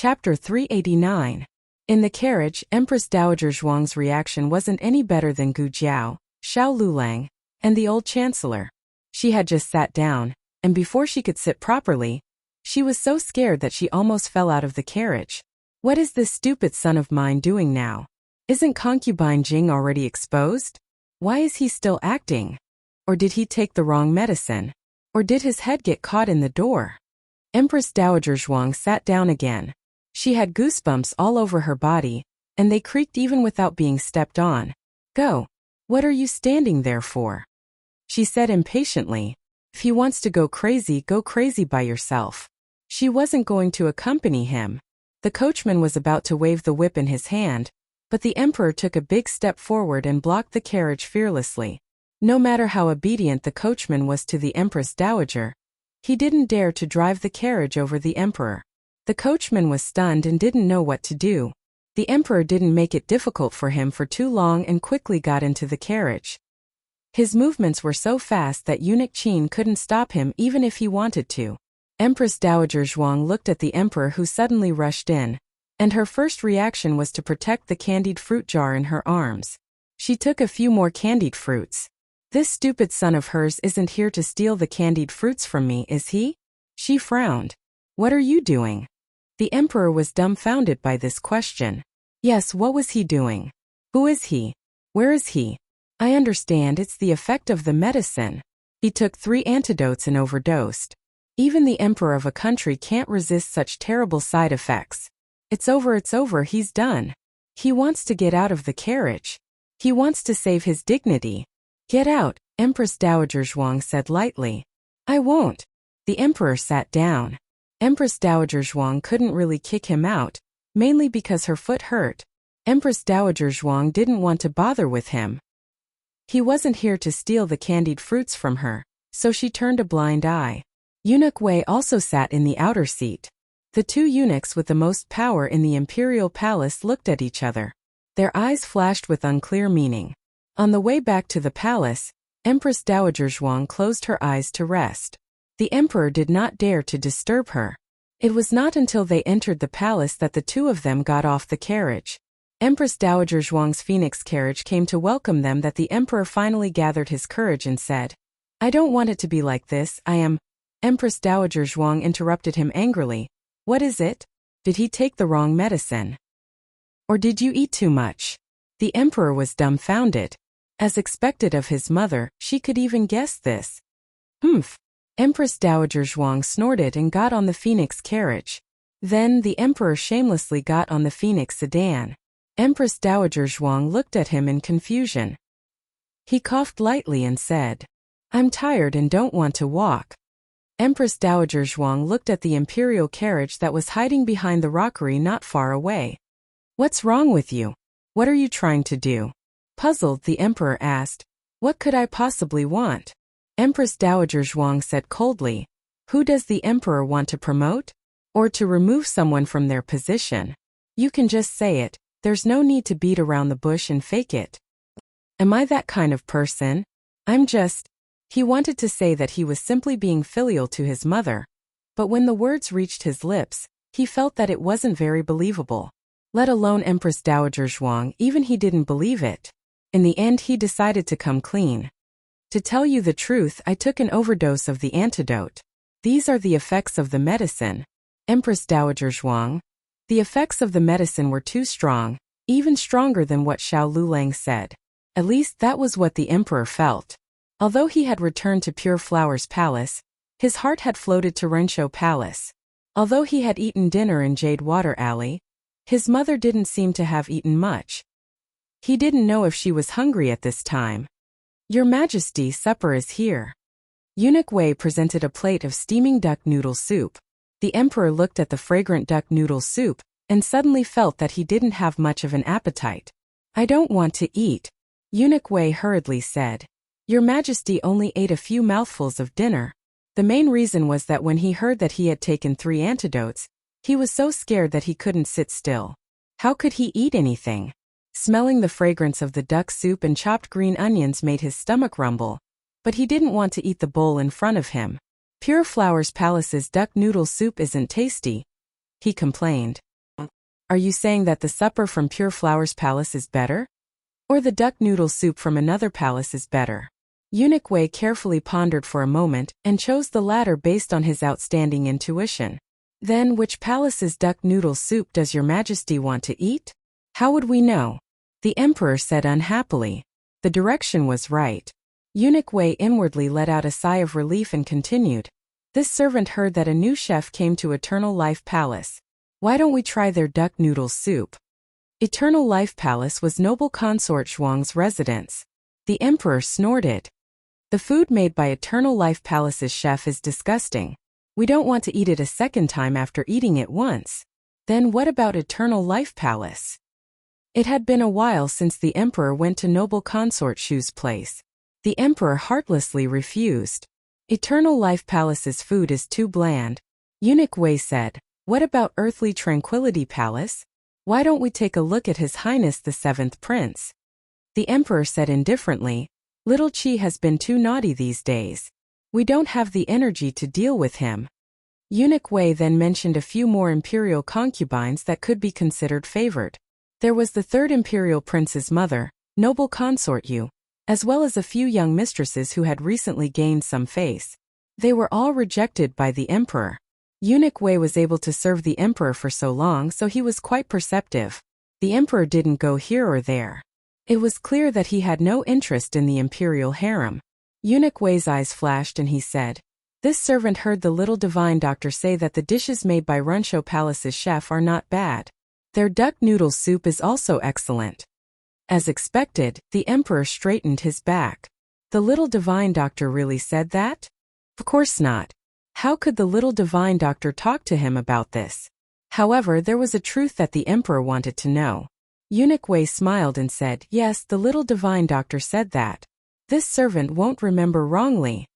Chapter 389. In the carriage, Empress Dowager Zhuang's reaction wasn't any better than Gu Jiao, Xiao Lulang, and the old chancellor. She had just sat down, and before she could sit properly, she was so scared that she almost fell out of the carriage. What is this stupid son of mine doing now? Isn't concubine Jing already exposed? Why is he still acting? Or did he take the wrong medicine? Or did his head get caught in the door? Empress Dowager Zhuang sat down again. She had goosebumps all over her body, and they creaked even without being stepped on. Go. What are you standing there for? She said impatiently. If he wants to go crazy by yourself. She wasn't going to accompany him. The coachman was about to wave the whip in his hand, but the emperor took a big step forward and blocked the carriage fearlessly. No matter how obedient the coachman was to the Empress Dowager, he didn't dare to drive the carriage over the emperor. The coachman was stunned and didn't know what to do. The emperor didn't make it difficult for him for too long and quickly got into the carriage. His movements were so fast that eunuch Qin couldn't stop him even if he wanted to. Empress Dowager Zhuang looked at the emperor who suddenly rushed in, and her first reaction was to protect the candied fruit jar in her arms. She took a few more candied fruits. This stupid son of hers isn't here to steal the candied fruits from me, is he? She frowned. What are you doing? The emperor was dumbfounded by this question. Yes, what was he doing? Who is he? Where is he? I understand it's the effect of the medicine. He took 3 antidotes and overdosed. Even the emperor of a country can't resist such terrible side effects. It's over, he's done. He wants to get out of the carriage. He wants to save his dignity. Get out, Empress Dowager Zhuang said lightly. I won't. The emperor sat down. Empress Dowager Zhuang couldn't really kick him out, mainly because her foot hurt. Empress Dowager Zhuang didn't want to bother with him. He wasn't here to steal the candied fruits from her, so she turned a blind eye. Eunuch Wei also sat in the outer seat. The 2 eunuchs with the most power in the imperial palace looked at each other. Their eyes flashed with unclear meaning. On the way back to the palace, Empress Dowager Zhuang closed her eyes to rest. The emperor did not dare to disturb her. It was not until they entered the palace that the 2 of them got off the carriage. Empress Dowager Zhuang's phoenix carriage came to welcome them that the emperor finally gathered his courage and said, I don't want it to be like this, I am. Empress Dowager Zhuang interrupted him angrily. What is it? Did he take the wrong medicine? Or did you eat too much? The emperor was dumbfounded. As expected of his mother, she could even guess this. Humph. Empress Dowager Zhuang snorted and got on the phoenix carriage. Then the emperor shamelessly got on the phoenix sedan. Empress Dowager Zhuang looked at him in confusion. He coughed lightly and said, I'm tired and don't want to walk. Empress Dowager Zhuang looked at the imperial carriage that was hiding behind the rockery not far away. What's wrong with you? What are you trying to do? Puzzled, the emperor asked, What could I possibly want? Empress Dowager Zhuang said coldly, Who does the emperor want to promote? Or to remove someone from their position? You can just say it, there's no need to beat around the bush and fake it. Am I that kind of person? I'm just... He wanted to say that he was simply being filial to his mother, but when the words reached his lips, he felt that it wasn't very believable. Let alone Empress Dowager Zhuang, even he didn't believe it. In the end he decided to come clean. To tell you the truth, I took an overdose of the antidote. These are the effects of the medicine. Empress Dowager Zhuang. The effects of the medicine were too strong, even stronger than what Xiao Lulang said. At least that was what the emperor felt. Although he had returned to Pure Flower's palace, his heart had floated to Renshou Palace. Although he had eaten dinner in Jade Water Alley, his mother didn't seem to have eaten much. He didn't know if she was hungry at this time. Your Majesty, supper is here. Eunuch Wei presented a plate of steaming duck noodle soup. The emperor looked at the fragrant duck noodle soup, and suddenly felt that he didn't have much of an appetite. I don't want to eat, Eunuch Wei hurriedly said. Your Majesty only ate a few mouthfuls of dinner. The main reason was that when he heard that he had taken 3 antidotes, he was so scared that he couldn't sit still. How could he eat anything? Smelling the fragrance of the duck soup and chopped green onions made his stomach rumble, but he didn't want to eat the bowl in front of him. Pure Flower's Palace's duck noodle soup isn't tasty, he complained. Are you saying that the supper from Pure Flower's palace is better? Or the duck noodle soup from another palace is better? Eunuch Wei carefully pondered for a moment and chose the latter based on his outstanding intuition. Then which palace's duck noodle soup does your majesty want to eat? How would we know? The emperor said unhappily. The direction was right. Eunuch Wei inwardly let out a sigh of relief and continued. This servant heard that a new chef came to Eternal Life Palace. Why don't we try their duck noodle soup? Eternal Life Palace was noble consort Zhuang's residence. The emperor snorted. The food made by Eternal Life Palace's chef is disgusting. We don't want to eat it a second time after eating it once. Then what about Eternal Life Palace? It had been a while since the emperor went to noble consort Shu's place. The emperor heartlessly refused. Eternal Life Palace's food is too bland. Eunuch Wei said, what about Earthly Tranquility Palace? Why don't we take a look at His Highness the Seventh Prince? The emperor said indifferently, Little Qi has been too naughty these days. We don't have the energy to deal with him. Eunuch Wei then mentioned a few more imperial concubines that could be considered favored. There was the third imperial prince's mother, noble consort Yu, as well as a few young mistresses who had recently gained some face. They were all rejected by the emperor. Eunuch Wei was able to serve the emperor for so long, so he was quite perceptive. The emperor didn't go here or there. It was clear that he had no interest in the imperial harem. Eunuch Wei's eyes flashed and he said, This servant heard the little divine doctor say that the dishes made by Runsho Palace's chef are not bad. Their duck noodle soup is also excellent. As expected, the emperor straightened his back. The little divine doctor really said that? Of course not. How could the little divine doctor talk to him about this? However, there was a truth that the emperor wanted to know. Eunuch Wei smiled and said, Yes, the little divine doctor said that. This servant won't remember wrongly.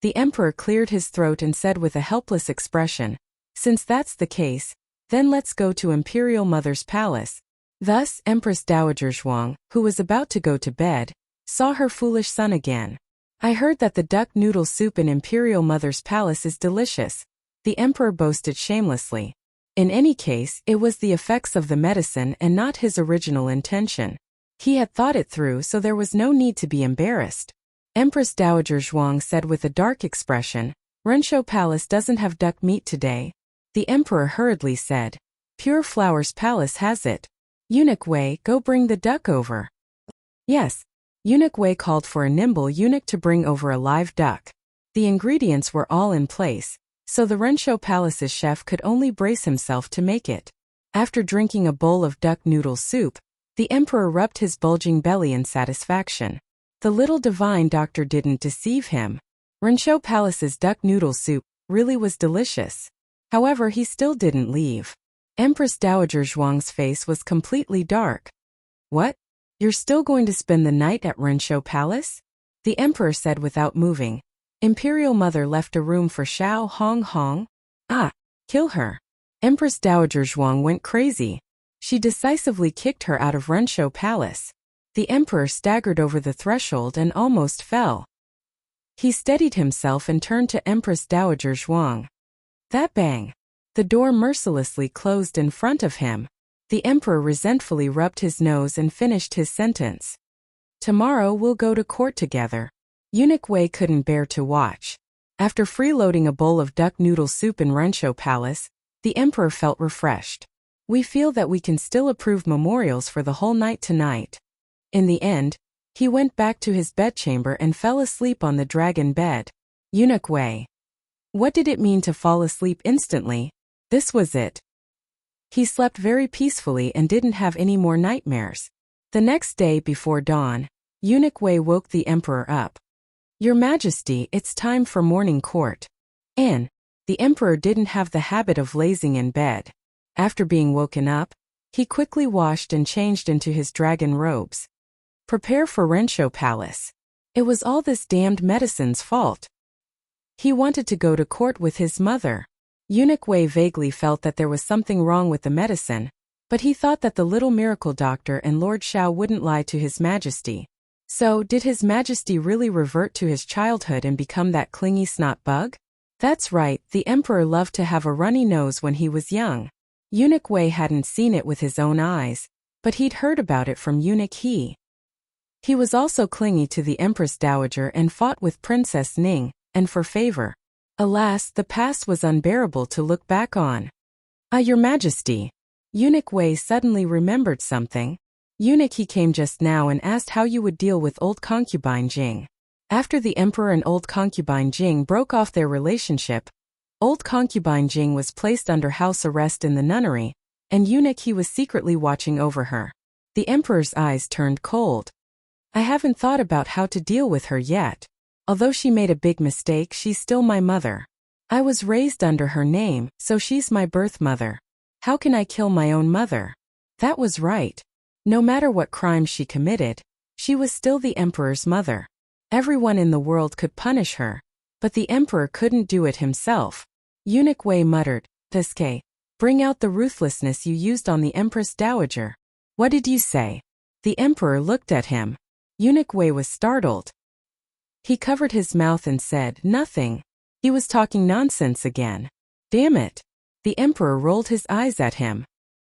The emperor cleared his throat and said with a helpless expression, Since that's the case, then let's go to Imperial Mother's palace. Thus, Empress Dowager Zhuang, who was about to go to bed, saw her foolish son again. I heard that the duck noodle soup in Imperial Mother's palace is delicious, the emperor boasted shamelessly. In any case, it was the effects of the medicine and not his original intention. He had thought it through, so there was no need to be embarrassed. Empress Dowager Zhuang said with a dark expression, Runsho Palace doesn't have duck meat today. The emperor hurriedly said, Pure Flower's palace has it. Eunuch Wei, go bring the duck over. Yes. Eunuch Wei called for a nimble eunuch to bring over a live duck. The ingredients were all in place, so the Runsho Palace's chef could only brace himself to make it. After drinking a bowl of duck noodle soup, the emperor rubbed his bulging belly in satisfaction. The little divine doctor didn't deceive him. Runsho Palace's duck noodle soup really was delicious. However, he still didn't leave. Empress Dowager Zhuang's face was completely dark. What? You're still going to spend the night at Runsho Palace? The emperor said without moving. Imperial Mother left a room for Xiao Hong Hong. Ah, kill her. Empress Dowager Zhuang went crazy. She decisively kicked her out of Runsho Palace. The emperor staggered over the threshold and almost fell. He steadied himself and turned to Empress Dowager Zhuang. That bang! The door mercilessly closed in front of him. The emperor resentfully rubbed his nose and finished his sentence. Tomorrow we'll go to court together. Eunuch Wei couldn't bear to watch. After freeloading a bowl of duck noodle soup in Runsho Palace, the emperor felt refreshed. We feel that we can still approve memorials for the whole night tonight. In the end, he went back to his bedchamber and fell asleep on the dragon bed. Eunuch Wei. What did it mean to fall asleep instantly? This was it. He slept very peacefully and didn't have any more nightmares. The next day before dawn, Eunuch Wei woke the emperor up. Your Majesty, it's time for morning court. The emperor didn't have the habit of lazing in bed. After being woken up, he quickly washed and changed into his dragon robes. Prepare for Runsho Palace. It was all this damned medicine's fault. He wanted to go to court with his mother. Eunuch Wei vaguely felt that there was something wrong with the medicine, but he thought that the little miracle doctor and Lord Xiao wouldn't lie to His Majesty. So, did His Majesty really revert to his childhood and become that clingy snot bug? That's right, the emperor loved to have a runny nose when he was young. Eunuch Wei hadn't seen it with his own eyes, but he'd heard about it from Eunuch He. He was also clingy to the Empress Dowager and fought with Princess Ning, and for favor. Alas, the past was unbearable to look back on. Your Majesty. Eunuch Wei suddenly remembered something. Eunuch He came just now and asked how you would deal with old concubine Jing. After the Emperor and old concubine Jing broke off their relationship, old concubine Jing was placed under house arrest in the nunnery, and Eunuch He was secretly watching over her. The Emperor's eyes turned cold. I haven't thought about how to deal with her yet. Although she made a big mistake, she's still my mother. I was raised under her name, so she's my birth mother. How can I kill my own mother? That was right. No matter what crime she committed, she was still the Emperor's mother. Everyone in the world could punish her, but the Emperor couldn't do it himself. Eunuch Wei muttered, "Piske, bring out the ruthlessness you used on the Empress Dowager." What did you say? The Emperor looked at him. Eunuch Wei was startled. He covered his mouth and said, "Nothing." He was talking nonsense again. Damn it. The Emperor rolled his eyes at him.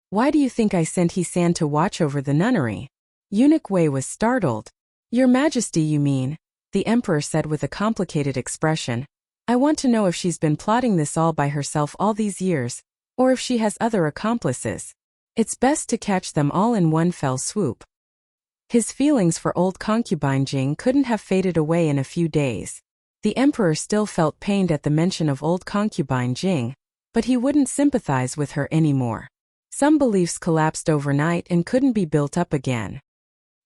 Why do you think I sent He-san to watch over the nunnery? Eunuch Wei was startled. Your Majesty, you mean? The Emperor said with a complicated expression. I want to know if she's been plotting this all by herself all these years, or if she has other accomplices. It's best to catch them all in one fell swoop. His feelings for old concubine Jing couldn't have faded away in a few days. The Emperor still felt pained at the mention of old concubine Jing, but he wouldn't sympathize with her anymore. Some beliefs collapsed overnight and couldn't be built up again.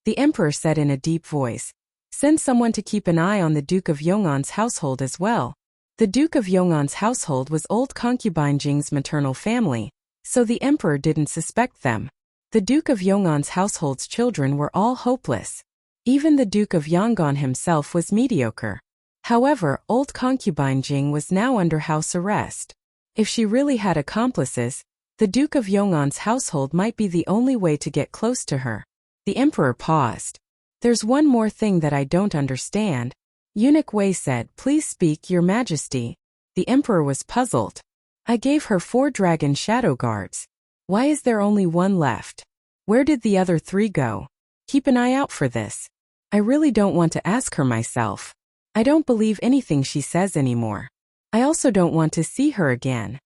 The Emperor said in a deep voice, "Send someone to keep an eye on the Duke of Yong'an's household as well." The Duke of Yong'an's household was old concubine Jing's maternal family, so the Emperor didn't suspect them. The Duke of Yong'an's household's children were all hopeless. Even the Duke of Yong'an himself was mediocre. However, old concubine Jing was now under house arrest. If she really had accomplices, the Duke of Yong'an's household might be the only way to get close to her. The Emperor paused. There's one more thing that I don't understand. Eunuch Wei said, Please speak, Your Majesty. The Emperor was puzzled. I gave her 4 dragon shadow guards. Why is there only 1 left? Where did the other 3 go? Keep an eye out for this. I really don't want to ask her myself. I don't believe anything she says anymore. I also don't want to see her again.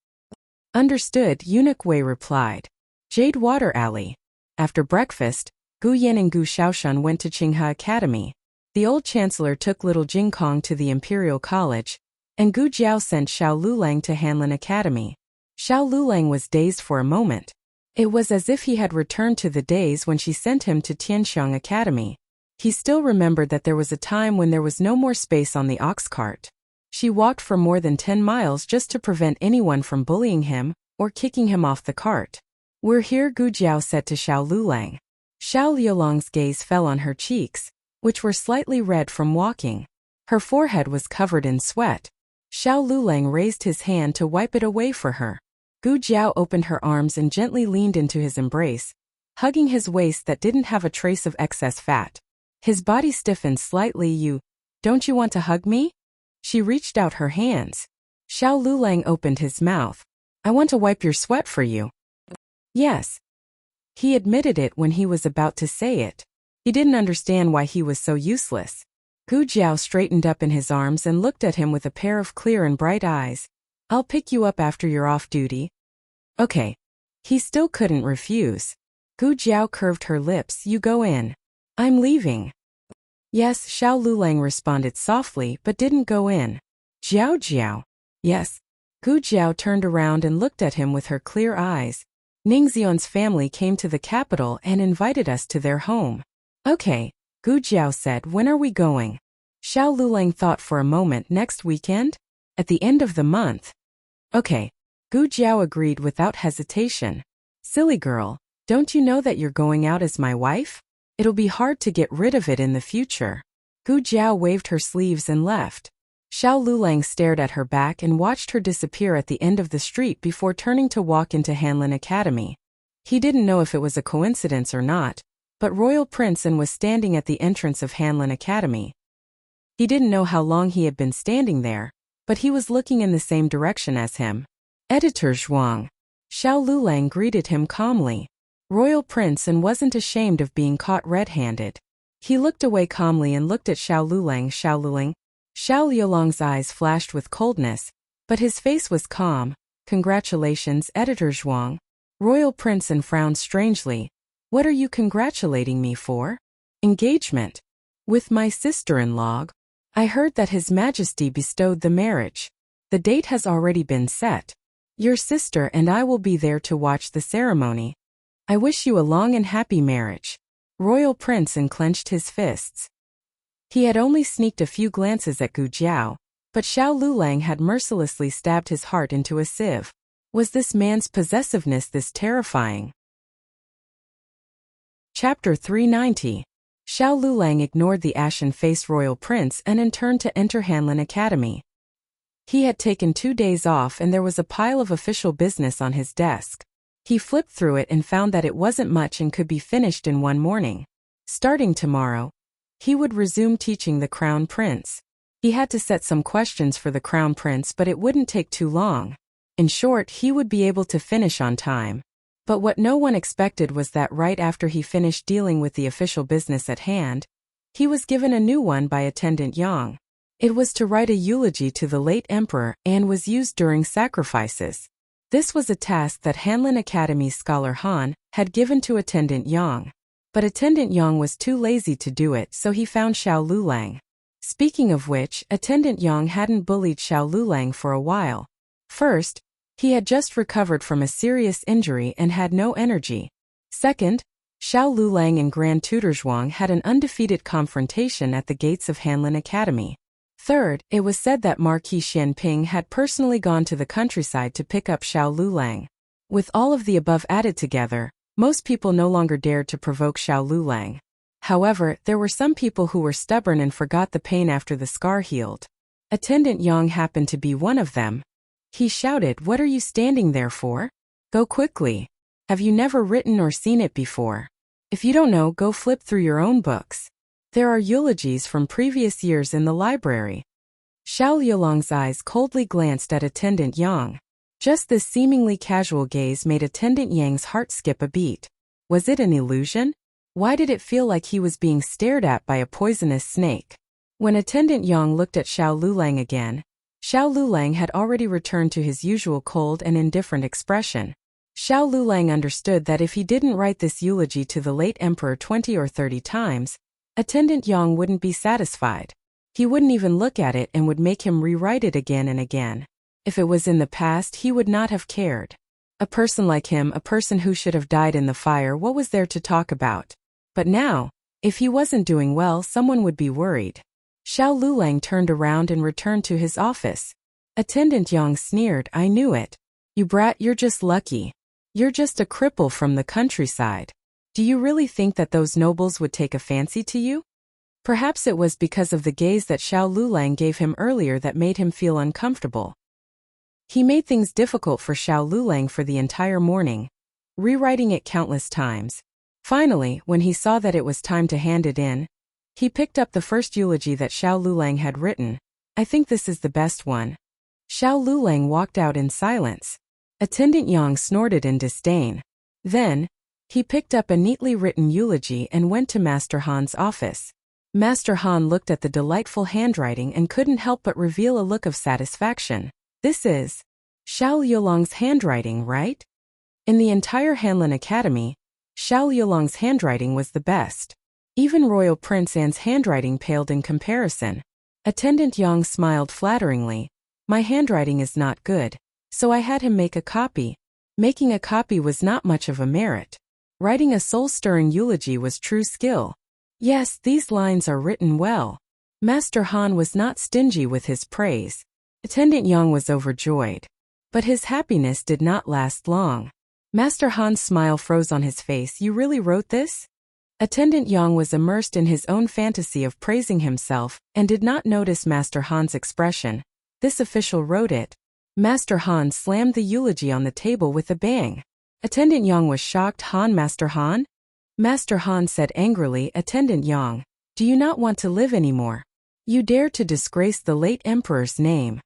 Understood, Eunuch Wei replied. Jade Water Alley. After breakfast, Gu Yan and Gu Shaoshan went to Qinghe Academy. The old chancellor took little Jing Kong to the Imperial College, and Gu Jiao sent Xiao Lulang to Hanlin Academy. Xiao Lulang was dazed for a moment. It was as if he had returned to the days when she sent him to Tianxiang Academy. He still remembered that there was a time when there was no more space on the ox cart. She walked for more than 10 miles just to prevent anyone from bullying him or kicking him off the cart. We're here, Gu Jiao said to Xiao Lulang. Xiao Liulang's gaze fell on her cheeks, which were slightly red from walking. Her forehead was covered in sweat. Xiao Lulang raised his hand to wipe it away for her. Gu Jiao opened her arms and gently leaned into his embrace, hugging his waist that didn't have a trace of excess fat. His body stiffened slightly. Don't you want to hug me? She reached out her hands. Xiao Lulang opened his mouth. I want to wipe your sweat for you. Yes. He admitted it when he was about to say it. He didn't understand why he was so useless. Gu Jiao straightened up in his arms and looked at him with a pair of clear and bright eyes. I'll pick you up after you're off duty. Okay. He still couldn't refuse. Gu Jiao curved her lips. You go in. I'm leaving. Yes, Xiao Lulang responded softly but didn't go in. Jiao Jiao. Yes. Gu Jiao turned around and looked at him with her clear eyes. Ningxion's family came to the capital and invited us to their home. Okay, Gu Jiao said. When are we going? Xiao Lulang thought for a moment. Next weekend? At the end of the month. Okay. Gu Jiao agreed without hesitation. Silly girl, don't you know that you're going out as my wife? It'll be hard to get rid of it in the future. Gu Jiao waved her sleeves and left. Xiao Lulang stared at her back and watched her disappear at the end of the street before turning to walk into Hanlin Academy. He didn't know if it was a coincidence or not, but Royal Princeton was standing at the entrance of Hanlin Academy. He didn't know how long he had been standing there, but he was looking in the same direction as him. Editor Zhuang. Xiao Lulang greeted him calmly. Royal prince and wasn't ashamed of being caught red-handed. He looked away calmly and looked at Xiao Lulang. Xiao Lulang. Xiao Liulang's eyes flashed with coldness, but his face was calm. Congratulations, Editor Zhuang. Royal prince and frowned strangely. What are you congratulating me for? Engagement. With my sister-in-law. I heard that His Majesty bestowed the marriage. The date has already been set. Your sister and I will be there to watch the ceremony. I wish you a long and happy marriage. Royal prince unclenched his fists. He had only sneaked a few glances at Gu Jiao, but Xiao Lulang had mercilessly stabbed his heart into a sieve. Was this man's possessiveness this terrifying? Chapter 390. Xiao Lulang ignored the ashen-faced royal prince and turned to enter Hanlin Academy. He had taken 2 days off and there was a pile of official business on his desk. He flipped through it and found that it wasn't much and could be finished in one morning. Starting tomorrow, he would resume teaching the Crown Prince. He had to set some questions for the Crown Prince, but it wouldn't take too long. In short, he would be able to finish on time. But what no one expected was that right after he finished dealing with the official business at hand, he was given a new one by Attendant Yang. It was to write a eulogy to the late emperor and was used during sacrifices. This was a task that Hanlin Academy's scholar Han had given to Attendant Yang. But Attendant Yang was too lazy to do it, so he found Xiao Lulang. Speaking of which, Attendant Yang hadn't bullied Xiao Lulang for a while. First, he had just recovered from a serious injury and had no energy. Second, Xiao Lulang and Grand Tutor Zhuang had an undefeated confrontation at the gates of Hanlin Academy. Third, it was said that Marquis Xianping had personally gone to the countryside to pick up Xiao Lulang. With all of the above added together, most people no longer dared to provoke Xiao Lulang. However, there were some people who were stubborn and forgot the pain after the scar healed. Attendant Yang happened to be one of them. He shouted, "What are you standing there for? Go quickly. Have you never written or seen it before? If you don't know, go flip through your own books. There are eulogies from previous years in the library." Xiao Liulang's eyes coldly glanced at Attendant Yang. Just this seemingly casual gaze made Attendant Yang's heart skip a beat. Was it an illusion? Why did it feel like he was being stared at by a poisonous snake? When Attendant Yang looked at Xiao Lulang again, Xiao Lulang had already returned to his usual cold and indifferent expression. Xiao Lulang understood that if he didn't write this eulogy to the late emperor 20 or 30 times, Attendant Yang wouldn't be satisfied. He wouldn't even look at it and would make him rewrite it again and again. If it was in the past, he would not have cared. A person like him, a person who should have died in the fire, what was there to talk about? But now, if he wasn't doing well, someone would be worried. Xiao Lulang turned around and returned to his office. Attendant Yang sneered, "I knew it. You brat, you're just lucky. You're just a cripple from the countryside. Do you really think that those nobles would take a fancy to you?" Perhaps it was because of the gaze that Xiao Lulang gave him earlier that made him feel uncomfortable. He made things difficult for Xiao Lulang for the entire morning, rewriting it countless times. Finally, when he saw that it was time to hand it in, he picked up the first eulogy that Xiao Lulang had written. "I think this is the best one." Xiao Lulang walked out in silence. Attendant Yang snorted in disdain. Then, he picked up a neatly written eulogy and went to Master Han's office. Master Han looked at the delightful handwriting and couldn't help but reveal a look of satisfaction. "This is Xiao Liulang's handwriting, right?" In the entire Hanlin Academy, Xiao Liulang's handwriting was the best. Even Royal Prince Anne's handwriting paled in comparison. Attendant Yang smiled flatteringly. "My handwriting is not good, so I had him make a copy." Making a copy was not much of a merit. Writing a soul-stirring eulogy was true skill. Yes, these lines are written well. Master Han was not stingy with his praise. Attendant Yang was overjoyed. But his happiness did not last long. Master Han's smile froze on his face. "You really wrote this?" Attendant Yang was immersed in his own fantasy of praising himself and did not notice Master Han's expression. "This official wrote it." Master Han slammed the eulogy on the table with a bang. Attendant Yang was shocked. Master Han?" Master Han said angrily, "Attendant Yang, do you not want to live anymore? You dare to disgrace the late emperor's name."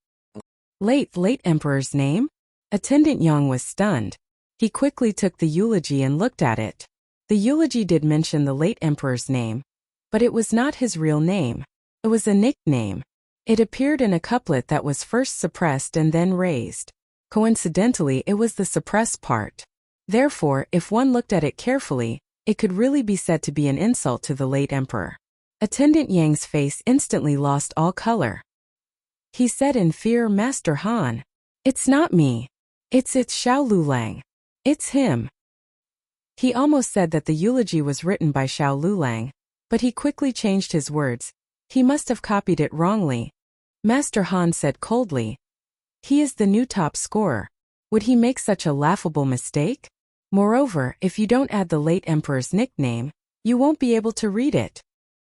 Late emperor's name? Attendant Yang was stunned. He quickly took the eulogy and looked at it. The eulogy did mention the late emperor's name, but it was not his real name. It was a nickname. It appeared in a couplet that was first suppressed and then raised. Coincidentally, it was the suppressed part. Therefore, if one looked at it carefully, it could really be said to be an insult to the late emperor. Attendant Yang's face instantly lost all color. He said in fear, "Master Han, it's not me. It's Xiao Lulang. It's him." He almost said that the eulogy was written by Xiao Lulang, but he quickly changed his words. He must have copied it wrongly. Master Han said coldly, "He is the new top scorer. Would he make such a laughable mistake? Moreover, if you don't add the late emperor's nickname, you won't be able to read it."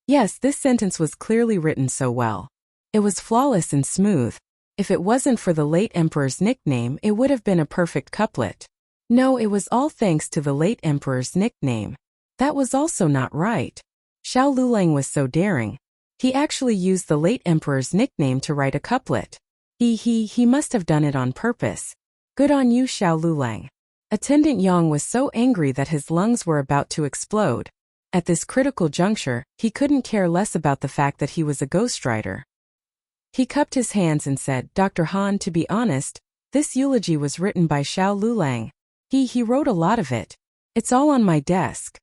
Yes, this sentence was clearly written so well. It was flawless and smooth. If it wasn't for the late emperor's nickname, it would have been a perfect couplet. No, it was all thanks to the late emperor's nickname. That was also not right. Xiao Lulang was so daring. He actually used the late emperor's nickname to write a couplet. He must have done it on purpose. Good on you, Xiao Lulang. Attendant Yang was so angry that his lungs were about to explode. At this critical juncture, he couldn't care less about the fact that he was a ghostwriter. He cupped his hands and said, "Dr. Han, to be honest, this eulogy was written by Xiao Lulang. He wrote a lot of it. It's all on my desk.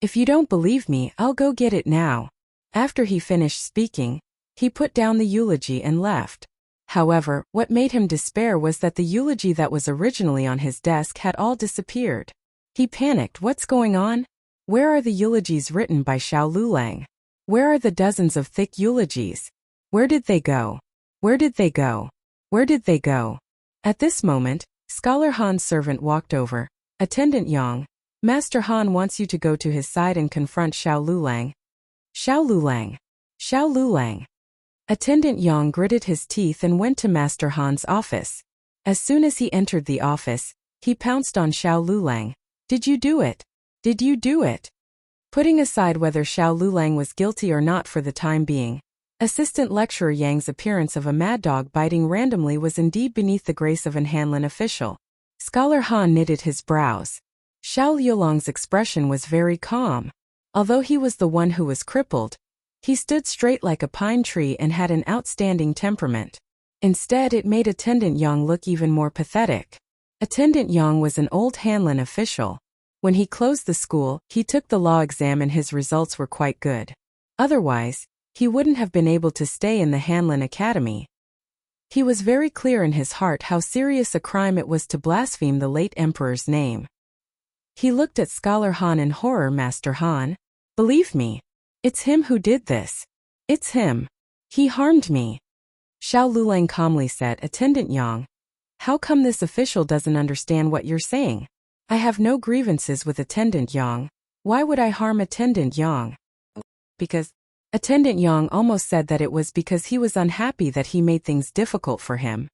If you don't believe me, I'll go get it now." After he finished speaking, he put down the eulogy and left. However, what made him despair was that the eulogy that was originally on his desk had all disappeared. He panicked. What's going on? Where are the eulogies written by Xiao Lulang? Where are the dozens of thick eulogies? Where did they go? Where did they go? Where did they go? At this moment, Scholar Han's servant walked over. "Attendant Yang, Master Han wants you to go to his side and confront Xiao Lulang." "Xiao Lulang. Xiao Lulang." Attendant Yang gritted his teeth and went to Master Han's office. As soon as he entered the office, he pounced on Xiao Lulang. "Did you do it? Did you do it?" Putting aside whether Xiao Lulang was guilty or not for the time being, Assistant Lecturer Yang's appearance of a mad dog biting randomly was indeed beneath the grace of an Hanlin official. Scholar Han knitted his brows. Xiao Luolang's expression was very calm. Although he was the one who was crippled, he stood straight like a pine tree and had an outstanding temperament. Instead, it made Attendant Yang look even more pathetic. Attendant Yang was an old Hanlin official. When he closed the school, he took the law exam and his results were quite good. Otherwise, he wouldn't have been able to stay in the Hanlin Academy. He was very clear in his heart how serious a crime it was to blaspheme the late emperor's name. He looked at Scholar Han in horror. "Master Han, believe me. It's him who did this. It's him. He harmed me." Xiao Lulang calmly said, "Attendant Yang, how come this official doesn't understand what you're saying? I have no grievances with Attendant Yang. Why would I harm Attendant Yang?" Because Attendant Yang almost said that it was because he was unhappy that he made things difficult for him.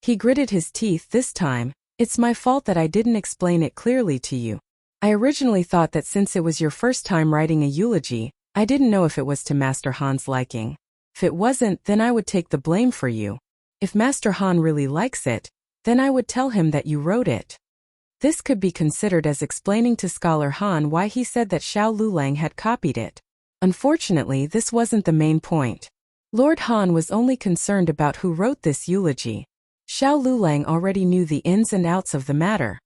He gritted his teeth this time. "It's my fault that I didn't explain it clearly to you. I originally thought that since it was your first time writing a eulogy, I didn't know if it was to Master Han's liking. If it wasn't, then I would take the blame for you. If Master Han really likes it, then I would tell him that you wrote it." This could be considered as explaining to Scholar Han why he said that Xiao Lulang had copied it. Unfortunately, this wasn't the main point. Lord Han was only concerned about who wrote this eulogy. Xiao Lulang already knew the ins and outs of the matter.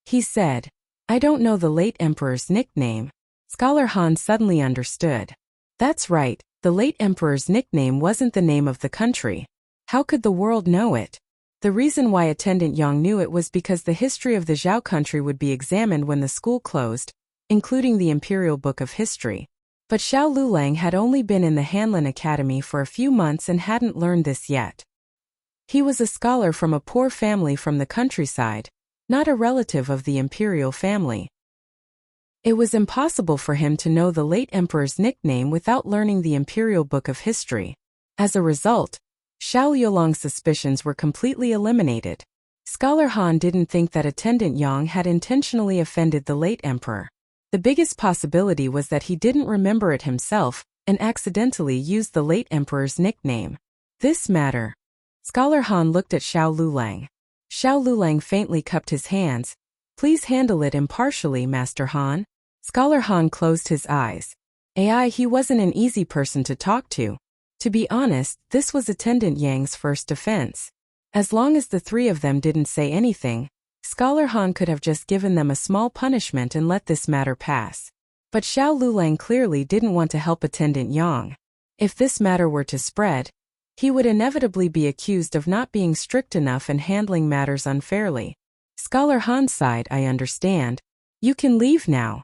He said, "I don't know the late emperor's nickname." Scholar Han suddenly understood. That's right, the late emperor's nickname wasn't the name of the country. How could the world know it? The reason why Attendant Yang knew it was because the history of the Zhao country would be examined when the school closed, including the Imperial Book of History. But Xiao Lulang had only been in the Hanlin Academy for a few months and hadn't learned this yet. He was a scholar from a poor family from the countryside, not a relative of the imperial family. It was impossible for him to know the late emperor's nickname without learning the Imperial Book of History. As a result, Xiao Luolang's suspicions were completely eliminated. Scholar Han didn't think that Attendant Yang had intentionally offended the late emperor. The biggest possibility was that he didn't remember it himself and accidentally used the late emperor's nickname. This matter. Scholar Han looked at Xiao Lulang. Xiao Lulang faintly cupped his hands. Please handle it impartially, Master Han. Scholar Han closed his eyes. He wasn't an easy person to talk to. To be honest, this was Attendant Yang's first offense. As long as the three of them didn't say anything, Scholar Han could have just given them a small punishment and let this matter pass. But Xiao Lulang clearly didn't want to help Attendant Yang. If this matter were to spread, he would inevitably be accused of not being strict enough and handling matters unfairly. Scholar Han sighed. I understand. You can leave now.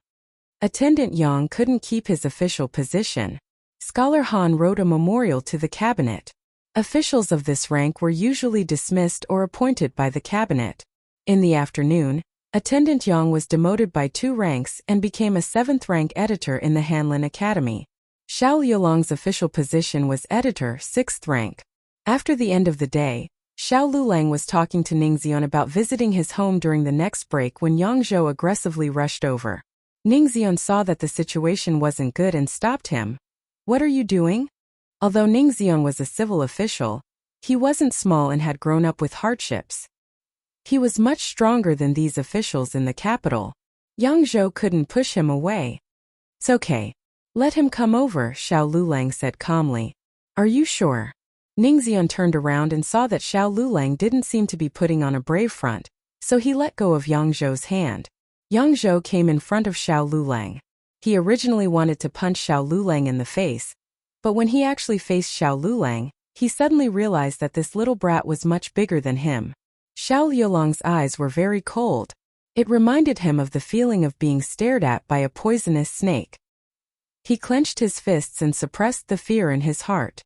Attendant Yang couldn't keep his official position. Scholar Han wrote a memorial to the cabinet. Officials of this rank were usually dismissed or appointed by the cabinet. In the afternoon, Attendant Yang was demoted by 2 ranks and became a 7th-rank editor in the Hanlin Academy. Xiao Liulang's official position was editor, 6th rank. After the end of the day, Xiao Lulang was talking to Ningxian about visiting his home during the next break when Yang Zhou aggressively rushed over. Ningxian saw that the situation wasn't good and stopped him. What are you doing? Although Ningxian was a civil official, he wasn't small and had grown up with hardships. He was much stronger than these officials in the capital. Yang Zhou couldn't push him away. It's okay. Let him come over, Xiao Lulang said calmly. Are you sure? Ningxian turned around and saw that Xiao Lulang didn't seem to be putting on a brave front, so he let go of Yang Zhou's hand. Yang Zhou came in front of Xiao Lulang. He originally wanted to punch Xiao Lulang in the face, but when he actually faced Xiao Lulang, he suddenly realized that this little brat was much bigger than him. Xiao Liulang's eyes were very cold. It reminded him of the feeling of being stared at by a poisonous snake. He clenched his fists and suppressed the fear in his heart.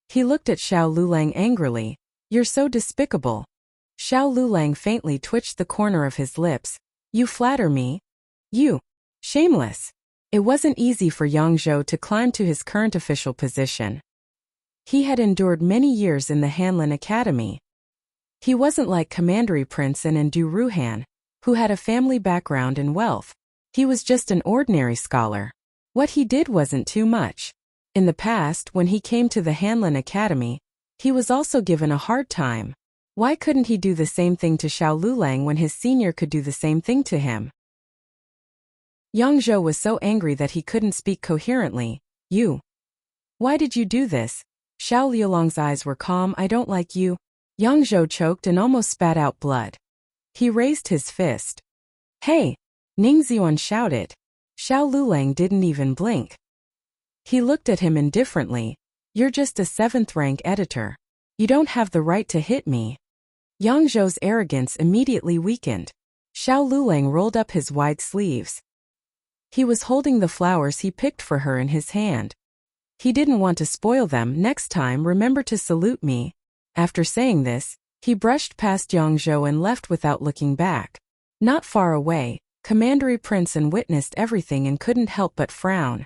He looked at Xiao Lulang angrily. You're so despicable. Xiao Lulang faintly twitched the corner of his lips. You flatter me? You. Shameless. It wasn't easy for Yang Zhou to climb to his current official position. He had endured many years in the Hanlin Academy. He wasn't like Commandery Prince and Du Ruhan, who had a family background and wealth. He was just an ordinary scholar. What he did wasn't too much. In the past, when he came to the Hanlin Academy, he was also given a hard time. Why couldn't he do the same thing to Xiao Lulang when his senior could do the same thing to him? Yang Zhou was so angry that he couldn't speak coherently. You. Why did you do this? Xiao Liulang's eyes were calm. I don't like you. Yang Zhou choked and almost spat out blood. He raised his fist. Hey! Ningxian shouted. Xiao Lulang didn't even blink. He looked at him indifferently. You're just a 7th-rank editor. You don't have the right to hit me. Yang Zhou's arrogance immediately weakened. Xiao Lulang rolled up his wide sleeves. He was holding the flowers he picked for her in his hand. He didn't want to spoil them. Next time, remember to salute me. After saying this, he brushed past Yang Zhou and left without looking back. Not far away, Commandery Prince witnessed everything and couldn't help but frown.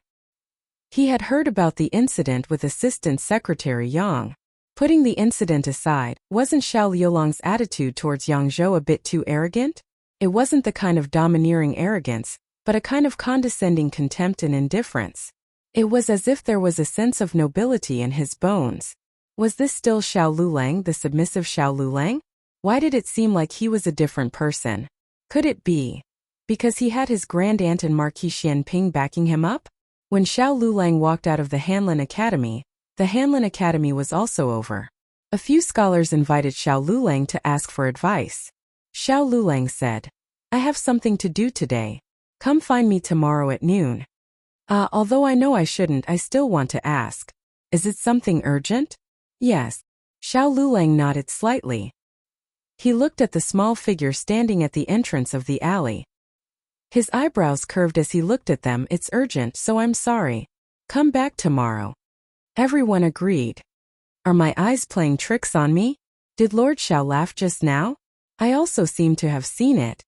He had heard about the incident with Assistant Secretary Yang. Putting the incident aside, wasn't Xiao Liulang's attitude towards Yang Zhou a bit too arrogant? It wasn't the kind of domineering arrogance, but a kind of condescending contempt and indifference. It was as if there was a sense of nobility in his bones. Was this still Xiao Lulang, the submissive Xiao Lulang? Why did it seem like he was a different person? Could it be because he had his grand aunt and Marquis Xianping backing him up? When Xiao Lulang walked out of the Hanlin Academy, the Hanlin Academy was also over. A few scholars invited Xiao Lulang to ask for advice. Xiao Lulang said, I have something to do today. Come find me tomorrow at noon. Although I know I shouldn't, I still want to ask. Is it something urgent? Yes. Xiao Lulang nodded slightly. He looked at the small figure standing at the entrance of the alley. His eyebrows curved as he looked at them. It's urgent, so I'm sorry. Come back tomorrow. Everyone agreed. Are my eyes playing tricks on me? Did Lord Xiao laugh just now? I also seem to have seen it.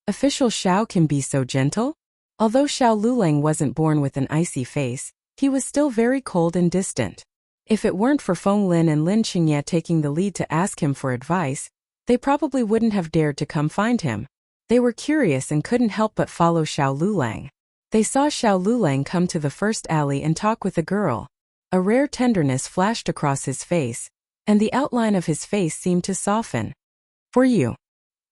Official Xiao can be so gentle? Although Xiao Lulang wasn't born with an icy face, he was still very cold and distant. If it weren't for Feng Lin and Lin Qingye taking the lead to ask him for advice, they probably wouldn't have dared to come find him. They were curious and couldn't help but follow Xiao Lulang. They saw Xiao Lulang come to the first alley and talk with a girl. A rare tenderness flashed across his face, and the outline of his face seemed to soften. For you.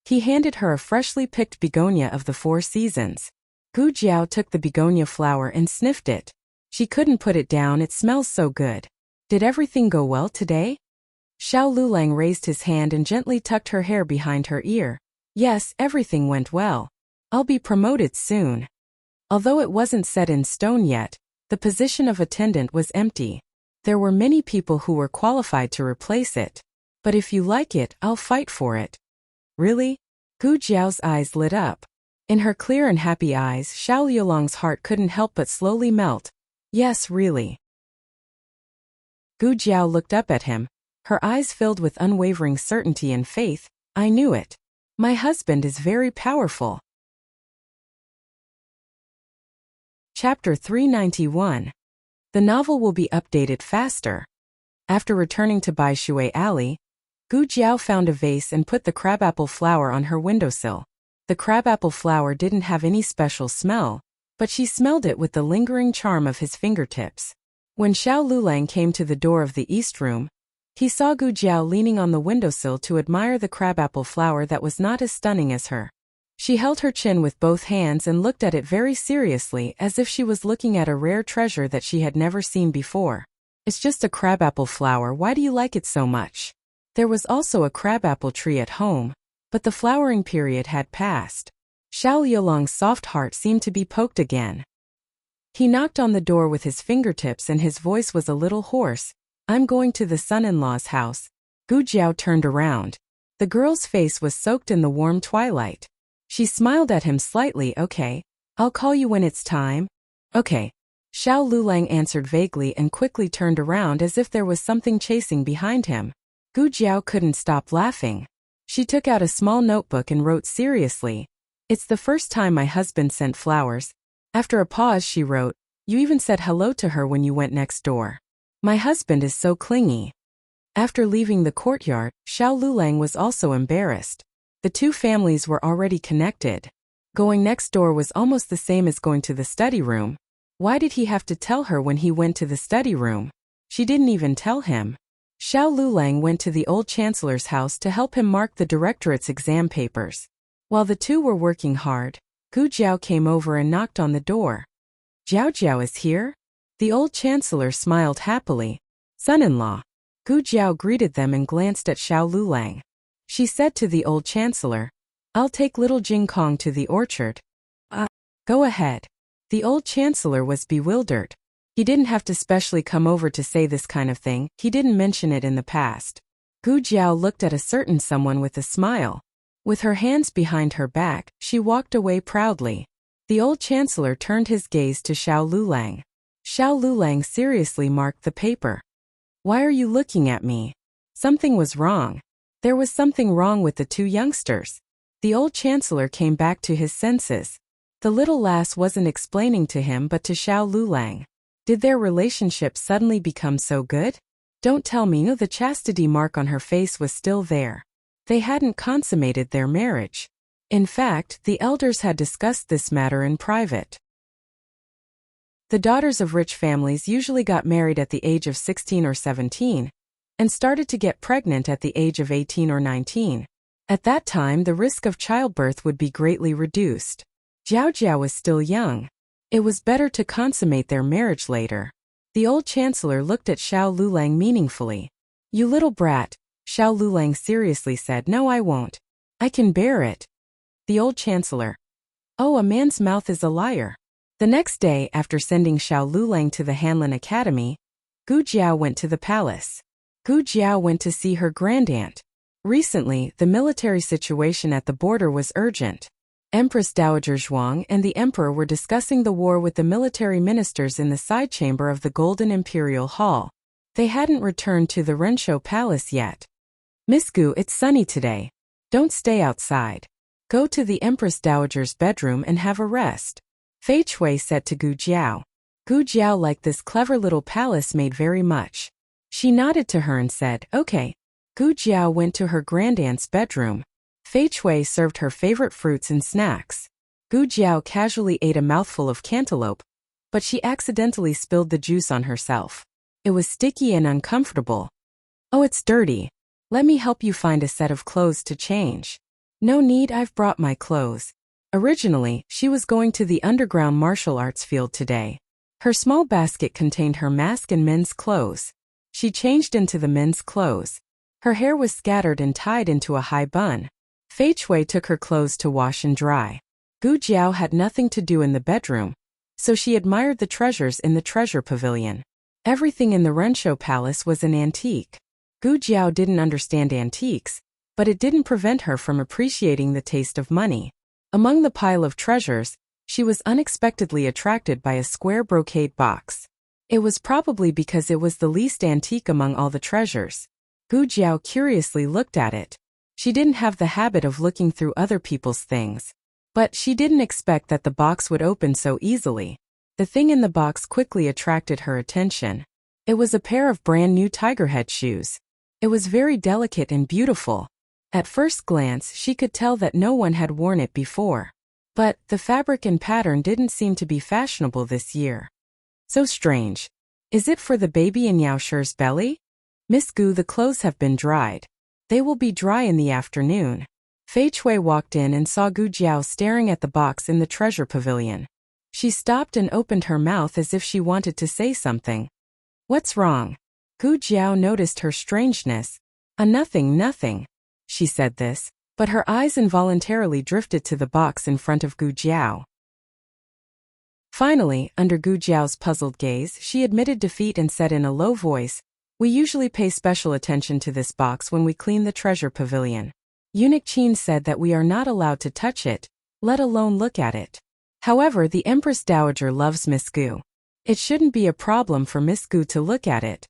He handed her a freshly picked begonia of the 4 seasons. Gu Jiao took the begonia flower and sniffed it. She couldn't put it down, it smells so good. Did everything go well today? Xiao Lulang raised his hand and gently tucked her hair behind her ear. Yes, everything went well. I'll be promoted soon. Although it wasn't set in stone yet, the position of attendant was empty. There were many people who were qualified to replace it. But if you like it, I'll fight for it. Really? Gu Jiao's eyes lit up. In her clear and happy eyes, Xiao Liulang's heart couldn't help but slowly melt. Yes, really. Gu Jiao looked up at him, her eyes filled with unwavering certainty and faith. I knew it. My husband is very powerful. Chapter 391. The novel will be updated faster. After returning to Bai Shui Alley, Gu Jiao found a vase and put the crabapple flower on her windowsill. The crabapple flower didn't have any special smell, but she smelled it with the lingering charm of his fingertips. When Xiao Lulang came to the door of the east room, he saw Gu Jiao leaning on the windowsill to admire the crabapple flower that was not as stunning as her. She held her chin with both hands and looked at it very seriously, as if she was looking at a rare treasure that she had never seen before. It's just a crabapple flower, why do you like it so much? There was also a crabapple tree at home, but the flowering period had passed. Xiao Liulang's soft heart seemed to be poked again. He knocked on the door with his fingertips and his voice was a little hoarse. I'm going to the son-in-law's house. Gu Jiao turned around. The girl's face was soaked in the warm twilight. She smiled at him slightly. Okay, I'll call you when it's time. Okay. Xiao Lulang answered vaguely and quickly turned around as if there was something chasing behind him. Gu Jiao couldn't stop laughing. She took out a small notebook and wrote seriously. It's the first time my husband sent flowers. After a pause she wrote, you even said hello to her when you went next door. My husband is so clingy. After leaving the courtyard, Xiao Lulang was also embarrassed. The two families were already connected. Going next door was almost the same as going to the study room. Why did he have to tell her when he went to the study room? She didn't even tell him. Xiao Lulang went to the old chancellor's house to help him mark the directorate's exam papers. While the two were working hard, Gu Jiao came over and knocked on the door. Jiao Jiao is here? The old chancellor smiled happily. Son-in-law. Gu Jiao greeted them and glanced at Xiao Lulang. She said to the old chancellor, I'll take little Jing Kong to the orchard. Go ahead. The old chancellor was bewildered. He didn't have to specially come over to say this kind of thing, he didn't mention it in the past. Gu Jiao looked at a certain someone with a smile. With her hands behind her back, she walked away proudly. The old chancellor turned his gaze to Xiao Lulang. Xiao Lulang seriously marked the paper. Why are you looking at me? Something was wrong. There was something wrong with the two youngsters. The old chancellor came back to his senses. The little lass wasn't explaining to him but to Xiao Lulang. Did their relationship suddenly become so good? Don't tell me the chastity mark on her face was still there. They hadn't consummated their marriage. In fact, the elders had discussed this matter in private. The daughters of rich families usually got married at the age of 16 or 17, and started to get pregnant at the age of 18 or 19. At that time, the risk of childbirth would be greatly reduced. Jiao Jiao was still young. It was better to consummate their marriage later. The old chancellor looked at Xiao Lulang meaningfully. You little brat, Xiao Lulang seriously said. No, I won't. I can bear it. The old chancellor. Oh, a man's mouth is a liar. The next day, after sending Xiao Lulang to the Hanlin Academy, Gu Jiao went to the palace. Gu Jiao went to see her grandaunt. Recently, the military situation at the border was urgent. Empress Dowager Zhuang and the emperor were discussing the war with the military ministers in the side chamber of the Golden Imperial Hall. They hadn't returned to the Renshou Palace yet. Miss Gu, it's sunny today. Don't stay outside. Go to the Empress Dowager's bedroom and have a rest. Fei Chui said to Gu Jiao. Gu Jiao liked this clever little palace maid very much. She nodded to her and said, okay. Gu Jiao went to her grandaunt's bedroom. Fei Chui served her favorite fruits and snacks. Gu Jiao casually ate a mouthful of cantaloupe, but she accidentally spilled the juice on herself. It was sticky and uncomfortable. Oh, it's dirty. Let me help you find a set of clothes to change. No need, I've brought my clothes. Originally, she was going to the underground martial arts field today. Her small basket contained her mask and men's clothes. She changed into the men's clothes. Her hair was scattered and tied into a high bun. Fei Chui took her clothes to wash and dry. Gu Jiao had nothing to do in the bedroom, so she admired the treasures in the treasure pavilion. Everything in the Rensho Palace was an antique. Gu Jiao didn't understand antiques, but it didn't prevent her from appreciating the taste of money. Among the pile of treasures, she was unexpectedly attracted by a square brocade box. It was probably because it was the least antique among all the treasures. Gu Jiao curiously looked at it. She didn't have the habit of looking through other people's things. But she didn't expect that the box would open so easily. The thing in the box quickly attracted her attention. It was a pair of brand new tiger head shoes. It was very delicate and beautiful. At first glance, she could tell that no one had worn it before. But the fabric and pattern didn't seem to be fashionable this year. So strange. Is it for the baby in Yao Shi's belly? Miss Gu, the clothes have been dried. They will be dry in the afternoon. Fei Chui walked in and saw Gu Jiao staring at the box in the treasure pavilion. She stopped and opened her mouth as if she wanted to say something. What's wrong? Gu Jiao noticed her strangeness. Nothing. She said this, but her eyes involuntarily drifted to the box in front of Gu Jiao. Finally, under Gu Jiao's puzzled gaze, she admitted defeat and said in a low voice, "We usually pay special attention to this box when we clean the treasure pavilion. Eunuch Qin said that we are not allowed to touch it, let alone look at it. However, the Empress Dowager loves Miss Gu. It shouldn't be a problem for Miss Gu to look at it."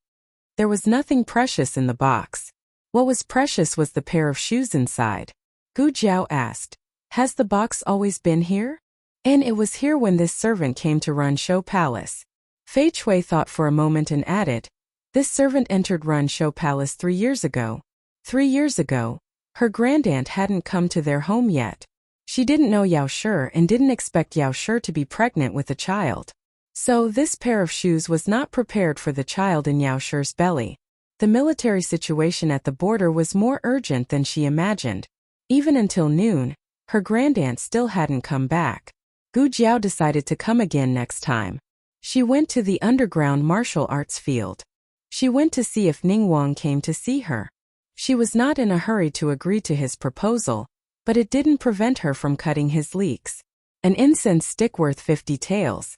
There was nothing precious in the box. What was precious was the pair of shoes inside. Gu Jiao asked, "Has the box always been here?" "And it was here when this servant came to Rensho Palace." Fei Chui thought for a moment and added, "This servant entered Rensho Palace 3 years ago. 3 years ago, her grandaunt hadn't come to their home yet. She didn't know Yao Shi and didn't expect Yao Shi to be pregnant with a child. So this pair of shoes was not prepared for the child in Yao Shi's belly. The military situation at the border was more urgent than she imagined. Even until noon, her grandaunt still hadn't come back. Gu Jiao decided to come again next time. She went to the underground martial arts field. She went to see if Ning Wang came to see her. She was not in a hurry to agree to his proposal, but it didn't prevent her from cutting his leeks. An incense stick worth 50 taels.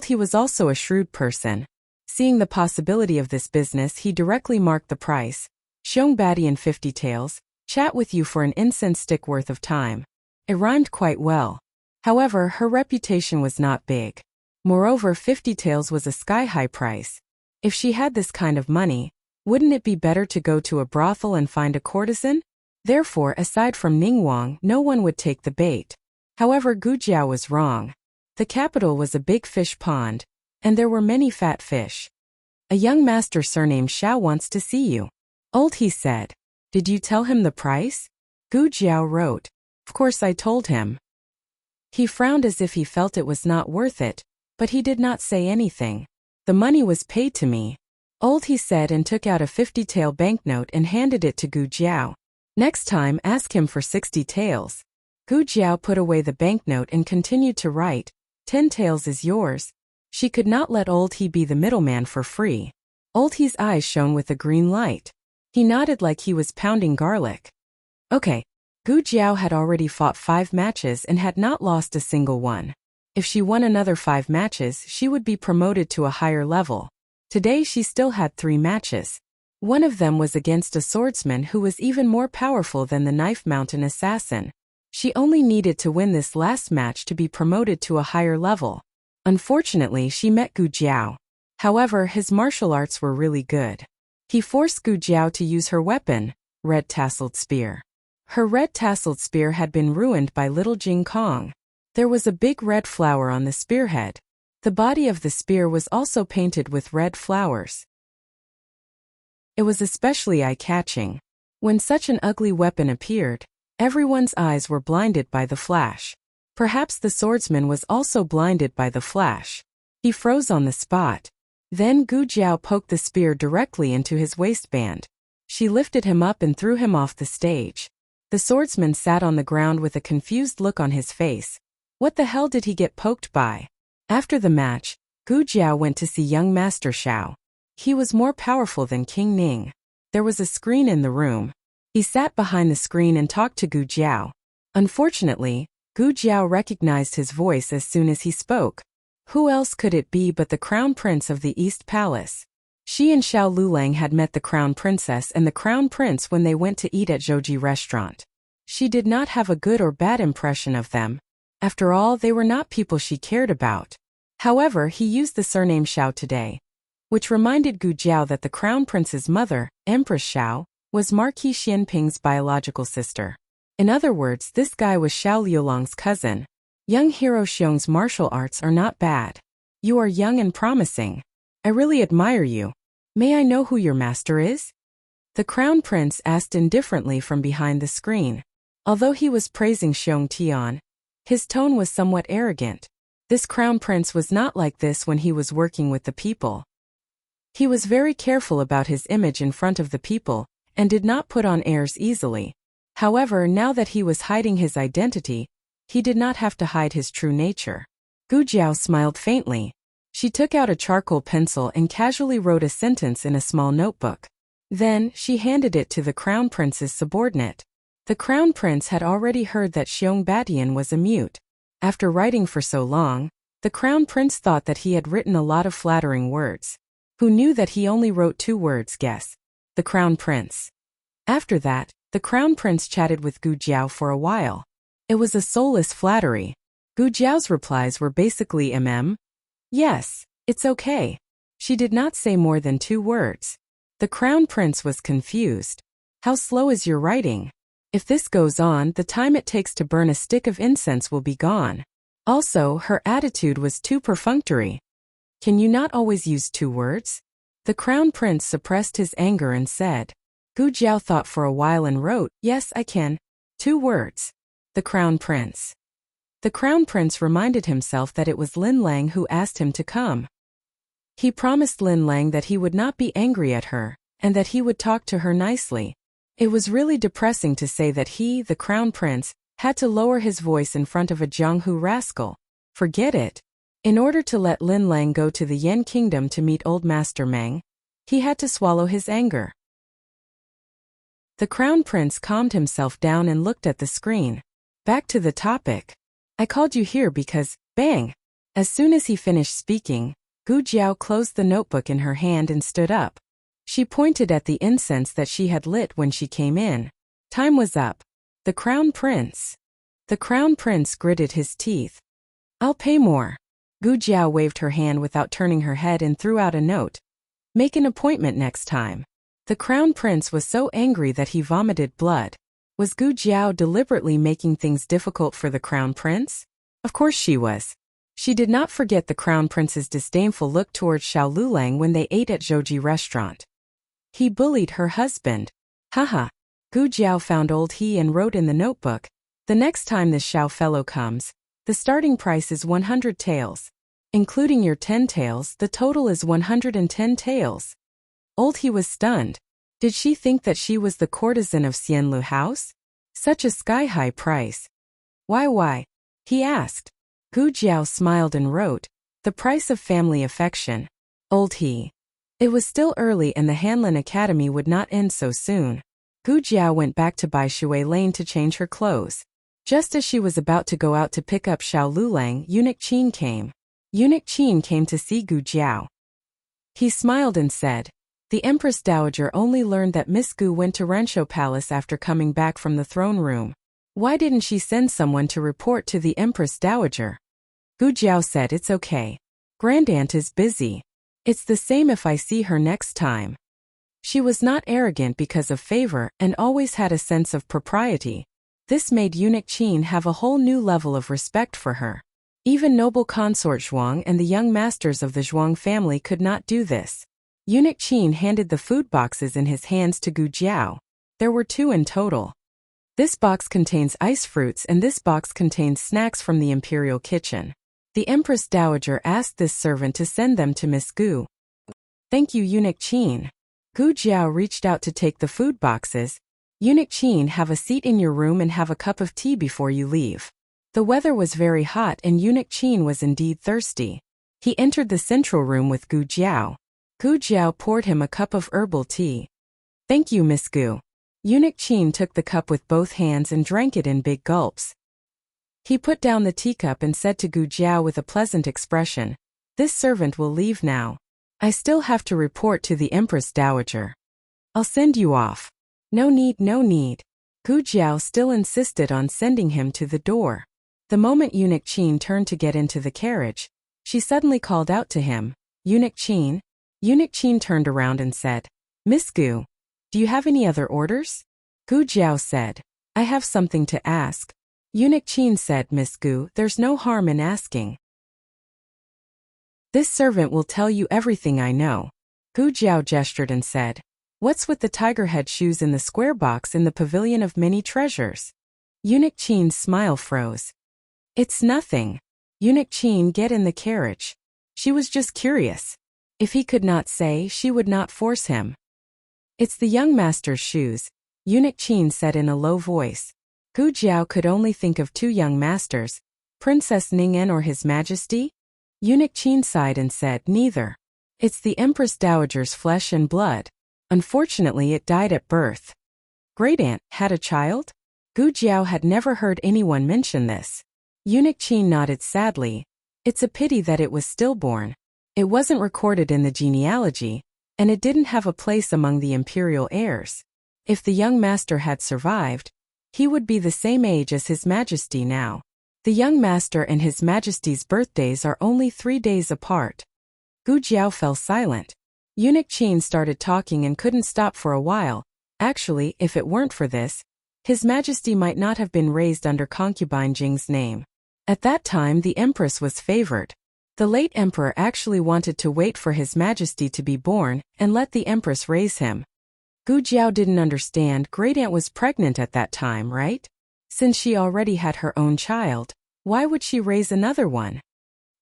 He was also a shrewd person. Seeing the possibility of this business, he directly marked the price. Xiong Badian 50 taels, chat with you for an incense stick worth of time. It rhymed quite well. However, her reputation was not big. Moreover, 50 taels was a sky-high price. If she had this kind of money, wouldn't it be better to go to a brothel and find a courtesan? Therefore, aside from Ning Wang, no one would take the bait. However, Gu Jiao was wrong. The capital was a big fish pond, and there were many fat fish. "A young master surnamed Xiao wants to see you." He said. "Did you tell him the price?" Gu Jiao wrote. "Of course I told him." He frowned as if he felt it was not worth it, but he did not say anything. "The money was paid to me." He said and took out a 50-tael banknote and handed it to Gu Jiao. "Next time, ask him for 60 taels. Gu Jiao put away the banknote and continued to write, 10 taels is yours. She could not let He be the middleman for free. He's eyes shone with a green light. He nodded like he was pounding garlic. Okay. Gu Jiao had already fought 5 matches and had not lost a single one. If she won another 5 matches, she would be promoted to a higher level. Today she still had 3 matches. One of them was against a swordsman who was even more powerful than the Knife Mountain assassin. She only needed to win this last match to be promoted to a higher level. Unfortunately, she met Gu Jiao. However, his martial arts were really good. He forced Gu Jiao to use her weapon, red tasseled spear. Her red tasseled spear had been ruined by little Jing Kong. There was a big red flower on the spearhead. The body of the spear was also painted with red flowers. It was especially eye-catching. When such an ugly weapon appeared, everyone's eyes were blinded by the flash. Perhaps the swordsman was also blinded by the flash. He froze on the spot. Then Gu Jiao poked the spear directly into his waistband. She lifted him up and threw him off the stage. The swordsman sat on the ground with a confused look on his face. What the hell did he get poked by? After the match, Gu Jiao went to see young Master Xiao. He was more powerful than King Ning. There was a screen in the room. He sat behind the screen and talked to Gu Jiao. Unfortunately, Gu Jiao recognized his voice as soon as he spoke. Who else could it be but the Crown Prince of the East Palace? She and Xiao Lulang had met the Crown Princess and the Crown Prince when they went to eat at Zhouji restaurant. She did not have a good or bad impression of them. After all, they were not people she cared about. However, he used the surname Xiao today, which reminded Gu Jiao that the Crown Prince's mother, Empress Xiao, was Marquis Xianping's biological sister. In other words, this guy was Xiao Liulang's cousin. Young hero Xiong's martial arts are not bad. You are young and promising. I really admire you. May I know who your master is? The Crown Prince asked indifferently from behind the screen. Although he was praising Xiong Tian, his tone was somewhat arrogant. This Crown Prince was not like this when he was working with the people. He was very careful about his image in front of the people, and did not put on airs easily. However, now that he was hiding his identity, he did not have to hide his true nature. Gu Jiao smiled faintly. She took out a charcoal pencil and casually wrote a sentence in a small notebook. Then, she handed it to the Crown Prince's subordinate. The Crown Prince had already heard that Xiong Batian was a mute. After writing for so long, the Crown Prince thought that he had written a lot of flattering words. Who knew that he only wrote 2 words, guess? The Crown Prince. After that, the Crown Prince chatted with Gu Jiao for a while. It was a soulless flattery. Gu Jiao's replies were basically yes, it's okay. She did not say more than 2 words. The Crown Prince was confused. How slow is your writing? If this goes on, the time it takes to burn a stick of incense will be gone. Also, her attitude was too perfunctory. Can you not always use 2 words? The Crown Prince suppressed his anger and said. Gu Jiao thought for a while and wrote, yes, I can. 2 words. The Crown Prince. The Crown Prince reminded himself that it was Lin Lang who asked him to come. He promised Lin Lang that he would not be angry at her, and that he would talk to her nicely. It was really depressing to say that he, the Crown Prince, had to lower his voice in front of a Jianghu rascal. Forget it. In order to let Lin Lang go to the Yan Kingdom to meet Old Master Meng, he had to swallow his anger. The Crown Prince calmed himself down and looked at the screen. Back to the topic. I called you here because, bang! As soon as he finished speaking, Gu Jiao closed the notebook in her hand and stood up. She pointed at the incense that she had lit when she came in. Time was up. The Crown Prince. The Crown Prince gritted his teeth. I'll pay more. Gu Jiao waved her hand without turning her head and threw out a note. Make an appointment next time. The Crown Prince was so angry that he vomited blood. Was Gu Jiao deliberately making things difficult for the Crown Prince? Of course she was. She did not forget the Crown Prince's disdainful look towards Xiao Lulang when they ate at Zhouji restaurant. He bullied her husband. Haha. Gu Jiao found old he and wrote in the notebook. The next time this Xiao fellow comes, the starting price is 100 taels. Including your 10 taels, the total is 110 taels. Old he was stunned. Did she think that she was the courtesan of Xianlu House? Such a sky-high price. Why? He asked. Gu Jiao smiled and wrote, the price of family affection. Old he. It was still early and the Hanlin Academy would not end so soon. Gu Jiao went back to Bai Shui Lane to change her clothes. Just as she was about to go out to pick up Xiao Lulang, Eunuch Qin came. Eunuch Qin came to see Gu Jiao. He smiled and said, the Empress Dowager only learned that Miss Gu went to Rancho Palace after coming back from the throne room. Why didn't she send someone to report to the Empress Dowager? Gu Jiao said it's okay. Grandaunt is busy. It's the same if I see her next time. She was not arrogant because of favor and always had a sense of propriety. This made Eunuch Qin have a whole new level of respect for her. Even noble consort Zhuang and the young masters of the Zhuang family could not do this. Eunuch Qin handed the food boxes in his hands to Gu Jiao. There were 2 in total. This box contains ice fruits and this box contains snacks from the imperial kitchen. The Empress Dowager asked this servant to send them to Miss Gu. Thank you, Eunuch Qin. Gu Jiao reached out to take the food boxes. Eunuch Qin, have a seat in your room and have a cup of tea before you leave. The weather was very hot and Eunuch Qin was indeed thirsty. He entered the central room with Gu Jiao. Gu Jiao poured him a cup of herbal tea. Thank you, Miss Gu. Eunuch Qin took the cup with both hands and drank it in big gulps. He put down the teacup and said to Gu Jiao with a pleasant expression, "This servant will leave now. I still have to report to the Empress Dowager. I'll send you off." No need, no need. Gu Jiao still insisted on sending him to the door. The moment Eunuch Qin turned to get into the carriage, she suddenly called out to him, "Eunuch Qin?" Eunuch Qin turned around and said, "Miss Gu, do you have any other orders?" Gu Jiao said, "I have something to ask." Eunuch Qin said, "Miss Gu, there's no harm in asking. This servant will tell you everything I know." Gu Jiao gestured and said, "What's with the tiger head shoes in the square box in the pavilion of many treasures?" Eunuch Qin's smile froze. "It's nothing. Eunuch Qin, get in the carriage." She was just curious. If he could not say, she would not force him. "It's the young master's shoes," Eunuch Qin said in a low voice. Gu Jiao could only think of two young masters, Princess Ning'en or His Majesty? Eunuch Qin sighed and said, "Neither. It's the Empress Dowager's flesh and blood. Unfortunately, it died at birth." Great-aunt had a child? Gu Jiao had never heard anyone mention this. Eunuch Qin nodded sadly. It's a pity that it was stillborn. It wasn't recorded in the genealogy, and it didn't have a place among the imperial heirs. If the young master had survived, he would be the same age as His Majesty now. The young master and His Majesty's birthdays are only 3 days apart. Gu Jiao fell silent. Eunuch Qin started talking and couldn't stop for a while. Actually, if it weren't for this, His Majesty might not have been raised under concubine Jing's name. At that time the Empress was favored. The late Emperor actually wanted to wait for His Majesty to be born and let the Empress raise him. Gu Jiao didn't understand. Great-aunt was pregnant at that time, right? Since she already had her own child, why would she raise another one?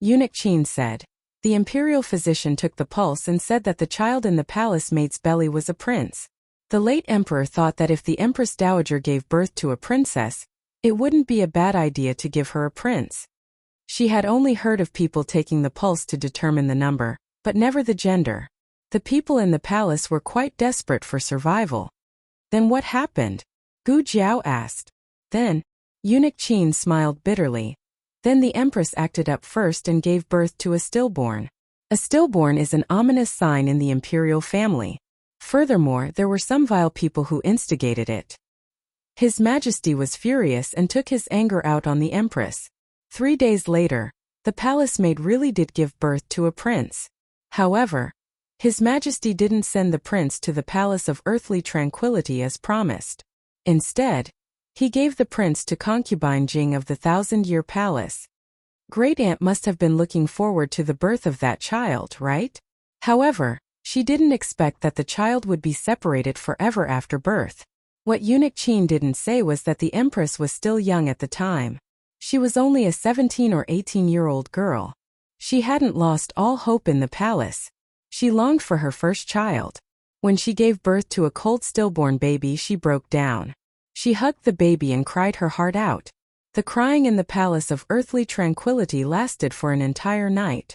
Eunuch Qin said. The imperial physician took the pulse and said that the child in the palace maid's belly was a prince. The late emperor thought that if the Empress Dowager gave birth to a princess, it wouldn't be a bad idea to give her a prince. She had only heard of people taking the pulse to determine the number, but never the gender. The people in the palace were quite desperate for survival. Then what happened? Gu Jiao asked. Then, Eunuch Qin smiled bitterly. Then the Empress acted up first and gave birth to a stillborn. A stillborn is an ominous sign in the imperial family. Furthermore, there were some vile people who instigated it. His Majesty was furious and took his anger out on the Empress. 3 days later, the palace maid really did give birth to a prince. However, His Majesty didn't send the prince to the Palace of Earthly Tranquility as promised. Instead, he gave the prince to concubine Jing of the 1,000-Year Palace. Great-aunt must have been looking forward to the birth of that child, right? However, she didn't expect that the child would be separated forever after birth. What Eunuch Qin didn't say was that the Empress was still young at the time. She was only a 17 or 18-year-old girl. She hadn't lost all hope in the palace. She longed for her first child. When she gave birth to a cold stillborn baby, she broke down. She hugged the baby and cried her heart out. The crying in the Palace of Earthly Tranquility lasted for an entire night.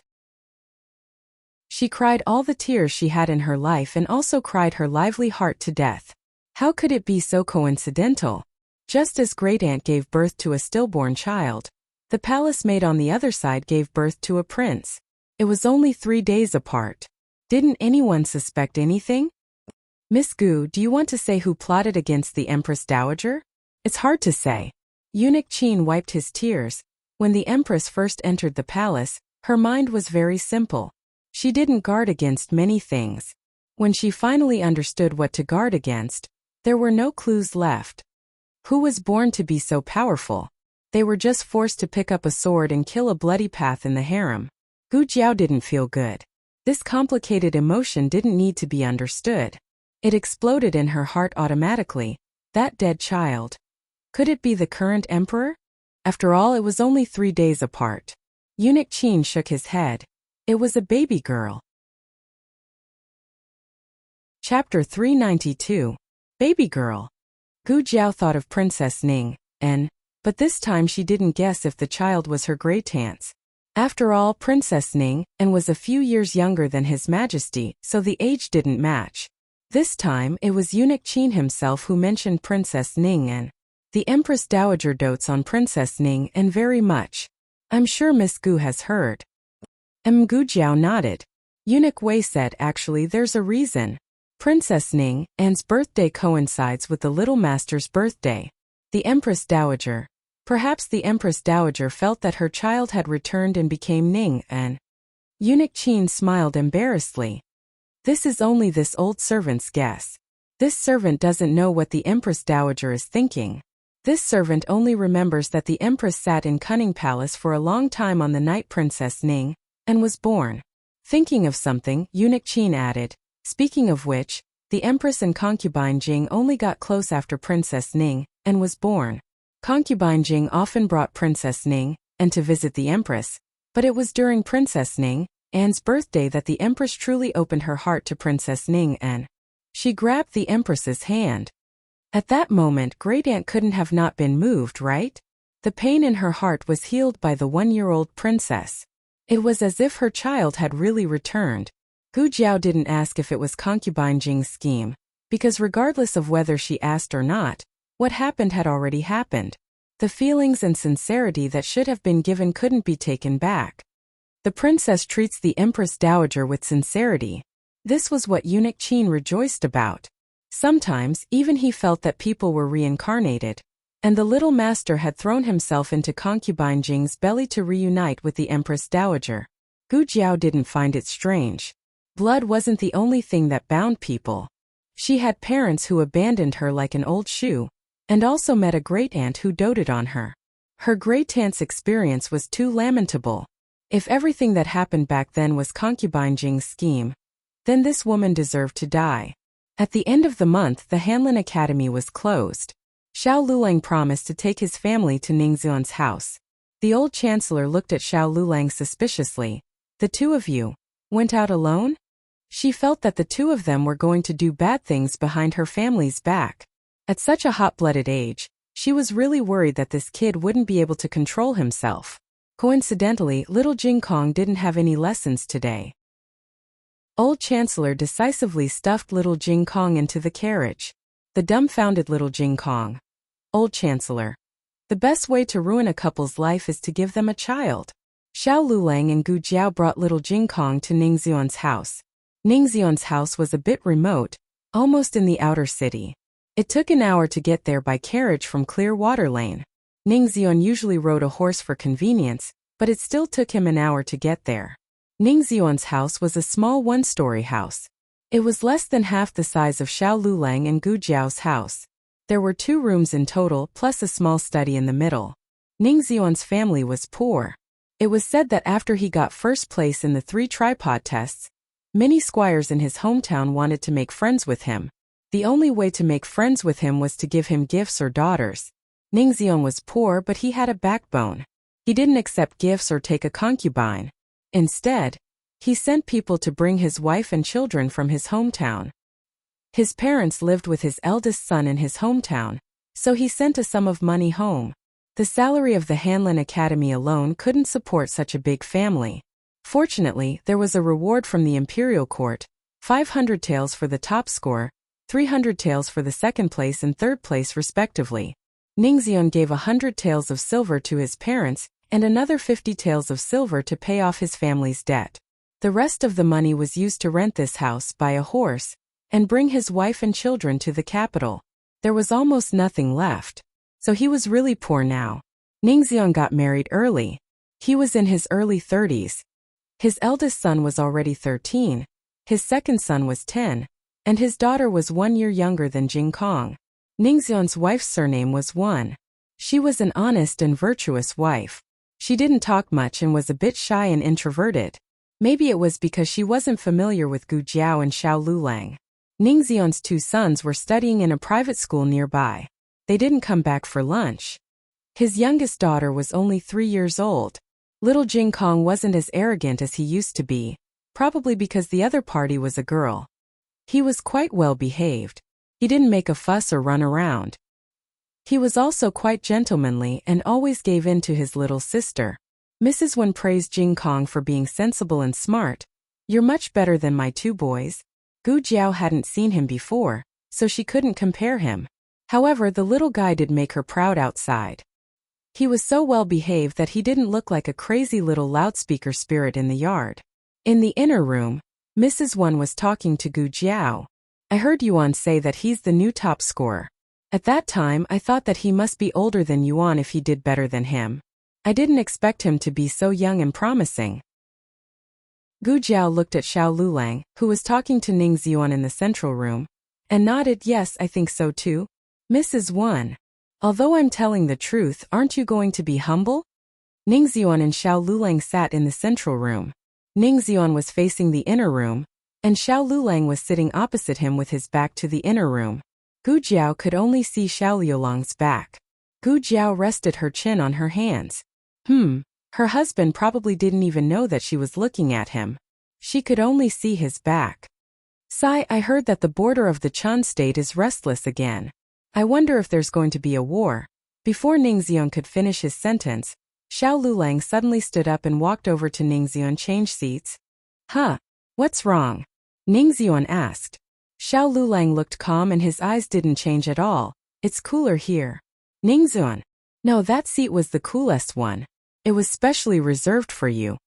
She cried all the tears she had in her life and also cried her lively heart to death. How could it be so coincidental? Just as Great-aunt gave birth to a stillborn child, the palace maid on the other side gave birth to a prince. It was only 3 days apart. Didn't anyone suspect anything? Miss Gu, do you want to say who plotted against the Empress Dowager? It's hard to say. Eunuch Qin wiped his tears. When the Empress first entered the palace, her mind was very simple. She didn't guard against many things. When she finally understood what to guard against, there were no clues left. Who was born to be so powerful? They were just forced to pick up a sword and kill a bloody path in the harem. Gu Jiao didn't feel good. This complicated emotion didn't need to be understood. It exploded in her heart automatically. That dead child. Could it be the current emperor? After all, it was only 3 days apart. Eunuch Qin shook his head. It was a baby girl. Chapter 392. Baby Girl. Gu Jiao thought of Princess Ning, but this time she didn't guess if the child was her great-aunt's. After all, Princess Ning was a few years younger than His Majesty, so the age didn't match. This time, it was eunuch Qin himself who mentioned Princess Ning, the Empress Dowager dotes on Princess Ning very much. I'm sure Miss Gu has heard. Gu Jiao nodded. Eunuch Wei said, actually there's a reason. Princess Ning's birthday coincides with the little master's birthday. The Empress Dowager. Perhaps the Empress Dowager felt that her child had returned and became Ning, Eunuch Qin smiled embarrassedly. This is only this old servant's guess. This servant doesn't know what the Empress Dowager is thinking. This servant only remembers that the Empress sat in Cunning Palace for a long time on the night Princess Ning was born. Thinking of something, Eunuch Qin added, speaking of which, the Empress and concubine Jing only got close after Princess Ning was born. Concubine Jing often brought Princess Ning to visit the Empress, but it was during Princess Ning's birthday that the Empress truly opened her heart to Princess Ning she grabbed the Empress's hand. At that moment, Great-Aunt couldn't have not been moved, right? The pain in her heart was healed by the 1-year-old princess. It was as if her child had really returned. Gu Jiao didn't ask if it was concubine Jing's scheme, because regardless of whether she asked or not, what happened had already happened. The feelings and sincerity that should have been given couldn't be taken back. The princess treats the Empress Dowager with sincerity. This was what Eunuch Qin rejoiced about. Sometimes, even he felt that people were reincarnated, and the little master had thrown himself into concubine Jing's belly to reunite with the Empress Dowager. Gu Jiao didn't find it strange. Blood wasn't the only thing that bound people. She had parents who abandoned her like an old shoe, and also met a great-aunt who doted on her. Her great-aunt's experience was too lamentable. If everything that happened back then was concubine Jing's scheme, then this woman deserved to die. At the end of the month, the Hanlin Academy was closed. Xiao Lulang promised to take his family to Ningxuan's house. The old chancellor looked at Xiao Lulang suspiciously. The two of you went out alone? She felt that the two of them were going to do bad things behind her family's back. At such a hot-blooded age, she was really worried that this kid wouldn't be able to control himself. Coincidentally, little Jing Kong didn't have any lessons today. Old Chancellor decisively stuffed little Jing Kong into the carriage. The dumbfounded little Jing Kong. Old Chancellor. The best way to ruin a couple's life is to give them a child. Xiao Lulang and Gu Jiao brought little Jing Kong to Ningxuan's house. Ningxuan's house was a bit remote, almost in the outer city. It took an hour to get there by carriage from Clear Water Lane. Ningxuan usually rode a horse for convenience, but it still took him an hour to get there. Ningxuan's house was a small one-story house. It was less than half the size of Xiao Lulang and Gu Jiao's house. There were 2 rooms in total, plus a small study in the middle. Ningxuan's family was poor. It was said that after he got first place in the 3 tripod tests, many squires in his hometown wanted to make friends with him. The only way to make friends with him was to give him gifts or daughters. Ningxuan was poor, but he had a backbone. He didn't accept gifts or take a concubine. Instead, he sent people to bring his wife and children from his hometown. His parents lived with his eldest son in his hometown, so he sent a sum of money home. The salary of the Hanlin Academy alone couldn't support such a big family. Fortunately, there was a reward from the imperial court, 500 taels for the top score, 300 taels for the second place and third place respectively. Ningxuan gave 100 taels of silver to his parents and another 50 taels of silver to pay off his family's debt. The rest of the money was used to rent this house, buy a horse, and bring his wife and children to the capital. There was almost nothing left. So he was really poor now. Ningxuan got married early. He was in his early 30s. His eldest son was already 13, his second son was 10, and his daughter was 1 year younger than Jing Kong. Ningxuan's wife's surname was Wan. She was an honest and virtuous wife. She didn't talk much and was a bit shy and introverted. Maybe it was because she wasn't familiar with Gu Jiao and Xiao Lulang. Ningxuan's 2 sons were studying in a private school nearby. They didn't come back for lunch. His youngest daughter was only 3 years old. Little Jing Kong wasn't as arrogant as he used to be, probably because the other party was a girl. He was quite well behaved. He didn't make a fuss or run around. He was also quite gentlemanly and always gave in to his little sister. Mrs. Wen praised Jing Kong for being sensible and smart. "You're much better than my two boys." Gu Jiao hadn't seen him before, so she couldn't compare him. However, the little guy did make her proud outside. He was so well behaved that he didn't look like a crazy little loudspeaker spirit in the yard. In the inner room, Mrs. Wen was talking to Gu Jiao. "I heard Yuan say that he's the new top scorer. At that time, I thought that he must be older than Yuan if he did better than him. I didn't expect him to be so young and promising." Gu Jiao looked at Xiao Lulang, who was talking to Ning Xiuan in the central room, and nodded, "Yes, I think so too. Mrs. Wen, although I'm telling the truth, aren't you going to be humble?" Ning Xiuan and Xiao Lulang sat in the central room. Ning Xiuan was facing the inner room, and Xiao Lulang was sitting opposite him with his back to the inner room. Gu Jiao could only see Xiao Liulang's back. Gu Jiao rested her chin on her hands. Her husband probably didn't even know that she was looking at him. She could only see his back. "Sai, I heard that the border of the Chun state is restless again. I wonder if there's going to be a war." Before Ning Xiuan could finish his sentence, Xiao Lulang suddenly stood up and walked over to Ning Xiuan. "Change seats." "Huh? What's wrong?" Ning Xiuan asked. Xiao Lulang looked calm and his eyes didn't change at all. "It's cooler here." Ning Xiuan. "No, that seat was the coolest one. It was specially reserved for you."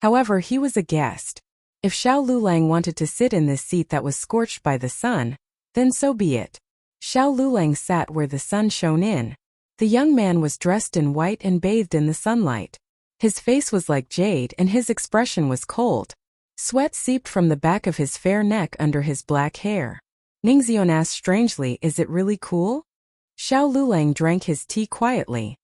However, he was a guest. If Xiao Lulang wanted to sit in this seat that was scorched by the sun, then so be it. Xiao Lulang sat where the sun shone in. The young man was dressed in white and bathed in the sunlight. His face was like jade and his expression was cold. Sweat seeped from the back of his fair neck under his black hair. Ning Xiuan asked strangely, "Is it really cool?" Xiao Lulang drank his tea quietly.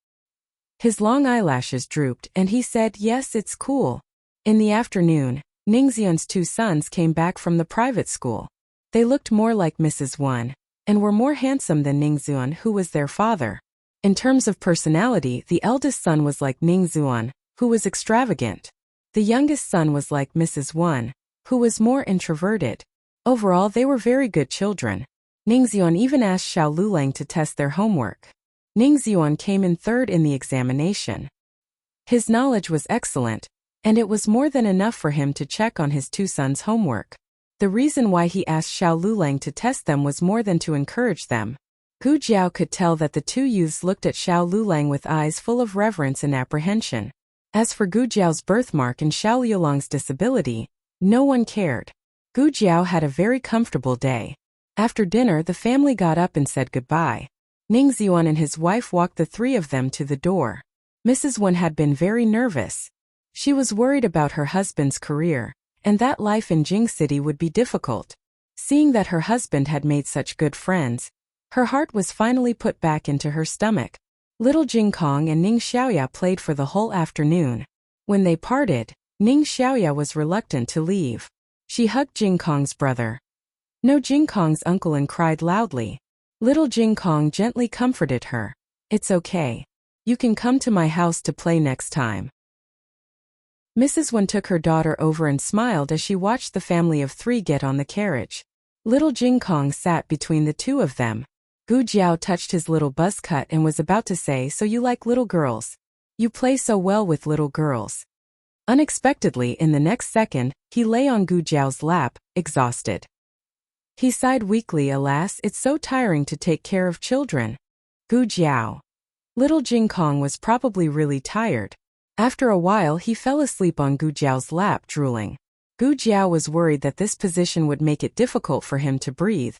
His long eyelashes drooped and he said, "Yes, it's cool." In the afternoon, Ning Xiuan's two sons came back from the private school. They looked more like Mrs. Wen, and were more handsome than Ning Xiuan, who was their father. In terms of personality, the eldest son was like Ning Xiuan, who was extravagant. The youngest son was like Mrs. Wen, who was more introverted. Overall, they were very good children. Ning Xiuan even asked Xiao Lulang to test their homework. Ning Xiuan came in third in the examination. His knowledge was excellent, and it was more than enough for him to check on his two sons' homework. The reason why he asked Xiao Lulang to test them was more than to encourage them. Gu Jiao could tell that the two youths looked at Xiao Lulang with eyes full of reverence and apprehension. As for Gu Jiao's birthmark and Xiao Liulang's disability, no one cared. Gu Jiao had a very comfortable day. After dinner, the family got up and said goodbye. Ning Xiuan and his wife walked the three of them to the door. Mrs. Wen had been very nervous. She was worried about her husband's career, and that life in Jing City would be difficult. Seeing that her husband had made such good friends, her heart was finally put back into her stomach. Little Jing Kong and Ning Xiaoya played for the whole afternoon. When they parted, Ning Xiaoya was reluctant to leave. She hugged Jing Kong's brother. No, Jing Kong's uncle, and cried loudly. Little Jing Kong gently comforted her. "It's okay. You can come to my house to play next time." Mrs. Wen took her daughter over and smiled as she watched the family of three get on the carriage. Little Jing Kong sat between the two of them. Gu Jiao touched his little buzz cut and was about to say, "So you like little girls? You play so well with little girls." Unexpectedly, in the next second, he lay on Gu Jiao's lap, exhausted. He sighed weakly, "Alas, it's so tiring to take care of children." Gu Jiao. Little Jing Kong was probably really tired. After a while, he fell asleep on Gu Jiao's lap, drooling. Gu Jiao was worried that this position would make it difficult for him to breathe.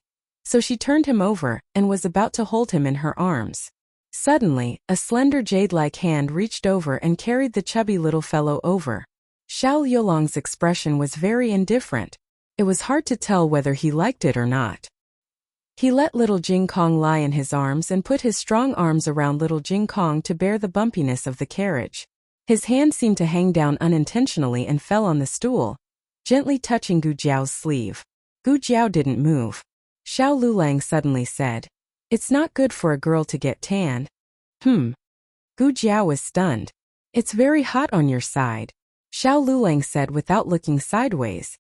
So she turned him over and was about to hold him in her arms. Suddenly, a slender jade-like hand reached over and carried the chubby little fellow over. Xiao Liulang's expression was very indifferent. It was hard to tell whether he liked it or not. He let little Jing Kong lie in his arms and put his strong arms around little Jing Kong to bear the bumpiness of the carriage. His hand seemed to hang down unintentionally and fell on the stool, gently touching Gu Jiao's sleeve. Gu Jiao didn't move. Xiao Lulang suddenly said, "It's not good for a girl to get tanned." Gu Jiao was stunned. "It's very hot on your side," Xiao Lulang said without looking sideways.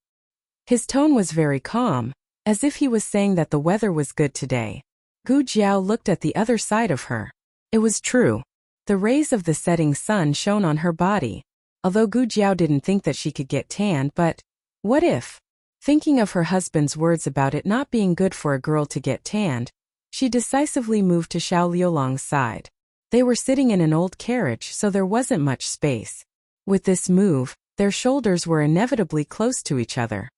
His tone was very calm. as if he was saying that the weather was good today. Gu Jiao looked at the other side of her. It was true. The rays of the setting sun shone on her body. Although Gu Jiao didn't think that she could get tanned, but what if? Thinking of her husband's words about it not being good for a girl to get tanned, she decisively moved to Xiao Liulang's side. They were sitting in an old carriage, so there wasn't much space. With this move, their shoulders were inevitably close to each other.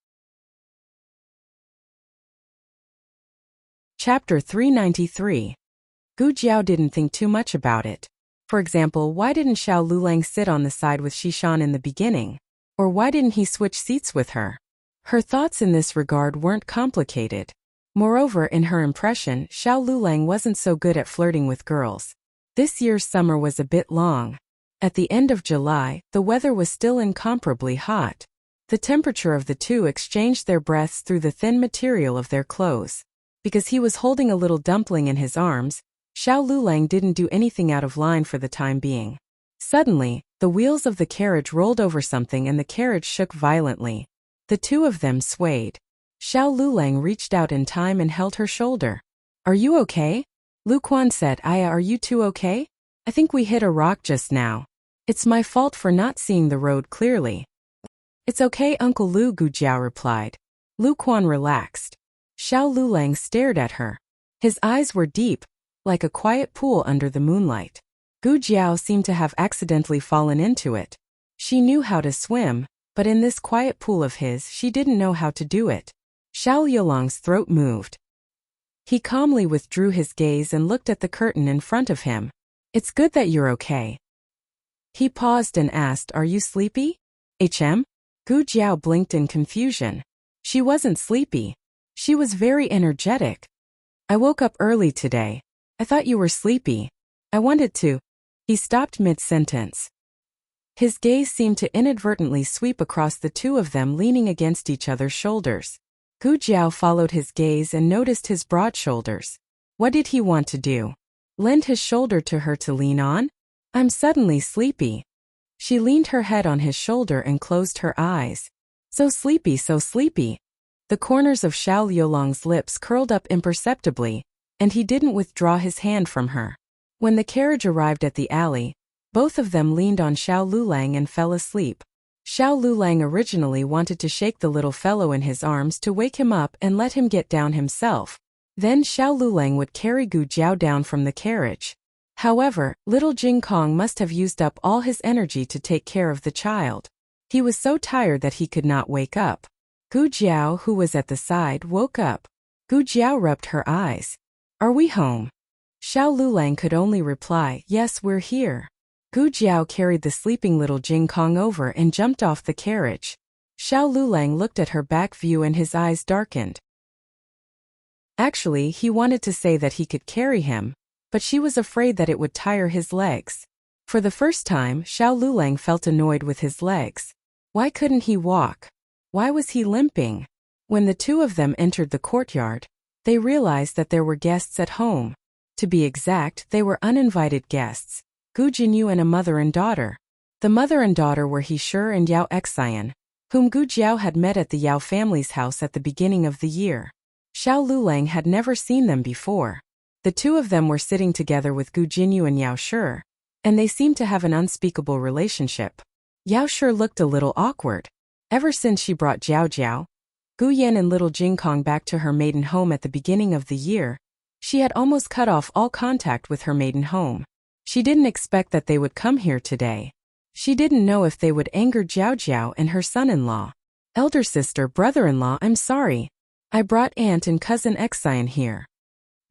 Chapter 393. Gu Jiao didn't think too much about it. For example, why didn't Xiao Lulang sit on the side with Xishan in the beginning? Or why didn't he switch seats with her? Her thoughts in this regard weren't complicated. Moreover, in her impression, Xiao Lulang wasn't so good at flirting with girls. This year's summer was a bit long. At the end of July, the weather was still incomparably hot. The temperature of the two exchanged their breaths through the thin material of their clothes. Because he was holding a little dumpling in his arms, Xiao Lulang didn't do anything out of line for the time being. Suddenly, the wheels of the carriage rolled over something and the carriage shook violently. The two of them swayed. Xiao Lulang reached out in time and held her shoulder. "Are you okay?" Lu Quan said. "Are you two okay? I think we hit a rock just now. It's my fault for not seeing the road clearly." "It's okay, Uncle Lu," Gu Jiao replied. Lu Quan relaxed. Xiao Lulang stared at her. His eyes were deep, like a quiet pool under the moonlight. Gu Jiao seemed to have accidentally fallen into it. She knew how to swim, but in this quiet pool of his she didn't know how to do it. Xiao Liulang's throat moved. He calmly withdrew his gaze and looked at the curtain in front of him. "It's good that you're okay." He paused and asked, "Are you sleepy?" "Hm?" Gu Jiao blinked in confusion. She wasn't sleepy. She was very energetic. "I woke up early today. I thought you were sleepy. I wanted to." He stopped mid-sentence. His gaze seemed to inadvertently sweep across the two of them leaning against each other's shoulders. Gu Jiao followed his gaze and noticed his broad shoulders. What did he want to do? Lend his shoulder to her to lean on? "I'm suddenly sleepy." She leaned her head on his shoulder and closed her eyes. So sleepy, so sleepy. The corners of Xiao Liulang's lips curled up imperceptibly, and he didn't withdraw his hand from her. When the carriage arrived at the alley, both of them leaned on Xiao Lulang and fell asleep. Xiao Lulang originally wanted to shake the little fellow in his arms to wake him up and let him get down himself. Then Xiao Lulang would carry Gu Jiao down from the carriage. However, little Jing Kong must have used up all his energy to take care of the child. He was so tired that he could not wake up. Gu Jiao, who was at the side, woke up. Gu Jiao rubbed her eyes. "Are we home?" Xiao Lulang could only reply, "Yes, we're here." Gu Jiao carried the sleeping little Jing Kong over and jumped off the carriage. Xiao Lulang looked at her back view and his eyes darkened. Actually, he wanted to say that he could carry him, but she was afraid that it would tire his legs. For the first time, Xiao Lulang felt annoyed with his legs. Why couldn't he walk? Why was he limping? When the two of them entered the courtyard, they realized that there were guests at home. To be exact, they were uninvited guests, Gu Jinyu and a mother and daughter. The mother and daughter were He Shi and Yao Xian, whom Gu Jiao had met at the Yao family's house at the beginning of the year. Xiao Lulang had never seen them before. The two of them were sitting together with Gu Jinyu and Yao Shi, and they seemed to have an unspeakable relationship. Yao Shi looked a little awkward. Ever since she brought Jiao Jiao, Gu Yan and little Jing Kong back to her maiden home at the beginning of the year, she had almost cut off all contact with her maiden home. She didn't expect that they would come here today. She didn't know if they would anger Jiao Jiao and her son-in-law. "Elder sister, brother-in-law, I'm sorry. I brought aunt and cousin Xian here."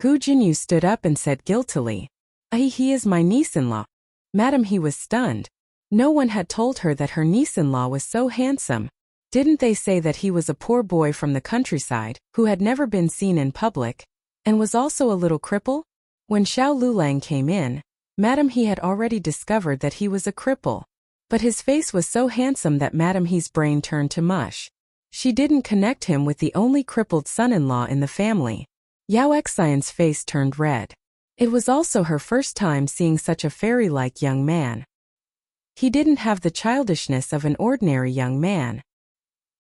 Gu Jinyu stood up and said guiltily, He is my niece-in-law." Madam, he was stunned. No one had told her that her niece-in-law was so handsome. Didn't they say that he was a poor boy from the countryside, who had never been seen in public, and was also a little cripple? When Xiao Lulang came in, Madam He had already discovered that he was a cripple. But his face was so handsome that Madam He's brain turned to mush. She didn't connect him with the only crippled son-in-law in the family. Yao Xian's face turned red. It was also her first time seeing such a fairy-like young man. He didn't have the childishness of an ordinary young man.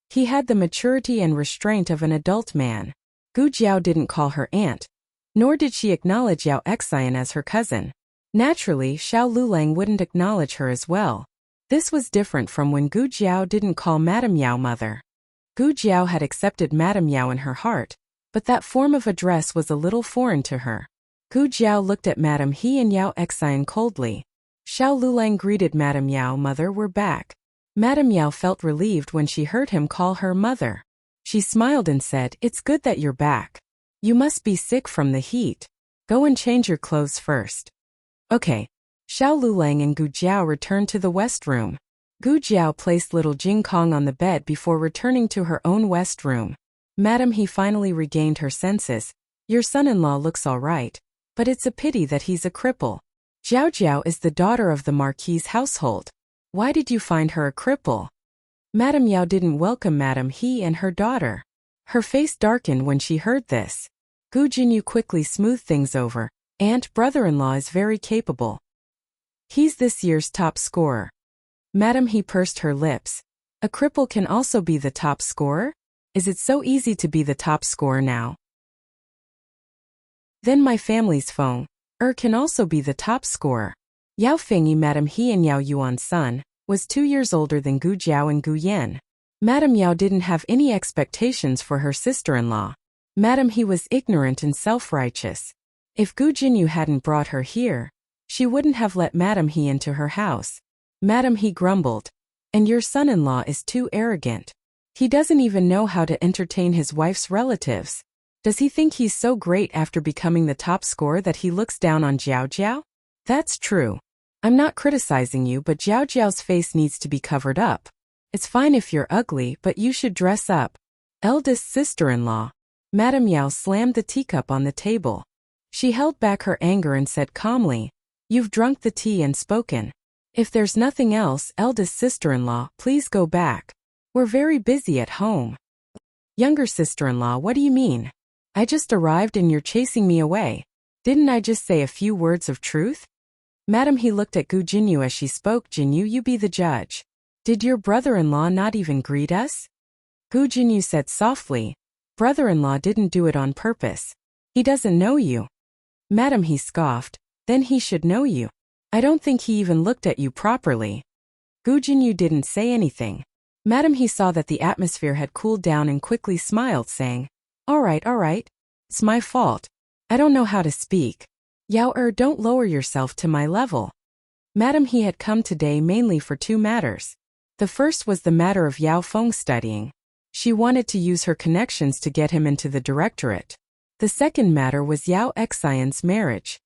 He had the maturity and restraint of an adult man. Gu Jiao didn't call her aunt, nor did she acknowledge Yao Xian as her cousin. Naturally, Xiao Lulang wouldn't acknowledge her as well. This was different from when Gu Jiao didn't call Madame Yao mother. Gu Jiao had accepted Madame Yao in her heart, but that form of address was a little foreign to her. Gu Jiao looked at Madame He and Yao Xian coldly. Xiao Lulang greeted Madame Yao, "Mother, we're back." Madame Yao felt relieved when she heard him call her mother. She smiled and said, "It's good that you're back. You must be sick from the heat. Go and change your clothes first." Okay. Xiao Lulang and Gu Jiao returned to the west room. Gu Jiao placed little Jing Kong on the bed before returning to her own west room. Madame He finally regained her senses. "Your son-in-law looks all right, but it's a pity that he's a cripple. Jiao Jiao is the daughter of the Marquis's household. Why did you find her a cripple?" Madame Yao didn't welcome Madame He and her daughter. Her face darkened when she heard this. Gu Jinyu quickly smoothed things over. "Aunt, brother-in-law is very capable. He's this year's top scorer." Madame He pursed her lips. "A cripple can also be the top scorer? Is it so easy to be the top scorer now? Then my family's Feng can also be the top scorer." Yao Fengyi, Madame He and Yao Yuan's son, was 2 years older than Gu Jiao and Gu Yan. Madame Yao didn't have any expectations for her sister-in-law. Madame He was ignorant and self-righteous. If Gu Jinyu hadn't brought her here, she wouldn't have let Madame He into her house. Madame He grumbled. "And your son-in-law is too arrogant. He doesn't even know how to entertain his wife's relatives. Does he think he's so great after becoming the top scorer that he looks down on Jiao Jiao? That's true. I'm not criticizing you, but Jiao Jiao's face needs to be covered up. It's fine if you're ugly, but you should dress up." Eldest sister-in-law. Madame Yao slammed the teacup on the table. She held back her anger and said calmly, "You've drunk the tea and spoken. If there's nothing else, eldest sister-in-law, please go back. We're very busy at home." Younger sister-in-law, what do you mean? I just arrived and you're chasing me away. Didn't I just say a few words of truth? Madame He looked at Gu Jinyu as she spoke. "Jinyu, you be the judge. Did your brother-in-law not even greet us?" Gu Jinyu said softly, "Brother-in-law didn't do it on purpose. He doesn't know you." Madame He scoffed, "Then he should know you. I don't think he even looked at you properly." Gu Jinyu didn't say anything. Madame He saw that the atmosphere had cooled down and quickly smiled, saying, all right. It's my fault. I don't know how to speak. Yao don't lower yourself to my level." Madame He had come today mainly for 2 matters. The first was the matter of Yao Feng studying. She wanted to use her connections to get him into the directorate. The second matter was Yao Xian's marriage.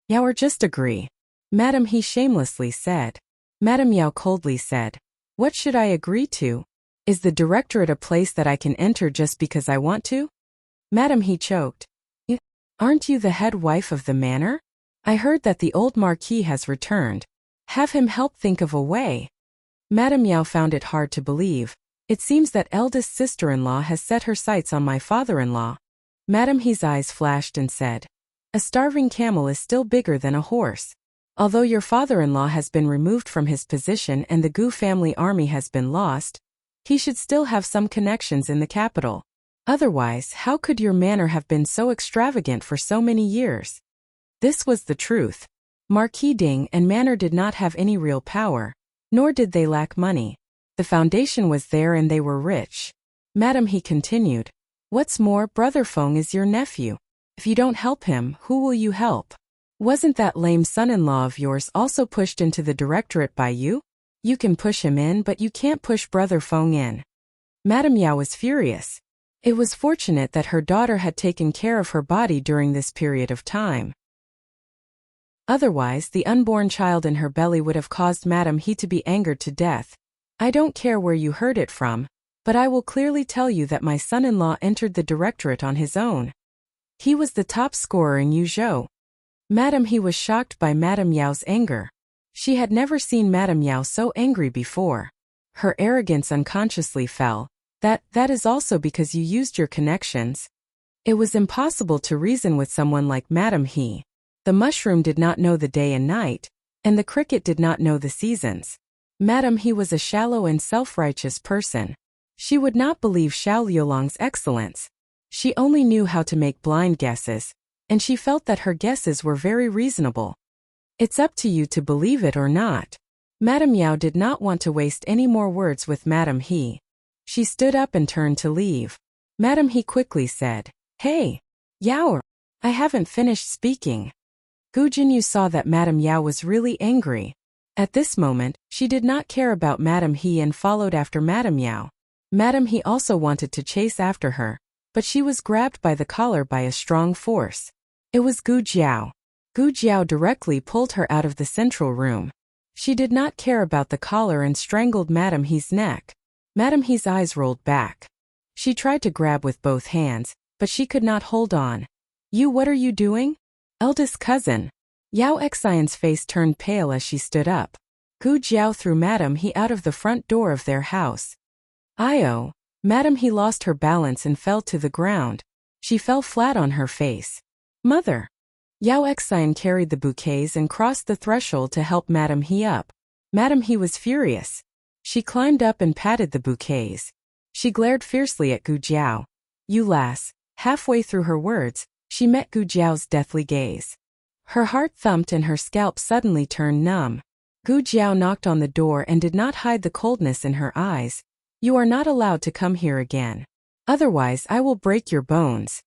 "Yao just agree," Madame He shamelessly said. Madame Yao coldly said, "What should I agree to? Is the directorate a place that I can enter just because I want to?" Madame He choked. "Aren't you the head wife of the manor? I heard that the old Marquis has returned. Have him help think of a way." Madame Yao found it hard to believe. "It seems that eldest sister-in-law has set her sights on my father-in-law." Madame He's eyes flashed and said, "A starving camel is still bigger than a horse. Although your father-in-law has been removed from his position and the Gu family army has been lost, he should still have some connections in the capital. Otherwise, how could your manor have been so extravagant for so many years?" This was the truth. Marquis Ding and manor did not have any real power, nor did they lack money. The foundation was there and they were rich. Madame He continued, "What's more, Brother Feng is your nephew. If you don't help him, who will you help? Wasn't that lame son-in-law of yours also pushed into the directorate by you? You can push him in, but you can't push Brother Feng in." Madame Yao was furious. It was fortunate that her daughter had taken care of her body during this period of time. Otherwise, the unborn child in her belly would have caused Madame He to be angered to death. "I don't care where you heard it from, but I will clearly tell you that my son-in-law entered the directorate on his own. He was the top scorer in Yuzhou." Madame He was shocked by Madame Yao's anger. She had never seen Madame Yao so angry before. Her arrogance unconsciously fell. That is also because you used your connections. It was impossible to reason with someone like Madame He. The mushroom did not know the day and night, and the cricket did not know the seasons. Madame He was a shallow and self-righteous person. She would not believe Xiao Liulong's excellence. She only knew how to make blind guesses, and she felt that her guesses were very reasonable. It's up to you to believe it or not. Madame Yao did not want to waste any more words with Madame He. She stood up and turned to leave. Madame He quickly said, "Hey, Yao, I haven't finished speaking." Gu Jinyu saw that Madame Yao was really angry. At this moment, she did not care about Madame He and followed after Madame Yao. Madame He also wanted to chase after her, but she was grabbed by the collar by a strong force. It was Gu Jiao. Gu Jiao directly pulled her out of the central room. She did not care about the collar and strangled Madame He's neck. Madame He's eyes rolled back. She tried to grab with both hands, but she could not hold on. "You, what are you doing?" "Eldest cousin." Yao Xian's face turned pale as she stood up. Gu Jiao threw Madame He out of the front door of their house. "Io!" Madame He lost her balance and fell to the ground. She fell flat on her face. "Mother!" Yao Xian carried the bouquets and crossed the threshold to help Madame He up. Madame He was furious. She climbed up and patted the bouquets. She glared fiercely at Gu Jiao. "You lass." Halfway through her words, she met Gu Jiao's deathly gaze. Her heart thumped and her scalp suddenly turned numb. Gu Jiao knocked on the door and did not hide the coldness in her eyes. "You are not allowed to come here again. Otherwise I will break your bones."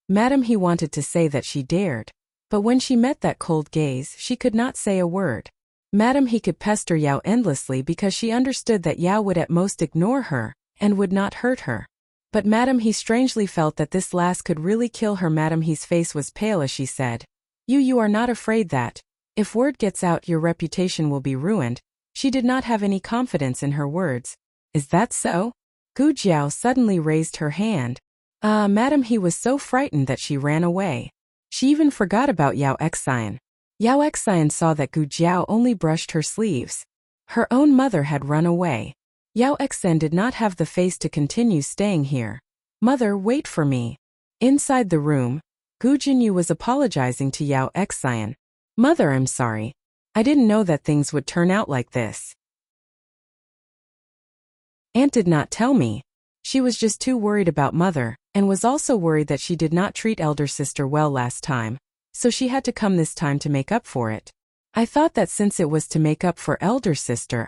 Madame He wanted to say that she dared, but when she met that cold gaze, she could not say a word. Madame He could pester Yao endlessly because she understood that Yao would at most ignore her and would not hurt her. But Madame He strangely felt that this lass could really kill her. Madame He's face was pale as she said, You are not afraid that, if word gets out, your reputation will be ruined." She did not have any confidence in her words. "Is that so?" Gu Jiao suddenly raised her hand. Madame He was so frightened that she ran away. She even forgot about Yao Xian. Yao Xian saw that Gu Jiao only brushed her sleeves. Her own mother had run away. Yao Xian did not have the face to continue staying here. "Mother, wait for me." Inside the room, Gu Jinyu was apologizing to Yao Xian. "Mother, I'm sorry. I didn't know that things would turn out like this. Aunt did not tell me." She was just too worried about Mother, and was also worried that she did not treat elder sister well last time, so she had to come this time to make up for it. "I thought that since it was to make up for elder sister,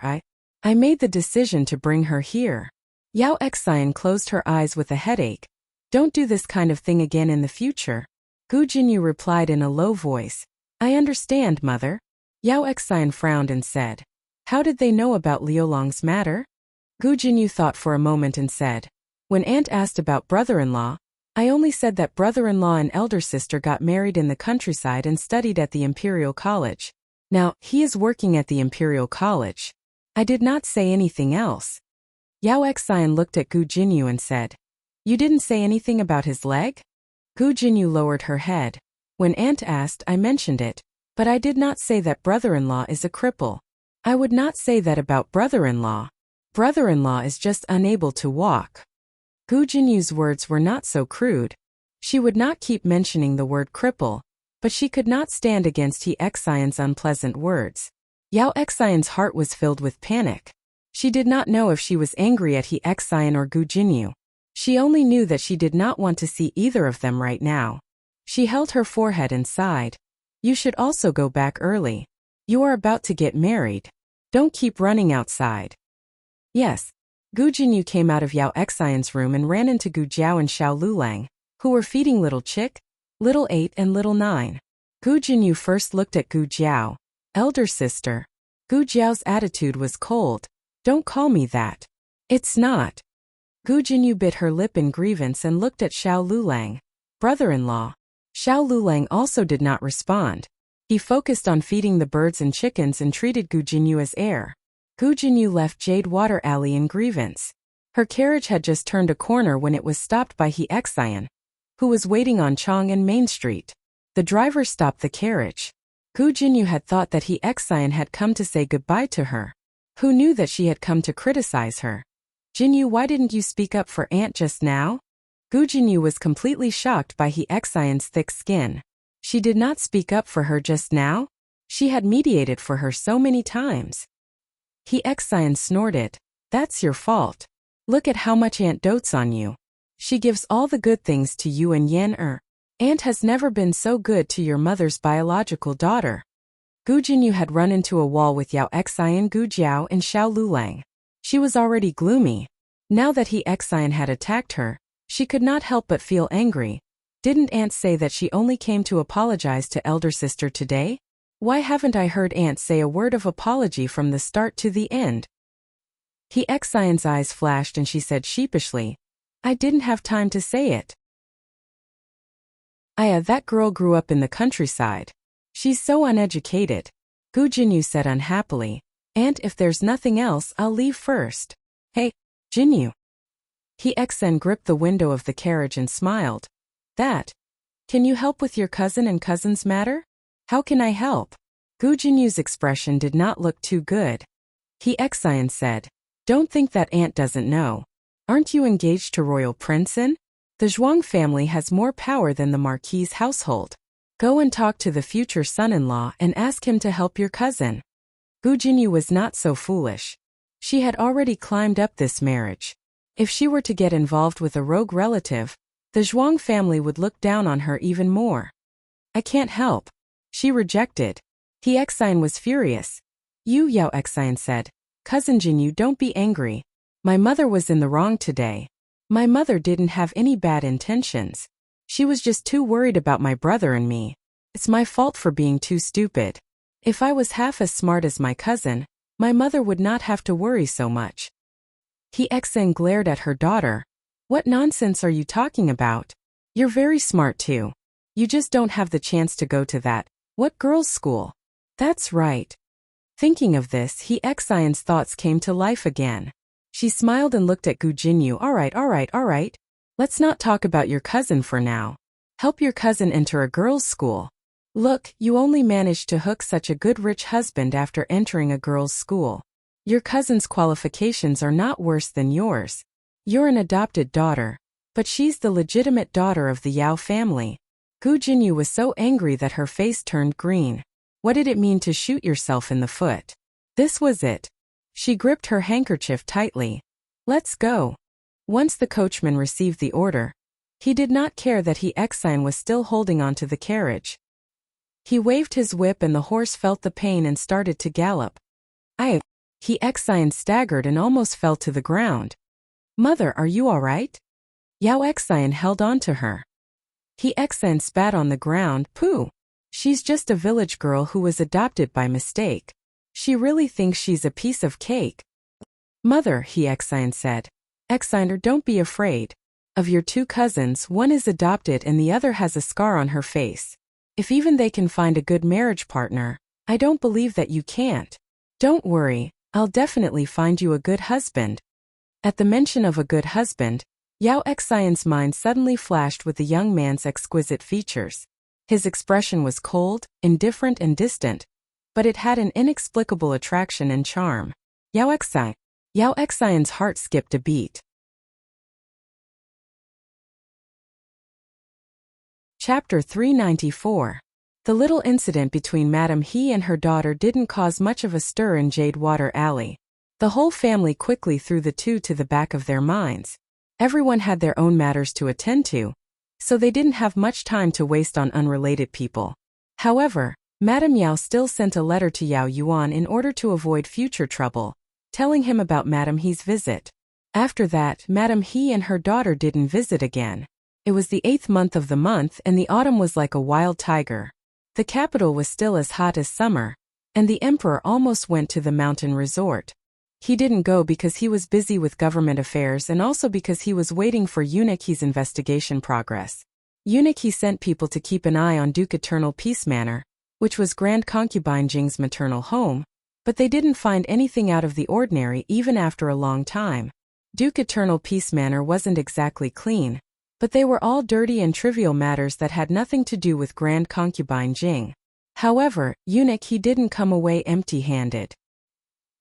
I made the decision to bring her here." Yao Xian closed her eyes with a headache. "Don't do this kind of thing again in the future." Gu Jinyu replied in a low voice, "I understand, Mother." Yao Xian frowned and said, "How did they know about Liulong's matter?" Gu Jinyu thought for a moment and said, "When Aunt asked about brother-in-law, I only said that brother-in-law and elder sister got married in the countryside and studied at the Imperial College. Now, he is working at the Imperial College. I did not say anything else." Yao Xian looked at Gu Jinyu and said, "You didn't say anything about his leg?" Gu Jinyu lowered her head. "When Aunt asked, I mentioned it, but I did not say that brother-in-law is a cripple. I would not say that about brother-in-law. Brother-in-law is just unable to walk." Gu Jinyu's words were not so crude. She would not keep mentioning the word cripple, but she could not stand against He Xian's unpleasant words. Yao Xian's heart was filled with panic. She did not know if she was angry at He Xian or Gu Jinyu. She only knew that she did not want to see either of them right now. She held her forehead and sighed. "You should also go back early. You are about to get married. Don't keep running outside." "Yes." Gu Jinyu came out of Yao Xian's room and ran into Gu Jiao and Xiao Lulang, who were feeding little Chick, little 8 and little 9. Gu Jinyu first looked at Gu Jiao. "Elder sister." Gu Jiao's attitude was cold. "Don't call me that. It's not." Gu Jinyu bit her lip in grievance and looked at Xiao Lulang. "Brother-in-law." Xiao Lulang also did not respond. He focused on feeding the birds and chickens and treated Gu Jinyu as heir. Gu Jinyu left Jade Water Alley in grievance. Her carriage had just turned a corner when it was stopped by He Xian, who was waiting on Chong and Main Street. The driver stopped the carriage. Gu Jinyu had thought that He Xian had come to say goodbye to her. Who knew that she had come to criticize her? "Jinyu, why didn't you speak up for Aunt just now?" Gu Jinyu was completely shocked by He Xian's thick skin. She did not speak up for her just now? She had mediated for her so many times. He Xian snorted. "That's your fault. Look at how much Aunt dotes on you. She gives all the good things to you and Yan. Aunt has never been so good to your mother's biological daughter. Gu Jinyu had run into a wall with Yao Xian, Gu Jiao, and Xiao Lulang. She was already gloomy. Now that Xian had attacked her, she could not help but feel angry. Didn't Aunt say that she only came to apologize to elder sister today? Why haven't I heard Aunt say a word of apology from the start to the end? Xian's eyes flashed and she said sheepishly, I didn't have time to say it. That girl grew up in the countryside. She's so uneducated. Gu Jinyu said unhappily. Aunt, if there's nothing else, I'll leave first. Hey, Jinyu. Xian gripped the window of the carriage and smiled. Can you help with your cousin and cousin's matter? How can I help? Gu Jinyu's expression did not look too good. Xian said, don't think that Aunt doesn't know. Aren't you engaged to Royal Princeton? The Zhuang family has more power than the Marquis's household. Go and talk to the future son-in-law and ask him to help your cousin. Gu Jinyu was not so foolish. She had already climbed up this marriage. If she were to get involved with a rogue relative, the Zhuang family would look down on her even more. I can't help. She rejected. Xian was furious. Yao Xian said, Cousin Jinyu, don't be angry. My mother was in the wrong today. My mother didn't have any bad intentions. She was just too worried about my brother and me. It's my fault for being too stupid. If I was half as smart as my cousin, my mother would not have to worry so much. Xian glared at her daughter. What nonsense are you talking about? You're very smart too. You just don't have the chance to go to that, what girls' school? That's right. Thinking of this, Xian's thoughts came to life again. She smiled and looked at Gu Jinyu. All right. Let's not talk about your cousin for now. Help your cousin enter a girls' school. Look, you only managed to hook such a good rich husband after entering a girls' school. Your cousin's qualifications are not worse than yours. You're an adopted daughter, but she's the legitimate daughter of the Yao family. Gu Jinyu was so angry that her face turned green. What did it mean to shoot yourself in the foot? This was it. She gripped her handkerchief tightly. Let's go. Once the coachman received the order, he did not care that Xian was still holding onto the carriage. He waved his whip and the horse felt the pain and started to gallop. Xian staggered and almost fell to the ground. Mother, are you all right? Yao Xian held on to her. Xian spat on the ground. Pooh. She's just a village girl who was adopted by mistake. She really thinks she's a piece of cake. Mother, Xian said. Xianer, don't be afraid. Of your two cousins, one is adopted and the other has a scar on her face. If even they can find a good marriage partner, I don't believe that you can't. Don't worry, I'll definitely find you a good husband. At the mention of a good husband, Yao Xian's mind suddenly flashed with the young man's exquisite features. His expression was cold, indifferent and distant, but it had an inexplicable attraction and charm. Yao Xian's heart skipped a beat. Chapter 394. The little incident between Madame He and her daughter didn't cause much of a stir in Jade Water Alley. The whole family quickly threw the two to the back of their minds. Everyone had their own matters to attend to, so they didn't have much time to waste on unrelated people. However, Madame Yao still sent a letter to Yao Yuan in order to avoid future trouble, telling him about Madame He's visit. After that, Madame He and her daughter didn't visit again. It was the 8th month of the month and the autumn was like a wild tiger. The capital was still as hot as summer, and the emperor almost went to the mountain resort. He didn't go because he was busy with government affairs and also because he was waiting for Eunuch He's investigation progress. Eunuch He sent people to keep an eye on Duke Eternal Peace Manor, which was Grand Concubine Jing's maternal home, but they didn't find anything out of the ordinary even after a long time. Duke Eternal Peace Manor wasn't exactly clean, but they were all dirty and trivial matters that had nothing to do with Grand Concubine Jing. However, Eunuch He didn't come away empty-handed.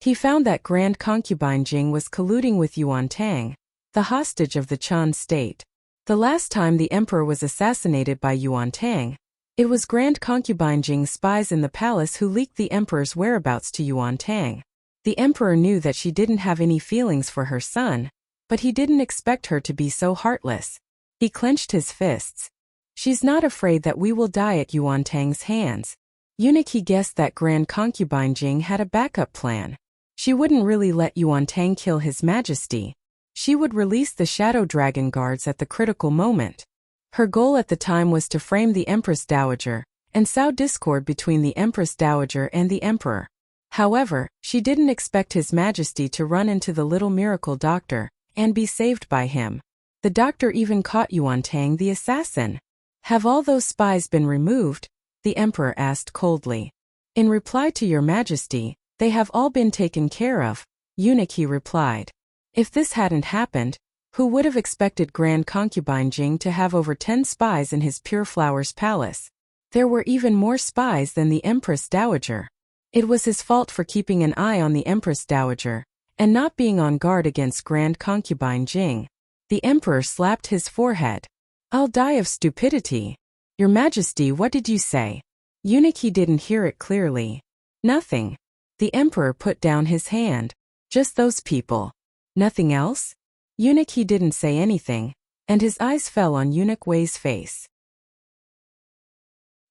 He found that Grand Concubine Jing was colluding with Yuan Tang, the hostage of the Chan state. The last time the emperor was assassinated by Yuan Tang, it was Grand Concubine Jing's spies in the palace who leaked the emperor's whereabouts to Yuan Tang. The emperor knew that she didn't have any feelings for her son, But he didn't expect her to be so heartless. He clenched his fists. She's not afraid that we will die at Yuan Tang's hands. Eunuch he guessed that Grand Concubine Jing had a backup plan. She wouldn't really let Yuan Tang kill His Majesty. She would release the Shadow Dragon guards at the critical moment. Her goal at the time was to frame the Empress Dowager and sow discord between the Empress Dowager and the Emperor. However, she didn't expect His Majesty to run into the little miracle doctor and be saved by him. The doctor even caught Yuan Tang the assassin. Have all those spies been removed? The Emperor asked coldly. In reply to Your Majesty, they have all been taken care of, Eunuch he replied. If this hadn't happened, who would have expected Grand Concubine Jing to have over 10 spies in his Pure Flowers Palace? There were even more spies than the Empress Dowager. It was his fault for keeping an eye on the Empress Dowager and not being on guard against Grand Concubine Jing. The Emperor slapped his forehead. I'll die of stupidity. Your Majesty, what did you say? Eunuch he didn't hear it clearly. Nothing. The Emperor put down his hand. Just those people. Nothing else? Eunuch he didn't say anything, and his eyes fell on Eunuch Wei's face.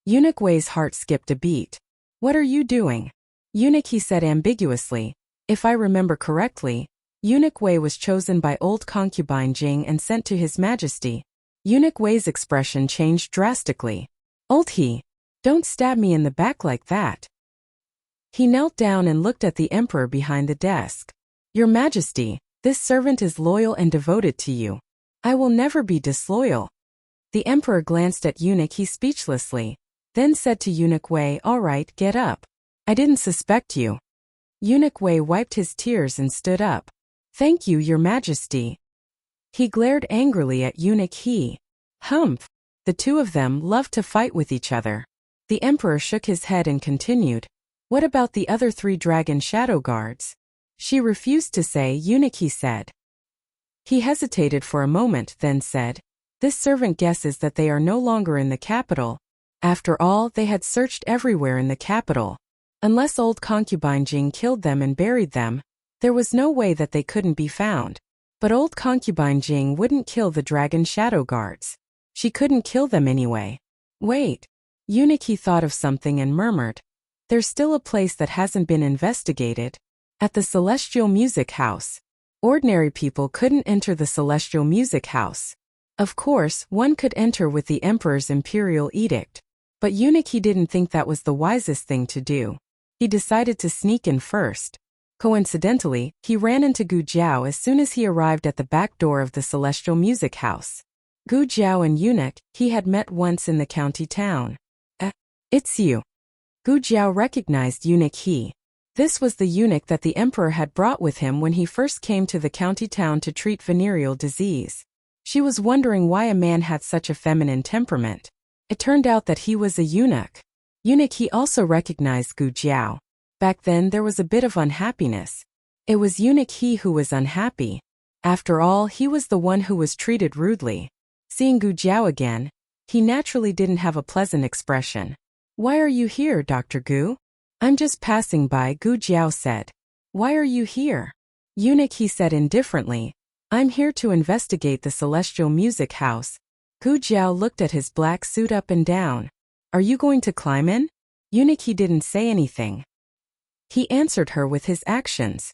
Eunuch Wei's heart skipped a beat. What are you doing? Eunuch he said ambiguously. If I remember correctly, Eunuch Wei was chosen by old concubine Jing and sent to His Majesty. Eunuch Wei's expression changed drastically. Old he, don't stab me in the back like that. He knelt down and looked at the Emperor behind the desk. Your Majesty, this servant is loyal and devoted to you. I will never be disloyal. The Emperor glanced at Eunuch he speechlessly, then said to Eunuch Wei, all right, get up. I didn't suspect you. Eunuch Wei wiped his tears and stood up. Thank you, Your Majesty. He glared angrily at Eunuch he. Humph. The two of them loved to fight with each other. The Emperor shook his head and continued. What about the other 3 dragon shadow guards? She refused to say, Eunuch he said. He hesitated for a moment, then said, this servant guesses that they are no longer in the capital. After all, they had searched everywhere in the capital. Unless old concubine Jing killed them and buried them, there was no way that they couldn't be found. But old concubine Jing wouldn't kill the dragon shadow guards. She couldn't kill them anyway. Wait. Eunuch he thought of something and murmured. There's still a place that hasn't been investigated. At the Celestial Music House. Ordinary people couldn't enter the Celestial Music House. Of course, one could enter with the Emperor's imperial edict. But Eunuch he didn't think that was the wisest thing to do. He decided to sneak in first. Coincidentally, he ran into Gu Jiao as soon as he arrived at the back door of the Celestial Music House. Gu Jiao and Eunuch he had met once in the county town. It's you. Gu Jiao recognized Eunuch he. This was the eunuch that the Emperor had brought with him when he first came to the county town to treat venereal disease. She was wondering why a man had such a feminine temperament. It turned out that he was a eunuch. Eunuch he also recognized Gu Jiao. Back then there was a bit of unhappiness. It was Eunuch he who was unhappy. After all, he was the one who was treated rudely. Seeing Gu Jiao again, he naturally didn't have a pleasant expression. Why are you here, Dr. Gu? I'm just passing by, Gu Jiao said. Why are you here? Eunuch he said indifferently. I'm here to investigate the Celestial Music House. Gu Jiao looked at his black suit up and down. Are you going to climb in? Eunuch he didn't say anything. He answered her with his actions.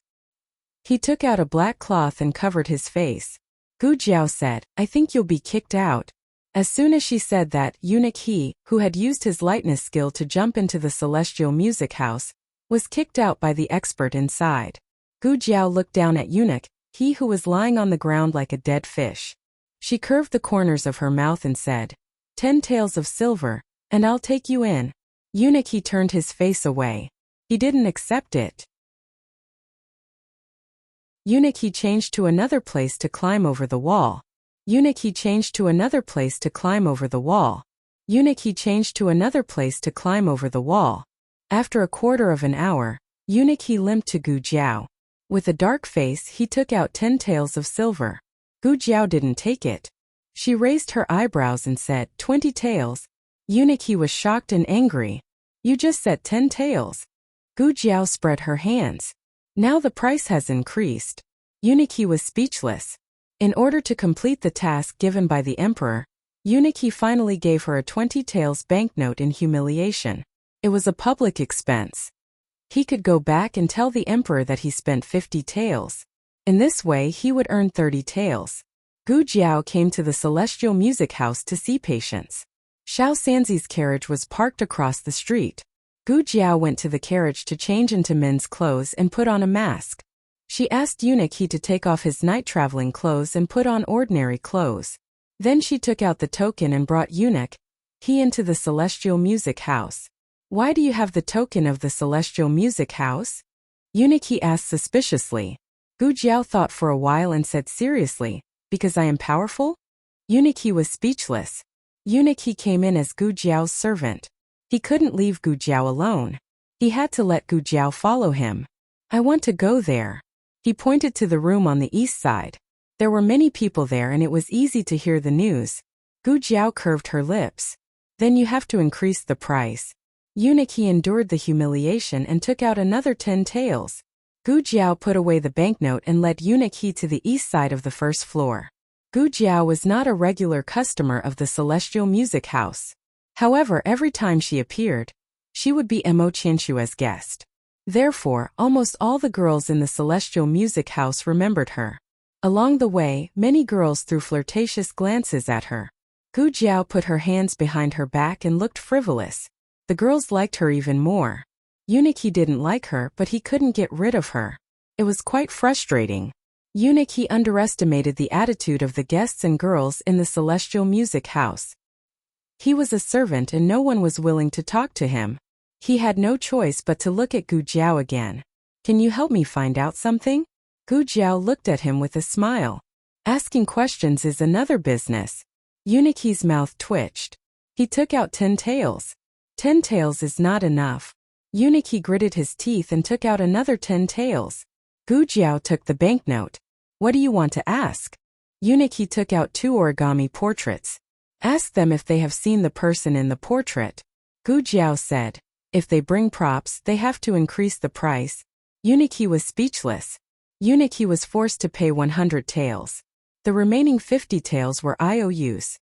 He took out a black cloth and covered his face. Gu Jiao said, I think you'll be kicked out. As soon as she said that, Eunuch he, who had used his lightness skill to jump into the Celestial Music House, was kicked out by the expert inside. Gu Jiao looked down at Eunuch he who was lying on the ground like a dead fish. She curved the corners of her mouth and said, 10 taels of silver, and I'll take you in. Eunuch he turned his face away. He didn't accept it. Eunuch he changed to another place to climb over the wall. Eunuch he changed to another place to climb over the wall. Eunuch he changed to another place to climb over the wall. After a quarter of an hour, Eunuch he limped to Gu Jiao. With a dark face he took out 10 taels of silver. Gu Jiao didn't take it. She raised her eyebrows and said, 20 taels. Eunuch he was shocked and angry. You just said 10 taels. Gu Jiao spread her hands. Now the price has increased. Eunuch he was speechless. In order to complete the task given by the emperor, eunuch he finally gave her a 20 taels banknote in humiliation. It was a public expense. He could go back and tell the emperor that he spent 50 taels. In this way he would earn 30 taels. Gu Jiao came to the Celestial Music House to see patients. Xiao Sanzi's carriage was parked across the street. Gu Jiao went to the carriage to change into men's clothes and put on a mask. She asked eunuch he to take off his night-traveling clothes and put on ordinary clothes. Then she took out the token and brought eunuch he into the Celestial Music House. Why do you have the token of the Celestial Music House? Eunuch he asked suspiciously. Gu Jiao thought for a while and said seriously, because I am powerful? Eunuch he was speechless. Eunuch he came in as Gu Jiao's servant. He couldn't leave Gu Jiao alone. He had to let Gu Jiao follow him. I want to go there. He pointed to the room on the east side. There were many people there and it was easy to hear the news. Gu Jiao curved her lips. Then you have to increase the price. Eunuch he endured the humiliation and took out another 10 taels. Gu Jiao put away the banknote and led eunuch he to the east side of the first floor. Gu Jiao was not a regular customer of the Celestial Music House. However, every time she appeared, she would be Mo Qianshua's guest. Therefore, almost all the girls in the Celestial Music House remembered her. Along the way, many girls threw flirtatious glances at her. Gu Jiao put her hands behind her back and looked frivolous. The girls liked her even more. Eunuch he didn't like her, but he couldn't get rid of her. It was quite frustrating. Eunuch he underestimated the attitude of the guests and girls in the Celestial Music House. He was a servant and no one was willing to talk to him. He had no choice but to look at Gu Jiao again. Can you help me find out something? Gu Jiao looked at him with a smile. Asking questions is another business. Eunuch he's mouth twitched. He took out 10 taels. 10 taels is not enough. Eunuch he gritted his teeth and took out another 10 taels. Gu Jiao took the banknote. What do you want to ask? Eunuch he took out 2 origami portraits. Ask them if they have seen the person in the portrait. Gu Jiao said. If they bring props, they have to increase the price. Eunuch he was speechless. Eunuch he was forced to pay 100 taels. The remaining 50 taels were IOUs.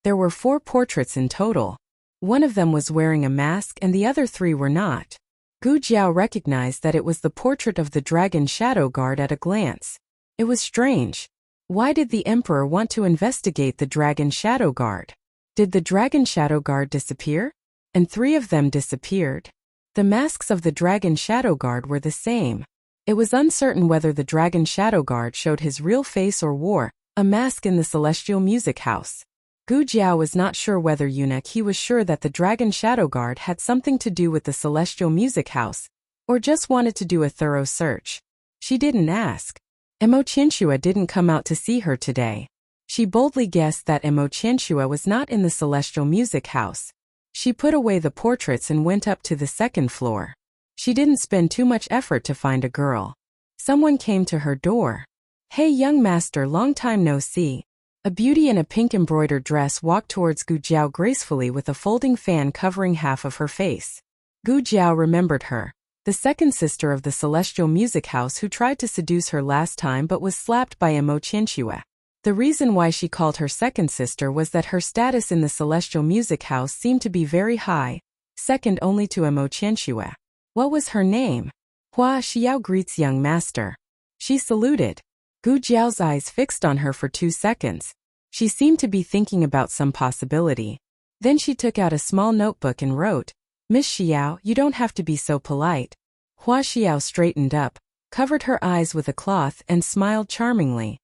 There were 4 portraits in total. One of them was wearing a mask and the other 3 were not. Gu Jiao recognized that it was the portrait of the Dragon Shadow Guard at a glance. It was strange. Why did the emperor want to investigate the Dragon Shadow Guard? Did the Dragon Shadow Guard disappear? And 3 of them disappeared. The masks of the Dragon Shadow Guard were the same. It was uncertain whether the Dragon Shadow Guard showed his real face or wore a mask in the Celestial Music House. Gu Jiao was not sure whether eunuch he was sure that the Dragon Shadow Guard had something to do with the Celestial Music House, or just wanted to do a thorough search. She didn't ask. Mo Qianshua didn't come out to see her today. She boldly guessed that Mo Qianshua was not in the Celestial Music House. She put away the portraits and went up to the second floor. She didn't spend too much effort to find a girl. Someone came to her door. Hey young master, long time no see. A beauty in a pink embroidered dress walked towards Gu Jiao gracefully with a folding fan covering half of her face. Gu Jiao remembered her, the second sister of the Celestial Music House who tried to seduce her last time but was slapped by Mo Qianshua. The reason why she called her second sister was that her status in the Celestial Music House seemed to be very high, second only to Mo Qianshua. What was her name? Hua Xiao greets young master. She saluted. Gu Jiao's eyes fixed on her for 2 seconds. She seemed to be thinking about some possibility. Then she took out a small notebook and wrote, Miss Xiao, you don't have to be so polite. Hua Xiao straightened up, covered her eyes with a cloth and smiled charmingly.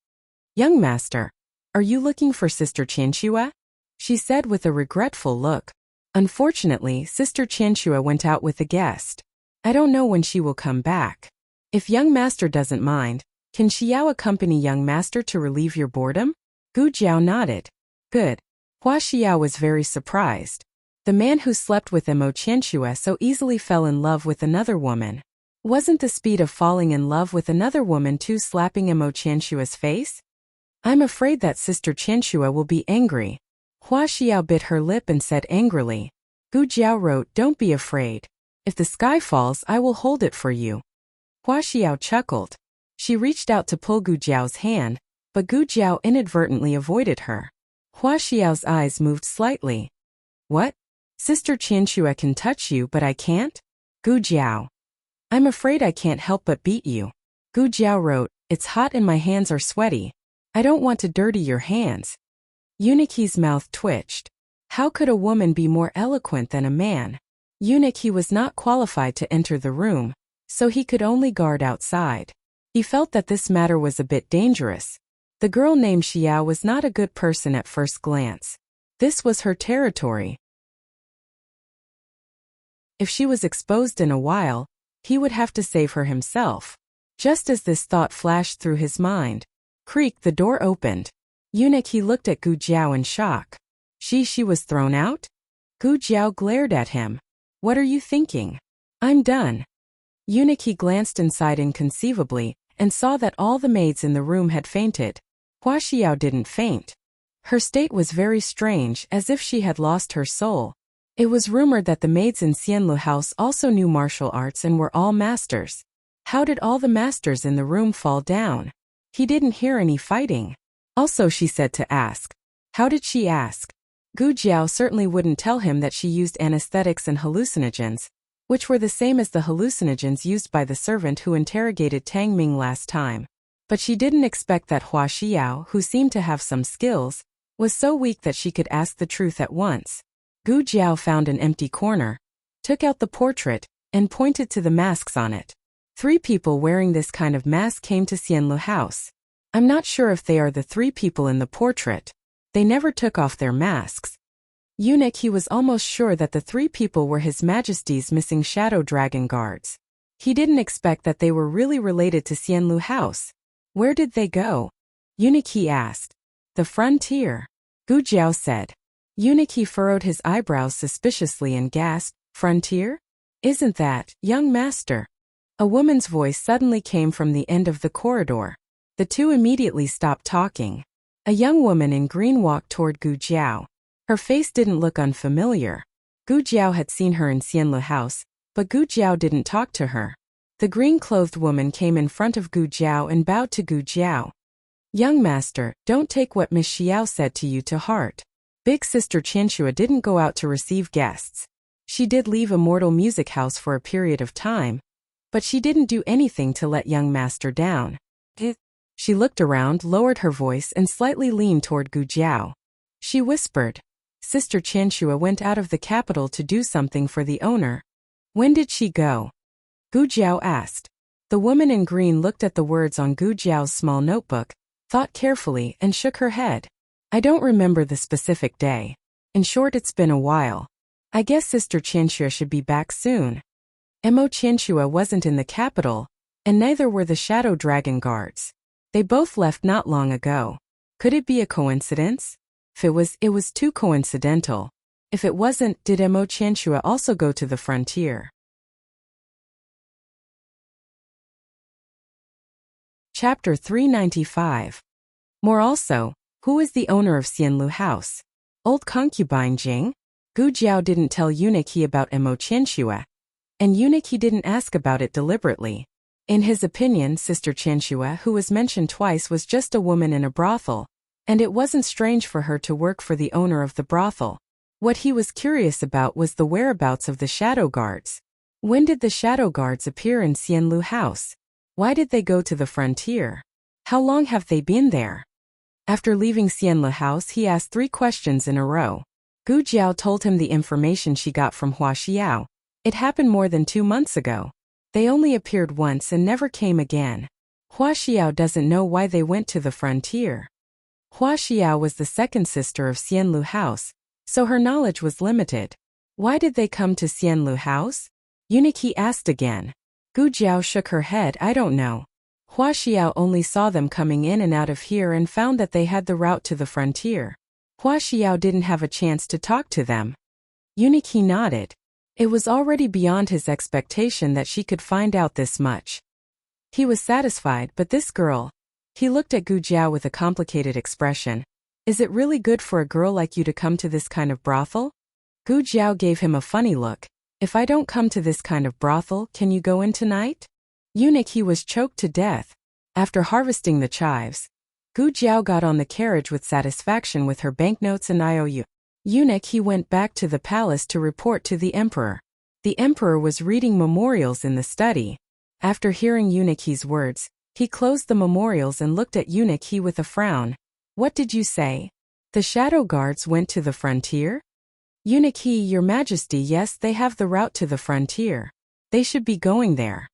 Young master, are you looking for Sister Qianshua? She said with a regretful look. Unfortunately, Sister Qianshua went out with a guest. I don't know when she will come back. If young master doesn't mind, can Xiao accompany young master to relieve your boredom? Gu Jiao nodded. Good. Hua Xiao was very surprised. The man who slept with Mo Qianshua so easily fell in love with another woman. Wasn't the speed of falling in love with another woman too slapping Mo Qianshua's face? I'm afraid that Sister Qianshua will be angry. Hua Xiao bit her lip and said angrily. Gu Jiao wrote, Don't be afraid. If the sky falls, I will hold it for you. Hua Xiao chuckled. She reached out to pull Gu Jiao's hand, but Gu Jiao inadvertently avoided her. Hua Xiao's eyes moved slightly. What? Sister Qianxue can touch you but I can't? Gu Jiao. I'm afraid I can't help but beat you. Gu Jiao wrote, it's hot and my hands are sweaty. I don't want to dirty your hands. Uniki's mouth twitched. How could a woman be more eloquent than a man? Uniki was not qualified to enter the room, so he could only guard outside. He felt that this matter was a bit dangerous. The girl named Xiao was not a good person at first glance. This was her territory. If she was exposed in a while, he would have to save her himself. Just as this thought flashed through his mind, creak, the door opened. Uniki looked at Gu Jiao in shock. She was thrown out? Gu Jiao glared at him. What are you thinking? I'm done. Uniki glanced inside inconceivably and saw that all the maids in the room had fainted. Hua Xiao didn't faint. Her state was very strange, as if she had lost her soul. It was rumored that the maids in Xianlu House also knew martial arts and were all masters. How did all the masters in the room fall down? He didn't hear any fighting. Also, she said to ask. How did she ask? Gu Jiao certainly wouldn't tell him that she used anesthetics and hallucinogens, which were the same as the hallucinogens used by the servant who interrogated Tang Ming last time. But she didn't expect that Hua Xiao, who seemed to have some skills, was so weak that she could ask the truth at once. Gu Jiao found an empty corner, took out the portrait, and pointed to the masks on it. 3 people wearing this kind of mask came to Xianlu House. I'm not sure if they are the 3 people in the portrait. They never took off their masks. He was almost sure that the 3 people were His Majesty's missing shadow dragon guards. He didn't expect that they were really related to Xianlu House. Where did they go? Uniki asked. The frontier. Gu Jiao said. Uniki furrowed his eyebrows suspiciously and gasped, Frontier? Isn't that, young master? A woman's voice suddenly came from the end of the corridor. The 2 immediately stopped talking. A young woman in green walked toward Gu Jiao. Her face didn't look unfamiliar. Gu Jiao had seen her in Xianlu House, but Gu Jiao didn't talk to her. The green-clothed woman came in front of Gu Jiao and bowed to Gu Jiao. Young master, don't take what Miss Xiao said to you to heart. Big Sister Qianxue didn't go out to receive guests. She did leave Immortal Music House for a period of time, but she didn't do anything to let young master down. She looked around, lowered her voice, and slightly leaned toward Gu Jiao. She whispered, Sister Qianxue went out of the capital to do something for the owner. When did she go? Gu Jiao asked. The woman in green looked at the words on Gu Jiao's small notebook, thought carefully, and shook her head. I don't remember the specific day. In short, it's been a while. I guess Sister Qianxue should be back soon. Mo Qianxue wasn't in the capital, and neither were the Shadow Dragon Guards. They both left not long ago. Could it be a coincidence? If it was too coincidental. If it wasn't, did Mo Qianxue also go to the frontier? Chapter 395. More also, who is the owner of Xianlu House? Old concubine Jing? Gu Jiao didn't tell Uniki about Mo Qianxue, and Uniki didn't ask about it deliberately. In his opinion, Sister Qianxue, who was mentioned twice, was just a woman in a brothel, and it wasn't strange for her to work for the owner of the brothel. What he was curious about was the whereabouts of the Shadow Guards. When did the Shadow Guards appear in Xianlu House? Why did they go to the frontier? How long have they been there? After leaving Xianlu House, he asked 3 questions in a row. Gu Jiao told him the information she got from Hua Xiao. It happened more than 2 months ago. They only appeared once and never came again. Hua Xiao doesn't know why they went to the frontier. Hua Xiao was the second sister of Xianlu House, so her knowledge was limited. Why did they come to Xianlu House? Uniki asked again. Gu Jiao shook her head. I don't know. Hua Xiao only saw them coming in and out of here and found that they had the route to the frontier. Hua Xiao didn't have a chance to talk to them. Uniki nodded. It was already beyond his expectation that she could find out this much. He was satisfied, but this girl... He looked at Gu Jiao with a complicated expression. Is it really good for a girl like you to come to this kind of brothel? Gu Jiao gave him a funny look. If I don't come to this kind of brothel, can you go in tonight? Uniki was choked to death. After harvesting the chives, Gu Jiao got on the carriage with satisfaction with her banknotes and IOU. Eunuch he went back to the palace to report to the emperor. The emperor was reading memorials in the study. After hearing Eunuch He's words, he closed the memorials and looked at Eunuch He with a frown. What did you say? The shadow guards went to the frontier? Eunuch He, Your Majesty, yes, they have the route to the frontier. They should be going there.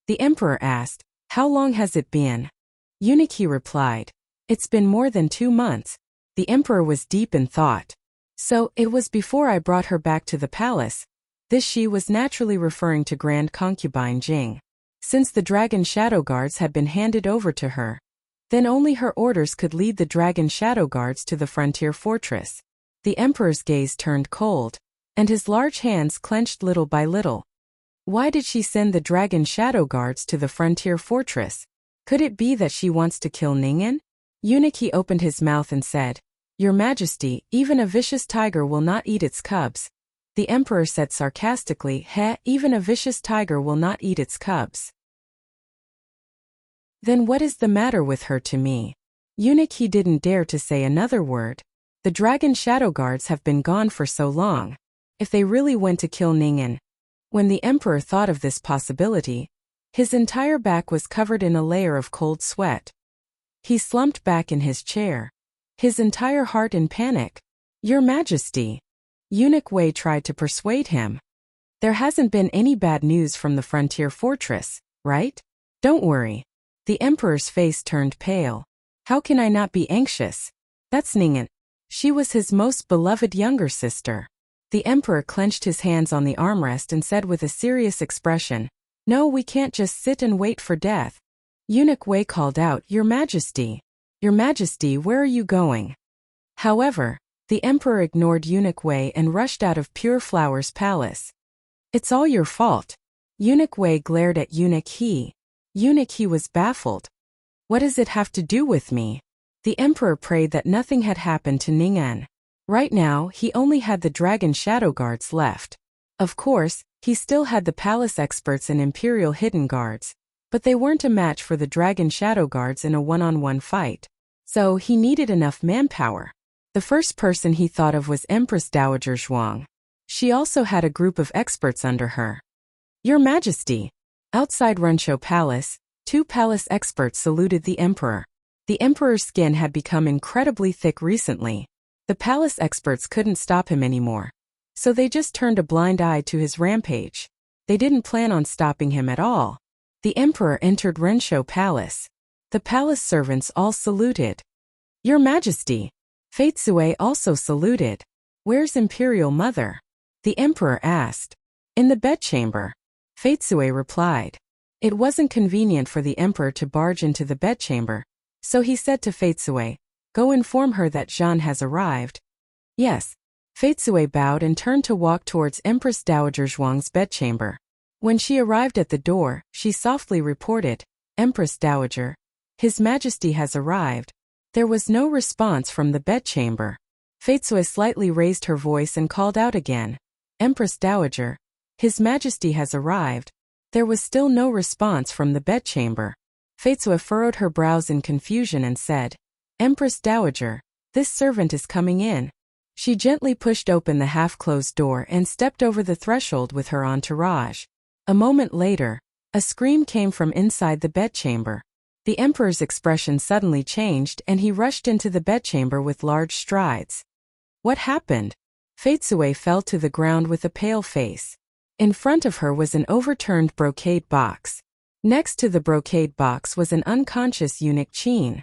The emperor asked, How long has it been? Eunuch He replied, It's been more than 2 months. The emperor was deep in thought. So, it was before I brought her back to the palace. This she was naturally referring to Grand Concubine Jing. Since the dragon shadow guards had been handed over to her, then only her orders could lead the dragon shadow guards to the frontier fortress. The emperor's gaze turned cold, and his large hands clenched little by little. Why did she send the dragon shadow guards to the frontier fortress? Could it be that she wants to kill Ning'an? Eunuch He opened his mouth and said, Your Majesty, even a vicious tiger will not eat its cubs. The emperor said sarcastically, even a vicious tiger will not eat its cubs. Then what is the matter with her to me? Eunuch He didn't dare to say another word. The dragon shadow guards have been gone for so long. If they really went to kill Ning'an. When the emperor thought of this possibility, his entire back was covered in a layer of cold sweat. He slumped back in his chair, his entire heart in panic. Your Majesty. Eunuch Wei tried to persuade him. There hasn't been any bad news from the frontier fortress, right? Don't worry. The emperor's face turned pale. How can I not be anxious? That's Ning'an. She was his most beloved younger sister. The emperor clenched his hands on the armrest and said with a serious expression, No, we can't just sit and wait for death. Eunuch Wei called out, Your Majesty. Your Majesty, where are you going? However, the emperor ignored Eunuch Wei and rushed out of Pure Flower's palace. It's all your fault. Eunuch Wei glared at Eunuch He. Eunuch He was baffled. What does it have to do with me? The emperor prayed that nothing had happened to Ning'an. Right now, he only had the dragon shadow guards left. Of course, he still had the palace experts and imperial hidden guards, but they weren't a match for the dragon shadow guards in a one-on-one fight. So he needed enough manpower. The first person he thought of was Empress Dowager Zhuang. She also had a group of experts under her. Your Majesty. Outside Renshou Palace, 2 palace experts saluted the emperor. The emperor's skin had become incredibly thick recently. The palace experts couldn't stop him anymore. So they just turned a blind eye to his rampage. They didn't plan on stopping him at all. The emperor entered Renshou Palace. The palace servants all saluted. Your Majesty. Fate Sui also saluted. Where's Imperial Mother? The emperor asked. In the bedchamber. Fate Sui replied. It wasn't convenient for the emperor to barge into the bedchamber. So he said to Fate Sui, Go inform her that Zhan has arrived. Yes. Fate Sui bowed and turned to walk towards Empress Dowager Zhuang's bedchamber. When she arrived at the door, she softly reported, Empress Dowager, His Majesty has arrived. There was no response from the bedchamber. Fate Sui slightly raised her voice and called out again, Empress Dowager, His Majesty has arrived. There was still no response from the bedchamber. Fate Sui furrowed her brows in confusion and said, Empress Dowager, this servant is coming in. She gently pushed open the half-closed door and stepped over the threshold with her entourage. A moment later, a scream came from inside the bedchamber. The emperor's expression suddenly changed and he rushed into the bedchamber with large strides. What happened? Fate Sui fell to the ground with a pale face. In front of her was an overturned brocade box. Next to the brocade box was an unconscious Eunuch Qin.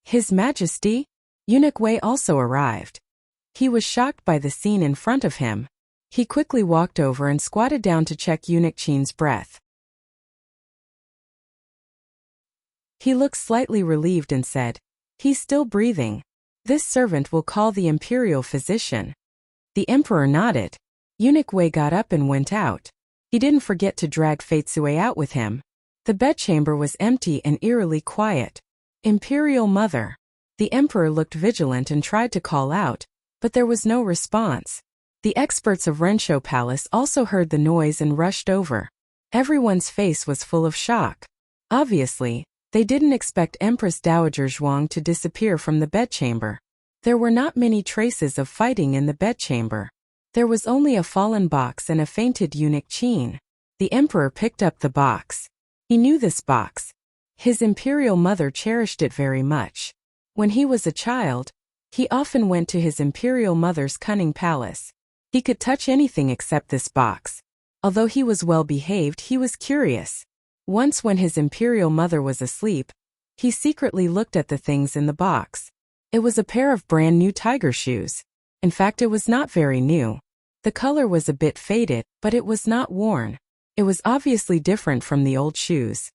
His Majesty? Eunuch Wei also arrived. He was shocked by the scene in front of him. He quickly walked over and squatted down to check Eunuch Qin's breath. He looked slightly relieved and said, He's still breathing. This servant will call the imperial physician. The emperor nodded. Eunuch Wei got up and went out. He didn't forget to drag Fate Sui out with him. The bedchamber was empty and eerily quiet. Imperial Mother. The emperor looked vigilant and tried to call out, but there was no response. The experts of Renshou Palace also heard the noise and rushed over. Everyone's face was full of shock. Obviously, They didn't expect Empress Dowager Zhuang to disappear from the bedchamber. There were not many traces of fighting in the bedchamber. There was only a fallen box and a fainted eunuch Qin. The emperor picked up the box. He knew this box. His imperial mother cherished it very much. When he was a child, he often went to his imperial mother's cunning palace. He could touch anything except this box. Although he was well behaved, he was curious. Once when his imperial mother was asleep, he secretly looked at the things in the box. It was a pair of brand new tiger shoes. In fact, it was not very new. The color was a bit faded, but it was not worn. It was obviously different from the old shoes.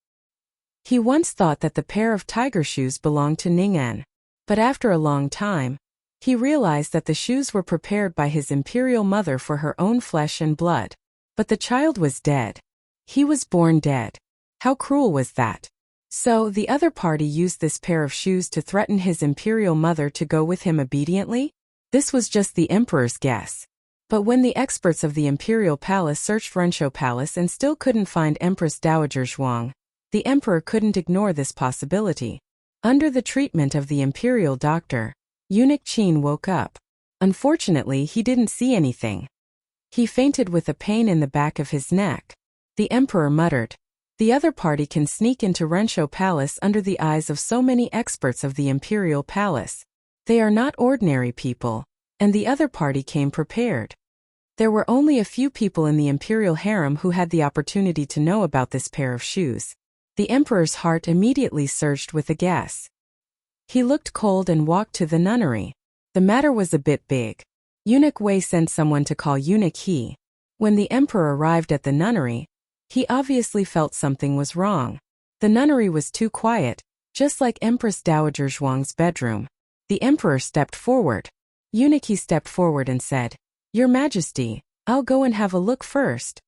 He once thought that the pair of tiger shoes belonged to Ning'an. But after a long time, he realized that the shoes were prepared by his imperial mother for her own flesh and blood. But the child was dead. He was born dead. How cruel was that? So, the other party used this pair of shoes to threaten his imperial mother to go with him obediently? This was just the emperor's guess. But when the experts of the imperial palace searched Rensho Palace and still couldn't find Empress Dowager Zhuang, the emperor couldn't ignore this possibility. Under the treatment of the imperial doctor, eunuch Qin woke up. Unfortunately, he didn't see anything. He fainted with a pain in the back of his neck. The emperor muttered, "The other party can sneak into Rensho Palace under the eyes of so many experts of the imperial palace. They are not ordinary people, and the other party came prepared." There were only a few people in the imperial harem who had the opportunity to know about this pair of shoes. The emperor's heart immediately surged with a guess. He looked cold and walked to the nunnery. The matter was a bit big. Eunuch Wei sent someone to call Eunuch He. When the emperor arrived at the nunnery, he obviously felt something was wrong. The nunnery was too quiet, just like Empress Dowager Zhuang's bedroom. The emperor stepped forward. Eunuch He stepped forward and said, "Your Majesty, I'll go and have a look first."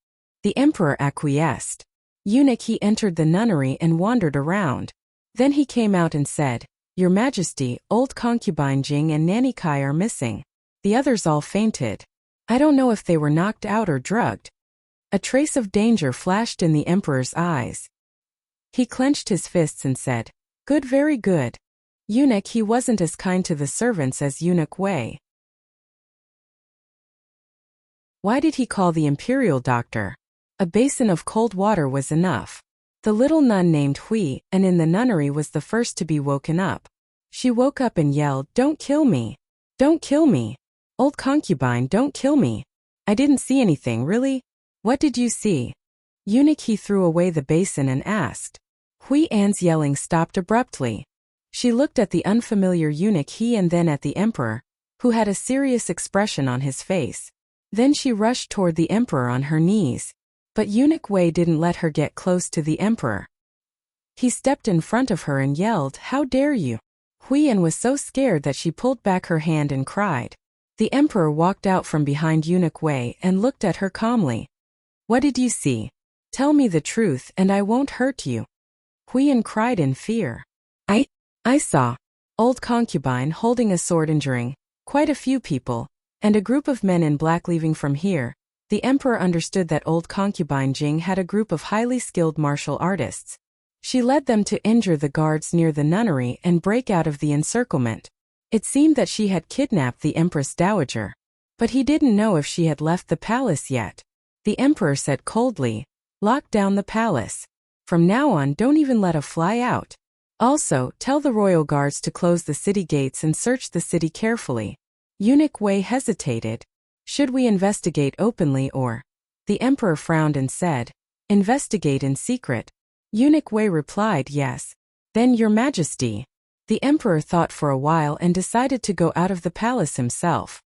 The emperor acquiesced. Eunuch He entered the nunnery and wandered around. Then he came out and said, "Your Majesty, old concubine Jing and Nanny Kai are missing. The others all fainted. I don't know if they were knocked out or drugged." A trace of danger flashed in the emperor's eyes. He clenched his fists and said, "Good, very good." Eunuch He wasn't as kind to the servants as Eunuch Wei. Why did he call the imperial doctor? A basin of cold water was enough. The little nun named Hui, and in the nunnery was the first to be woken up. She woke up and yelled, "Don't kill me! Don't kill me! Old concubine, don't kill me! I didn't see anything, really? What did you see?" Eunuch He threw away the basin and asked. Hui An's yelling stopped abruptly. She looked at the unfamiliar Eunuch He and then at the emperor, who had a serious expression on his face. Then she rushed toward the emperor on her knees. But Eunuch Wei didn't let her get close to the emperor. He stepped in front of her and yelled, "How dare you!" Huiyan was so scared that she pulled back her hand and cried. The emperor walked out from behind Eunuch Wei and looked at her calmly. "What did you see? Tell me the truth and I won't hurt you." Huiyan cried in fear. I saw old concubine holding a sword injuring quite a few people, and a group of men in black leaving from here." The emperor understood that old concubine Jing had a group of highly skilled martial artists. She led them to injure the guards near the nunnery and break out of the encirclement. It seemed that she had kidnapped the Empress Dowager. But he didn't know if she had left the palace yet. The emperor said coldly, "Lock down the palace. From now on, don't even let a fly out. Also, tell the royal guards to close the city gates and search the city carefully." Eunuch Wei hesitated. "Should we investigate openly or?" The emperor frowned and said, "Investigate in secret." Eunuch Wei replied, "Yes." "Then, Your Majesty." The emperor thought for a while and decided to go out of the palace himself.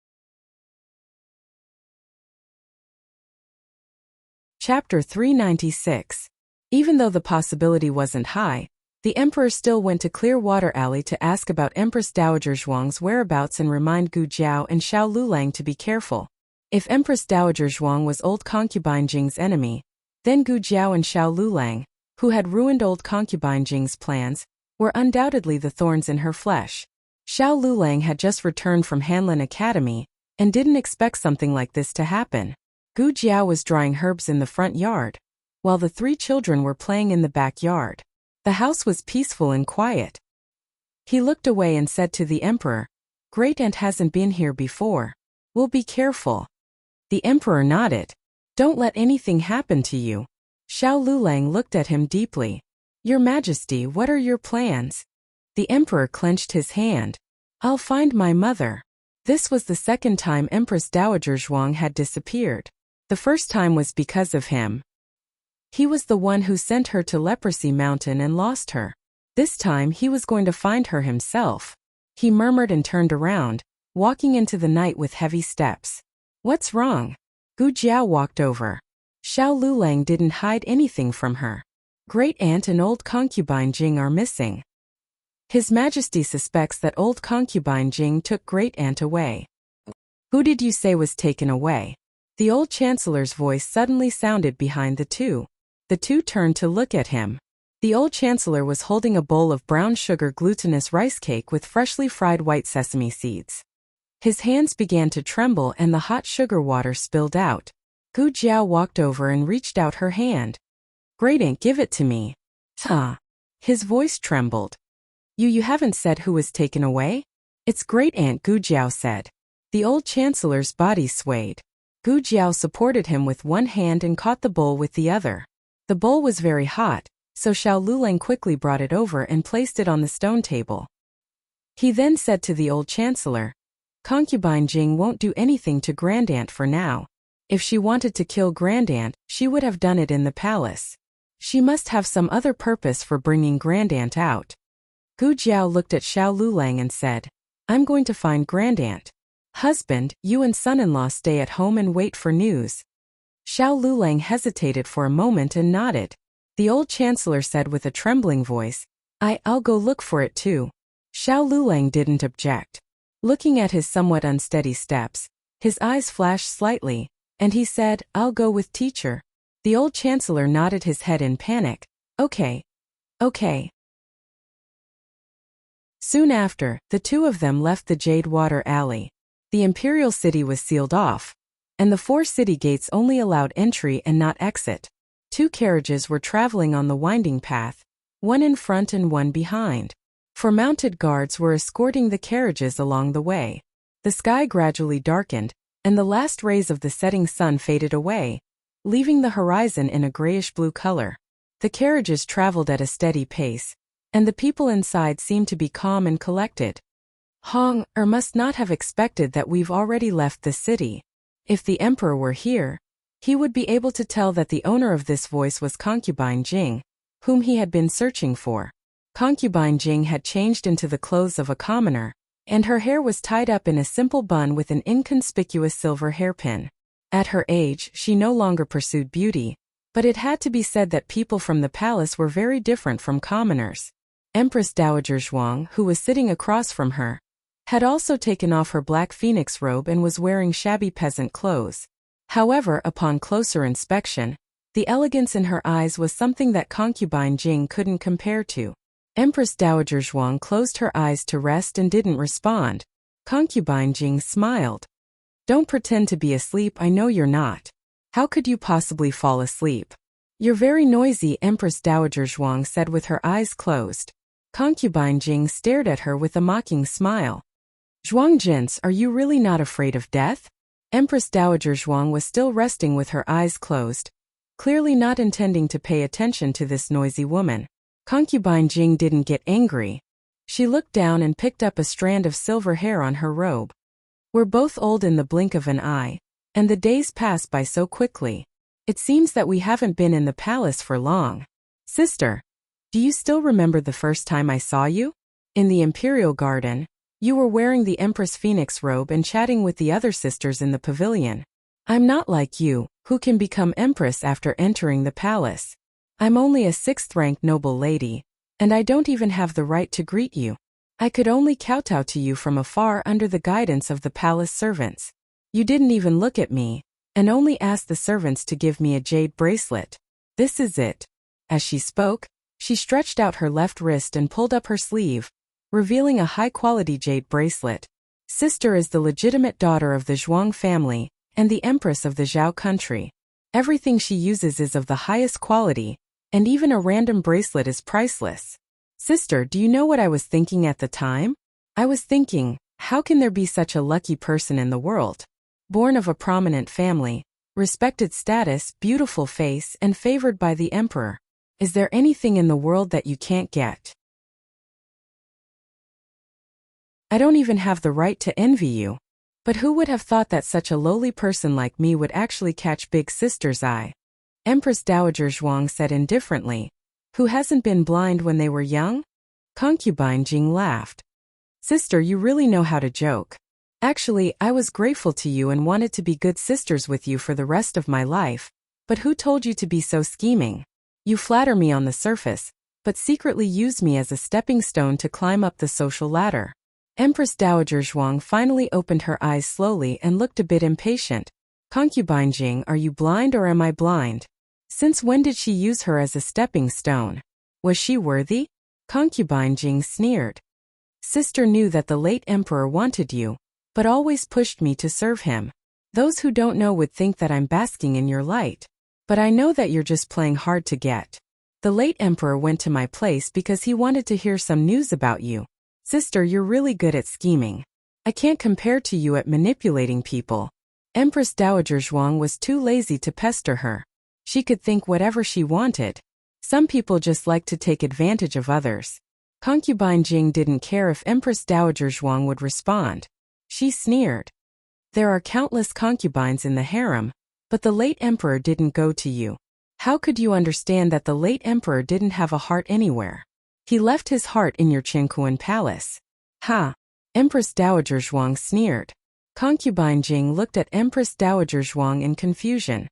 Chapter 396. Even though the possibility wasn't high, the emperor still went to Clearwater Alley to ask about Empress Dowager Zhuang's whereabouts and remind Gu Jiao and Xiao Lulang to be careful. If Empress Dowager Zhuang was old concubine Jing's enemy, then Gu Jiao and Xiao Lulang, who had ruined old concubine Jing's plans, were undoubtedly the thorns in her flesh. Xiao Lulang had just returned from Hanlin Academy, and didn't expect something like this to happen. Gu Jiao was drying herbs in the front yard, while the three children were playing in the backyard. The house was peaceful and quiet. He looked away and said to the emperor, "Great Aunt hasn't been here before. We'll be careful." The emperor nodded. "Don't let anything happen to you." Xiao Lulang looked at him deeply. "Your Majesty, what are your plans?" The emperor clenched his hand. "I'll find my mother." This was the second time Empress Dowager Zhuang had disappeared. The first time was because of him. He was the one who sent her to Leprosy Mountain and lost her. This time he was going to find her himself. He murmured and turned around, walking into the night with heavy steps. "What's wrong?" Gu Jiao walked over. Xiao Lulang didn't hide anything from her. "Great Aunt and old concubine Jing are missing. His Majesty suspects that old concubine Jing took Great Aunt away." "Who did you say was taken away?" The old chancellor's voice suddenly sounded behind the two. The two turned to look at him. The old chancellor was holding a bowl of brown sugar glutinous rice cake with freshly fried white sesame seeds. His hands began to tremble and the hot sugar water spilled out. Gu Jiao walked over and reached out her hand. "Great Aunt, give it to me." "Huh." His voice trembled. You haven't said who was taken away?" "It's Great Aunt," Gu Jiao said. The old chancellor's body swayed. Gu Jiao supported him with one hand and caught the bowl with the other. The bowl was very hot, so Xiao Lulang quickly brought it over and placed it on the stone table. He then said to the old chancellor, "Concubine Jing won't do anything to Grandaunt for now. If she wanted to kill Grandaunt, she would have done it in the palace. She must have some other purpose for bringing Grandaunt out." Gu Jiao looked at Xiao Lulang and said, "I'm going to find Grandaunt. Husband, you and son-in-law stay at home and wait for news." Xiao Lulang hesitated for a moment and nodded. The old chancellor said with a trembling voice, I'll go look for it too." Xiao Lulang didn't object. Looking at his somewhat unsteady steps, his eyes flashed slightly, and he said, "I'll go with teacher." The old chancellor nodded his head in panic. Okay. Soon after, the two of them left the Jade Water Alley. The imperial city was sealed off, and the 4 city gates only allowed entry and not exit. 2 carriages were traveling on the winding path, one in front and one behind. 4 mounted guards were escorting the carriages along the way. The sky gradually darkened, and the last rays of the setting sun faded away, leaving the horizon in a grayish-blue color. The carriages traveled at a steady pace, and the people inside seemed to be calm and collected. Must not have expected that we've already left the city. If the emperor were here, he would be able to tell that the owner of this voice was concubine Jing, whom he had been searching for. Concubine Jing had changed into the clothes of a commoner, and her hair was tied up in a simple bun with an inconspicuous silver hairpin. At her age, she no longer pursued beauty, but it had to be said that people from the palace were very different from commoners. Empress Dowager Zhuang, who was sitting across from her, had also taken off her black phoenix robe and was wearing shabby peasant clothes. However, upon closer inspection, the elegance in her eyes was something that concubine Jing couldn't compare to. Empress Dowager Zhuang closed her eyes to rest and didn't respond. Concubine Jing smiled. "Don't pretend to be asleep, I know you're not. How could you possibly fall asleep?" "You're very noisy," Empress Dowager Zhuang said with her eyes closed. Concubine Jing stared at her with a mocking smile. "Zhuang-jins, are you really not afraid of death?" Empress Dowager Zhuang was still resting with her eyes closed, clearly not intending to pay attention to this noisy woman. Concubine Jing didn't get angry. She looked down and picked up a strand of silver hair on her robe. "We're both old in the blink of an eye, and the days pass by so quickly. It seems that we haven't been in the palace for long. Sister, do you still remember the first time I saw you? In the Imperial Garden, you were wearing the Empress Phoenix robe and chatting with the other sisters in the pavilion. I'm not like you, who can become Empress after entering the palace. I'm only a 6th-rank noble lady, and I don't even have the right to greet you. I could only kowtow to you from afar under the guidance of the palace servants. You didn't even look at me, and only asked the servants to give me a jade bracelet. This is it." As she spoke, she stretched out her left wrist and pulled up her sleeve, revealing a high-quality jade bracelet. "Sister is the legitimate daughter of the Zhuang family and the empress of the Zhao country. Everything she uses is of the highest quality, And even a random bracelet is priceless. Sister, do you know what I was thinking at the time? I was thinking, how can there be such a lucky person in the world? Born of a prominent family, respected status, beautiful face, and favored by the emperor. Is there anything in the world that you can't get? I don't even have the right to envy you. But who would have thought that such a lowly person like me would actually catch Big Sister's eye? Empress Dowager Zhuang said indifferently. Who hasn't been blind when they were young? Concubine Jing laughed. Sister, you really know how to joke. Actually, I was grateful to you and wanted to be good sisters with you for the rest of my life. But who told you to be so scheming? You flatter me on the surface, but secretly use me as a stepping stone to climb up the social ladder. Empress Dowager Zhuang finally opened her eyes slowly and looked a bit impatient. Concubine Jing, are you blind or am I blind? Since when did she use her as a stepping stone? Was she worthy? Concubine Jing sneered. Sister knew that the late emperor wanted you, but always pushed me to serve him. Those who don't know would think that I'm basking in your light. But I know that you're just playing hard to get. The late emperor went to my place because he wanted to hear some news about you. Sister, you're really good at scheming. I can't compare to you at manipulating people. Empress Dowager Zhuang was too lazy to pester her. She could think whatever she wanted. Some people just like to take advantage of others. Concubine Jing didn't care if Empress Dowager Zhuang would respond. She sneered. There are countless concubines in the harem, but the late emperor didn't go to you. How could you understand that the late emperor didn't have a heart anywhere? He left his heart in your Qingkuan palace. Ha! Empress Dowager Zhuang sneered. Concubine Jing looked at Empress Dowager Zhuang in confusion.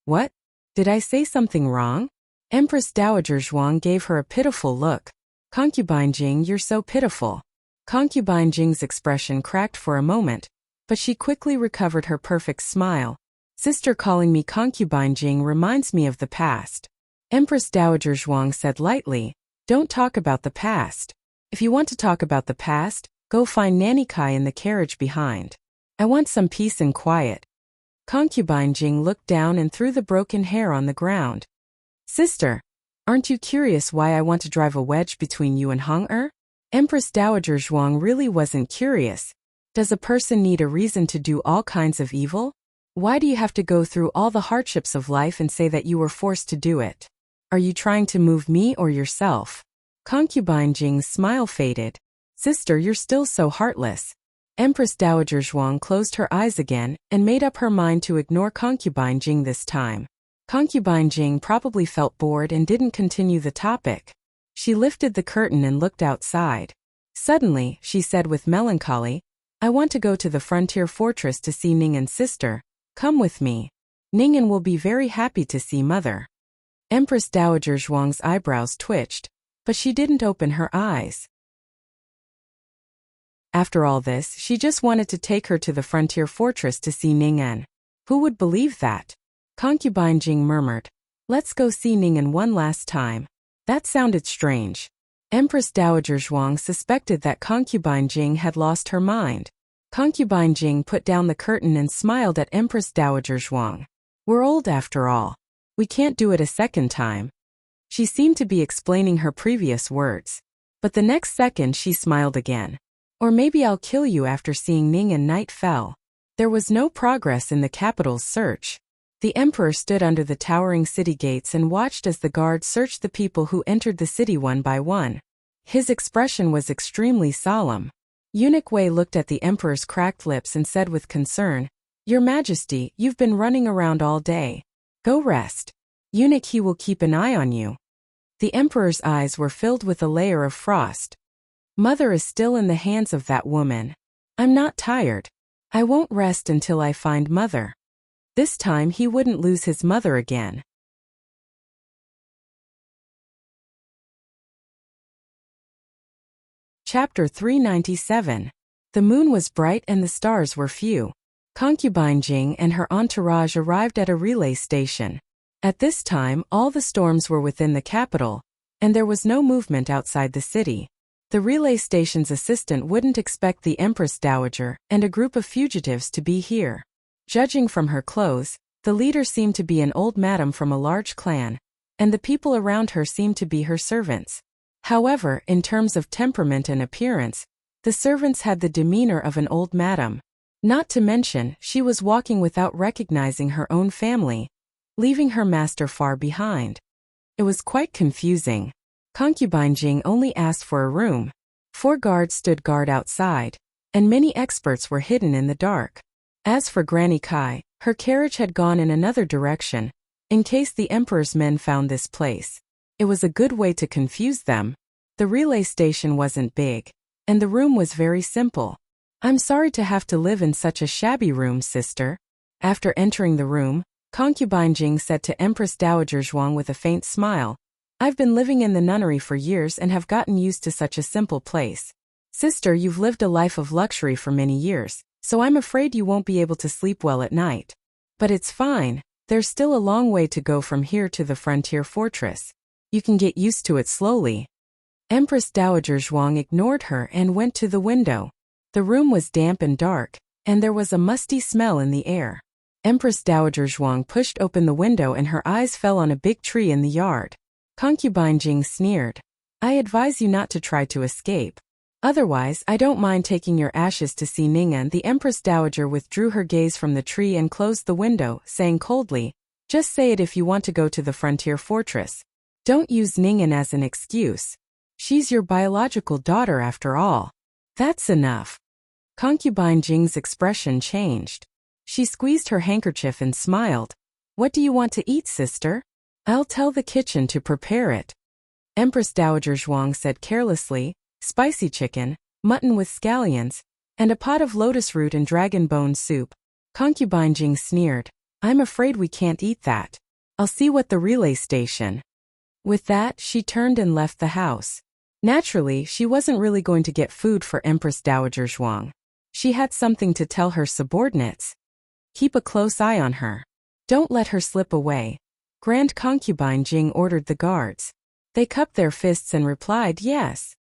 What? Did I say something wrong? Empress Dowager Zhuang gave her a pitiful look. Concubine Jing, you're so pitiful. Concubine Jing's expression cracked for a moment, but she quickly recovered her perfect smile. Sister, calling me Concubine Jing reminds me of the past. Empress Dowager Zhuang said lightly, don't talk about the past. If you want to talk about the past, go find Nanny Kai in the carriage behind. I want some peace and quiet. Concubine Jing looked down and threw the broken hair on the ground. Sister, aren't you curious why I want to drive a wedge between you and Hong-er? Empress Dowager Zhuang really wasn't curious. Does a person need a reason to do all kinds of evil? Why do you have to go through all the hardships of life and say that you were forced to do it? Are you trying to move me or yourself? Concubine Jing's smile faded. Sister, you're still so heartless. Empress Dowager Zhuang closed her eyes again and made up her mind to ignore Concubine Jing this time. Concubine Jing probably felt bored and didn't continue the topic. She lifted the curtain and looked outside. Suddenly, she said with melancholy, I want to go to the frontier fortress to see Ning and sister. Come with me. Ningen will be very happy to see mother. Empress Dowager Zhuang's eyebrows twitched, but she didn't open her eyes. After all this, she just wanted to take her to the frontier fortress to see Ningen. Who would believe that? Concubine Jing murmured, let's go see Ningen one last time. That sounded strange. Empress Dowager Zhuang suspected that Concubine Jing had lost her mind. Concubine Jing put down the curtain and smiled at Empress Dowager Zhuang. We're old after all. We can't do it a second time. She seemed to be explaining her previous words. But the next second she smiled again. Or maybe I'll kill you after seeing Ning and night fell. There was no progress in the capital's search. The emperor stood under the towering city gates and watched as the guards searched the people who entered the city one by one. His expression was extremely solemn. Eunuch Wei looked at the emperor's cracked lips and said with concern, Your Majesty, you've been running around all day. Go rest. Eunuch, he will keep an eye on you. The emperor's eyes were filled with a layer of frost. Mother is still in the hands of that woman. I'm not tired. I won't rest until I find mother. This time he wouldn't lose his mother again. Chapter 397. The moon was bright and the stars were few. Concubine Jing and her entourage arrived at a relay station. At this time, all the storms were within the capital, and there was no movement outside the city. The relay station's assistant wouldn't expect the Empress Dowager and a group of fugitives to be here. Judging from her clothes, the leader seemed to be an old madam from a large clan. and the people around her seemed to be her servants. However, in terms of temperament and appearance, the servants had the demeanor of an old madam. Not to mention, she was walking without recognizing her own family, leaving her master far behind. It was quite confusing. Concubine Jing only asked for a room. 4 guards stood guard outside, and many experts were hidden in the dark. As for Granny Kai, her carriage had gone in another direction, in case the emperor's men found this place. It was a good way to confuse them. The relay station wasn't big, and the room was very simple. "I'm sorry to have to live in such a shabby room, sister." After entering the room, Concubine Jing said to Empress Dowager Zhuang with a faint smile, "I've been living in the nunnery for years and have gotten used to such a simple place. Sister, you've lived a life of luxury for many years, so I'm afraid you won't be able to sleep well at night. But it's fine, there's still a long way to go from here to the frontier fortress. You can get used to it slowly." Empress Dowager Zhuang ignored her and went to the window. The room was damp and dark, and there was a musty smell in the air. Empress Dowager Zhuang pushed open the window and her eyes fell on a big tree in the yard. Concubine Jing sneered, "I advise you not to try to escape. Otherwise, I don't mind taking your ashes to see Ning'an." The Empress Dowager withdrew her gaze from the tree and closed the window, saying coldly, "Just say it if you want to go to the frontier fortress. Don't use Ning'an as an excuse. She's your biological daughter after all." "That's enough." Concubine Jing's expression changed. She squeezed her handkerchief and smiled. "What do you want to eat, sister? I'll tell the kitchen to prepare it." Empress Dowager Zhuang said carelessly, "Spicy chicken, mutton with scallions, and a pot of lotus root and dragon bone soup." Concubine Jing sneered, "I'm afraid we can't eat that. I'll see what the relay station." With that, she turned and left the house. Naturally, she wasn't really going to get food for Empress Dowager Zhuang. She had something to tell her subordinates. "Keep a close eye on her. Don't let her slip away." Grand Concubine Jing ordered the guards. They cupped their fists and replied, "Yes."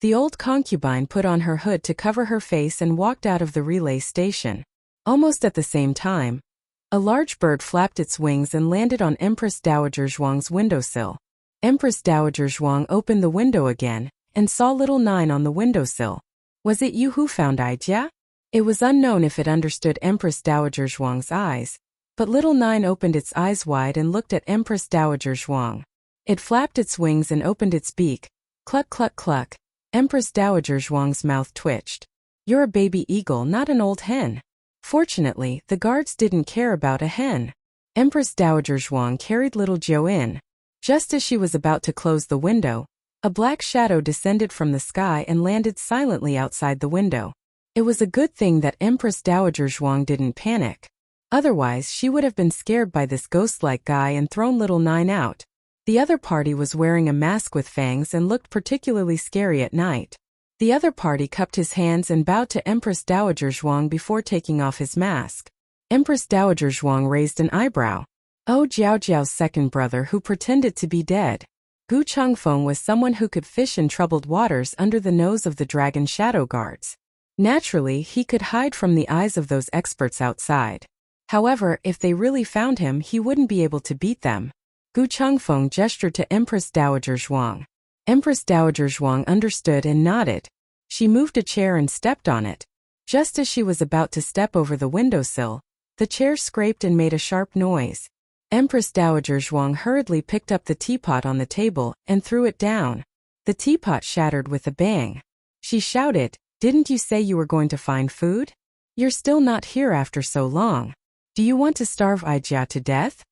The old concubine put on her hood to cover her face and walked out of the relay station. Almost at the same time, a large bird flapped its wings and landed on Empress Dowager Zhuang's windowsill. Empress Dowager Zhuang opened the window again and saw little Nine on the windowsill. "Was it you who found Aijia?" It was unknown if it understood Empress Dowager Zhuang's eyes, but little Nine opened its eyes wide and looked at Empress Dowager Zhuang. It flapped its wings and opened its beak. Cluck cluck cluck. Empress Dowager Zhuang's mouth twitched. "You're a baby eagle, not an old hen." Fortunately, the guards didn't care about a hen. Empress Dowager Zhuang carried little Jiu in. Just as she was about to close the window, a black shadow descended from the sky and landed silently outside the window. It was a good thing that Empress Dowager Zhuang didn't panic. Otherwise, she would have been scared by this ghost-like guy and thrown little Nine out. The other party was wearing a mask with fangs and looked particularly scary at night. The other party cupped his hands and bowed to Empress Dowager Zhuang before taking off his mask. Empress Dowager Zhuang raised an eyebrow. Oh, Jiao Jiao's second brother who pretended to be dead. Gu Chengfeng was someone who could fish in troubled waters under the nose of the dragon shadow guards. Naturally, he could hide from the eyes of those experts outside. However, if they really found him, he wouldn't be able to beat them. Gu Chengfeng gestured to Empress Dowager Zhuang. Empress Dowager Zhuang understood and nodded. She moved a chair and stepped on it. Just as she was about to step over the windowsill, the chair scraped and made a sharp noise. Empress Dowager Zhuang hurriedly picked up the teapot on the table and threw it down. The teapot shattered with a bang. She shouted, "Didn't you say you were going to find food? You're still not here after so long. Do you want to starve Aijia to death?"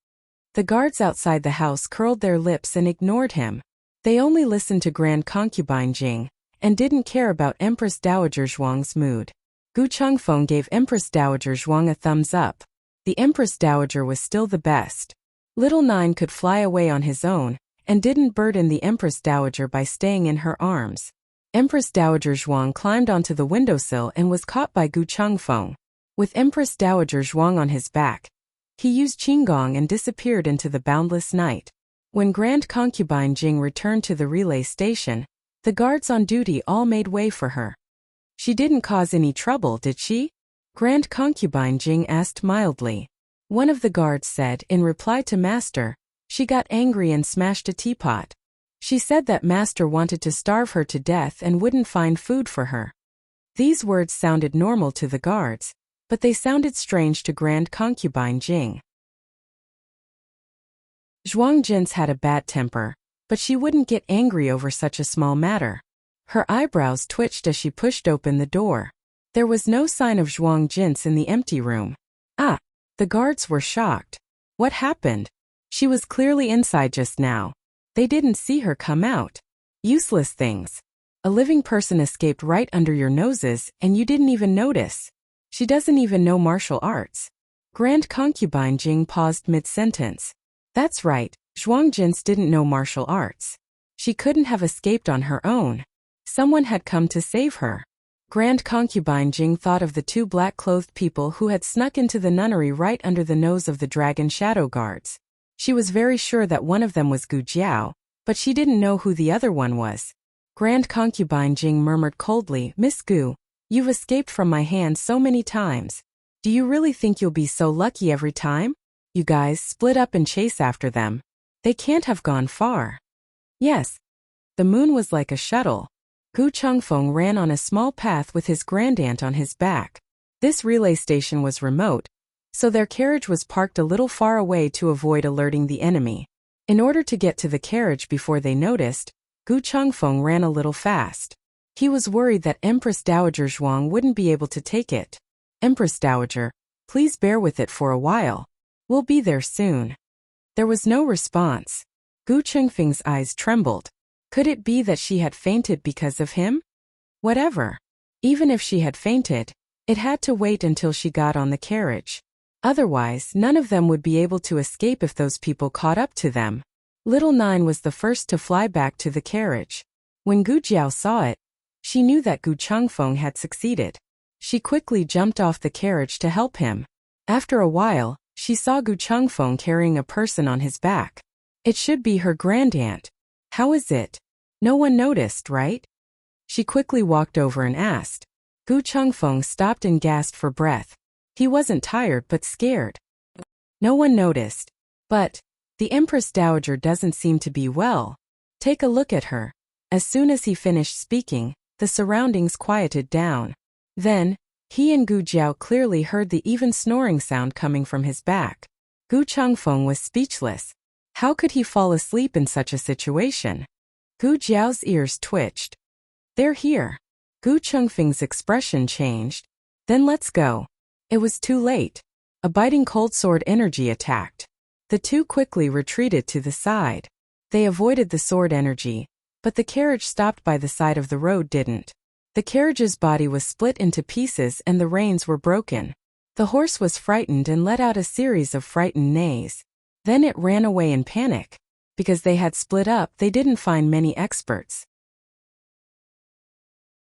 The guards outside the house curled their lips and ignored him. They only listened to Grand Concubine Jing and didn't care about Empress Dowager Zhuang's mood. Gu Chengfeng gave Empress Dowager Zhuang a thumbs up. The Empress Dowager was still the best. Little Nine could fly away on his own and didn't burden the Empress Dowager by staying in her arms. Empress Dowager Zhuang climbed onto the windowsill and was caught by Gu Chengfeng. With Empress Dowager Zhuang on his back, he used Qinggong and disappeared into the boundless night. When Grand Concubine Jing returned to the relay station, the guards on duty all made way for her. "She didn't cause any trouble, did she?" Grand Concubine Jing asked mildly. One of the guards said in reply to Master. She got angry and smashed a teapot. She said that Master wanted to starve her to death and wouldn't find food for her. These words sounded normal to the guards, but they sounded strange to Grand Concubine Jing. Zhuang Jins had a bad temper, but she wouldn't get angry over such a small matter. Her eyebrows twitched as she pushed open the door. There was no sign of Zhuang Jins in the empty room. Ah! The guards were shocked. What happened? She was clearly inside just now. They didn't see her come out. Useless things. A living person escaped right under your noses and you didn't even notice. She doesn't even know martial arts. Grand Concubine Jing paused mid-sentence. That's right, Zhuang Jins didn't know martial arts. She couldn't have escaped on her own. Someone had come to save her. Grand Concubine Jing thought of the two black-clothed people who had snuck into the nunnery right under the nose of the dragon shadow guards. She was very sure that one of them was Gu Jiao, but she didn't know who the other one was. Grand Concubine Jing murmured coldly, Miss Gu, you've escaped from my hands so many times. Do you really think you'll be so lucky every time? You guys split up and chase after them. They can't have gone far. Yes. The moon was like a shuttle. Gu Chengfeng ran on a small path with his grandaunt on his back. This relay station was remote, so their carriage was parked a little far away to avoid alerting the enemy. In order to get to the carriage before they noticed, Gu Chengfeng ran a little fast. He was worried that Empress Dowager Zhuang wouldn't be able to take it. Empress Dowager, please bear with it for a while. We'll be there soon. There was no response. Gu Chengfeng's eyes trembled. Could it be that she had fainted because of him? Whatever. Even if she had fainted, it had to wait until she got on the carriage. Otherwise, none of them would be able to escape if those people caught up to them. Little Nine was the first to fly back to the carriage. When Gu Jiao saw it, she knew that Gu Chengfeng had succeeded. She quickly jumped off the carriage to help him. After a while, she saw Gu Chengfeng carrying a person on his back. It should be her grandaunt. How is it? No one noticed, right? She quickly walked over and asked. Gu Chengfeng stopped and gasped for breath. He wasn't tired but scared. No one noticed. But the Empress Dowager doesn't seem to be well. Take a look at her. As soon as he finished speaking, the surroundings quieted down. Then, he and Gu Jiao clearly heard the even snoring sound coming from his back. Gu Chengfeng was speechless. How could he fall asleep in such a situation? Gu Jiao's ears twitched. They're here. Gu Chengfeng's expression changed. Then let's go. It was too late. A biting cold sword energy attacked. The two quickly retreated to the side. They avoided the sword energy, but the carriage stopped by the side of the road didn't. The carriage's body was split into pieces and the reins were broken. The horse was frightened and let out a series of frightened neighs. Then it ran away in panic. Because they had split up, they didn't find many experts.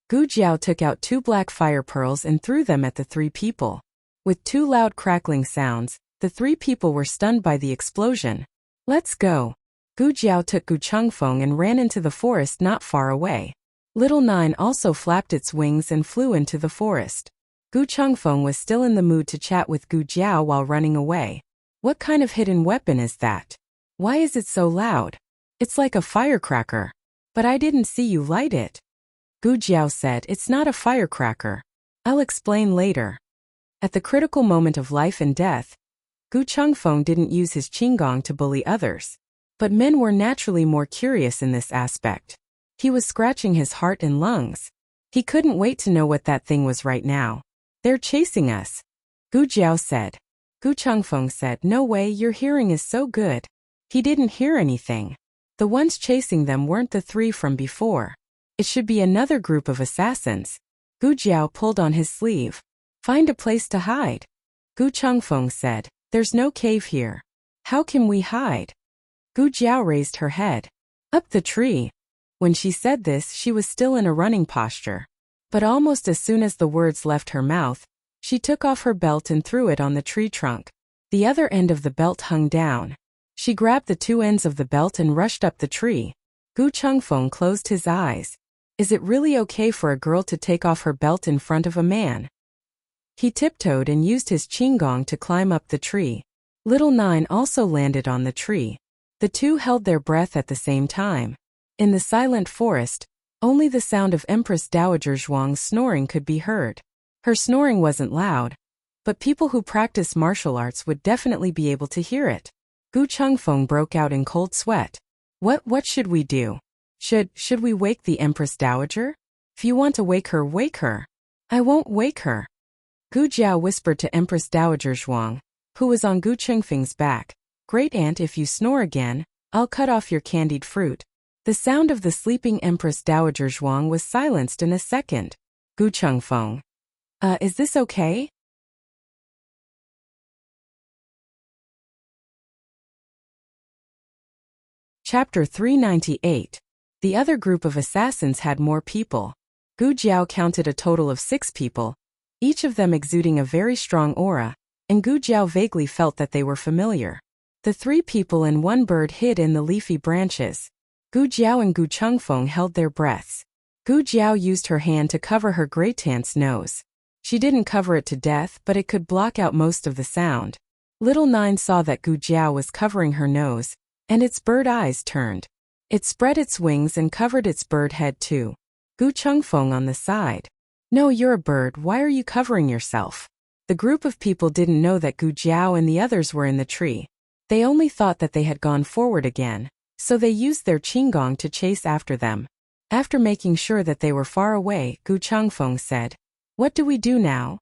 Gu Jiao took out 2 black fire pearls and threw them at the 3 people. With 2 loud crackling sounds, the 3 people were stunned by the explosion. Let's go. Gu Jiao took Gu Chengfeng and ran into the forest not far away. Little Nine also flapped its wings and flew into the forest. Gu Chengfeng was still in the mood to chat with Gu Jiao while running away. What kind of hidden weapon is that? Why is it so loud? It's like a firecracker. But I didn't see you light it. Gu Jiao said, it's not a firecracker. I'll explain later. At the critical moment of life and death, Gu Chengfeng didn't use his qinggong to bully others. But men were naturally more curious in this aspect. He was scratching his heart and lungs. He couldn't wait to know what that thing was right now. They're chasing us. Gu Jiao said. Gu Chengfeng said, no way, your hearing is so good. He didn't hear anything. The ones chasing them weren't the 3 from before. It should be another group of assassins. Gu Jiao pulled on his sleeve. Find a place to hide. Gu Chengfeng said, there's no cave here. How can we hide? Gu Jiao raised her head. Up the tree. When she said this, she was still in a running posture. But almost as soon as the words left her mouth, she took off her belt and threw it on the tree trunk. The other end of the belt hung down. She grabbed the 2 ends of the belt and rushed up the tree. Gu Chengfeng closed his eyes. Is it really okay for a girl to take off her belt in front of a man? He tiptoed and used his qinggong to climb up the tree. Little 9 also landed on the tree. The two held their breath at the same time. In the silent forest, only the sound of Empress Dowager Zhuang's snoring could be heard. Her snoring wasn't loud, but people who practice martial arts would definitely be able to hear it. Gu Chengfeng broke out in cold sweat. What should we do? Should we wake the Empress Dowager? If you want to wake her, wake her. I won't wake her. Gu Jiao whispered to Empress Dowager Zhuang, who was on Gu Chengfeng's back. Great aunt, if you snore again, I'll cut off your candied fruit. The sound of the sleeping Empress Dowager Zhuang was silenced in a second. Gu Chengfeng. Is this okay? Chapter 398. The other group of assassins had more people. Gu Jiao counted a total of 6 people, each of them exuding a very strong aura, and Gu Jiao vaguely felt that they were familiar. The 3 people and 1 bird hid in the leafy branches. Gu Jiao and Gu Chengfeng held their breaths. Gu Jiao used her hand to cover her great aunt's nose. She didn't cover it to death, but it could block out most of the sound. Little 9 saw that Gu Jiao was covering her nose, and its bird eyes turned. It spread its wings and covered its bird head too. Gu Chengfeng on the side. No, you're a bird, why are you covering yourself? The group of people didn't know that Gu Jiao and the others were in the tree. They only thought that they had gone forward again, so they used their qinggong to chase after them. After making sure that they were far away, Gu Chengfeng said, "What do we do now?"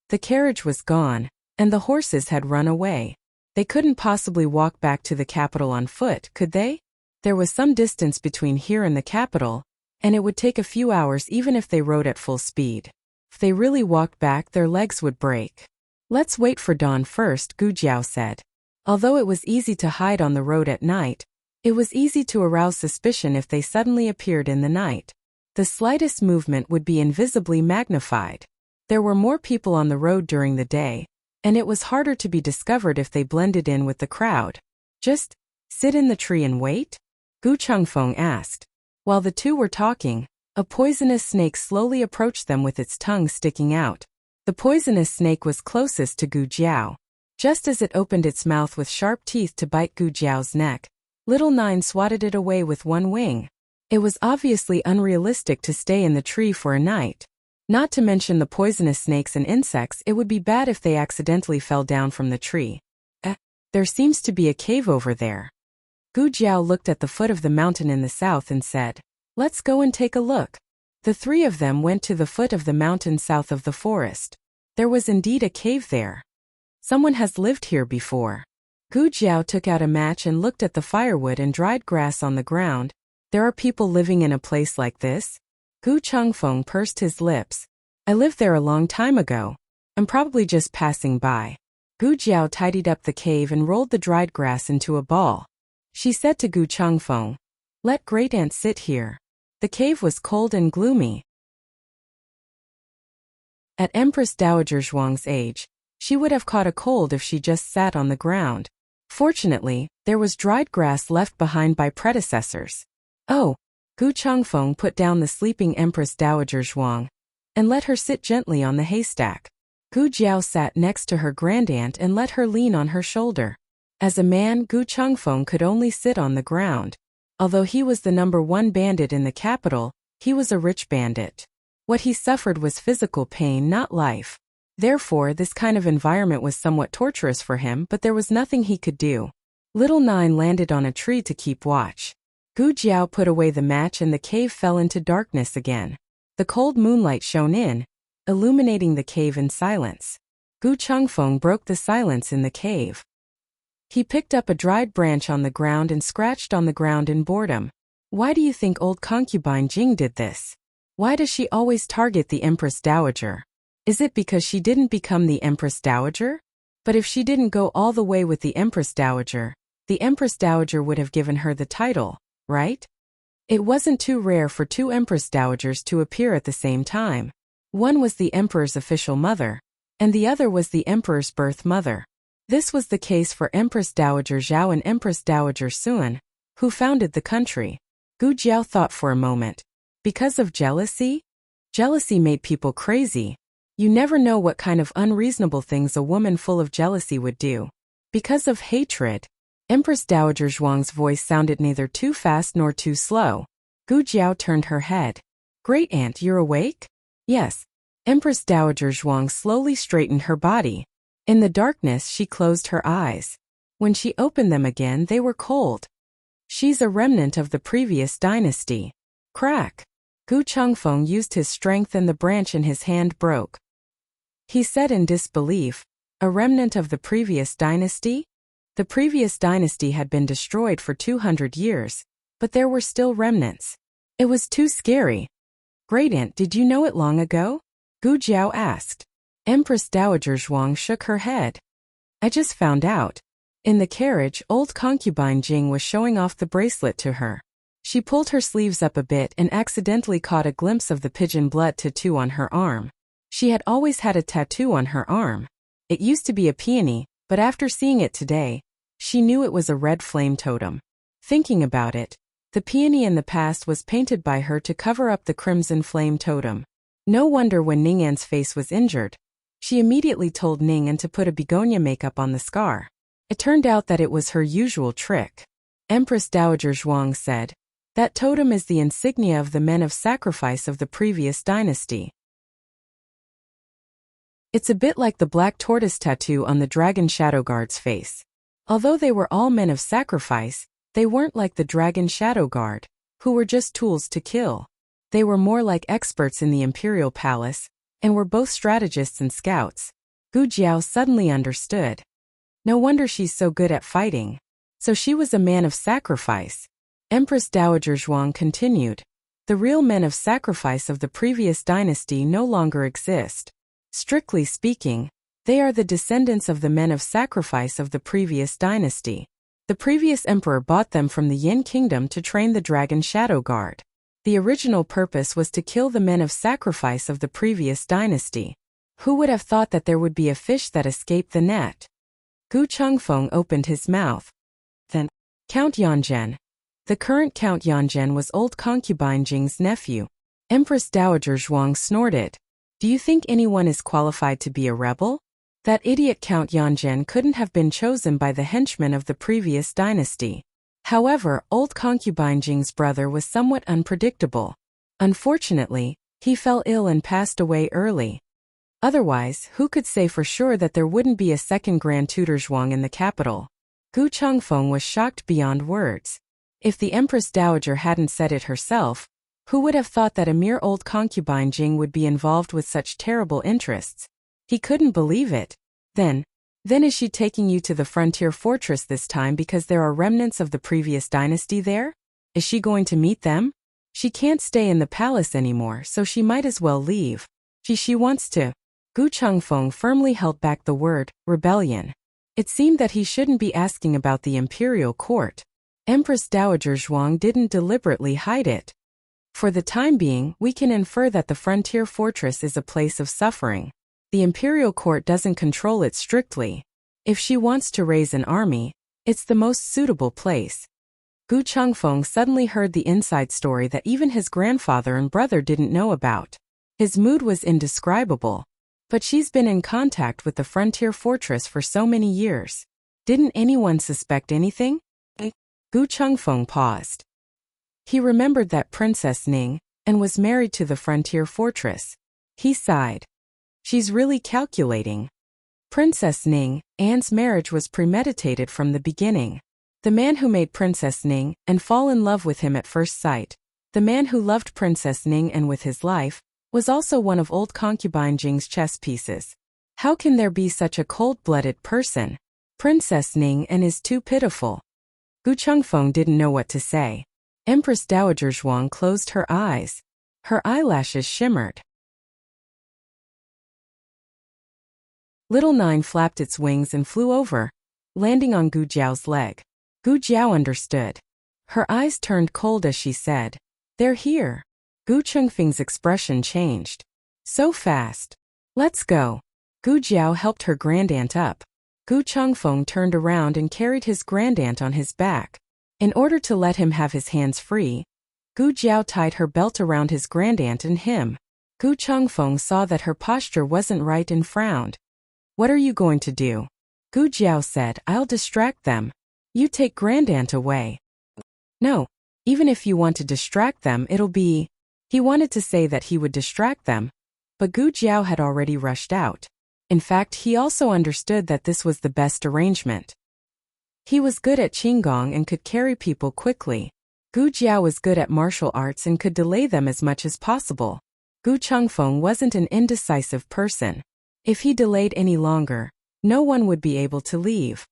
The carriage was gone, and the horses had run away. They couldn't possibly walk back to the capital on foot, could they? There was some distance between here and the capital, and it would take a few hours even if they rode at full speed. If they really walked back, their legs would break. Let's wait for dawn first, Gu Jiao said. Although it was easy to hide on the road at night, it was easy to arouse suspicion if they suddenly appeared in the night. The slightest movement would be invisibly magnified. There were more people on the road during the day, and it was harder to be discovered if they blended in with the crowd. Just sit in the tree and wait? Gu Chengfeng asked. While the two were talking, a poisonous snake slowly approached them with its tongue sticking out. The poisonous snake was closest to Gu Jiao. Just as it opened its mouth with sharp teeth to bite Gu Jiao's neck, Little 9 swatted it away with one wing. It was obviously unrealistic to stay in the tree for a night. Not to mention the poisonous snakes and insects, it would be bad if they accidentally fell down from the tree. There seems to be a cave over there. Gu Jiao looked at the foot of the mountain in the south and said, "Let's go and take a look." The 3 of them went to the foot of the mountain south of the forest. There was indeed a cave there. Someone has lived here before. Gu Jiao took out a match and looked at the firewood and dried grass on the ground. There are people living in a place like this? Gu Chengfeng pursed his lips. I lived there a long time ago. I'm probably just passing by. Gu Jiao tidied up the cave and rolled the dried grass into a ball. She said to Gu Chengfeng, "Let Great Aunt sit here." The cave was cold and gloomy. At Empress Dowager Zhuang's age, she would have caught a cold if she just sat on the ground. Fortunately, there was dried grass left behind by predecessors. Oh, Gu Chengfeng put down the sleeping Empress Dowager Zhuang and let her sit gently on the haystack. Gu Jiao sat next to her grandaunt and let her lean on her shoulder. As a man, Gu Chengfeng could only sit on the ground. Although he was the #1 bandit in the capital, he was a rich bandit. What he suffered was physical pain, not life. Therefore, this kind of environment was somewhat torturous for him, but there was nothing he could do. Little 9 landed on a tree to keep watch. Gu Jiao put away the match and the cave fell into darkness again. The cold moonlight shone in, illuminating the cave in silence. Gu Chengfeng broke the silence in the cave. He picked up a dried branch on the ground and scratched on the ground in boredom. Why do you think old concubine Jing did this? Why does she always target the Empress Dowager? Is it because she didn't become the Empress Dowager? But if she didn't go all the way with the Empress Dowager would have given her the title, right? It wasn't too rare for 2 Empress Dowagers to appear at the same time. One was the Emperor's official mother, and the other was the Emperor's birth mother. This was the case for Empress Dowager Zhao and Empress Dowager Sun, who founded the country. Gu Jiao thought for a moment. Because of jealousy? Jealousy made people crazy. You never know what kind of unreasonable things a woman full of jealousy would do. Because of hatred. Empress Dowager Zhuang's voice sounded neither too fast nor too slow. Gu Jiao turned her head. Great Aunt, you're awake? Yes. Empress Dowager Zhuang slowly straightened her body. In the darkness she closed her eyes. When she opened them again they were cold. She's a remnant of the previous dynasty. Crack. Gu Chengfeng used his strength and the branch in his hand broke. He said in disbelief, a remnant of the previous dynasty? The previous dynasty had been destroyed for 200 years, but there were still remnants. It was too scary. Great Aunt, did you know it long ago? Gu Jiao asked. Empress Dowager Zhuang shook her head. I just found out. In the carriage, old concubine Jing was showing off the bracelet to her. She pulled her sleeves up a bit and accidentally caught a glimpse of the pigeon blood tattoo on her arm. She had always had a tattoo on her arm. It used to be a peony, but after seeing it today, she knew it was a red flame totem. Thinking about it, the peony in the past was painted by her to cover up the crimson flame totem. No wonder when Ning'an's face was injured. She immediately told Ning'an to put a begonia makeup on the scar. It turned out that it was her usual trick. Empress Dowager Zhuang said, that totem is the insignia of the men of sacrifice of the previous dynasty. It's a bit like the black tortoise tattoo on the dragon shadow guard's face. Although they were all men of sacrifice, they weren't like the dragon shadow guard, who were just tools to kill. They were more like experts in the imperial palace, and were both strategists and scouts. Gu Jiao suddenly understood. No wonder she's so good at fighting. So she was a man of sacrifice. Empress Dowager Zhuang continued. The real men of sacrifice of the previous dynasty no longer exist. Strictly speaking, they are the descendants of the men of sacrifice of the previous dynasty. The previous emperor bought them from the Yin kingdom to train the dragon shadow guard. The original purpose was to kill the men of sacrifice of the previous dynasty. Who would have thought that there would be a fish that escaped the net? Gu Chengfeng opened his mouth. Then, Count Yanzhen. The current Count Yanzhen was old concubine Jing's nephew. Empress Dowager Zhuang snorted. Do you think anyone is qualified to be a rebel? That idiot Count Yanzhen couldn't have been chosen by the henchmen of the previous dynasty. However, old concubine Jing's brother was somewhat unpredictable. Unfortunately, he fell ill and passed away early. Otherwise, who could say for sure that there wouldn't be a second Grand Tutor Zhuang in the capital? Gu Chengfeng was shocked beyond words. If the Empress Dowager hadn't said it herself, who would have thought that a mere old concubine Jing would be involved with such terrible interests? He couldn't believe it. Then is she taking you to the frontier fortress this time because there are remnants of the previous dynasty there? Is she going to meet them? She can't stay in the palace anymore, so she might as well leave. She wants to. Gu Chengfeng firmly held back the word, rebellion. It seemed that he shouldn't be asking about the imperial court. Empress Dowager Zhuang didn't deliberately hide it. For the time being, we can infer that the frontier fortress is a place of suffering. The imperial court doesn't control it strictly. If she wants to raise an army, it's the most suitable place. Gu Chengfeng suddenly heard the inside story that even his grandfather and brother didn't know about. His mood was indescribable. But she's been in contact with the frontier fortress for so many years. Didn't anyone suspect anything? Gu Chengfeng paused. He remembered that Princess Ning and was married to the frontier fortress. He sighed. She's really calculating. Princess Ning, Anne's marriage was premeditated from the beginning. The man who made Princess Ning and fall in love with him at first sight, the man who loved Princess Ning and with his life, was also one of old concubine Jing's chess pieces. How can there be such a cold-blooded person? Princess Ning and is too pitiful. Gu Chengfeng didn't know what to say. Empress Dowager Zhuang closed her eyes. Her eyelashes shimmered. Little Nine flapped its wings and flew over, landing on Gu Jiao's leg. Gu Jiao understood. Her eyes turned cold as she said, "They're here." Gu Chengfeng's expression changed. So fast. Let's go. Gu Jiao helped her grandaunt up. Gu Chengfeng turned around and carried his grandaunt on his back. In order to let him have his hands free, Gu Jiao tied her belt around his grandaunt and him. Gu Chengfeng saw that her posture wasn't right and frowned. What are you going to do? Gu Jiao said, I'll distract them. You take Grandaunt away. No, even if you want to distract them, it'll be... He wanted to say that he would distract them, but Gu Jiao had already rushed out. In fact, he also understood that this was the best arrangement. He was good at Qinggong and could carry people quickly. Gu Jiao was good at martial arts and could delay them as much as possible. Gu Chengfeng wasn't an indecisive person. If he delayed any longer, no one would be able to leave.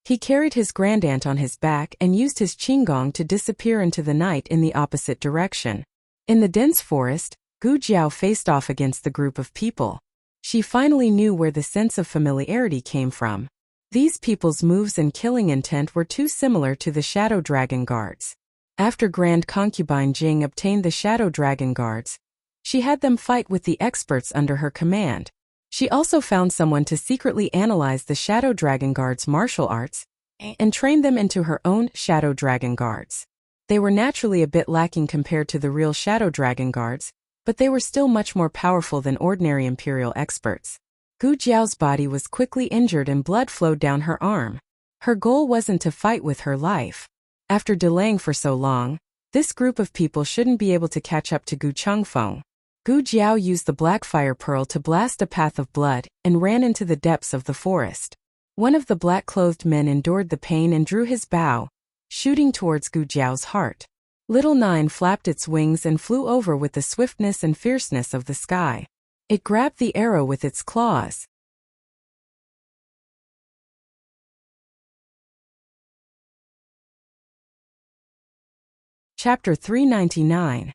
He carried his Grandaunt on his back and used his Qinggong to disappear into the night in the opposite direction. In the dense forest, Gu Jiao faced off against the group of people. She finally knew where the sense of familiarity came from. These people's moves and killing intent were too similar to the Shadow Dragon Guards. After Grand Concubine Jing obtained the Shadow Dragon Guards, she had them fight with the experts under her command. She also found someone to secretly analyze the Shadow Dragon Guards' martial arts and train them into her own Shadow Dragon Guards. They were naturally a bit lacking compared to the real Shadow Dragon Guards, but they were still much more powerful than ordinary Imperial experts. Gu Jiao's body was quickly injured and blood flowed down her arm. Her goal wasn't to fight with her life. After delaying for so long, this group of people shouldn't be able to catch up to Gu Chengfeng. Gu Jiao used the Black Fire Pearl to blast a path of blood and ran into the depths of the forest. One of the black-clothed men endured the pain and drew his bow, shooting towards Gu Jiao's heart. Little Nine flapped its wings and flew over with the swiftness and fierceness of the sky. It grabbed the arrow with its claws. Chapter 399.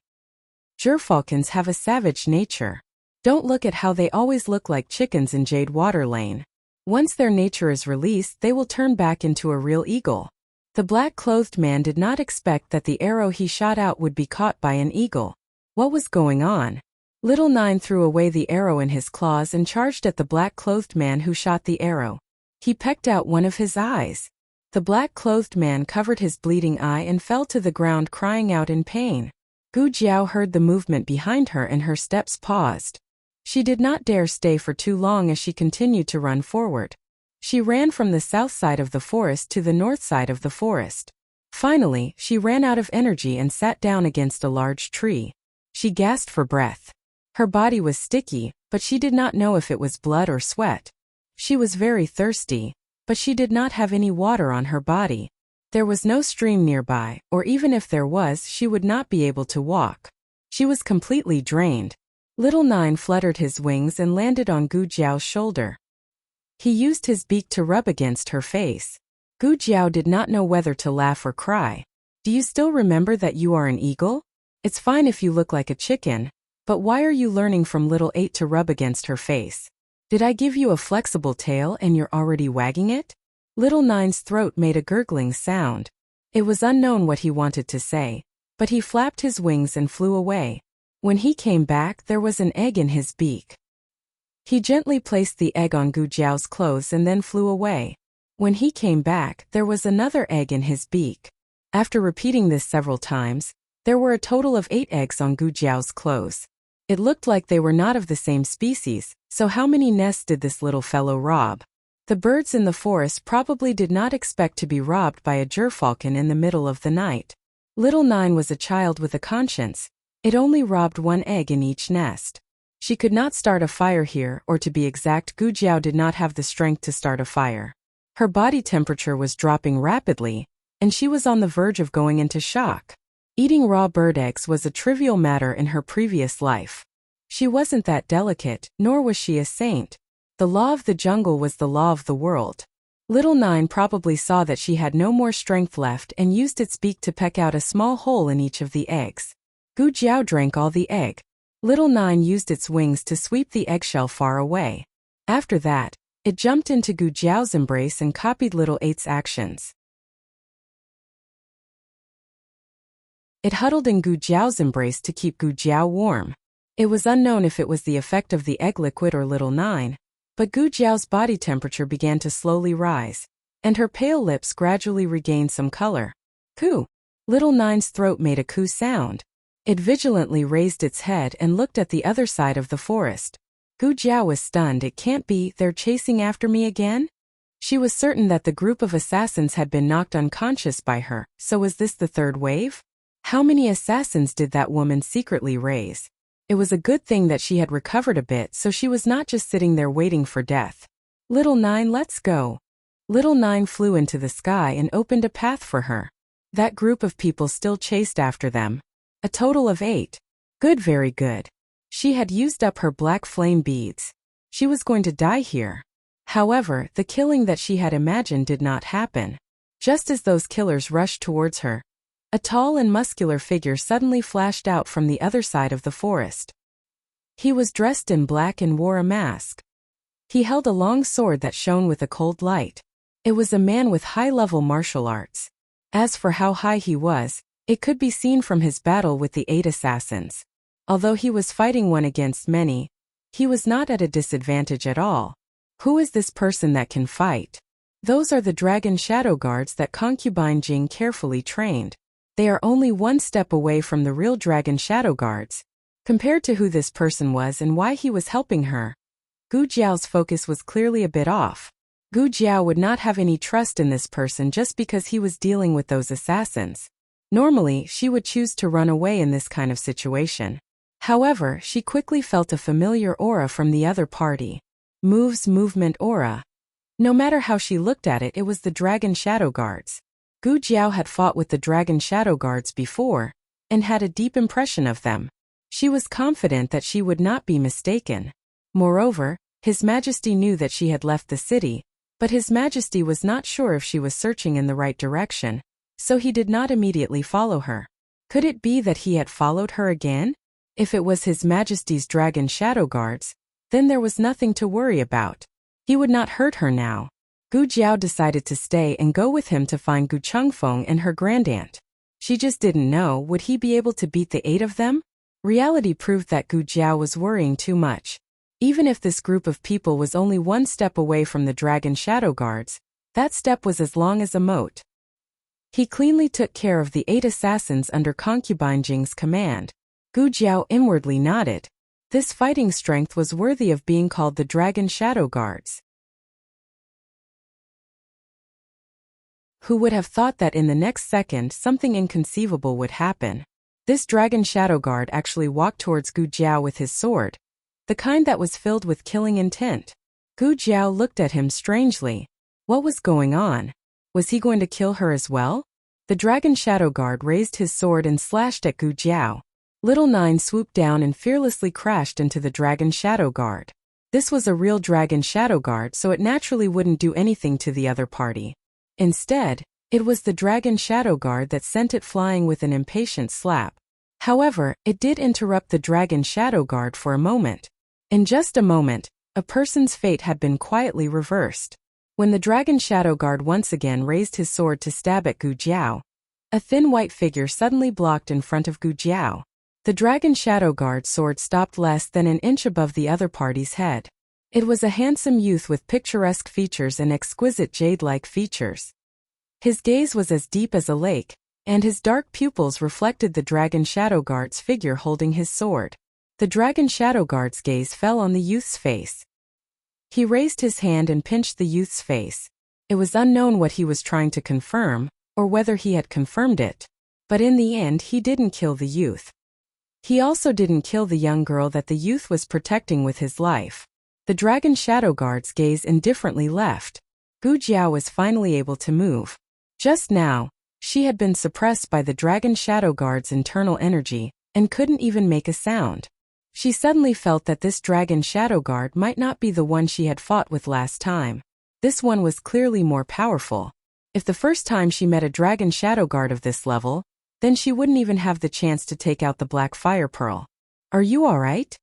Gerfalcons have a savage nature. Don't look at how they always look like chickens in Jade Water Lane. Once their nature is released, they will turn back into a real eagle. The black-clothed man did not expect that the arrow he shot out would be caught by an eagle. What was going on? Little Nine threw away the arrow in his claws and charged at the black-clothed man who shot the arrow. He pecked out one of his eyes. The black-clothed man covered his bleeding eye and fell to the ground crying out in pain. Gu Jiao heard the movement behind her and her steps paused. She did not dare stay for too long as she continued to run forward. She ran from the south side of the forest to the north side of the forest. Finally, she ran out of energy and sat down against a large tree. She gasped for breath. Her body was sticky, but she did not know if it was blood or sweat. She was very thirsty, but she did not have any water on her body. There was no stream nearby, or even if there was, she would not be able to walk. She was completely drained. Little Nine fluttered his wings and landed on Gu Jiao's shoulder. He used his beak to rub against her face. Gu Jiao did not know whether to laugh or cry. Do you still remember that you are an eagle? It's fine if you look like a chicken, but why are you learning from Little Eight to rub against her face? Did I give you a flexible tail and you're already wagging it? Little Nine's throat made a gurgling sound. It was unknown what he wanted to say, but he flapped his wings and flew away. When he came back, there was an egg in his beak. He gently placed the egg on Gu Jiao's clothes and then flew away. When he came back, there was another egg in his beak. After repeating this several times, there were a total of 8 eggs on Gu Jiao's clothes. It looked like they were not of the same species, so how many nests did this little fellow rob? The birds in the forest probably did not expect to be robbed by a gerfalcon in the middle of the night. Little Nine was a child with a conscience. It only robbed 1 egg in each nest. She could not start a fire here, or to be exact, Gu Jiao did not have the strength to start a fire. Her body temperature was dropping rapidly, and she was on the verge of going into shock. Eating raw bird eggs was a trivial matter in her previous life. She wasn't that delicate, nor was she a saint. The law of the jungle was the law of the world. Little Nine probably saw that she had no more strength left and used its beak to peck out a small hole in each of the eggs. Gu Jiao drank all the egg. Little Nine used its wings to sweep the eggshell far away. After that, it jumped into Gu Jiao's embrace and copied Little Eight's actions. It huddled in Gu Jiao's embrace to keep Gu Jiao warm. It was unknown if it was the effect of the egg liquid or Little Nine, but Gu Jiao's body temperature began to slowly rise, and her pale lips gradually regained some color. Coo! Little Nine's throat made a coo sound. It vigilantly raised its head and looked at the other side of the forest. Gu Jiao was stunned. It can't be, they're chasing after me again? She was certain that the group of assassins had been knocked unconscious by her, so was this the third wave? How many assassins did that woman secretly raise? It was a good thing that she had recovered a bit, so she was not just sitting there waiting for death. Little Nine, let's go. Little Nine flew into the sky and opened a path for her. That group of people still chased after them. A total of 8. Good, very good. She had used up her black flame beads. She was going to die here. However, the killing that she had imagined did not happen. Just as those killers rushed towards her, a tall and muscular figure suddenly flashed out from the other side of the forest. He was dressed in black and wore a mask. He held a long sword that shone with a cold light. It was a man with high-level martial arts. As for how high he was, it could be seen from his battle with the 8 assassins. Although he was fighting one against many, he was not at a disadvantage at all. Who is this person that can fight? Those are the dragon shadow guards that concubine Jing carefully trained. They are only one step away from the real dragon shadow guards. Compared to who this person was and why he was helping her, Gu Jiao's focus was clearly a bit off. Gu Jiao would not have any trust in this person just because he was dealing with those assassins. Normally, she would choose to run away in this kind of situation. However, she quickly felt a familiar aura from the other party. Movement aura. No matter how she looked at it, it was the dragon shadow guards. Gu Jiao had fought with the dragon shadow guards before, and had a deep impression of them. She was confident that she would not be mistaken. Moreover, His Majesty knew that she had left the city, but His Majesty was not sure if she was searching in the right direction, so he did not immediately follow her. Could it be that he had followed her again? If it was His Majesty's dragon shadow guards, then there was nothing to worry about. He would not hurt her now. Gu Jiao decided to stay and go with him to find Gu Chengfeng and her grandaunt. She just didn't know, would he be able to beat the 8 of them? Reality proved that Gu Jiao was worrying too much. Even if this group of people was only one step away from the dragon shadow guards, that step was as long as a moat. He cleanly took care of the 8 assassins under concubine Jing's command. Gu Jiao inwardly nodded. This fighting strength was worthy of being called the dragon shadow guards. Who would have thought that in the next second something inconceivable would happen? This dragon shadow guard actually walked towards Gu Jiao with his sword, the kind that was filled with killing intent. Gu Jiao looked at him strangely. What was going on? Was he going to kill her as well? The dragon shadow guard raised his sword and slashed at Gu Jiao. Little Nine swooped down and fearlessly crashed into the dragon shadow guard. This was a real dragon shadow guard, so it naturally wouldn't do anything to the other party. Instead, it was the dragon shadow guard that sent it flying with an impatient slap. However, it did interrupt the dragon shadow guard for a moment. In just a moment, a person's fate had been quietly reversed. When the dragon shadow guard once again raised his sword to stab at Gu Jiao, a thin white figure suddenly blocked in front of Gu Jiao. The dragon shadow guard's sword stopped less than an inch above the other party's head. It was a handsome youth with picturesque features and exquisite jade-like features. His gaze was as deep as a lake, and his dark pupils reflected the dragon shadow guard's figure holding his sword. The dragon shadow guard's gaze fell on the youth's face. He raised his hand and pinched the youth's face. It was unknown what he was trying to confirm, or whether he had confirmed it. But in the end, he didn't kill the youth. He also didn't kill the young girl that the youth was protecting with his life. The dragon shadow guard's gaze indifferently left. Gu Jiao was finally able to move. Just now, she had been suppressed by the dragon shadow guard's internal energy, and couldn't even make a sound. She suddenly felt that this dragon shadow guard might not be the one she had fought with last time. This one was clearly more powerful. If the first time she met a dragon shadow guard of this level, then she wouldn't even have the chance to take out the black fire pearl. Are you alright?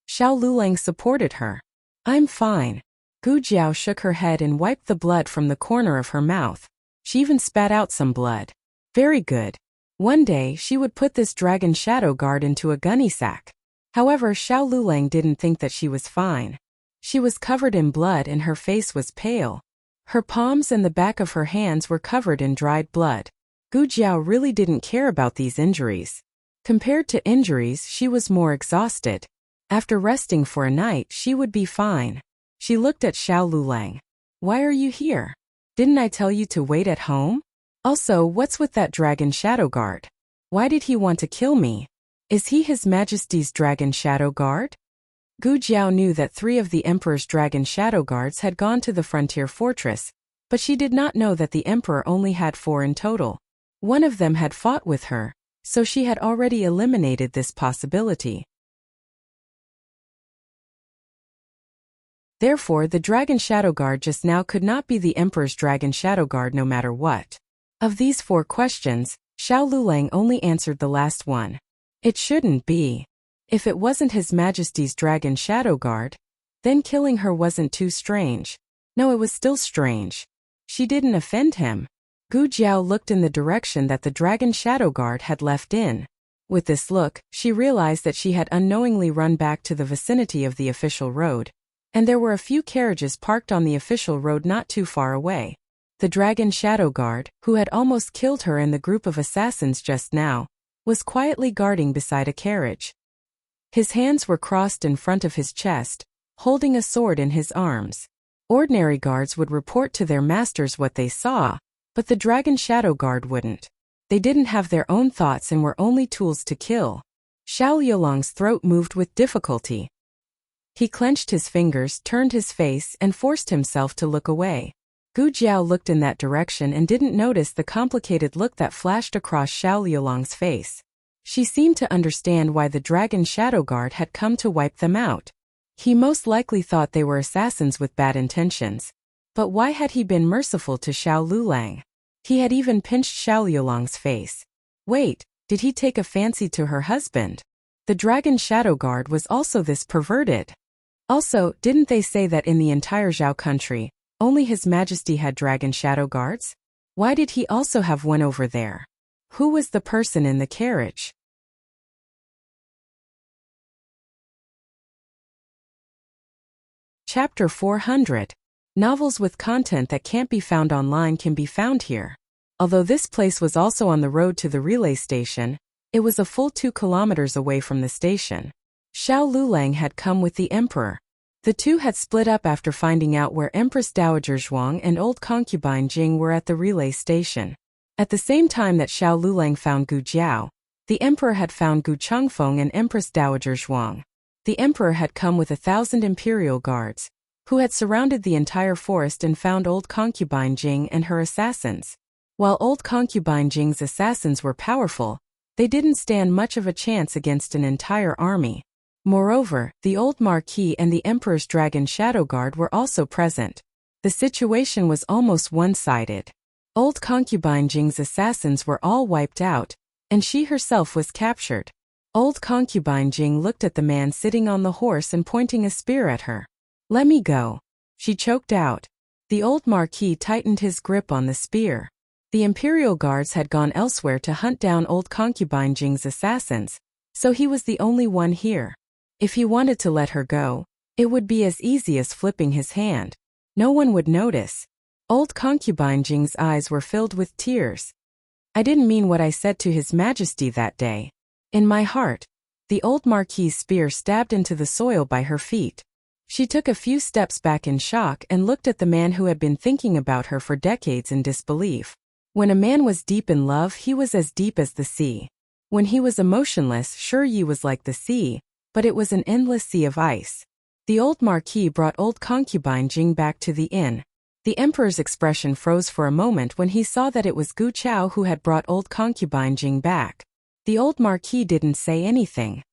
Xiao Lulang supported her. I'm fine. Gu Jiao shook her head and wiped the blood from the corner of her mouth. She even spat out some blood. Very good. One day she would put this dragon shadow guard into a gunny sack. However, Xiao Lulang didn't think that she was fine. She was covered in blood and her face was pale. Her palms and the back of her hands were covered in dried blood. Gu Jiao really didn't care about these injuries. Compared to injuries, she was more exhausted. After resting for a night, she would be fine. She looked at Xiao Lulang. Why are you here? Didn't I tell you to wait at home? Also, what's with that dragon shadow guard? Why did he want to kill me? Is he His Majesty's dragon shadow guard? Gu Jiao knew that 3 of the Emperor's dragon shadow guards had gone to the frontier fortress, but she did not know that the Emperor only had 4 in total. One of them had fought with her, so she had already eliminated this possibility. Therefore, the Dragon Shadow Guard just now could not be the Emperor's Dragon Shadow Guard no matter what. Of these 4 questions, Xiao Lulang only answered the last one. It shouldn't be. If it wasn't His Majesty's Dragon Shadow Guard, then killing her wasn't too strange. No, it was still strange. She didn't offend him. Gu Jiao looked in the direction that the Dragon Shadow Guard had left in. With this look, she realized that she had unknowingly run back to the vicinity of the official road, and there were a few carriages parked on the official road not too far away. The Dragon Shadow Guard, who had almost killed her in the group of assassins just now, was quietly guarding beside a carriage. His hands were crossed in front of his chest, holding a sword in his arms. Ordinary guards would report to their masters what they saw, but the Dragon Shadow Guard wouldn't. They didn't have their own thoughts and were only tools to kill. Xiao Liulang's throat moved with difficulty. He clenched his fingers, turned his face, and forced himself to look away. Gu Jiao looked in that direction and didn't notice the complicated look that flashed across Xiao Liulang's face. She seemed to understand why the Dragon Shadow Guard had come to wipe them out. He most likely thought they were assassins with bad intentions. But why had he been merciful to Xiao Lulang? He had even pinched Xiao Liulang's face. Wait, did he take a fancy to her husband? The Dragon Shadow Guard was also this perverted. Also, didn't they say that in the entire Zhao country, only His Majesty had Dragon Shadow Guards? Why did he also have one over there? Who was the person in the carriage? Chapter 400. Novels with content that can't be found online can be found here. Although this place was also on the road to the relay station, it was a full 2 kilometers away from the station. Xiao Lulang had come with the Emperor. The two had split up after finding out where Empress Dowager Zhuang and old concubine Jing were at the relay station. At the same time that Xiao Lulang found Gu Jiao, the Emperor had found Gu Chengfeng and Empress Dowager Zhuang. The Emperor had come with 1,000 imperial guards, who had surrounded the entire forest and found old concubine Jing and her assassins. While old concubine Jing's assassins were powerful, they didn't stand much of a chance against an entire army. Moreover, the old Marquis and the Emperor's Dragon Shadow Guard were also present. The situation was almost one-sided. Old concubine Jing's assassins were all wiped out, and she herself was captured. Old concubine Jing looked at the man sitting on the horse and pointing a spear at her. "Let me go," she choked out. The old Marquis tightened his grip on the spear. The Imperial Guards had gone elsewhere to hunt down old concubine Jing's assassins, so he was the only one here. If he wanted to let her go, it would be as easy as flipping his hand. No one would notice. Old concubine Jing's eyes were filled with tears. "I didn't mean what I said to His Majesty that day. In my heart." The old Marquis's spear stabbed into the soil by her feet. She took a few steps back in shock and looked at the man who had been thinking about her for decades in disbelief. When a man was deep in love, he was as deep as the sea. When he was emotionless, sure, he was like the sea, but it was an endless sea of ice. The old Marquis brought old concubine Jing back to the inn. The Emperor's expression froze for a moment when he saw that it was Gu Chao who had brought old concubine Jing back. The old Marquis didn't say anything.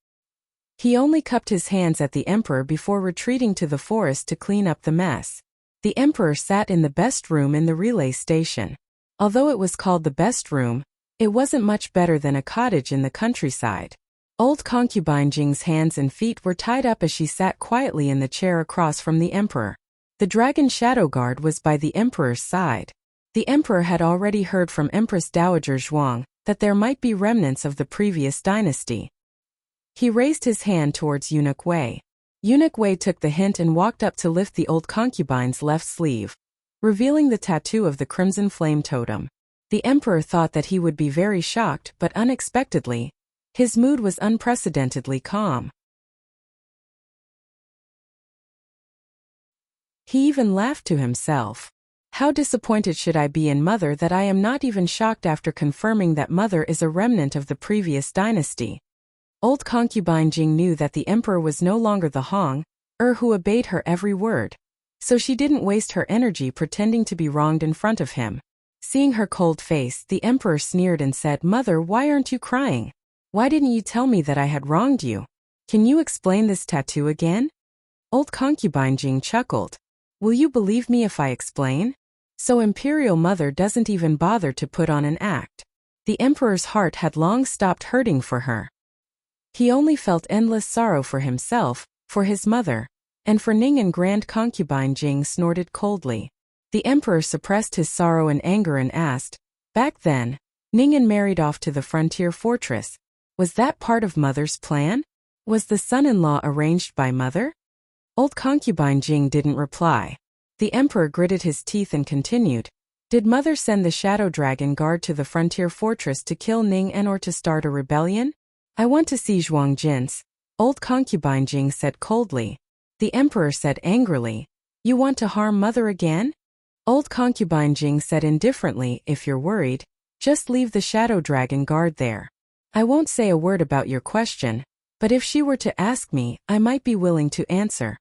He only cupped his hands at the Emperor before retreating to the forest to clean up the mess. The Emperor sat in the best room in the relay station. Although it was called the best room, it wasn't much better than a cottage in the countryside. Old concubine Jing's hands and feet were tied up as she sat quietly in the chair across from the Emperor. The Dragon Shadow Guard was by the Emperor's side. The Emperor had already heard from Empress Dowager Zhuang that there might be remnants of the previous dynasty. He raised his hand towards Eunuch Wei. Eunuch Wei took the hint and walked up to lift the old concubine's left sleeve, revealing the tattoo of the crimson flame totem. The Emperor thought that he would be very shocked, but unexpectedly, his mood was unprecedentedly calm. He even laughed to himself. How disappointed should I be in Mother that I am not even shocked after confirming that Mother is a remnant of the previous dynasty. Old concubine Jing knew that the emperor was no longer the Hong, who obeyed her every word. So she didn't waste her energy pretending to be wronged in front of him. Seeing her cold face, the emperor sneered and said, "Mother, why aren't you crying? Why didn't you tell me that I had wronged you? Can you explain this tattoo again?" Old concubine Jing chuckled. "Will you believe me if I explain?" So Imperial Mother doesn't even bother to put on an act. The emperor's heart had long stopped hurting for her. He only felt endless sorrow for himself, for his mother, and for Ning, and Grand Concubine Jing snorted coldly. The emperor suppressed his sorrow and anger and asked, "Back then, Ningen married off to the frontier fortress. Was that part of Mother's plan? Was the son-in-law arranged by Mother?" Old concubine Jing didn't reply. The emperor gritted his teeth and continued, "Did Mother send the Shadow Dragon Guard to the frontier fortress to kill Ning and or to start a rebellion?" "I want to see Zhuang Jin's," Old concubine Jing said coldly. The emperor said angrily, "You want to harm Mother again?" Old concubine Jing said indifferently, "If you're worried, just leave the Shadow Dragon Guard there. I won't say a word about your question, but if she were to ask me, I might be willing to answer."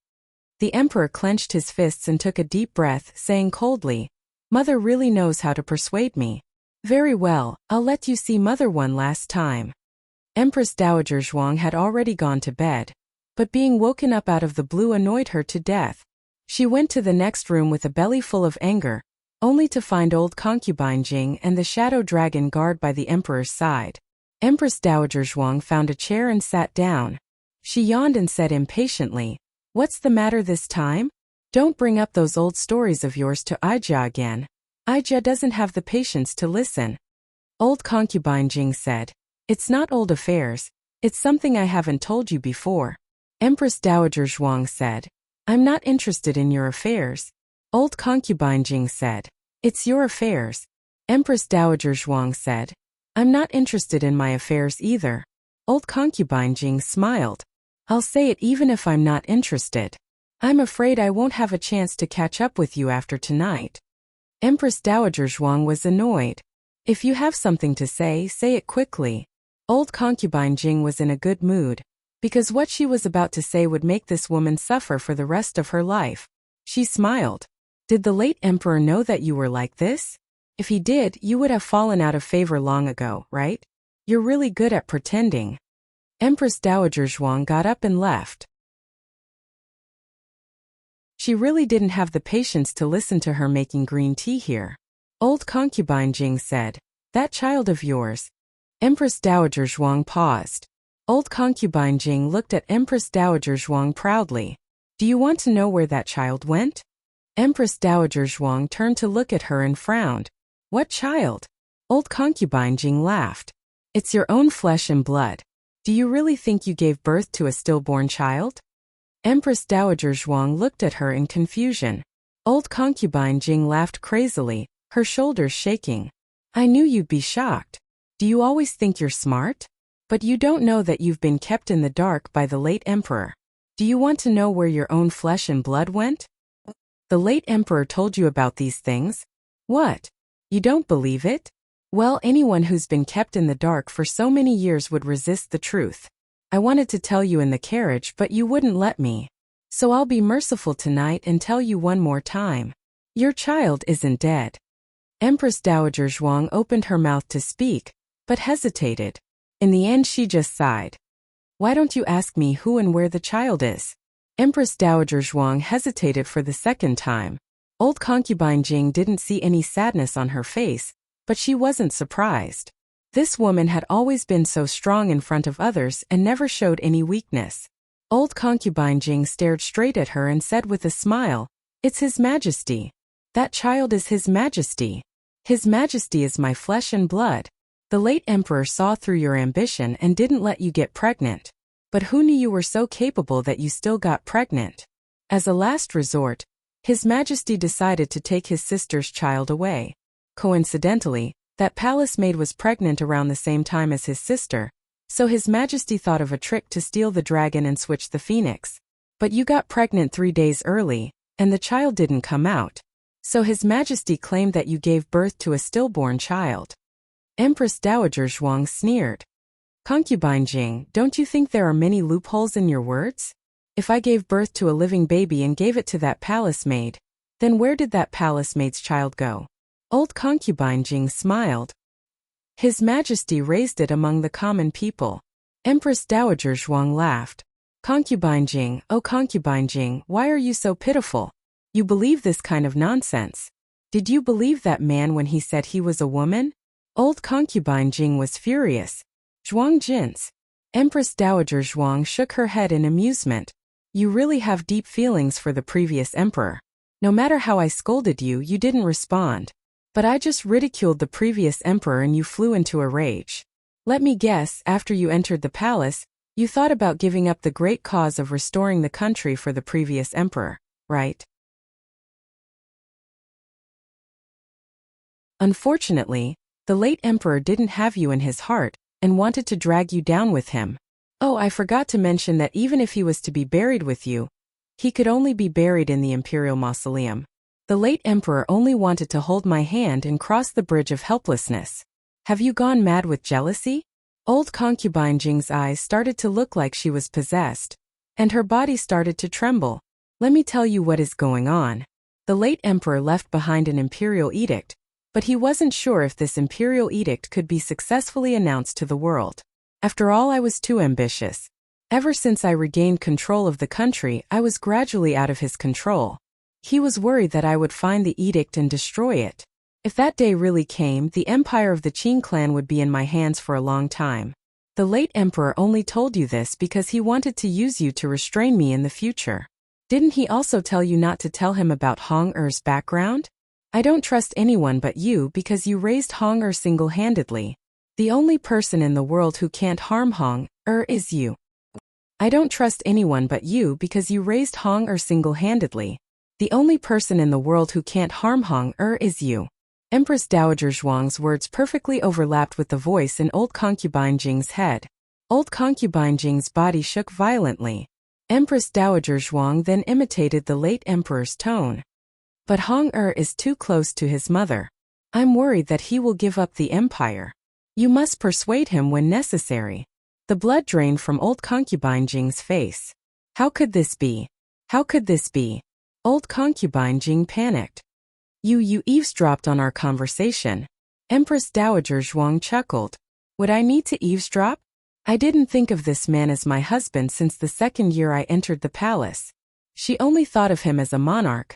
The emperor clenched his fists and took a deep breath, saying coldly, "Mother really knows how to persuade me. Very well, I'll let you see Mother one last time." Empress Dowager Zhuang had already gone to bed, but being woken up out of the blue annoyed her to death. She went to the next room with a belly full of anger, only to find old concubine Jing and the Shadow Dragon Guard by the emperor's side. Empress Dowager Zhuang found a chair and sat down. She yawned and said impatiently, "What's the matter this time? Don't bring up those old stories of yours to Aijia again. Aijia doesn't have the patience to listen." Old concubine Jing said, "It's not old affairs, it's something I haven't told you before." Empress Dowager Zhuang said, "I'm not interested in your affairs." Old concubine Jing said, "It's your affairs." Empress Dowager Zhuang said, "I'm not interested in my affairs either." Old concubine Jing smiled. "I'll say it even if I'm not interested. I'm afraid I won't have a chance to catch up with you after tonight." Empress Dowager Zhuang was annoyed. "If you have something to say it quickly." Old concubine Jing was in a good mood, because what she was about to say would make this woman suffer for the rest of her life. She smiled. "Did the late emperor know that you were like this? If he did, you would have fallen out of favor long ago, right? You're really good at pretending." Empress Dowager Zhuang got up and left. She really didn't have the patience to listen to her making green tea here. Old concubine Jing said, "That child of yours." Empress Dowager Zhuang paused. Old concubine Jing looked at Empress Dowager Zhuang proudly. "Do you want to know where that child went?" Empress Dowager Zhuang turned to look at her and frowned. "What child?" Old concubine Jing laughed. "It's your own flesh and blood. Do you really think you gave birth to a stillborn child?" Empress Dowager Zhuang looked at her in confusion. Old concubine Jing laughed crazily, her shoulders shaking. "I knew you'd be shocked. Do you always think you're smart? But you don't know that you've been kept in the dark by the late emperor. Do you want to know where your own flesh and blood went? The late emperor told you about these things? What? You don't believe it? Well, anyone who's been kept in the dark for so many years would resist the truth. I wanted to tell you in the carriage, but you wouldn't let me. So I'll be merciful tonight and tell you one more time. Your child isn't dead." Empress Dowager Zhuang opened her mouth to speak, but hesitated. In the end she just sighed. "Why don't you ask me who and where the child is?" Empress Dowager Zhuang hesitated for the second time. Old concubine Jing didn't see any sadness on her face, but she wasn't surprised. This woman had always been so strong in front of others and never showed any weakness. Old concubine Jing stared straight at her and said with a smile, "It's His Majesty. That child is His Majesty. His Majesty is my flesh and blood. The late emperor saw through your ambition and didn't let you get pregnant. But who knew you were so capable that you still got pregnant? As a last resort, His Majesty decided to take his sister's child away. Coincidentally, that palace maid was pregnant around the same time as his sister, so His Majesty thought of a trick to steal the dragon and switch the phoenix. But you got pregnant 3 days early, and the child didn't come out. So His Majesty claimed that you gave birth to a stillborn child. Empress Dowager Zhuang sneered. Concubine Jing, don't you think there are many loopholes in your words? If I gave birth to a living baby and gave it to that palace maid, then where did that palace maid's child go? Old Concubine Jing smiled. His Majesty raised it among the common people. Empress Dowager Zhuang laughed. Concubine Jing, oh Concubine Jing, why are you so pitiful? You believe this kind of nonsense. Did you believe that man when he said he was a woman? Old Concubine Jing was furious. Zhuang Jins. Empress Dowager Zhuang shook her head in amusement. You really have deep feelings for the previous emperor. No matter how I scolded you, you didn't respond. But I just ridiculed the previous emperor and you flew into a rage. Let me guess, after you entered the palace, you thought about giving up the great cause of restoring the country for the previous emperor, right? Unfortunately, the late emperor didn't have you in his heart and wanted to drag you down with him. Oh, I forgot to mention that even if he was to be buried with you, he could only be buried in the imperial mausoleum. The late emperor only wanted to hold my hand and cross the bridge of helplessness. Have you gone mad with jealousy? Old Concubine Jing's eyes started to look like she was possessed, and her body started to tremble. Let me tell you what is going on. The late emperor left behind an imperial edict, but he wasn't sure if this imperial edict could be successfully announced to the world. After all, I was too ambitious. Ever since I regained control of the country, I was gradually out of his control. He was worried that I would find the edict and destroy it. If that day really came, the empire of the Qin clan would be in my hands for a long time. The late emperor only told you this because he wanted to use you to restrain me in the future. Didn't he also tell you not to tell him about Hong Er's background? I don't trust anyone but you because you raised Hong Er single-handedly. The only person in the world who can't harm Hong Er is you. I don't trust anyone but you because you raised Hong Er single-handedly. The only person in the world who can't harm Hong Er is you. Empress Dowager Zhuang's words perfectly overlapped with the voice in Old Concubine Jing's head. Old Concubine Jing's body shook violently. Empress Dowager Zhuang then imitated the late emperor's tone. But Hong Er is too close to his mother. I'm worried that he will give up the empire. You must persuade him when necessary. The blood drained from Old Concubine Jing's face. How could this be? How could this be? Old Concubine Jing panicked. You eavesdropped on our conversation. Empress Dowager Zhuang chuckled. Would I need to eavesdrop? I didn't think of this man as my husband since the second year I entered the palace. She only thought of him as a monarch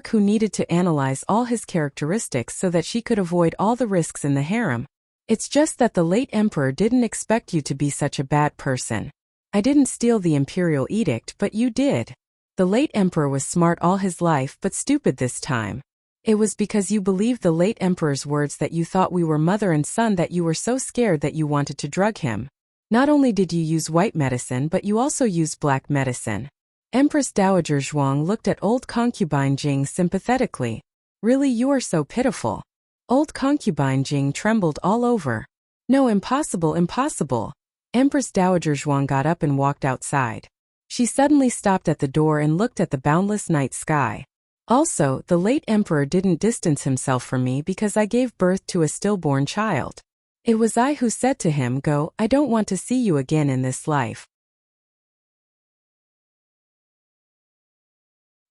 who needed to analyze all his characteristics so that she could avoid all the risks in the harem. It's just that the late emperor didn't expect you to be such a bad person. I didn't steal the imperial edict, but you did. The late emperor was smart all his life but stupid this time. It was because you believed the late emperor's words that you thought we were mother and son that you were so scared that you wanted to drug him. Not only did you use white medicine but you also used black medicine. Empress Dowager Zhuang looked at Old Concubine Jing sympathetically. Really, you are so pitiful. Old Concubine Jing trembled all over. No, impossible, impossible. Empress Dowager Zhuang got up and walked outside. She suddenly stopped at the door and looked at the boundless night sky. Also, the late emperor didn't distance himself from me because I gave birth to a stillborn child. It was I who said to him, "Go, I don't want to see you again in this life."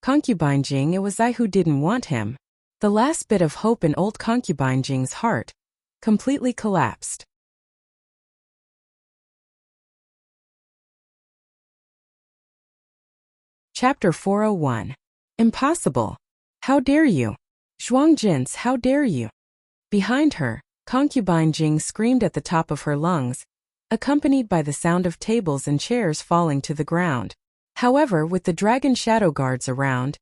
Concubine Jing, it was I who didn't want him. The last bit of hope in Old Concubine Jing's heart completely collapsed. Chapter 401. Impossible. How dare you? Zhuang Jins, how dare you? Behind her, Concubine Jing screamed at the top of her lungs, accompanied by the sound of tables and chairs falling to the ground. However, with the dragon shadow guards around,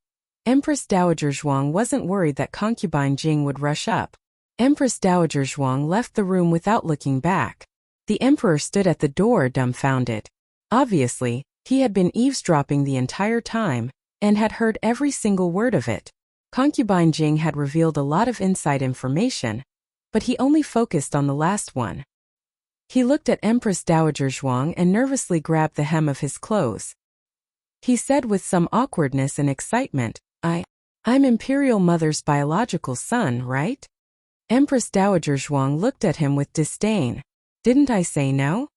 Empress Dowager Zhuang wasn't worried that Concubine Jing would rush up. Empress Dowager Zhuang left the room without looking back. The emperor stood at the door dumbfounded. Obviously, he had been eavesdropping the entire time and had heard every single word of it. Concubine Jing had revealed a lot of inside information, but he only focused on the last one. He looked at Empress Dowager Zhuang and nervously grabbed the hem of his clothes. he said with some awkwardness and excitement. I'm Imperial Mother's biological son, right? Empress Dowager Zhuang looked at him with disdain. Didn't I say no?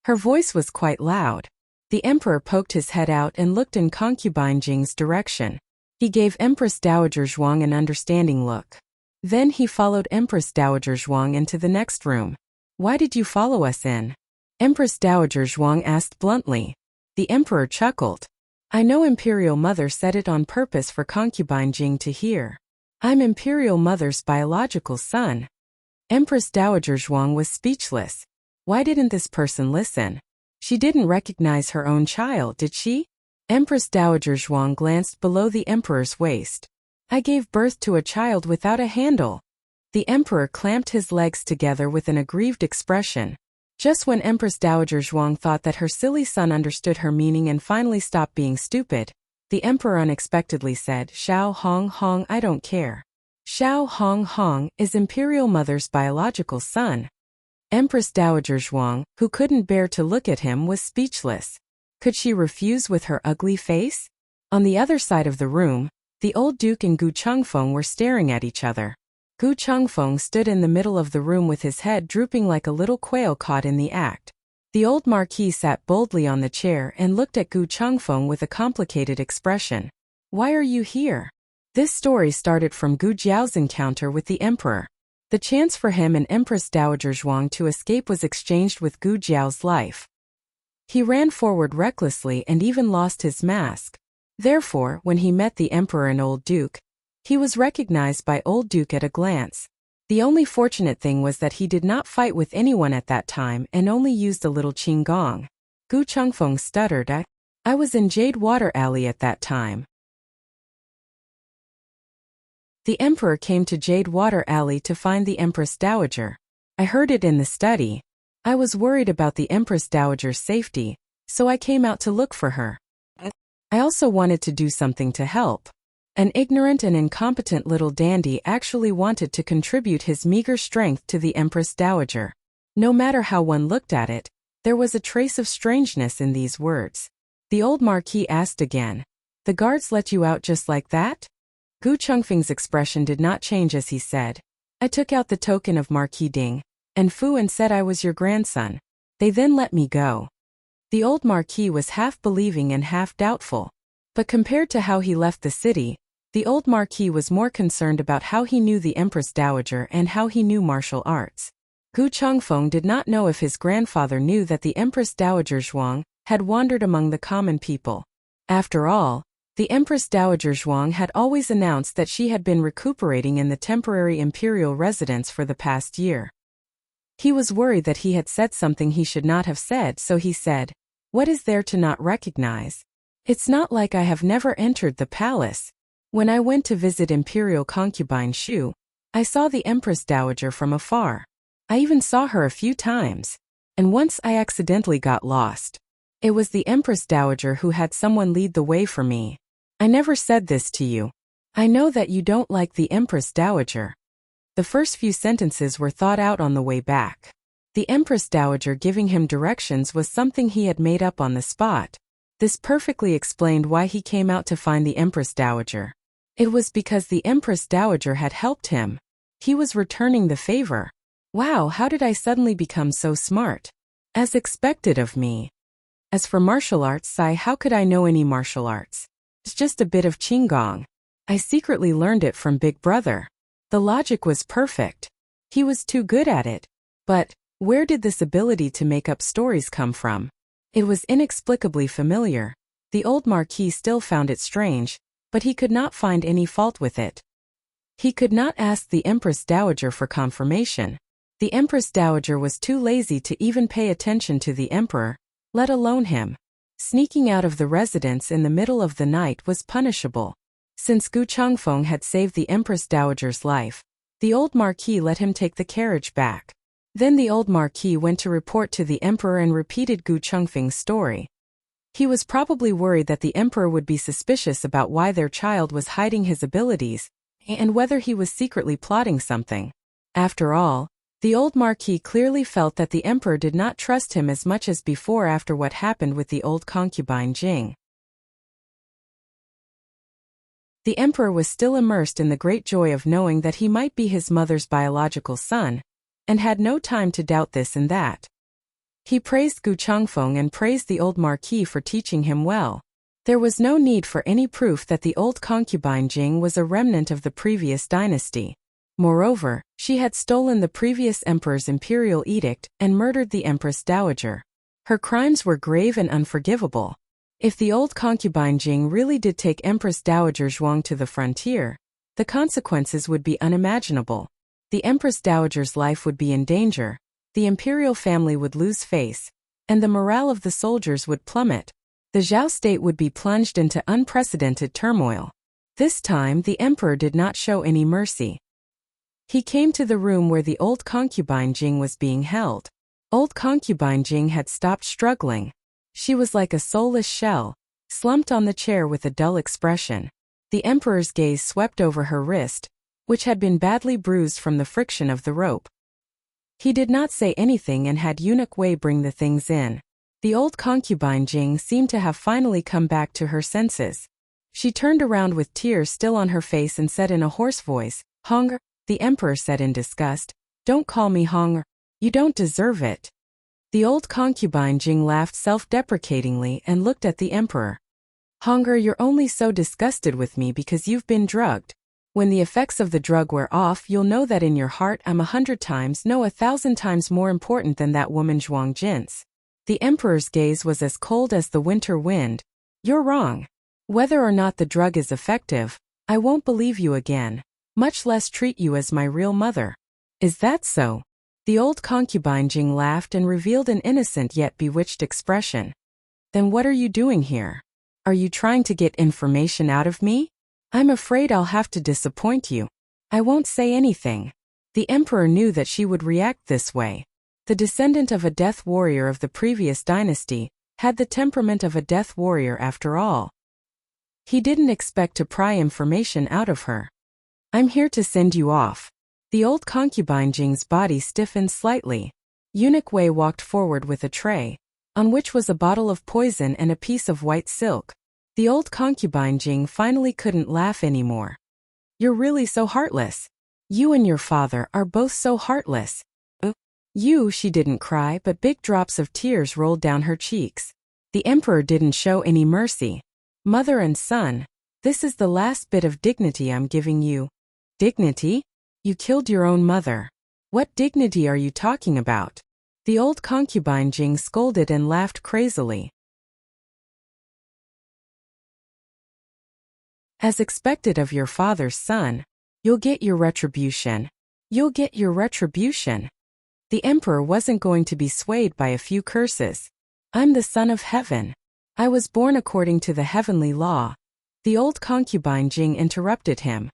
Her voice was quite loud. The emperor poked his head out and looked in concubine Jing's direction. He gave Empress Dowager Zhuang an understanding look. Then he followed Empress Dowager Zhuang into the next room. Why did you follow us in? Empress Dowager Zhuang asked bluntly. The emperor chuckled. I know Imperial Mother said it on purpose for concubine Jing to hear. I'm Imperial Mother's biological son. Empress Dowager Zhuang was speechless. Why didn't this person listen? She didn't recognize her own child, did she? Empress Dowager Zhuang glanced below the emperor's waist. I gave birth to a child without a handle. The emperor clamped his legs together with an aggrieved expression. Just when Empress Dowager Zhuang thought that her silly son understood her meaning and finally stopped being stupid, the emperor unexpectedly said, Xiao Hong Hong, I don't care. Xiao Hong Hong is Imperial Mother's biological son. Empress Dowager Zhuang, who couldn't bear to look at him, was speechless. Could she refuse with her ugly face? On the other side of the room, the old duke and Gu Chengfeng were staring at each other. Gu Chengfeng stood in the middle of the room with his head drooping like a little quail caught in the act. The old marquis sat boldly on the chair and looked at Gu Chengfeng with a complicated expression. Why are you here? This story started from Gu Jiao's encounter with the emperor. The chance for him and Empress Dowager Zhuang to escape was exchanged with Gu Jiao's life. He ran forward recklessly and even lost his mask. Therefore, when he met the emperor and old duke, he was recognized by old duke at a glance. The only fortunate thing was that he did not fight with anyone at that time and only used a little qinggong. Gu Chengfeng stuttered, I was in Jade Water Alley at that time. The emperor came to Jade Water Alley to find the Empress Dowager. I heard it in the study. I was worried about the Empress Dowager's safety, so I came out to look for her. I also wanted to do something to help. An ignorant and incompetent little dandy actually wanted to contribute his meager strength to the Empress Dowager. No matter how one looked at it, there was a trace of strangeness in these words. The old marquis asked again, The guards let you out just like that? Gu Chengfeng's expression did not change as he said, I took out the token of Marquis Ding, and Fu and said I was your grandson. They then let me go. The old marquis was half believing and half doubtful. But compared to how he left the city, the old marquis was more concerned about how he knew the Empress Dowager and how he knew martial arts. Gu Chengfeng did not know if his grandfather knew that the Empress Dowager Zhuang had wandered among the common people. After all, the Empress Dowager Zhuang had always announced that she had been recuperating in the temporary imperial residence for the past year. He was worried that he had said something he should not have said, so he said, What is there to not recognize? It's not like I have never entered the palace. When I went to visit Imperial concubine Shu, I saw the Empress Dowager from afar. I even saw her a few times. And once I accidentally got lost. It was the Empress Dowager who had someone lead the way for me. I never said this to you. I know that you don't like the Empress Dowager. The first few sentences were thought out on the way back. The Empress Dowager giving him directions was something he had made up on the spot. This perfectly explained why he came out to find the Empress Dowager. It was because the Empress Dowager had helped him. He was returning the favor. Wow, how did I suddenly become so smart? As expected of me. As for martial arts, how could I know any martial arts? It's just a bit of qinggong. I secretly learned it from Big Brother. The logic was perfect. He was too good at it. But where did this ability to make up stories come from? It was inexplicably familiar. The old marquis still found it strange, but he could not find any fault with it. He could not ask the Empress Dowager for confirmation. The Empress Dowager was too lazy to even pay attention to the emperor, let alone him. Sneaking out of the residence in the middle of the night was punishable. Since Gu Chengfeng had saved the Empress Dowager's life, the old marquis let him take the carriage back. Then the old marquis went to report to the emperor and repeated Gu Chengfeng's story. He was probably worried that the emperor would be suspicious about why their child was hiding his abilities, and whether he was secretly plotting something. After all, the old marquis clearly felt that the emperor did not trust him as much as before after what happened with the old concubine Jing. The emperor was still immersed in the great joy of knowing that he might be his mother's biological son, and had no time to doubt this and that. He praised Gu Changfeng and praised the old marquis for teaching him well. There was no need for any proof that the old concubine Jing was a remnant of the previous dynasty. Moreover, she had stolen the previous emperor's imperial edict and murdered the empress dowager. Her crimes were grave and unforgivable. If the old concubine Jing really did take Empress Dowager Zhuang to the frontier, the consequences would be unimaginable. The Empress Dowager's life would be in danger, the imperial family would lose face, and the morale of the soldiers would plummet. The Zhao state would be plunged into unprecedented turmoil. This time the emperor did not show any mercy. He came to the room where the old concubine Jing was being held. Old concubine Jing had stopped struggling. She was like a soulless shell, slumped on the chair with a dull expression. The emperor's gaze swept over her wrist, which had been badly bruised from the friction of the rope. He did not say anything and had eunuch Wei bring the things in. The old concubine Jing seemed to have finally come back to her senses. She turned around with tears still on her face and said in a hoarse voice, "Hong." The emperor said in disgust, "Don't call me Hong. You don't deserve it." The old concubine Jing laughed self-deprecatingly and looked at the emperor. "Honger, you're only so disgusted with me because you've been drugged. When the effects of the drug wear off, you'll know that in your heart I'm 100 times, no 1,000 times more important than that woman Zhuang Jin's." The emperor's gaze was as cold as the winter wind. "You're wrong. Whether or not the drug is effective, I won't believe you again, much less treat you as my real mother." "Is that so?" The old concubine Jing laughed and revealed an innocent yet bewitched expression. "Then what are you doing here? Are you trying to get information out of me? I'm afraid I'll have to disappoint you. I won't say anything." The emperor knew that she would react this way. The descendant of a death warrior of the previous dynasty had the temperament of a death warrior after all. He didn't expect to pry information out of her. "I'm here to send you off." The old concubine Jing's body stiffened slightly. Eunuch Wei walked forward with a tray, on which was a bottle of poison and a piece of white silk. The old concubine Jing finally couldn't laugh anymore. "You're really so heartless. You and your father are both so heartless." "You," she didn't cry, but big drops of tears rolled down her cheeks. The emperor didn't show any mercy. "Mother and son, this is the last bit of dignity I'm giving you." "Dignity? You killed your own mother. What dignity are you talking about?" The old concubine Jing scolded and laughed crazily. "As expected of your father's son, you'll get your retribution. You'll get your retribution." The emperor wasn't going to be swayed by a few curses. "I'm the son of heaven. I was born according to the heavenly law." The old concubine Jing interrupted him.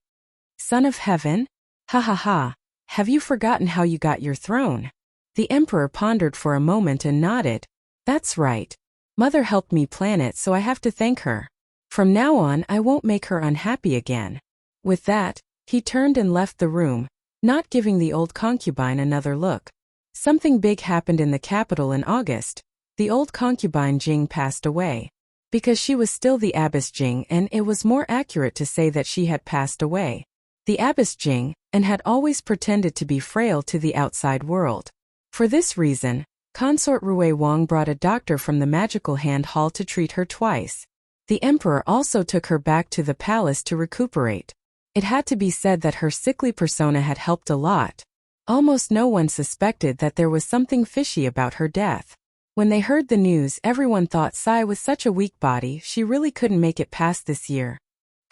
"Son of heaven? Ha ha ha. Have you forgotten how you got your throne?" The emperor pondered for a moment and nodded. "That's right. Mother helped me plan it, so I have to thank her. From now on I won't make her unhappy again." With that, he turned and left the room, not giving the old concubine another look. Something big happened in the capital in August. The old concubine Jing passed away. Because she was still the abbess Jing, and it was more accurate to say that she had passed away. The abbess Jing, and had always pretended to be frail to the outside world. For this reason, consort Rui Wang brought a doctor from the magical hand hall to treat her twice. The emperor also took her back to the palace to recuperate. It had to be said that her sickly persona had helped a lot. Almost no one suspected that there was something fishy about her death. When they heard the news, everyone thought Sai was such a weak body, she really couldn't make it past this year.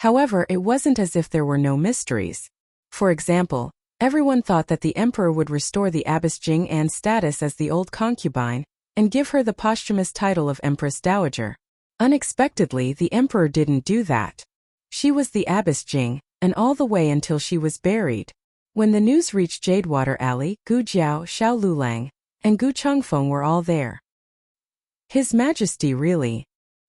However, it wasn't as if there were no mysteries. For example, everyone thought that the emperor would restore the abbess Jing An's status as the old concubine, and give her the posthumous title of Empress Dowager. Unexpectedly, the emperor didn't do that. She was the abbess Jing, and all the way until she was buried. When the news reached Jadewater Alley, Gu Jiao, Xiao Lulang, and Gu Changfeng were all there. His Majesty, really?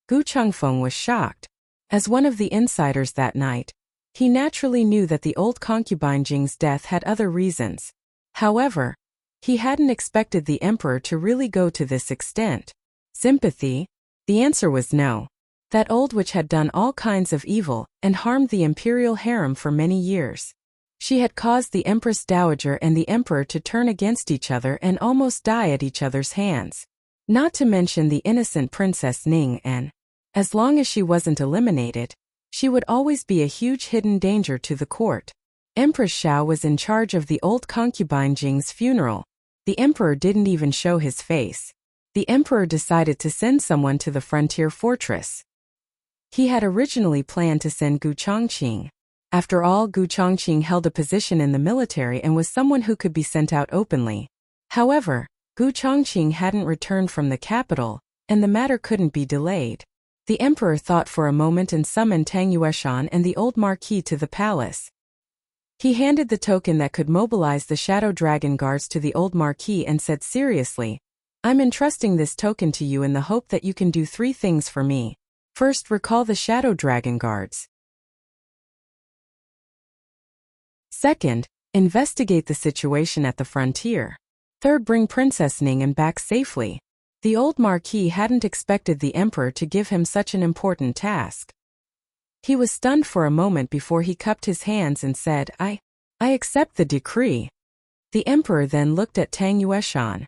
Gu Changfeng was shocked. As one of the insiders that night, he naturally knew that the old concubine Jing's death had other reasons. However, he hadn't expected the emperor to really go to this extent. Sympathy? The answer was no. that old witch had done all kinds of evil and harmed the imperial harem for many years. She had caused the Empress Dowager and the Emperor to turn against each other and almost die at each other's hands. Not to mention the innocent Princess Ning, and, as long as she wasn't eliminated, she would always be a huge hidden danger to the court. Empress Xiao was in charge of the old concubine Jing's funeral. The emperor didn't even show his face. The emperor decided to send someone to the frontier fortress. He had originally planned to send Gu Chongqing. After all, Gu Chongqing held a position in the military and was someone who could be sent out openly. However, Gu Chongqing hadn't returned from the capital, and the matter couldn't be delayed. The emperor thought for a moment and summoned Tang Yueshan and the old marquis to the palace. He handed the token that could mobilize the Shadow Dragon Guards to the old marquis and said seriously, "I'm entrusting this token to you in the hope that you can do 3 things for me. First, recall the Shadow Dragon Guards. Second, investigate the situation at the frontier. Third, bring Princess Ning back safely." The old marquis hadn't expected the emperor to give him such an important task. He was stunned for a moment before he cupped his hands and said, I accept the decree." The emperor then looked at Tang Yueshan.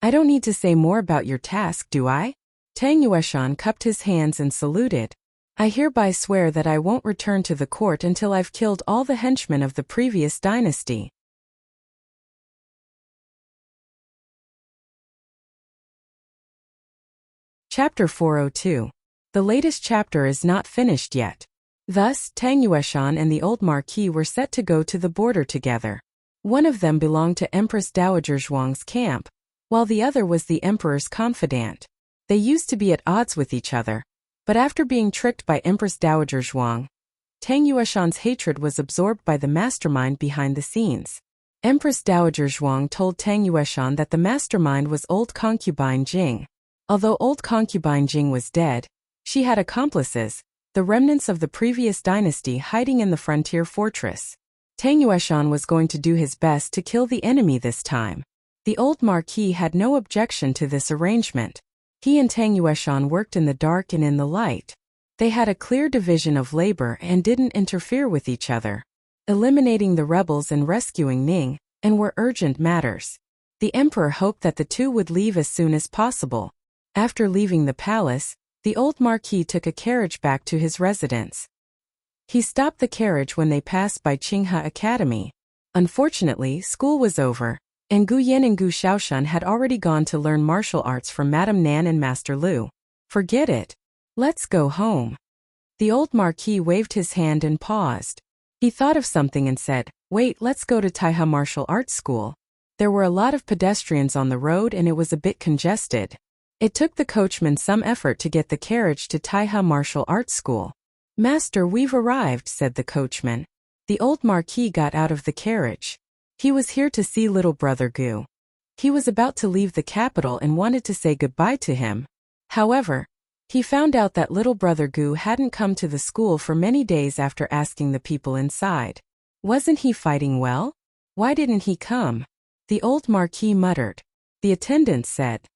"I don't need to say more about your task, do I?" Tang Yueshan cupped his hands and saluted. "I hereby swear that I won't return to the court until I've killed all the henchmen of the previous dynasty." Chapter 402. The latest chapter is not finished yet. Thus, Tang Yueshan and the old marquis were set to go to the border together. One of them belonged to Empress Dowager Zhuang's camp, while the other was the emperor's confidant. They used to be at odds with each other, but after being tricked by Empress Dowager Zhuang, Tang Yueshan's hatred was absorbed by the mastermind behind the scenes. Empress Dowager Zhuang told Tang Yueshan that the mastermind was old concubine Jing. Although old concubine Jing was dead, she had accomplices, the remnants of the previous dynasty hiding in the frontier fortress. Tang Yueshan was going to do his best to kill the enemy this time. The old marquis had no objection to this arrangement. He and Tang Yueshan worked in the dark and in the light. They had a clear division of labor and didn't interfere with each other. Eliminating the rebels and rescuing Ning and were urgent matters. The emperor hoped that the two would leave as soon as possible. After leaving the palace, the old marquis took a carriage back to his residence. He stopped the carriage when they passed by Qinghe Academy. Unfortunately, school was over, and Gu Yan and Gu Xiaoshan had already gone to learn martial arts from Madame Nan and Master Lu. "Forget it. Let's go home." The old marquis waved his hand and paused. He thought of something and said, "Wait, let's go to Taihe Martial Arts School." There were a lot of pedestrians on the road and it was a bit congested. It took the coachman some effort to get the carriage to Taihe Martial Arts School. "Master, we've arrived," said the coachman. The old marquis got out of the carriage. He was here to see little brother Gu. He was about to leave the capital and wanted to say goodbye to him. However, he found out that little brother Gu hadn't come to the school for many days after asking the people inside. Wasn't he fighting well? Why didn't he come? The old marquis muttered. The attendant said,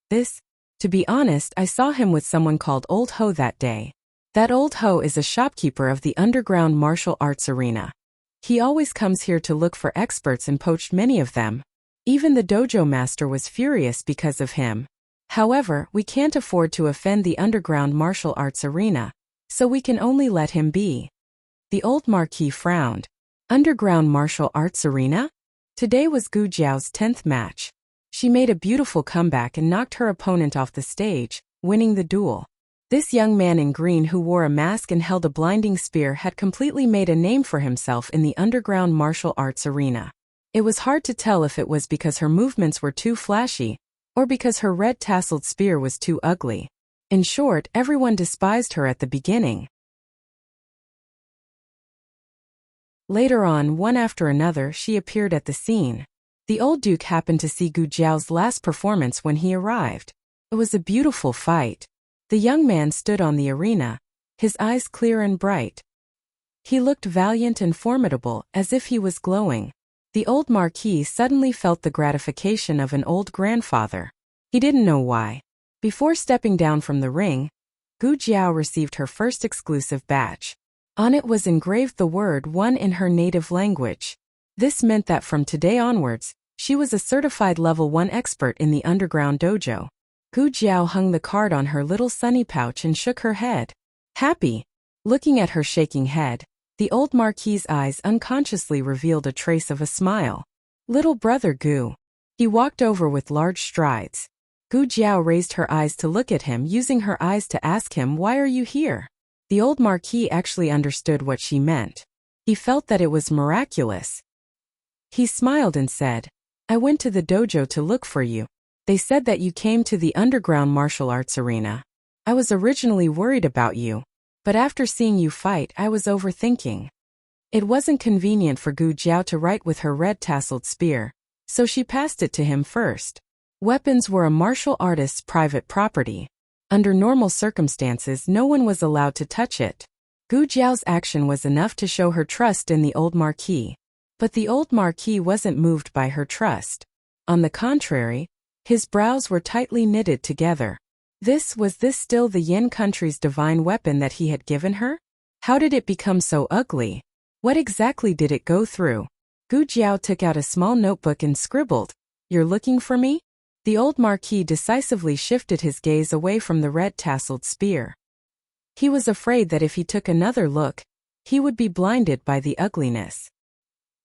To be honest, I saw him with someone called Old Ho that day. That Old Ho is a shopkeeper of the underground martial arts arena. He always comes here to look for experts and poached many of them. Even the dojo master was furious because of him. However, we can't afford to offend the underground martial arts arena, so we can only let him be." The old marquis frowned. Underground martial arts arena? Today was Gu Jiao's 10th match. She made a beautiful comeback and knocked her opponent off the stage, winning the duel. This young man in green who wore a mask and held a blinding spear had completely made a name for himself in the underground martial arts arena. It was hard to tell if it was because her movements were too flashy, or because her red tasseled spear was too ugly. In short, everyone despised her at the beginning. Later on, one after another, she appeared at the scene. The old duke happened to see Gu Jiao's last performance when he arrived. It was a beautiful fight. The young man stood on the arena, his eyes clear and bright. He looked valiant and formidable, as if he was glowing. The old marquis suddenly felt the gratification of an old grandfather. He didn't know why. Before stepping down from the ring, Gu Jiao received her first exclusive badge. On it was engraved the word 1 in her native language. This meant that from today onwards, she was a certified level 1 expert in the underground dojo. Gu Jiao hung the card on her little sunny pouch and shook her head. Happy. Looking at her shaking head, the old Marquis's eyes unconsciously revealed a trace of a smile. Little brother Gu. He walked over with large strides. Gu Jiao raised her eyes to look at him, using her eyes to ask him, "Why are you here?" The old Marquis actually understood what she meant. He felt that it was miraculous. He smiled and said, "I went to the dojo to look for you. They said that you came to the underground martial arts arena. I was originally worried about you, but after seeing you fight, I was overthinking." It wasn't convenient for Gu Jiao to write with her red tasseled spear, so she passed it to him first. Weapons were a martial artist's private property. Under normal circumstances, no one was allowed to touch it. Gu Jiao's action was enough to show her trust in the old Marquis. But the old Marquis wasn't moved by her trust. On the contrary, his brows were tightly knitted together. Was this still the Yin country's divine weapon that he had given her? How did it become so ugly? What exactly did it go through? Gu Jiao took out a small notebook and scribbled, "You're looking for me?" The old Marquis decisively shifted his gaze away from the red tasseled spear. He was afraid that if he took another look, he would be blinded by the ugliness.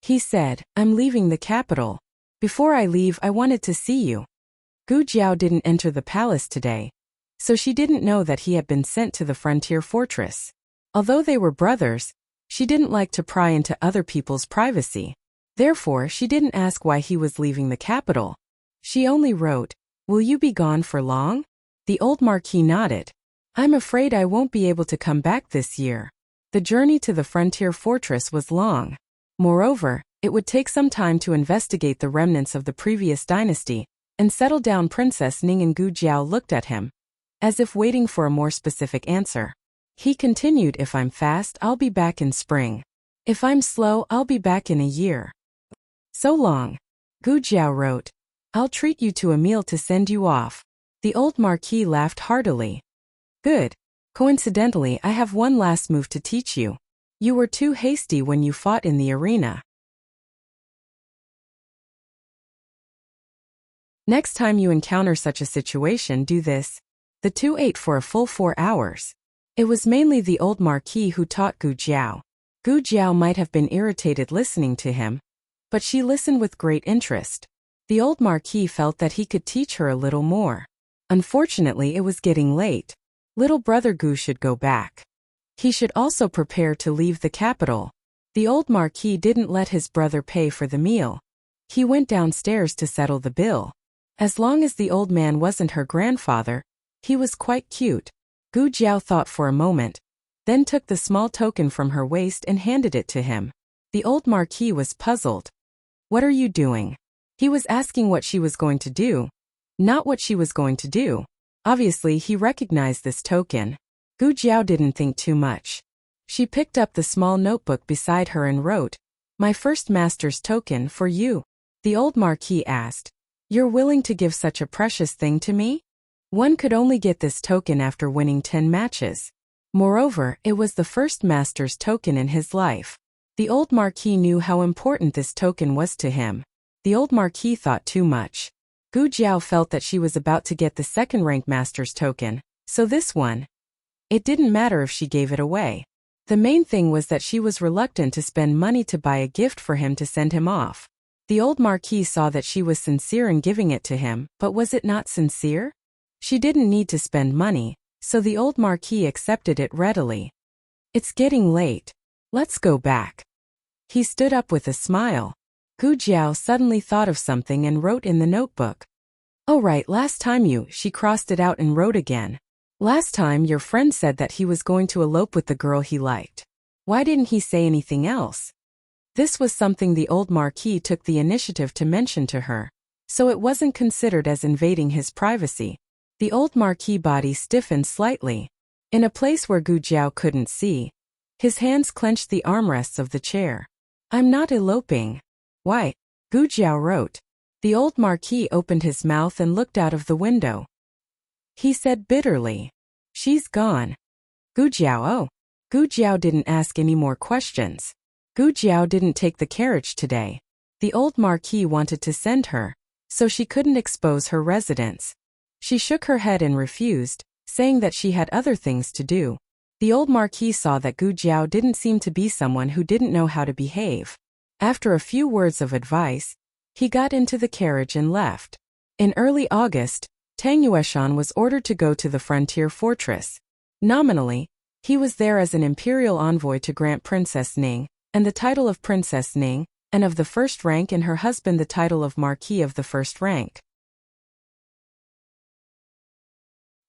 He said, "I'm leaving the capital. Before I leave, I wanted to see you." Gu Jiao didn't enter the palace today, so she didn't know that he had been sent to the frontier fortress. Although they were brothers, she didn't like to pry into other people's privacy. Therefore, she didn't ask why he was leaving the capital. She only wrote, "Will you be gone for long?" The old Marquis nodded. "I'm afraid I won't be able to come back this year." The journey to the frontier fortress was long. Moreover, it would take some time to investigate the remnants of the previous dynasty and settle down. Princess Ning and Gu Jiao looked at him, as if waiting for a more specific answer. He continued, "If I'm fast, I'll be back in spring. If I'm slow, I'll be back in a year." "So long." Gu Jiao wrote, "I'll treat you to a meal to send you off." The old Marquis laughed heartily. "Good. Coincidentally, I have one last move to teach you. You were too hasty when you fought in the arena. Next time you encounter such a situation, do this." The two ate for a full 4 hours. It was mainly the old Marquis who taught Gu Jiao. Gu Jiao might have been irritated listening to him, but she listened with great interest. The old Marquis felt that he could teach her a little more. Unfortunately, it was getting late. Little brother Gu should go back. He should also prepare to leave the capital. The old Marquis didn't let his brother pay for the meal. He went downstairs to settle the bill. As long as the old man wasn't her grandfather, he was quite cute. Gu Jiao thought for a moment, then took the small token from her waist and handed it to him. The old Marquis was puzzled. "What are you doing?" He was asking what she was going to do, not what she was going to do. Obviously, he recognized this token. Gu Jiao didn't think too much. She picked up the small notebook beside her and wrote, "My first master's token for you." The old Marquis asked, "You're willing to give such a precious thing to me?" One could only get this token after winning 10 matches. Moreover, it was the first master's token in his life. The old Marquis knew how important this token was to him. The old Marquis thought too much. Gu Jiao felt that she was about to get the second-rank master's token, so this one. It didn't matter if she gave it away. The main thing was that she was reluctant to spend money to buy a gift for him to send him off. The old Marquis saw that she was sincere in giving it to him, but was it not sincere? She didn't need to spend money, so the old Marquis accepted it readily. "It's getting late. Let's go back." He stood up with a smile. Gu Jiao suddenly thought of something and wrote in the notebook. "Oh right, last time she crossed it out and wrote again. Last time your friend said that he was going to elope with the girl he liked. Why didn't he say anything else?" This was something the old Marquis took the initiative to mention to her, so it wasn't considered as invading his privacy. The old Marquis' body stiffened slightly. In a place where Gu Jiao couldn't see, his hands clenched the armrests of the chair. "I'm not eloping." "Why?" Gu Jiao wrote. The old Marquis opened his mouth and looked out of the window. He said bitterly, She's gone. Gu Jiao, oh. Gu Jiao didn't ask any more questions. Gu Jiao didn't take the carriage today. The old marquis wanted to send her, so she couldn't expose her residence. She shook her head and refused, saying that she had other things to do. The old marquis saw that Gu Jiao didn't seem to be someone who didn't know how to behave. After a few words of advice, he got into the carriage and left. In early August, Tang Yueshan was ordered to go to the frontier fortress. Nominally, he was there as an imperial envoy to grant Princess Ning, and the title of Princess Ning, and of the first rank, and her husband the title of Marquis of the first rank.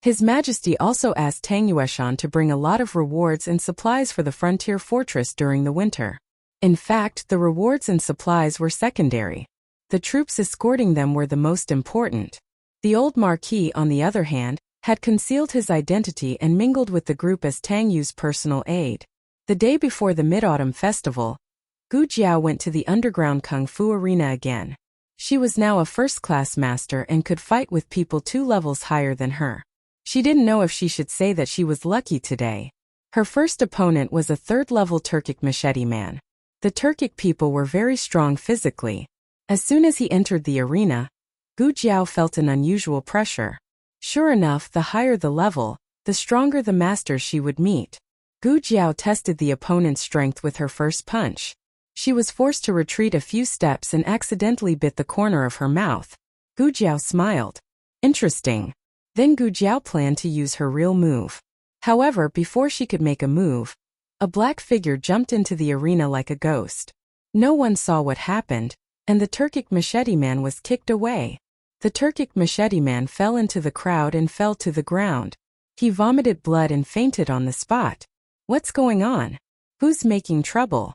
His Majesty also asked Tang Yueshan to bring a lot of rewards and supplies for the frontier fortress during the winter. In fact, the rewards and supplies were secondary. The troops escorting them were the most important. The old marquis, on the other hand, had concealed his identity and mingled with the group as Tang Yu's personal aide. The day before the Mid-Autumn Festival, Gu Jiao went to the underground kung fu arena again. She was now a first-class master and could fight with people 2 levels higher than her. She didn't know if she should say that she was lucky today. Her first opponent was a 3rd-level Turkic machete man. The Turkic people were very strong physically. As soon as he entered the arena, Gu Jiao felt an unusual pressure. Sure enough, the higher the level, the stronger the masters she would meet. Gu Jiao tested the opponent's strength with her first punch. She was forced to retreat a few steps and accidentally bit the corner of her mouth. Gu Jiao smiled. Interesting. Then Gu Jiao planned to use her real move. However, before she could make a move, a black figure jumped into the arena like a ghost. No one saw what happened, and the Turkic machete man was kicked away. The Turkic machete man fell into the crowd and fell to the ground. He vomited blood and fainted on the spot. What's going on? Who's making trouble?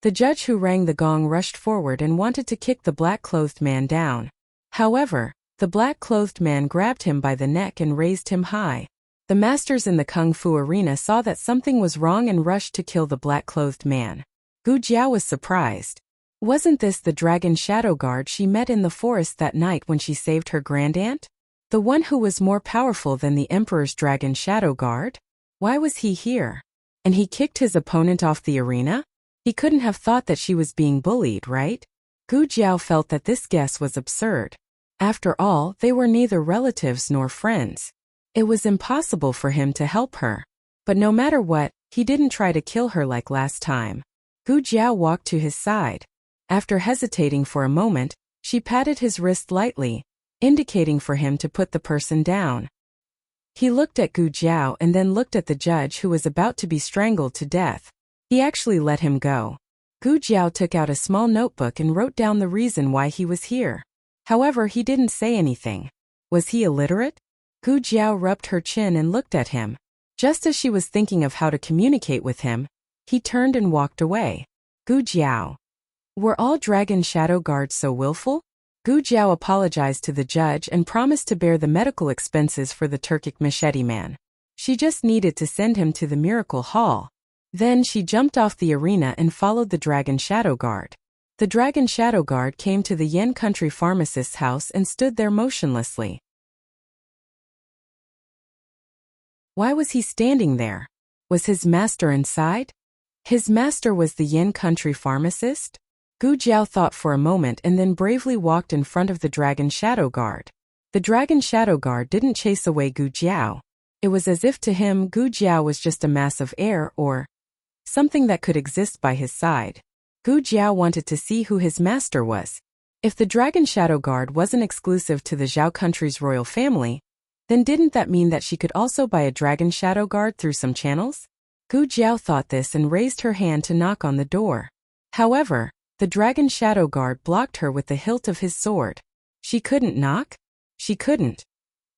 The judge who rang the gong rushed forward and wanted to kick the black-clothed man down. However, the black-clothed man grabbed him by the neck and raised him high. The masters in the kung fu arena saw that something was wrong and rushed to kill the black-clothed man. Gu Jiao was surprised. Wasn't this the dragon shadow guard she met in the forest that night when she saved her grandaunt? The one who was more powerful than the emperor's dragon shadow guard? Why was he here? And he kicked his opponent off the arena? He couldn't have thought that she was being bullied, right? Gu Jiao felt that this guess was absurd. After all, they were neither relatives nor friends. It was impossible for him to help her. But no matter what, he didn't try to kill her like last time. Gu Jiao walked to his side. After hesitating for a moment, she patted his wrist lightly, indicating for him to put the person down. He looked at Gu Jiao and then looked at the judge who was about to be strangled to death. He actually let him go. Gu Jiao took out a small notebook and wrote down the reason why he was here. However, he didn't say anything. Was he illiterate? Gu Jiao rubbed her chin and looked at him. Just as she was thinking of how to communicate with him, he turned and walked away. Gu Jiao. Were all dragon shadow guards so willful? Gu Jiao apologized to the judge and promised to bear the medical expenses for the Turkic machete man. She just needed to send him to the miracle hall. Then she jumped off the arena and followed the dragon shadow guard. The dragon shadow guard came to the Yen country pharmacist's house and stood there motionlessly. Why was he standing there? Was his master inside? His master was the Yen country pharmacist? Gu Jiao thought for a moment and then bravely walked in front of the dragon shadow guard. The dragon shadow guard didn't chase away Gu Jiao. It was as if to him Gu Jiao was just a mass of air or something that could exist by his side. Gu Jiao wanted to see who his master was. If the dragon shadow guard wasn't exclusive to the Zhao country's royal family, then didn't that mean that she could also buy a dragon shadow guard through some channels? Gu Jiao thought this and raised her hand to knock on the door. However, the dragon shadow guard blocked her with the hilt of his sword. She couldn't knock? She couldn't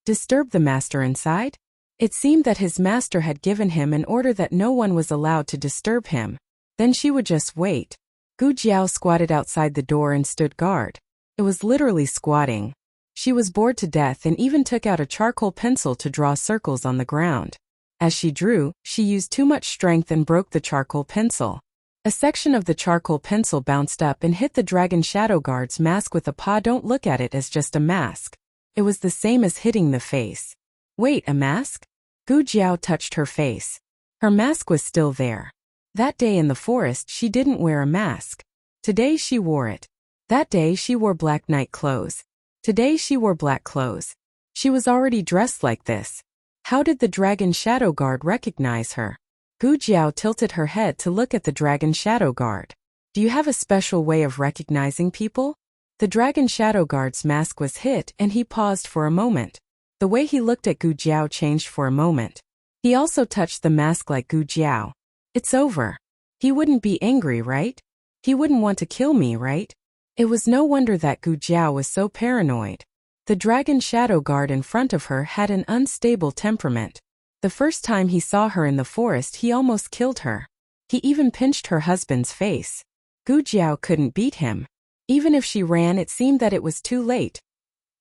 disturb the master inside? It seemed that his master had given him an order that no one was allowed to disturb him. Then she would just wait. Gu Jiao squatted outside the door and stood guard. It was literally squatting. She was bored to death and even took out a charcoal pencil to draw circles on the ground. As she drew, she used too much strength and broke the charcoal pencil. A section of the charcoal pencil bounced up and hit the dragon shadow guard's mask with a paw. Don't look at it as just a mask. It was the same as hitting the face. Wait, a mask? Gu Jiao touched her face. Her mask was still there. That day in the forest she didn't wear a mask. Today she wore it. That day she wore black night clothes. Today she wore black clothes. She was already dressed like this. How did the Dragon Shadow Guard recognize her? Gu Jiao tilted her head to look at the Dragon Shadow Guard. Do you have a special way of recognizing people? The Dragon Shadow Guard's mask was hit and he paused for a moment. The way he looked at Gu Jiao changed for a moment. He also touched the mask like Gu Jiao. It's over. He wouldn't be angry, right? He wouldn't want to kill me, right? It was no wonder that Gu Jiao was so paranoid. The Dragon Shadow Guard in front of her had an unstable temperament. The first time he saw her in the forest he almost killed her. He even pinched her husband's face. Gu Jiao couldn't beat him. Even if she ran it seemed that it was too late.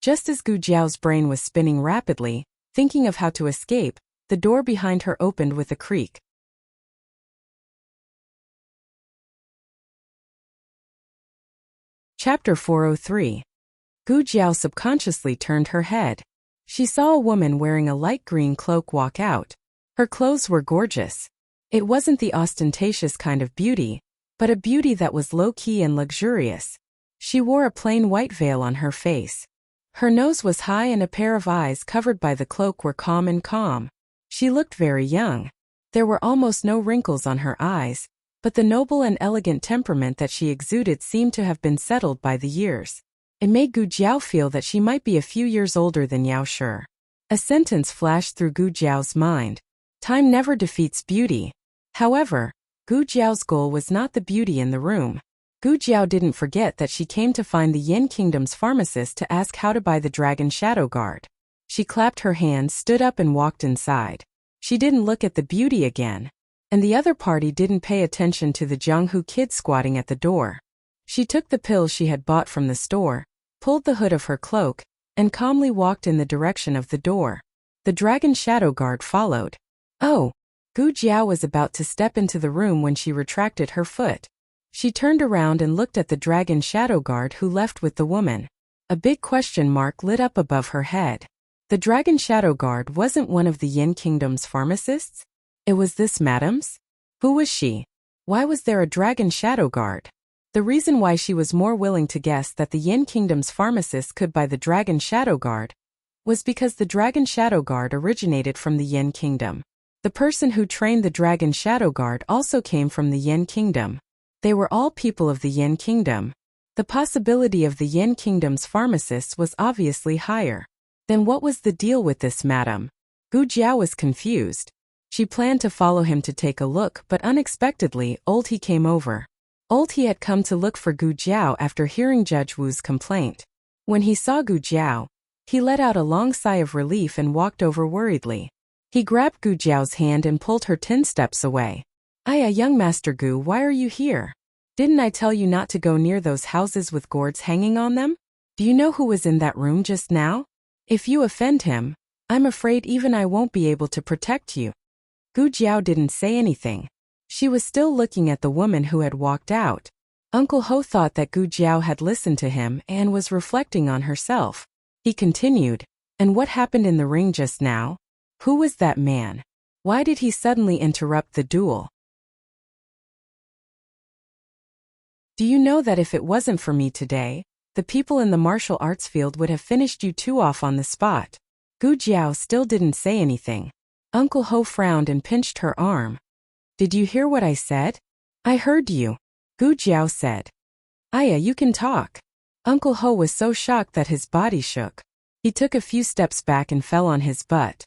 Just as Gu Jiao's brain was spinning rapidly, thinking of how to escape, the door behind her opened with a creak. Chapter 403. Gu Jiao subconsciously turned her head. She saw a woman wearing a light green cloak walk out. Her clothes were gorgeous. It wasn't the ostentatious kind of beauty, but a beauty that was low-key and luxurious. She wore a plain white veil on her face. Her nose was high and a pair of eyes covered by the cloak were calm. She looked very young. There were almost no wrinkles on her eyes, but the noble and elegant temperament that she exuded seemed to have been settled by the years. It made Gu Jiao feel that she might be a few years older than Yao Shi. A sentence flashed through Gu Jiao's mind. Time never defeats beauty. However, Gu Jiao's goal was not the beauty in the room. Gu Jiao didn't forget that she came to find the Yin Kingdom's pharmacist to ask how to buy the Dragon Shadow Guard. She clapped her hands, stood up and walked inside. She didn't look at the beauty again. And the other party didn't pay attention to the Jianghu kid squatting at the door. She took the pills she had bought from the store, pulled the hood of her cloak, and calmly walked in the direction of the door. The Dragon Shadow Guard followed. Oh! Gu Jiao was about to step into the room when she retracted her foot. She turned around and looked at the Dragon Shadow Guard who left with the woman. A big question mark lit up above her head. The Dragon Shadow Guard wasn't one of the Yin Kingdom's pharmacists? It was this madam's? Who was she? Why was there a Dragon Shadow Guard? The reason why she was more willing to guess that the Yin Kingdom's pharmacist could buy the Dragon Shadow Guard was because the Dragon Shadow Guard originated from the Yin Kingdom. The person who trained the Dragon Shadow Guard also came from the Yin Kingdom. They were all people of the Yin Kingdom. The possibility of the Yin Kingdom's pharmacists was obviously higher. Then what was the deal with this madam? Gu Jiao was confused. She planned to follow him to take a look, but unexpectedly, Old He came over. Old He had come to look for Gu Jiao after hearing Judge Wu's complaint. When he saw Gu Jiao, he let out a long sigh of relief and walked over worriedly. He grabbed Gu Jiao's hand and pulled her 10 steps away. Young Master Gu, why are you here? Didn't I tell you not to go near those houses with gourds hanging on them? Do you know who was in that room just now? If you offend him, I'm afraid even I won't be able to protect you. Gu Jiao didn't say anything. She was still looking at the woman who had walked out. Uncle Ho thought that Gu Jiao had listened to him and was reflecting on herself. He continued, and what happened in the ring just now? Who was that man? Why did he suddenly interrupt the duel? Do you know that if it wasn't for me today, the people in the martial arts field would have finished you two off on the spot? Gu Jiao still didn't say anything. Uncle Ho frowned and pinched her arm. Did you hear what I said? I heard you. Gu Jiao said. You can talk. Uncle Ho was so shocked that his body shook. He took a few steps back and fell on his butt.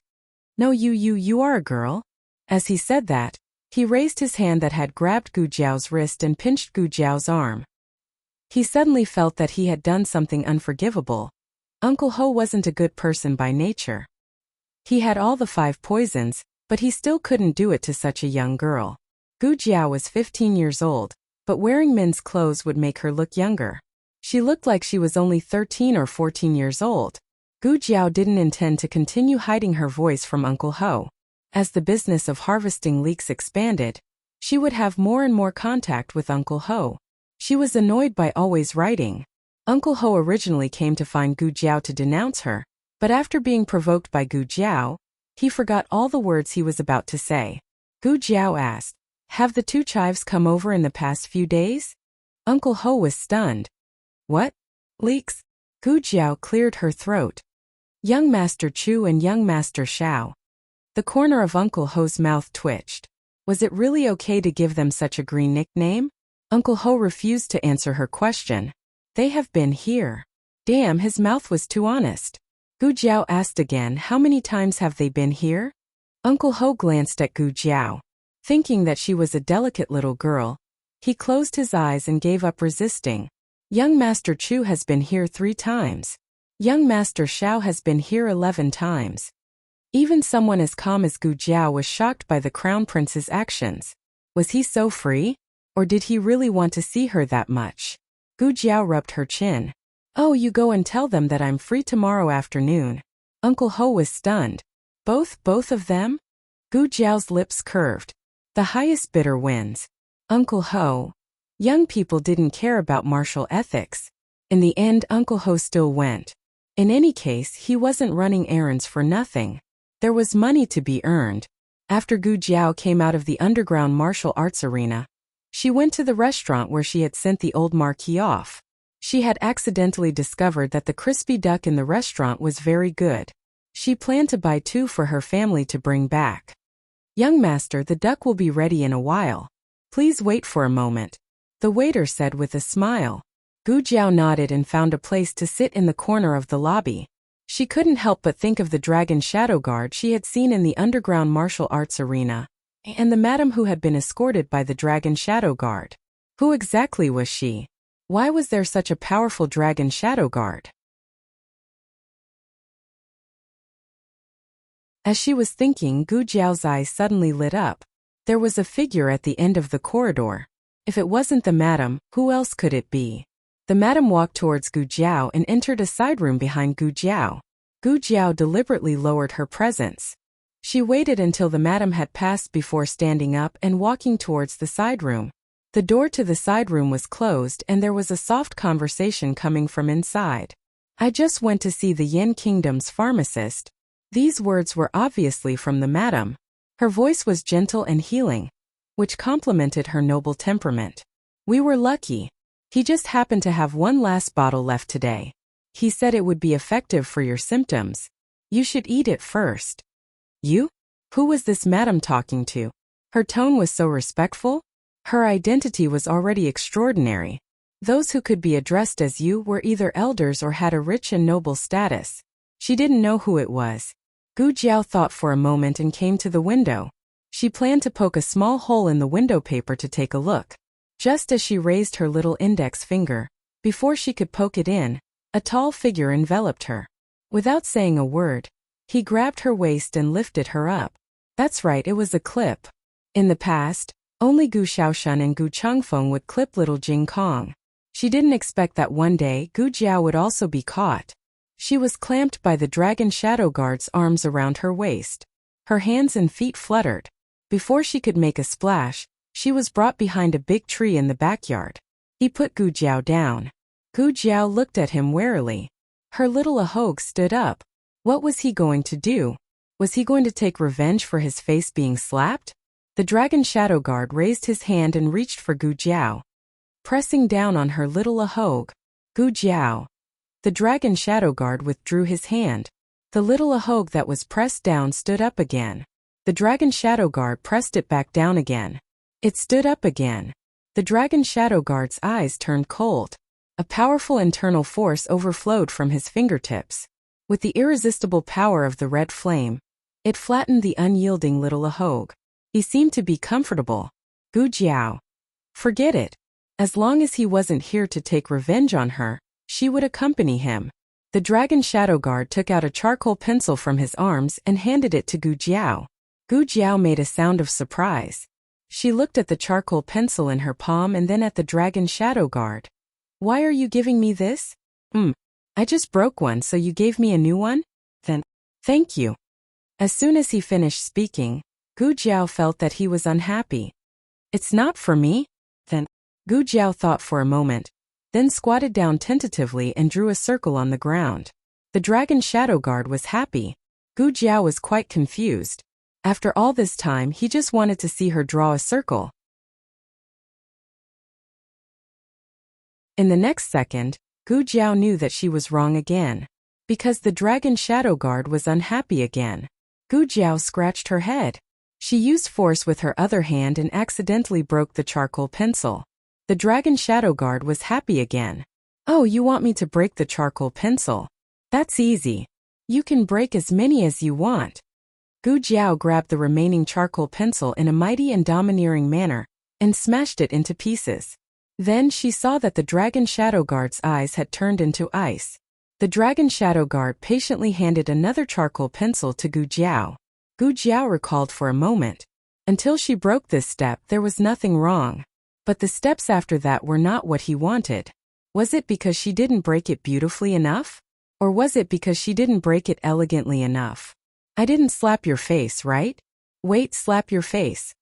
No, you are a girl. As he said that, he raised his hand that had grabbed Gu Jiao's wrist and pinched Gu Jiao's arm. He suddenly felt that he had done something unforgivable. Uncle Ho wasn't a good person by nature. He had all the 5 poisons, but he still couldn't do it to such a young girl. Gu Jiao was 15 years old, but wearing men's clothes would make her look younger. She looked like she was only 13 or 14 years old. Gu Jiao didn't intend to continue hiding her voice from Uncle Ho. As the business of harvesting leeks expanded, she would have more and more contact with Uncle Ho. She was annoyed by always writing. Uncle Ho originally came to find Gu Jiao to denounce her, but after being provoked by Gu Jiao, He forgot all the words he was about to say. Gu Jiao asked, "Have the two chives come over in the past few days?" Uncle Ho was stunned. "What? Leaks?" Gu Jiao cleared her throat. "Young Master Chu and young Master Shao." The corner of Uncle Ho's mouth twitched. Was it really okay to give them such a green nickname? Uncle Ho refused to answer her question. "They have been here." Damn, his mouth was too honest. Gu Jiao asked again, "How many times have they been here?" Uncle Ho glanced at Gu Jiao. Thinking that she was a delicate little girl, he closed his eyes and gave up resisting. "Young Master Chu has been here 3 times. Young Master Shao has been here 11 times. Even someone as calm as Gu Jiao was shocked by the crown prince's actions. Was he so free? Or did he really want to see her that much? Gu Jiao rubbed her chin. "Oh, you go and tell them that I'm free tomorrow afternoon." Uncle Ho was stunned. Both of them? Gu Jiao's lips curved. The highest bidder wins. Uncle Ho. Young people didn't care about martial ethics. In the end, Uncle Ho still went. In any case, he wasn't running errands for nothing. There was money to be earned. After Gu Jiao came out of the underground martial arts arena, she went to the restaurant where she had sent the old marquis off. She had accidentally discovered that the crispy duck in the restaurant was very good. She planned to buy 2 for her family to bring back. "Young master, the duck will be ready in a while. Please wait for a moment," the waiter said with a smile. Gu Jiao nodded and found a place to sit in the corner of the lobby. She couldn't help but think of the dragon shadow guard she had seen in the underground martial arts arena, and the madam who had been escorted by the dragon shadow guard. Who exactly was she? Why was there such a powerful dragon shadow guard? As she was thinking, Gu Jiao's eyes suddenly lit up. There was a figure at the end of the corridor. If it wasn't the madam, who else could it be? The madam walked towards Gu Jiao and entered a side room behind Gu Jiao. Gu Jiao deliberately lowered her presence. She waited until the madam had passed before standing up and walking towards the side room. The door to the side room was closed and there was a soft conversation coming from inside. "I just went to see the Yin Kingdom's pharmacist." These words were obviously from the madam. Her voice was gentle and healing, which complemented her noble temperament. "We were lucky. He just happened to have 1 last bottle left today. He said it would be effective for your symptoms. You should eat it first." "You? Who was this madam talking to?" Her tone was so respectful. Her identity was already extraordinary. Those who could be addressed as you were either elders or had a rich and noble status. She didn't know who it was. Gu Jiao thought for a moment and came to the window. She planned to poke a small hole in the window paper to take a look. Just as she raised her little index finger, before she could poke it in, a tall figure enveloped her. Without saying a word, he grabbed her waist and lifted her up. That's right, it was a clip. In the past, only Gu Xiaoshan and Gu Changfeng would clip little Jing Kong. She didn't expect that one day Gu Jiao would also be caught. She was clamped by the dragon shadow guard's arms around her waist. Her hands and feet fluttered. Before she could make a splash, she was brought behind a big tree in the backyard. He put Gu Jiao down. Gu Jiao looked at him warily. Her little Ahogue stood up. What was he going to do? Was he going to take revenge for his face being slapped? The dragon shadow guard raised his hand and reached for Gu Jiao. Pressing down on her little Ahogue. "Gu Jiao." The dragon shadow guard withdrew his hand. The little Ahogue that was pressed down stood up again. The dragon shadow guard pressed it back down again. It stood up again. The dragon shadow guard's eyes turned cold. A powerful internal force overflowed from his fingertips. With the irresistible power of the red flame, it flattened the unyielding little Ahogue. He seemed to be comfortable. Gu Jiao. Forget it. As long as he wasn't here to take revenge on her, she would accompany him. The dragon shadow guard took out a charcoal pencil from his arms and handed it to Gu Jiao. Gu Jiao made a sound of surprise. She looked at the charcoal pencil in her palm and then at the dragon shadow guard. "Why are you giving me this?" I just broke one, so you gave me a new one?" "Then, thank you." As soon as he finished speaking, Gu Jiao felt that he was unhappy. "It's not for me?" "Then." Gu Jiao thought for a moment, then squatted down tentatively and drew a circle on the ground. The dragon shadow guard was happy. Gu Jiao was quite confused. After all this time, he just wanted to see her draw a circle. In the next second, Gu Jiao knew that she was wrong again. Because the dragon shadow guard was unhappy again. Gu Jiao scratched her head. She used force with her other hand and accidentally broke the charcoal pencil. The dragon shadow guard was happy again. Oh, you want me to break the charcoal pencil? That's easy. You can break as many as you want. Gu Jiao grabbed the remaining charcoal pencil in a mighty and domineering manner and smashed it into pieces. Then she saw that the dragon shadow guard's eyes had turned into ice. The dragon shadow guard patiently handed another charcoal pencil to Gu Jiao. Gu Jiao recalled for a moment. Until she broke this step, there was nothing wrong. But the steps after that were not what he wanted. Was it because she didn't break it beautifully enough? Or was it because she didn't break it elegantly enough? I didn't slap your face, right? Wait, slap your face.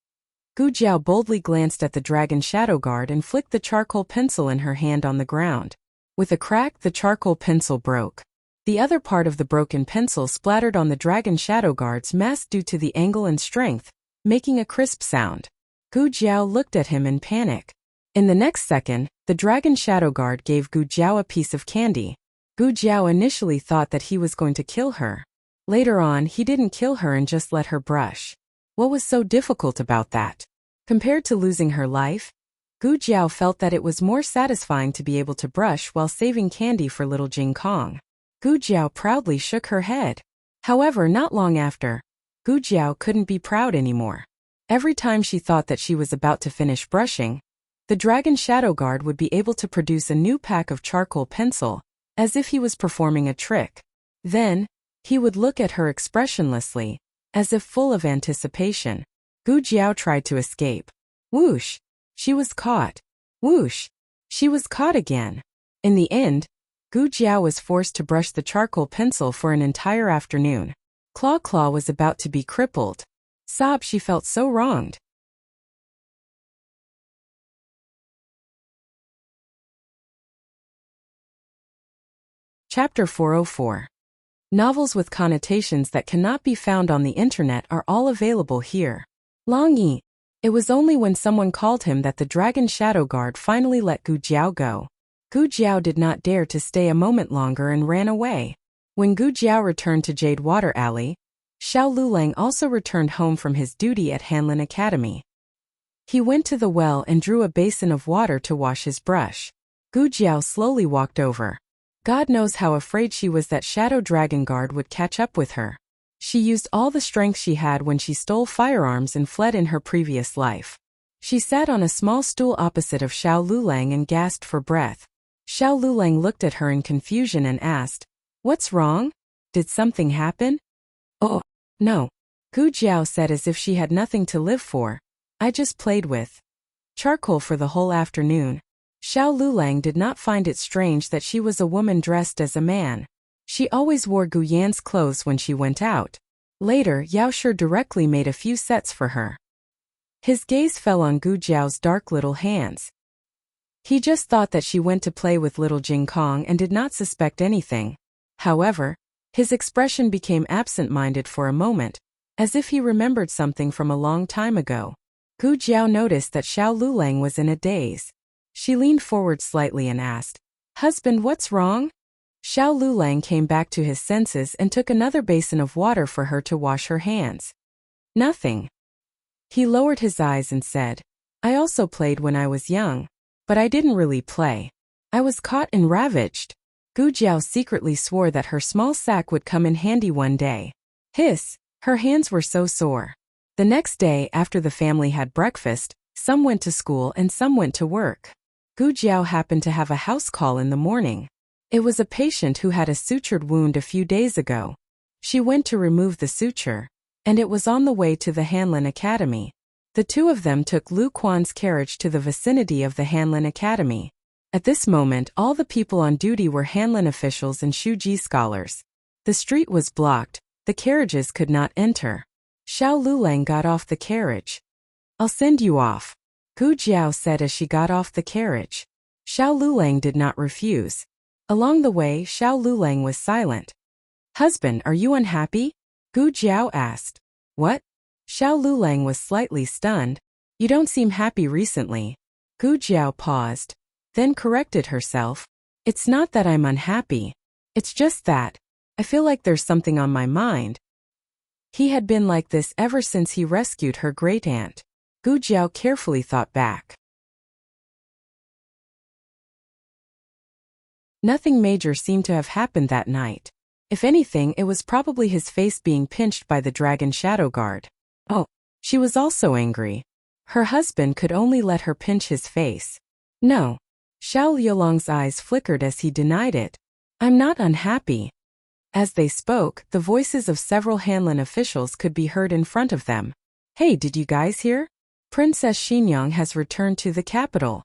Gu Jiao boldly glanced at the dragon shadow guard and flicked the charcoal pencil in her hand on the ground. With a crack, the charcoal pencil broke. The other part of the broken pencil splattered on the dragon shadow guard's mask due to the angle and strength, making a crisp sound. Gu Jiao looked at him in panic. In the next second, the dragon shadow guard gave Gu Jiao a piece of candy. Gu Jiao initially thought that he was going to kill her. Later on, he didn't kill her and just let her brush. What was so difficult about that? Compared to losing her life, Gu Jiao felt that it was more satisfying to be able to brush while saving candy for little Jing Kong. Gu Jiao proudly shook her head. However, not long after, Gu Jiao couldn't be proud anymore. Every time she thought that she was about to finish brushing, the dragon shadow guard would be able to produce a new pack of charcoal pencil, as if he was performing a trick. Then, he would look at her expressionlessly, as if full of anticipation. Gu Jiao tried to escape. Whoosh! She was caught. Whoosh! She was caught again. In the end, Gu Jiao was forced to brush the charcoal pencil for an entire afternoon. Claw Claw was about to be crippled. Sob, she felt so wronged. Chapter 404. Novels with connotations that cannot be found on the internet are all available here. Long Yi. It was only when someone called him that the dragon shadow guard finally let Gu Jiao go. Gu Jiao did not dare to stay a moment longer and ran away. When Gu Jiao returned to Jade Water Alley, Xiao Lulang also returned home from his duty at Hanlin Academy. He went to the well and drew a basin of water to wash his brush. Gu Jiao slowly walked over. God knows how afraid she was that Shadow Dragon Guard would catch up with her. She used all the strength she had when she stole firearms and fled in her previous life. She sat on a small stool opposite of Xiao Lulang and gasped for breath. Xiao Lulang looked at her in confusion and asked, "What's wrong? Did something happen?" "Oh, no," Gu Jiao said as if she had nothing to live for. "I just played with charcoal for the whole afternoon." Xiao Lulang did not find it strange that she was a woman dressed as a man. She always wore Gu Yan's clothes when she went out. Later, Yao Shi directly made a few sets for her. His gaze fell on Gu Jiao's dark little hands. He just thought that she went to play with little Jing Kong and did not suspect anything. However, his expression became absent-minded for a moment, as if he remembered something from a long time ago. Gu Jiao noticed that Xiao Lulang was in a daze. She leaned forward slightly and asked, "Husband, what's wrong?" Xiao Lulang came back to his senses and took another basin of water for her to wash her hands. "Nothing." He lowered his eyes and said, "I also played when I was young. But I didn't really play. I was caught and ravaged." Gu Jiao secretly swore that her small sack would come in handy one day. Hiss! Her hands were so sore. The next day, after the family had breakfast, some went to school and some went to work. Gu Jiao happened to have a house call in the morning. It was a patient who had a sutured wound a few days ago. She went to remove the suture, and it was on the way to the Hanlin Academy. The two of them took Lu Quan's carriage to the vicinity of the Hanlin Academy. At this moment, all the people on duty were Hanlin officials and Shuji scholars. The street was blocked. The carriages could not enter. Xiao Lulang got off the carriage. "I'll send you off," Gu Jiao said as she got off the carriage. Xiao Lulang did not refuse. Along the way, Xiao Lulang was silent. "Husband, are you unhappy?" Gu Jiao asked. What? Xiao Lulang was slightly stunned. You don't seem happy recently. Gu Jiao paused, then corrected herself. It's not that I'm unhappy. It's just that I feel like there's something on my mind. He had been like this ever since he rescued her great-aunt. Gu Jiao carefully thought back. Nothing major seemed to have happened that night. If anything, it was probably his face being pinched by the dragon shadow guard. Oh, she was also angry. Her husband could only let her pinch his face. No. Xiao Liulong's eyes flickered as he denied it. I'm not unhappy. As they spoke, the voices of several Hanlin officials could be heard in front of them. Hey, did you guys hear? Princess Xinyang has returned to the capital.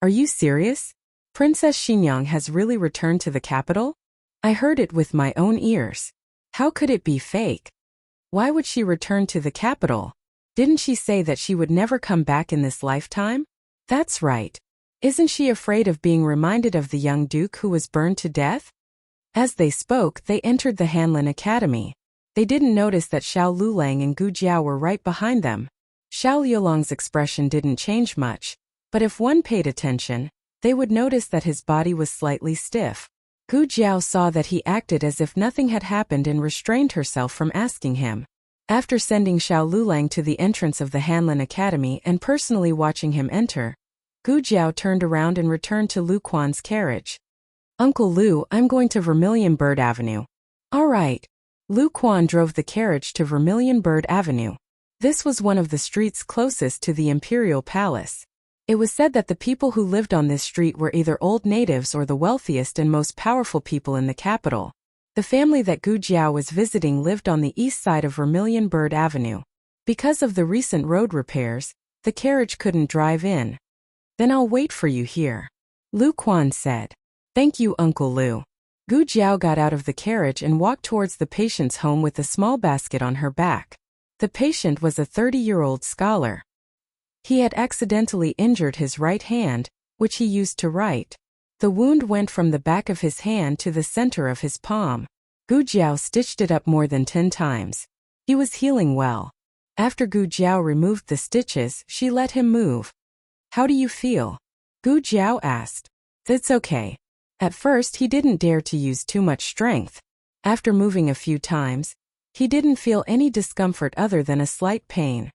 Are you serious? Princess Xinyang has really returned to the capital? I heard it with my own ears. How could it be fake? Why would she return to the capital? Didn't she say that she would never come back in this lifetime? That's right. Isn't she afraid of being reminded of the young duke who was burned to death? As they spoke, they entered the Hanlin Academy. They didn't notice that Xiao Lulang and Gu Jiao were right behind them. Xiao Liulong's expression didn't change much, but if one paid attention, they would notice that his body was slightly stiff. Gu Jiao saw that he acted as if nothing had happened and restrained herself from asking him. After sending Xiao Lulang to the entrance of the Hanlin Academy and personally watching him enter, Gu Jiao turned around and returned to Lu Quan's carriage. Uncle Lu, I'm going to Vermilion Bird Avenue. All right. Lu Quan drove the carriage to Vermilion Bird Avenue. This was one of the streets closest to the Imperial Palace. It was said that the people who lived on this street were either old natives or the wealthiest and most powerful people in the capital. The family that Gu Jiao was visiting lived on the east side of Vermilion Bird Avenue. Because of the recent road repairs, the carriage couldn't drive in. Then I'll wait for you here. Lu Quan said. Thank you, Uncle Lu. Gu Jiao got out of the carriage and walked towards the patient's home with a small basket on her back. The patient was a 30-year-old scholar. He had accidentally injured his right hand, which he used to write. The wound went from the back of his hand to the center of his palm. Gu Jiao stitched it up more than 10 times. He was healing well. After Gu Jiao removed the stitches, she let him move. How do you feel? Gu Jiao asked. It's okay. At first he didn't dare to use too much strength. After moving a few times, he didn't feel any discomfort other than a slight pain.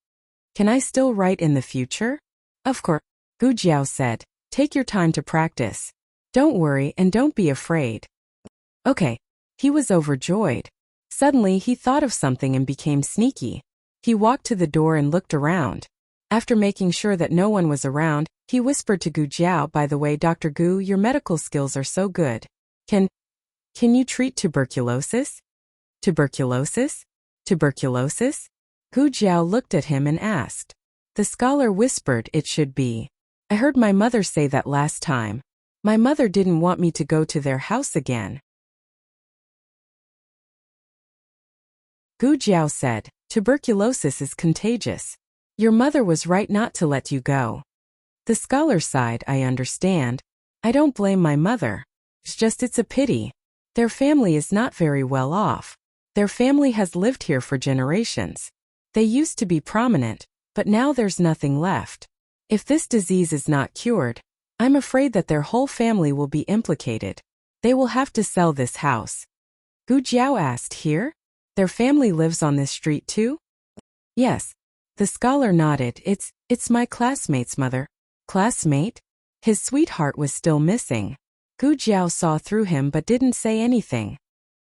Can I still write in the future? Of course, Gu Jiao said. Take your time to practice. Don't worry and don't be afraid. Okay. He was overjoyed. Suddenly he thought of something and became sneaky. He walked to the door and looked around. After making sure that no one was around, he whispered to Gu Jiao, by the way, Dr. Gu, your medical skills are so good. Can you treat tuberculosis? Tuberculosis? Tuberculosis? Gu Jiao looked at him and asked. The scholar whispered, it should be. I heard my mother say that last time. My mother didn't want me to go to their house again. Gu Jiao said, tuberculosis is contagious. Your mother was right not to let you go. The scholar sighed, I understand. I don't blame my mother. It's a pity. Their family is not very well off. Their family has lived here for generations. They used to be prominent, but now there's nothing left. If this disease is not cured, I'm afraid that their whole family will be implicated. They will have to sell this house. Gu Jiao asked, here? Their family lives on this street too? Yes. The scholar nodded. It's my classmate's mother. Classmate? His sweetheart was still missing. Gu Jiao saw through him but didn't say anything.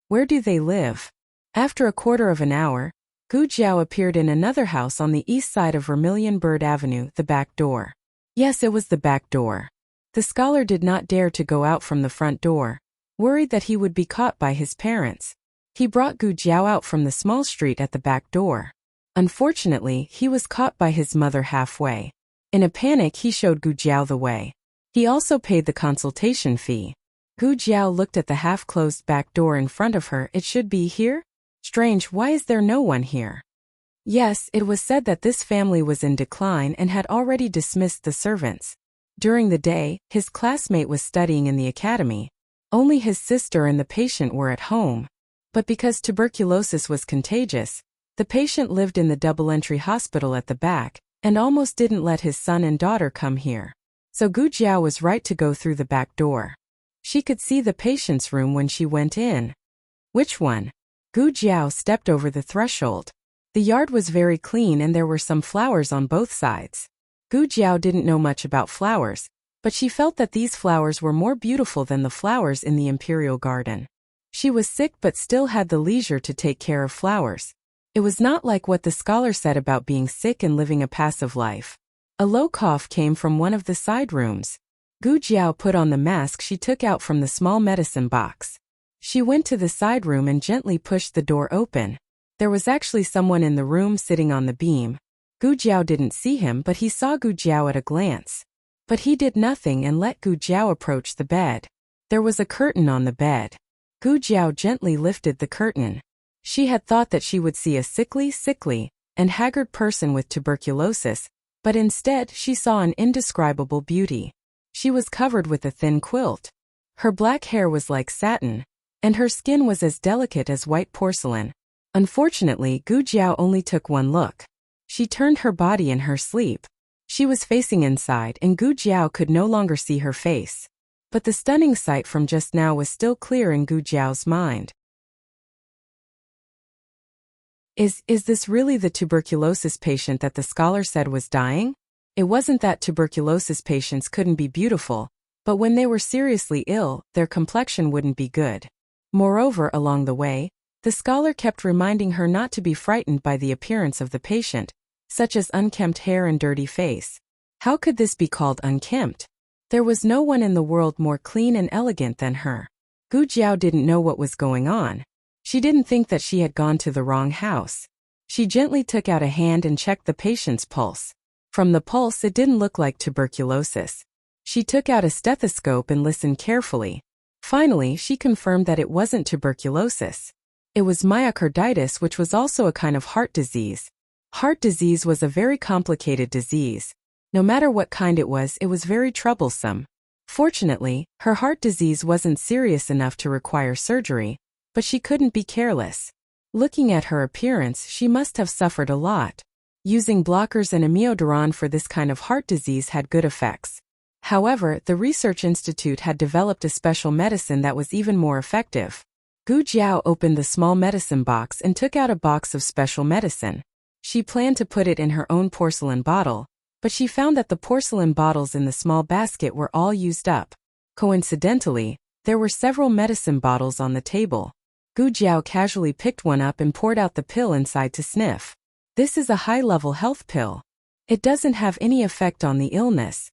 Where do they live? After a quarter of an hour, Gu Jiao appeared in another house on the east side of Vermilion Bird Avenue, the back door. Yes, it was the back door. The scholar did not dare to go out from the front door, worried that he would be caught by his parents. He brought Gu Jiao out from the small street at the back door. Unfortunately, he was caught by his mother halfway. In a panic, he showed Gu Jiao the way. He also paid the consultation fee. Gu Jiao looked at the half-closed back door in front of her. It should be here? Strange, why is there no one here? Yes, it was said that this family was in decline and had already dismissed the servants. During the day, his classmate was studying in the academy. Only his sister and the patient were at home. But because tuberculosis was contagious, the patient lived in the double-entry hospital at the back, and almost didn't let his son and daughter come here. So Gu Jiao was right to go through the back door. She could see the patient's room when she went in. Which one? Gu Jiao stepped over the threshold. The yard was very clean and there were some flowers on both sides. Gu Jiao didn't know much about flowers, but she felt that these flowers were more beautiful than the flowers in the imperial garden. She was sick but still had the leisure to take care of flowers. It was not like what the scholar said about being sick and living a passive life. A low cough came from one of the side rooms. Gu Jiao put on the mask she took out from the small medicine box. She went to the side room and gently pushed the door open. There was actually someone in the room sitting on the beam. Gu Jiao didn't see him, but he saw Gu Jiao at a glance. But he did nothing and let Gu Jiao approach the bed. There was a curtain on the bed. Gu Jiao gently lifted the curtain. She had thought that she would see a sickly, and haggard person with tuberculosis, but instead she saw an indescribable beauty. She was covered with a thin quilt. Her black hair was like satin, and her skin was as delicate as white porcelain. Unfortunately, Gu Jiao only took one look. She turned her body in her sleep. She was facing inside and Gu Jiao could no longer see her face. But the stunning sight from just now was still clear in Gu Jiao's mind. Is this really the tuberculosis patient that the scholar said was dying? It wasn't that tuberculosis patients couldn't be beautiful, but when they were seriously ill, their complexion wouldn't be good. Moreover, along the way, the scholar kept reminding her not to be frightened by the appearance of the patient, such as unkempt hair and dirty face. How could this be called unkempt? There was no one in the world more clean and elegant than her. Gu Jiao didn't know what was going on. She didn't think that she had gone to the wrong house. She gently took out a hand and checked the patient's pulse. From the pulse, it didn't look like tuberculosis. She took out a stethoscope and listened carefully. Finally, she confirmed that it wasn't tuberculosis. It was myocarditis, which was also a kind of heart disease. Heart disease was a very complicated disease. No matter what kind it was very troublesome. Fortunately, her heart disease wasn't serious enough to require surgery, but she couldn't be careless. Looking at her appearance, she must have suffered a lot. Using blockers and amiodarone for this kind of heart disease had good effects. However, the research institute had developed a special medicine that was even more effective. Gu Jiao opened the small medicine box and took out a box of special medicine. She planned to put it in her own porcelain bottle, but she found that the porcelain bottles in the small basket were all used up. Coincidentally, there were several medicine bottles on the table. Gu Jiao casually picked one up and poured out the pill inside to sniff. This is a high-level health pill. It doesn't have any effect on the illness.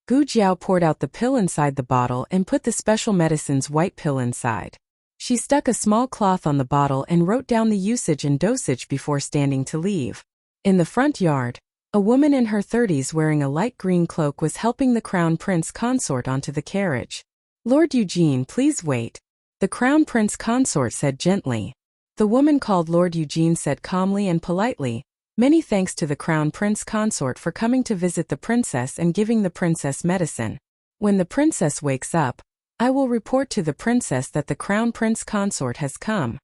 Gu Jiao poured out the pill inside the bottle and put the special medicine's white pill inside. She stuck a small cloth on the bottle and wrote down the usage and dosage before standing to leave. In the front yard, a woman in her 30s wearing a light green cloak was helping the Crown Prince consort onto the carriage. "Lord Eugene, please wait," the Crown Prince consort said gently. The woman called Lord Eugene said calmly and politely, "Many thanks to the Crown Prince consort for coming to visit the princess and giving the princess medicine. When the princess wakes up, I will report to the princess that the Crown Prince consort has come."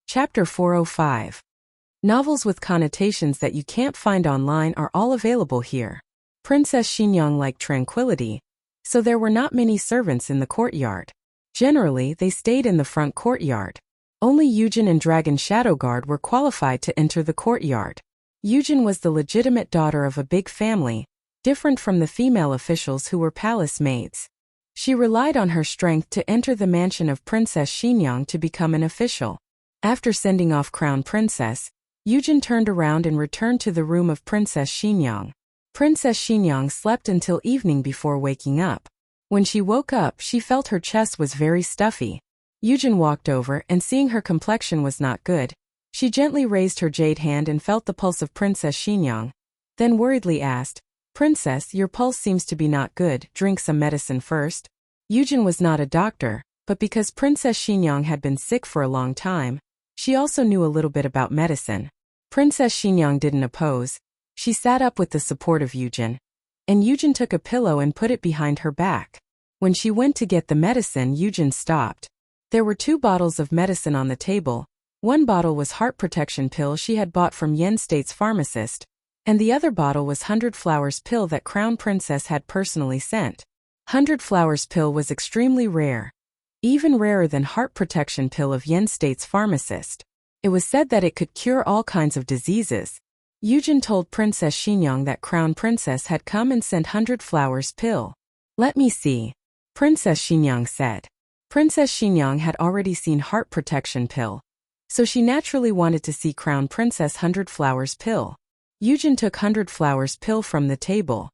Chapter 405. Novels with connotations that you can't find online are all available here. Princess Xinyang liked tranquility, so there were not many servants in the courtyard. Generally, they stayed in the front courtyard. Only Yujin and Dragon Shadowguard were qualified to enter the courtyard. Yujin was the legitimate daughter of a big family, different from the female officials who were palace maids. She relied on her strength to enter the mansion of Princess Xinyang to become an official. After sending off Crown Princess, Yujin turned around and returned to the room of Princess Xinyang. Princess Xinyang slept until evening before waking up. When she woke up, she felt her chest was very stuffy. Yujin walked over and seeing her complexion was not good, she gently raised her jade hand and felt the pulse of Princess Xinyang, then worriedly asked, "Princess, your pulse seems to be not good, drink some medicine first." Yujin was not a doctor, but because Princess Xinyang had been sick for a long time, she also knew a little bit about medicine. Princess Xinyang didn't oppose. She sat up with the support of Yujin. and Yujin took a pillow and put it behind her back. When she went to get the medicine, Yujin stopped. There were 2 bottles of medicine on the table. One bottle was heart protection pill she had bought from Yen State's pharmacist, and the other bottle was 100 Flowers pill that Crown Princess had personally sent. 100 Flowers pill was extremely rare, even rarer than heart protection pill of Yen State's pharmacist. It was said that it could cure all kinds of diseases. Yujin told Princess Xinyang that Crown Princess had come and sent 100 Flowers pill. Let me see, Princess Xinyang said. Princess Xinyang had already seen heart protection pill, so she naturally wanted to see Crown Princess 100 Flowers pill. Yujin took 100 Flowers pill from the table.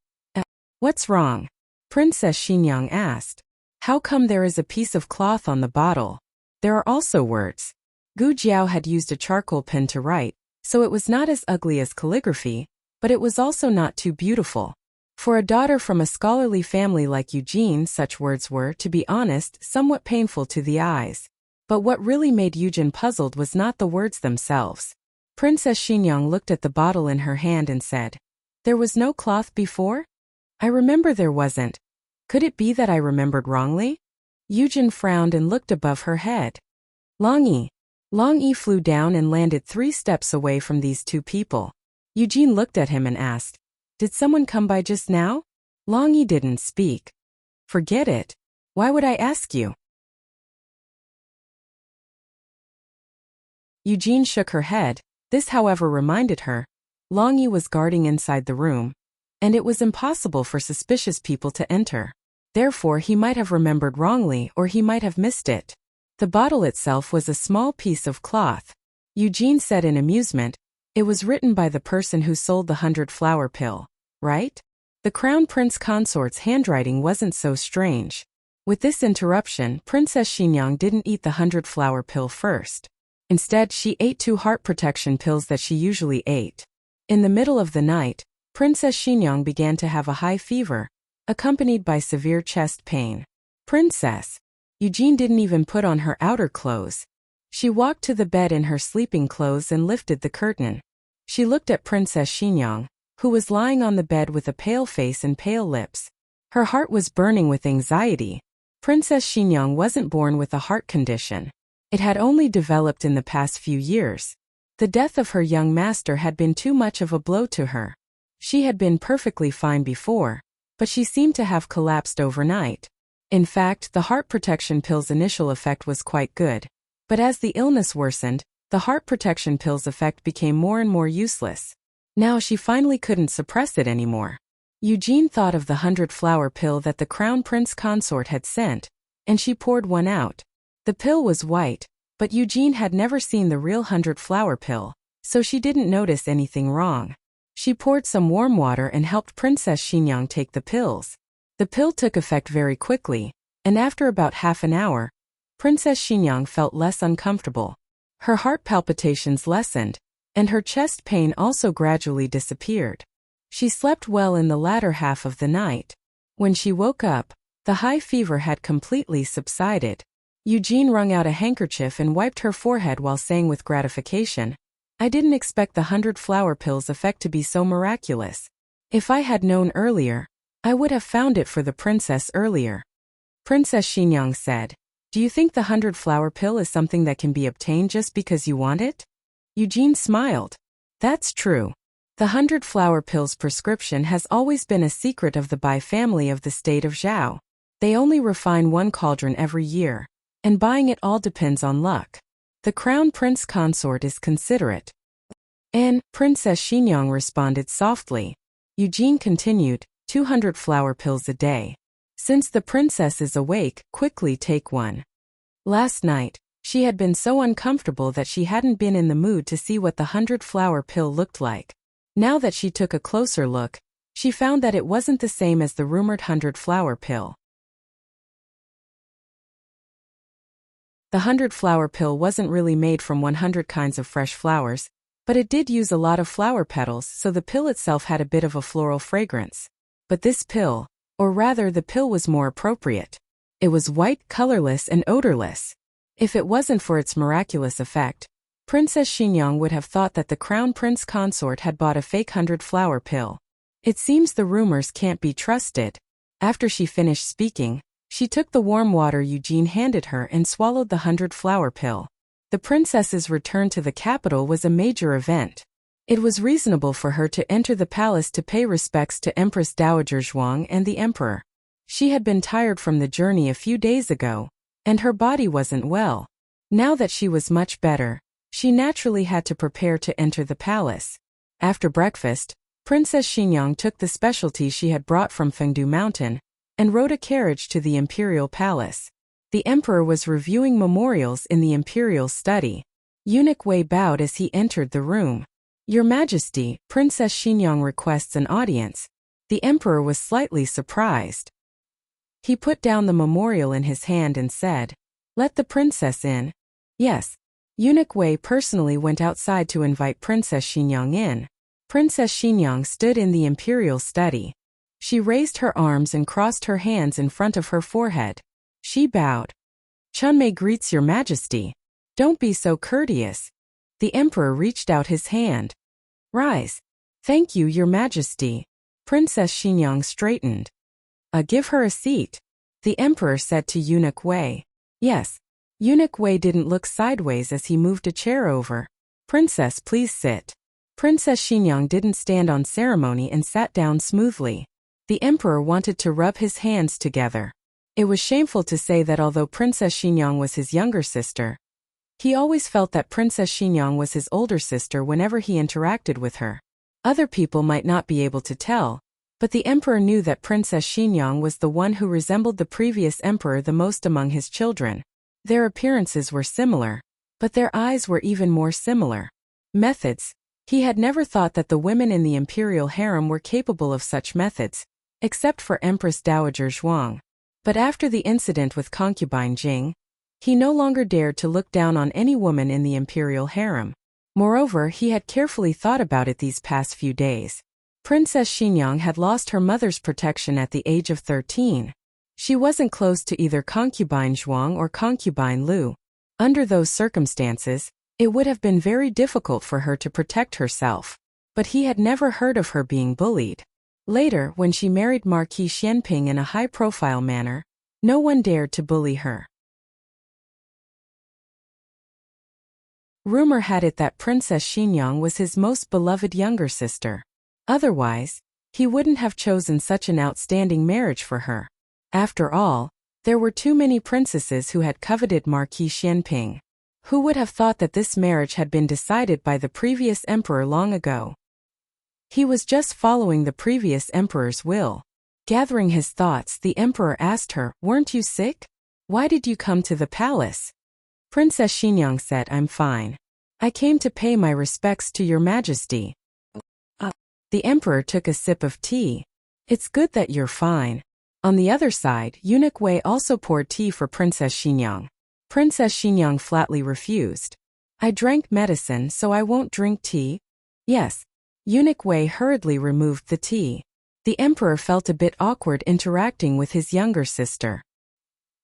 What's wrong? Princess Xinyang asked. How come there is a piece of cloth on the bottle? There are also words. Gu Jiao had used a charcoal pen to write, so it was not as ugly as calligraphy, but it was also not too beautiful. For a daughter from a scholarly family like Eugene, such words were, to be honest, somewhat painful to the eyes. But what really made Yujin puzzled was not the words themselves. Princess Xinyang looked at the bottle in her hand and said, "There was no cloth before? I remember there wasn't. Could it be that I remembered wrongly?" Yujin frowned and looked above her head. Long Yi flew down and landed 3 steps away from these 2 people. Eugene looked at him and asked, "Did someone come by just now?" Long Yi didn't speak. "Forget it. Why would I ask you?" Eugene shook her head. This, however, reminded her. Long Yi was guarding inside the room, and it was impossible for suspicious people to enter. Therefore, he might have remembered wrongly or he might have missed it. The bottle itself was a small piece of cloth. Eugene said in amusement, "It was written by the person who sold the 100 Flower pill, right?" The Crown Prince Consort's handwriting wasn't so strange. With this interruption, Princess Xinyang didn't eat the 100 Flower pill first. Instead, she ate 2 heart protection pills that she usually ate. In the middle of the night, Princess Xinyang began to have a high fever, accompanied by severe chest pain. Princess Eugene didn't even put on her outer clothes. She walked to the bed in her sleeping clothes and lifted the curtain. She looked at Princess Xinyang, who was lying on the bed with a pale face and pale lips. Her heart was burning with anxiety. Princess Xinyang wasn't born with a heart condition. It had only developed in the past few years. The death of her young master had been too much of a blow to her. She had been perfectly fine before, but she seemed to have collapsed overnight. In fact, the heart protection pill's initial effect was quite good. But as the illness worsened, the heart protection pill's effect became more and more useless. Now she finally couldn't suppress it anymore. Eugene thought of the 100 Flower pill that the Crown Prince Consort had sent, and she poured one out. The pill was white, but Eugene had never seen the real 100 Flower pill, so she didn't notice anything wrong. She poured some warm water and helped Princess Xinyang take the pills. The pill took effect very quickly, and after about half an hour, Princess Xinyang felt less uncomfortable. Her heart palpitations lessened, and her chest pain also gradually disappeared. She slept well in the latter half of the night. When she woke up, the high fever had completely subsided. Eugene wrung out a handkerchief and wiped her forehead while saying with gratification, "I didn't expect the 100 Flower pill's effect to be so miraculous. If I had known earlier, I would have found it for the princess earlier." Princess Xinyang said, "Do you think the 100 Flower pill is something that can be obtained just because you want it?" Eugene smiled. "That's true. The 100 Flower pill's prescription has always been a secret of the Bai family of the state of Zhao. They only refine one cauldron every year, and buying it all depends on luck. The Crown Prince Consort is considerate." And Princess Xinyang responded softly. Eugene continued, 200 flower pills a day. Since the princess is awake, quickly take one. Last night, she had been so uncomfortable that she hadn't been in the mood to see what the 100 flower pill looked like. Now that she took a closer look, she found that it wasn't the same as the rumored 100 flower pill. The 100 flower pill wasn't really made from 100 kinds of fresh flowers, but it did use a lot of flower petals, so the pill itself had a bit of a floral fragrance. But this pill, or rather the pill was more appropriate. It was white, colorless, and odorless. If it wasn't for its miraculous effect, Princess Xinyang would have thought that the Crown Prince Consort had bought a fake 100 flower pill. It seems the rumors can't be trusted. After she finished speaking, she took the warm water Eugene handed her and swallowed the 100-flower pill. The princess's return to the capital was a major event. It was reasonable for her to enter the palace to pay respects to Empress Dowager Zhuang and the emperor. She had been tired from the journey a few days ago, and her body wasn't well. Now that she was much better, she naturally had to prepare to enter the palace. After breakfast, Princess Xinyang took the specialty she had brought from Fengdu Mountain and rode a carriage to the imperial palace. The emperor was reviewing memorials in the imperial study. Eunuch Wei bowed as he entered the room. "Your Majesty, Princess Xinyang requests an audience." The emperor was slightly surprised. He put down the memorial in his hand and said, "Let the princess in." Yes. Eunuch Wei personally went outside to invite Princess Xinyang in. Princess Xinyang stood in the imperial study. She raised her arms and crossed her hands in front of her forehead. She bowed. "Chunmei greets your Majesty. Don't be so courteous." The emperor reached out his hand. "Rise." "Thank you, your Majesty." Princess Xinyang straightened. Give her a seat," the emperor said to Eunuch Wei. "Yes." Eunuch Wei didn't look sideways as he moved a chair over. "Princess, please sit." Princess Xinyang didn't stand on ceremony and sat down smoothly. The emperor wanted to rub his hands together. It was shameful to say that although Princess Xinyang was his younger sister, he always felt that Princess Xinyang was his older sister whenever he interacted with her. Other people might not be able to tell, but the emperor knew that Princess Xinyang was the one who resembled the previous emperor the most among his children. Their appearances were similar, but their eyes were even more similar. Methods. He had never thought that the women in the imperial harem were capable of such methods, except for Empress Dowager Zhuang. But after the incident with concubine Jing, he no longer dared to look down on any woman in the imperial harem. Moreover, he had carefully thought about it these past few days. Princess Xinyang had lost her mother's protection at the age of 13. She wasn't close to either concubine Zhuang or concubine Lu. Under those circumstances, it would have been very difficult for her to protect herself. But he had never heard of her being bullied. Later, when she married Marquis Xianping in a high-profile manner, no one dared to bully her. Rumor had it that Princess Xinyang was his most beloved younger sister. Otherwise, he wouldn't have chosen such an outstanding marriage for her. After all, there were too many princesses who had coveted Marquis Xianping. Who would have thought that this marriage had been decided by the previous emperor long ago? He was just following the previous emperor's will. Gathering his thoughts, the emperor asked her, "Weren't you sick? Why did you come to the palace?" Princess Xinyang said, "I'm fine. I came to pay my respects to your Majesty." The emperor took a sip of tea. "It's good that you're fine." On the other side, Eunuch Wei also poured tea for Princess Xinyang. Princess Xinyang flatly refused. "I drank medicine, so I won't drink tea." "Yes." Eunuch Wei hurriedly removed the tea. The emperor felt a bit awkward interacting with his younger sister.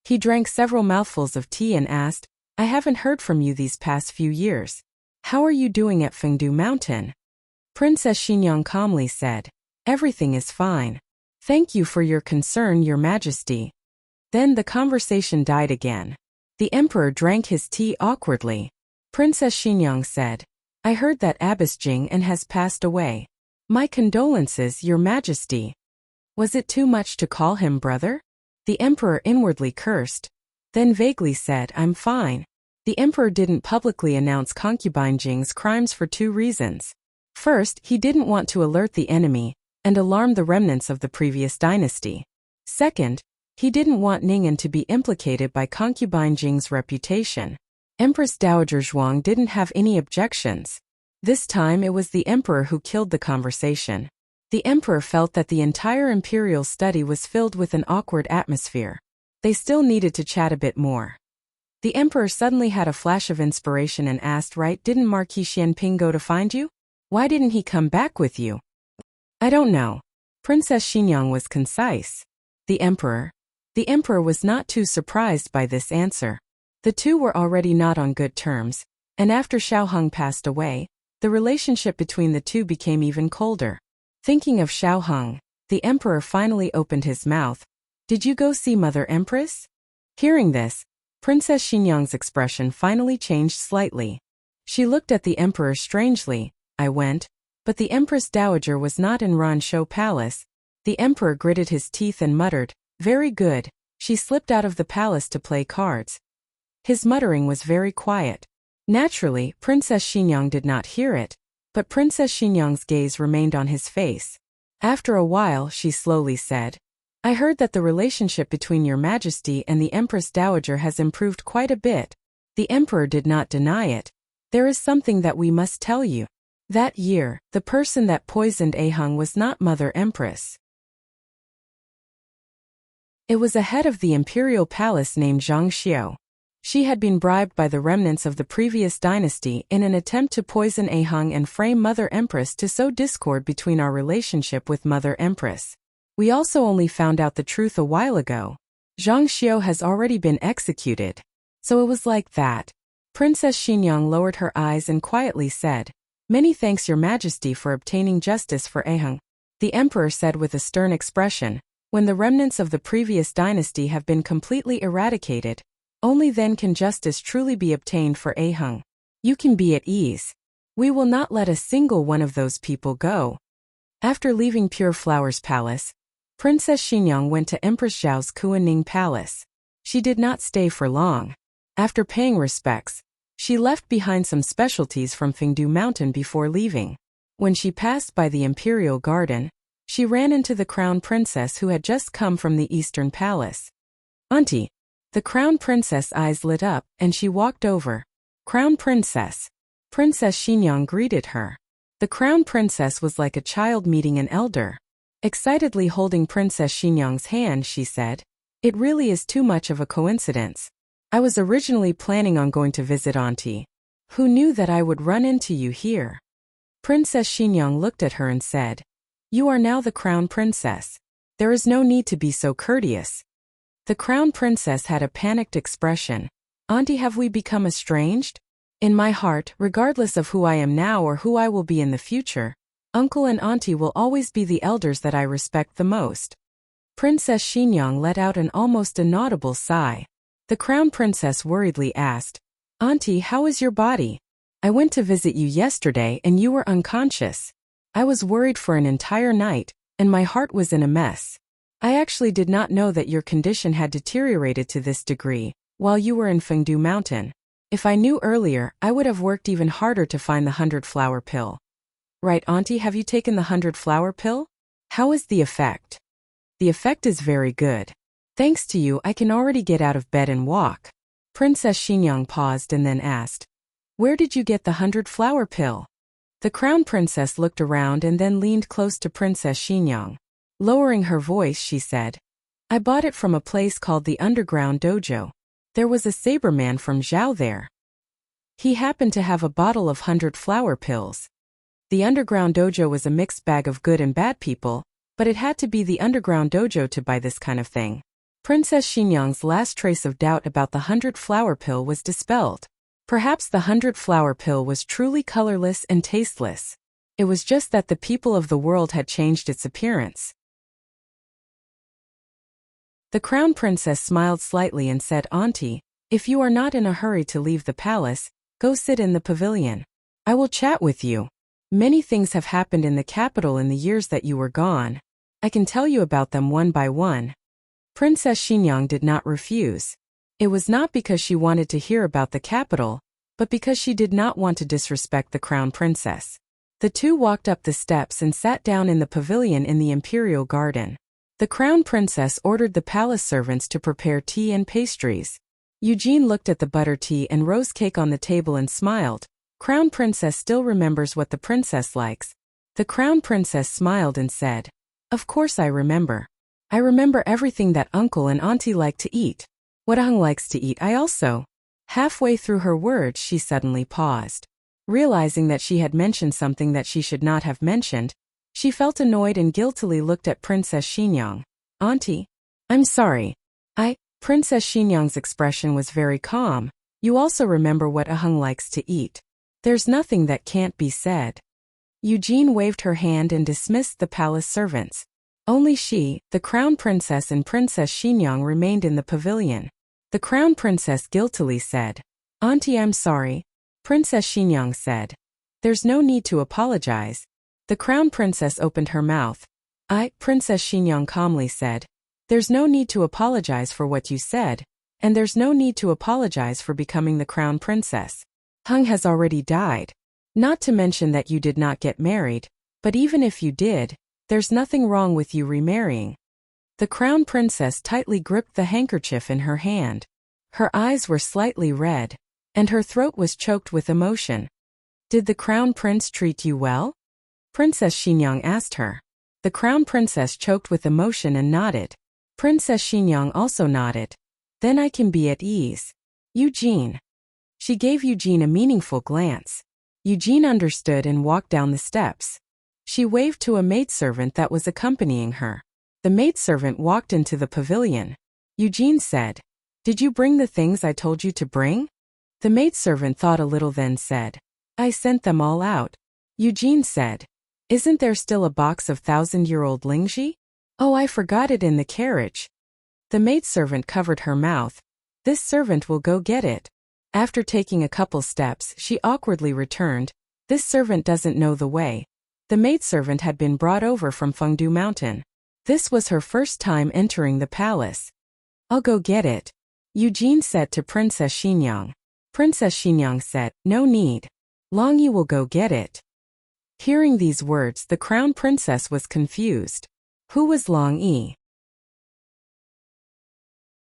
He drank several mouthfuls of tea and asked, "I haven't heard from you these past few years. How are you doing at Fengdu Mountain?" Princess Xinyang calmly said, "Everything is fine. Thank you for your concern, your Majesty." Then the conversation died again. The emperor drank his tea awkwardly. Princess Xinyang said, "I heard that Abbess Jing has passed away. My condolences, your Majesty." Was it too much to call him brother? The emperor inwardly cursed, then vaguely said, "I'm fine." The emperor didn't publicly announce concubine Jing's crimes for two reasons. First, he didn't want to alert the enemy and alarm the remnants of the previous dynasty. Second, he didn't want Ning'an to be implicated by concubine Jing's reputation. Empress Dowager Zhuang didn't have any objections. This time it was the emperor who killed the conversation. The emperor felt that the entire imperial study was filled with an awkward atmosphere. They still needed to chat a bit more. The emperor suddenly had a flash of inspiration and asked, "Right, didn't Marquis Xianping go to find you? Why didn't he come back with you?" "I don't know." Princess Xinyang was concise. The emperor was not too surprised by this answer. The two were already not on good terms, and after Xiao Heng passed away, the relationship between the two became even colder. Thinking of Xiao Heng, the emperor finally opened his mouth. Did you go see Mother Empress? Hearing this, Princess Xinyang's expression finally changed slightly. She looked at the emperor strangely. I went, but the Empress Dowager was not in Ranshou Palace. The emperor gritted his teeth and muttered, very good, she slipped out of the palace to play cards. His muttering was very quiet. Naturally, Princess Xinyang did not hear it, but Princess Xinyang's gaze remained on his face. After a while, she slowly said, I heard that the relationship between Your Majesty and the Empress Dowager has improved quite a bit. The emperor did not deny it. There is something that we must tell you. That year, the person that poisoned Aheng was not Mother Empress. It was a head of the imperial palace named Zhang Xiao. She had been bribed by the remnants of the previous dynasty in an attempt to poison Aheng and frame Mother Empress to sow discord between our relationship with Mother Empress. We also only found out the truth a while ago. Zhang Xiao has already been executed. So it was like that. Princess Xinyang lowered her eyes and quietly said, Many thanks Your Majesty for obtaining justice for Aheng. The emperor said with a stern expression, When the remnants of the previous dynasty have been completely eradicated, only then can justice truly be obtained for Aheng. You can be at ease. We will not let a single one of those people go. After leaving Pure Flower's palace, Princess Xinyang went to Empress Zhao's Kuaning Palace. She did not stay for long. After paying respects, she left behind some specialties from Fengdu Mountain before leaving. When she passed by the Imperial Garden, she ran into the Crown Princess who had just come from the Eastern Palace. Auntie! The Crown Princess' eyes lit up, and she walked over. Crown Princess! Princess Xinyang greeted her. The Crown Princess was like a child meeting an elder. Excitedly holding Princess Xinyang's hand, she said, It really is too much of a coincidence. I was originally planning on going to visit Auntie. Who knew that I would run into you here? Princess Xinyang looked at her and said, You are now the Crown Princess. There is no need to be so courteous. The Crown Princess had a panicked expression. Auntie, have we become estranged? In my heart, regardless of who I am now or who I will be in the future, Uncle and Auntie will always be the elders that I respect the most. Princess Xinyang let out an almost inaudible sigh. The Crown Princess worriedly asked, Auntie, how is your body? I went to visit you yesterday and you were unconscious. I was worried for an entire night, and my heart was in a mess. I actually did not know that your condition had deteriorated to this degree while you were in Fengdu Mountain. If I knew earlier, I would have worked even harder to find the 100-flower pill. Right, Auntie, have you taken the 100-flower pill? How is the effect? The effect is very good. Thanks to you, I can already get out of bed and walk. Princess Xinyang paused and then asked, Where did you get the 100-flower pill? The Crown Princess looked around and then leaned close to Princess Xinyang. Lowering her voice, she said, I bought it from a place called the Underground Dojo. There was a saber man from Zhao there. He happened to have a bottle of 100-flower pills. The Underground Dojo was a mixed bag of good and bad people, but it had to be the Underground Dojo to buy this kind of thing. Princess Xinyang's last trace of doubt about the 100-flower pill was dispelled. Perhaps the 100-flower pill was truly colorless and tasteless. It was just that the people of the world had changed its appearance. The Crown Princess smiled slightly and said, Auntie, if you are not in a hurry to leave the palace, go sit in the pavilion. I will chat with you. Many things have happened in the capital in the years that you were gone. I can tell you about them one by one. Princess Xinyang did not refuse. It was not because she wanted to hear about the capital, but because she did not want to disrespect the Crown Princess. The two walked up the steps and sat down in the pavilion in the Imperial Garden. The Crown Princess ordered the palace servants to prepare tea and pastries. Eugene looked at the butter tea and rose cake on the table and smiled. Crown Princess still remembers what the princess likes. The Crown Princess smiled and said, Of course I remember. I remember everything that Uncle and Auntie like to eat. What Aheng likes to eat I also. Halfway through her words she suddenly paused. Realizing that she had mentioned something that she should not have mentioned, she felt annoyed and guiltily looked at Princess Xinyang. Auntie? I'm sorry. Princess Xinyang's expression was very calm. You also remember what Aheng likes to eat. There's nothing that can't be said. Eugene waved her hand and dismissed the palace servants. Only she, the crown princess and Princess Xinyang remained in the pavilion. The crown princess guiltily said, "Auntie, I'm sorry." Princess Xinyang said, "There's no need to apologize." The crown princess opened her mouth. Princess Xinyang calmly said, "There's no need to apologize for what you said, and there's no need to apologize for becoming the crown princess. Hung has already died. Not to mention that you did not get married, but even if you did, there's nothing wrong with you remarrying." The crown princess tightly gripped the handkerchief in her hand. Her eyes were slightly red, and her throat was choked with emotion. "Did the crown prince treat you well?" Princess Xinyang asked her. The crown princess choked with emotion and nodded. Princess Xinyang also nodded. "Then I can be at ease." "Eugene." She gave Eugene a meaningful glance. Eugene understood and walked down the steps. She waved to a maidservant that was accompanying her. The maidservant walked into the pavilion. Eugene said, "Did you bring the things I told you to bring?" The maidservant thought a little then said, "I sent them all out." Eugene said, "Isn't there still a box of 1,000-year-old lingji? Oh, I forgot it in the carriage." The maidservant covered her mouth. "This servant will go get it." After taking a couple steps, she awkwardly returned, "This servant doesn't know the way." The maidservant had been brought over from Fengdu Mountain. This was her first time entering the palace. "I'll go get it," Eugene said to Princess Xinyang. Princess Xinyang said, "No need. Longyi will go get it." Hearing these words, the crown princess was confused. Who was Longyi?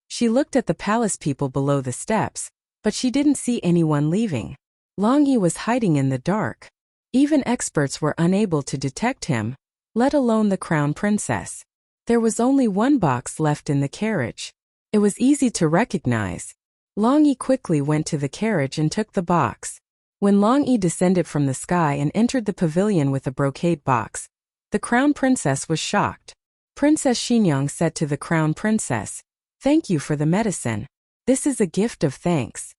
She looked at the palace people below the steps, but she didn't see anyone leaving. Longyi was hiding in the dark. Even experts were unable to detect him, let alone the crown princess. There was only one box left in the carriage. It was easy to recognize. Longyi quickly went to the carriage and took the box. When Longyi descended from the sky and entered the pavilion with a brocade box, the crown princess was shocked. Princess Xinyang said to the crown princess, "Thank you for the medicine. This is a gift of thanks."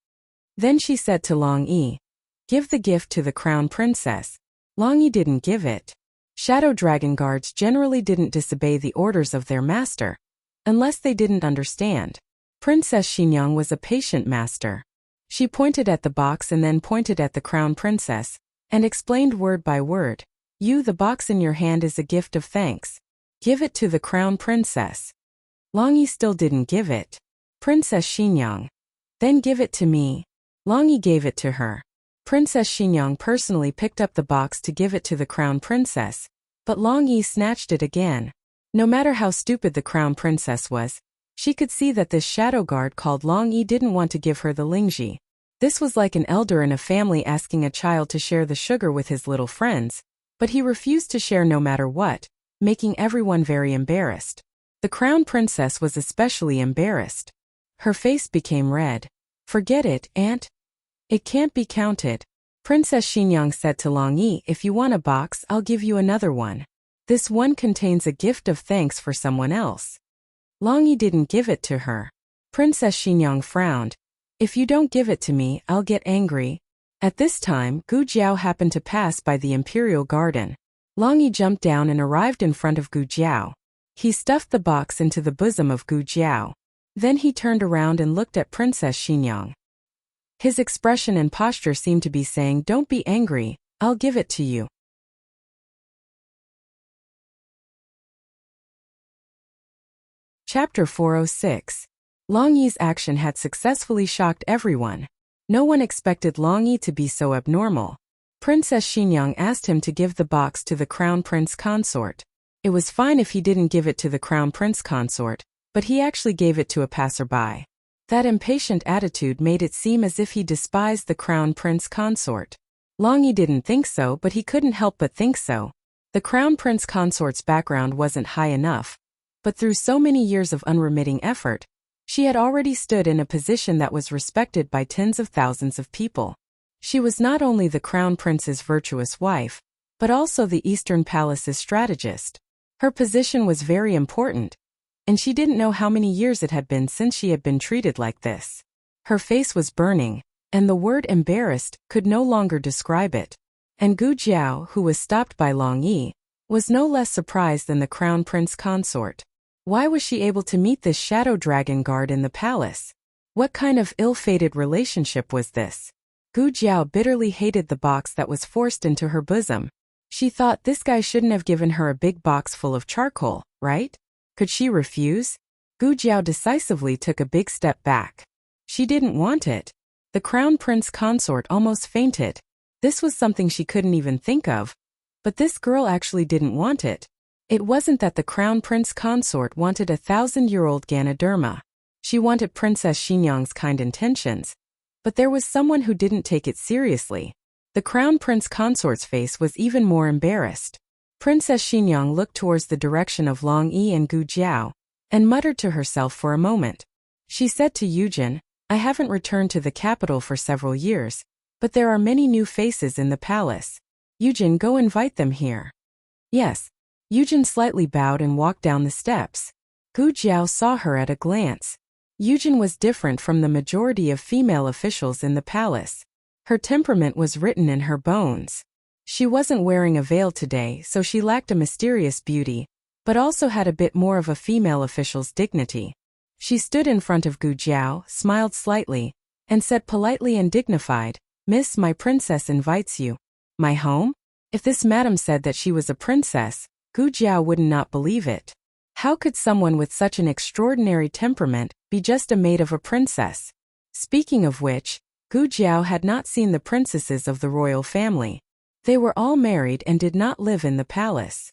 Then she said to Longyi, "Give the gift to the crown princess." Longyi didn't give it. Shadow Dragon guards generally didn't disobey the orders of their master, unless they didn't understand. Princess Xinyang was a patient master. She pointed at the box and then pointed at the crown princess, and explained word by word, The box in your hand is a gift of thanks. Give it to the crown princess." Longyi still didn't give it. Princess Xinyang, "Then give it to me." Longyi gave it to her. Princess Xinyang personally picked up the box to give it to the crown princess, but Longyi snatched it again. No matter how stupid the crown princess was, she could see that this shadow guard called Longyi didn't want to give her the lingji. This was like an elder in a family asking a child to share the sugar with his little friends, but he refused to share no matter what, making everyone very embarrassed. The crown princess was especially embarrassed. Her face became red. "Forget it, aunt. It can't be counted." Princess Xinyang said to Longyi, "If you want a box, I'll give you another one. This one contains a gift of thanks for someone else." Longyi didn't give it to her. Princess Xinyang frowned. "If you don't give it to me, I'll get angry." At this time, Gu Jiao happened to pass by the imperial garden. Longyi jumped down and arrived in front of Gu Jiao. He stuffed the box into the bosom of Gu Jiao. Then he turned around and looked at Princess Xinyang. His expression and posture seemed to be saying, "Don't be angry, I'll give it to you." Chapter 406. Longyi's action had successfully shocked everyone. No one expected Longyi to be so abnormal. Princess Xinyang asked him to give the box to the crown prince consort. It was fine if he didn't give it to the crown prince consort, but he actually gave it to a passerby. That impatient attitude made it seem as if he despised the crown prince consort. Longyi didn't think so, but he couldn't help but think so. The crown prince consort's background wasn't high enough, but through so many years of unremitting effort, she had already stood in a position that was respected by tens of thousands of people. She was not only the crown prince's virtuous wife, but also the Eastern Palace's strategist. Her position was very important, and she didn't know how many years it had been since she had been treated like this. Her face was burning, and the word embarrassed could no longer describe it. And Gu Jiao, who was stopped by Long Yi, was no less surprised than the crown prince consort. Why was she able to meet this shadow dragon guard in the palace? What kind of ill-fated relationship was this? Gu Jiao bitterly hated the box that was forced into her bosom. She thought this guy shouldn't have given her a big box full of charcoal, right? Could she refuse? Gu Jiao decisively took a big step back. She didn't want it. The crown prince consort almost fainted. This was something she couldn't even think of. But this girl actually didn't want it. It wasn't that the crown prince consort wanted 1,000-year-old Ganoderma. She wanted Princess Xinyang's kind intentions. But there was someone who didn't take it seriously. The crown prince consort's face was even more embarrassed. Princess Xinyang looked towards the direction of Long Yi and Gu Jiao, and muttered to herself for a moment. She said to Yujin, I haven't returned to the capital for several years, but there are many new faces in the palace. Yujin, go invite them here. Yes. Yujin slightly bowed and walked down the steps. Gu Jiao saw her at a glance. Yujin was different from the majority of female officials in the palace. Her temperament was written in her bones. She wasn't wearing a veil today, so she lacked a mysterious beauty, but also had a bit more of a female official's dignity. She stood in front of Gu Jiao, smiled slightly, and said politely and dignified, Miss, my princess invites you. My home? If this madam said that she was a princess, Gu Jiao would not believe it. How could someone with such an extraordinary temperament be just a maid of a princess? Speaking of which, Gu Jiao had not seen the princesses of the royal family. They were all married and did not live in the palace.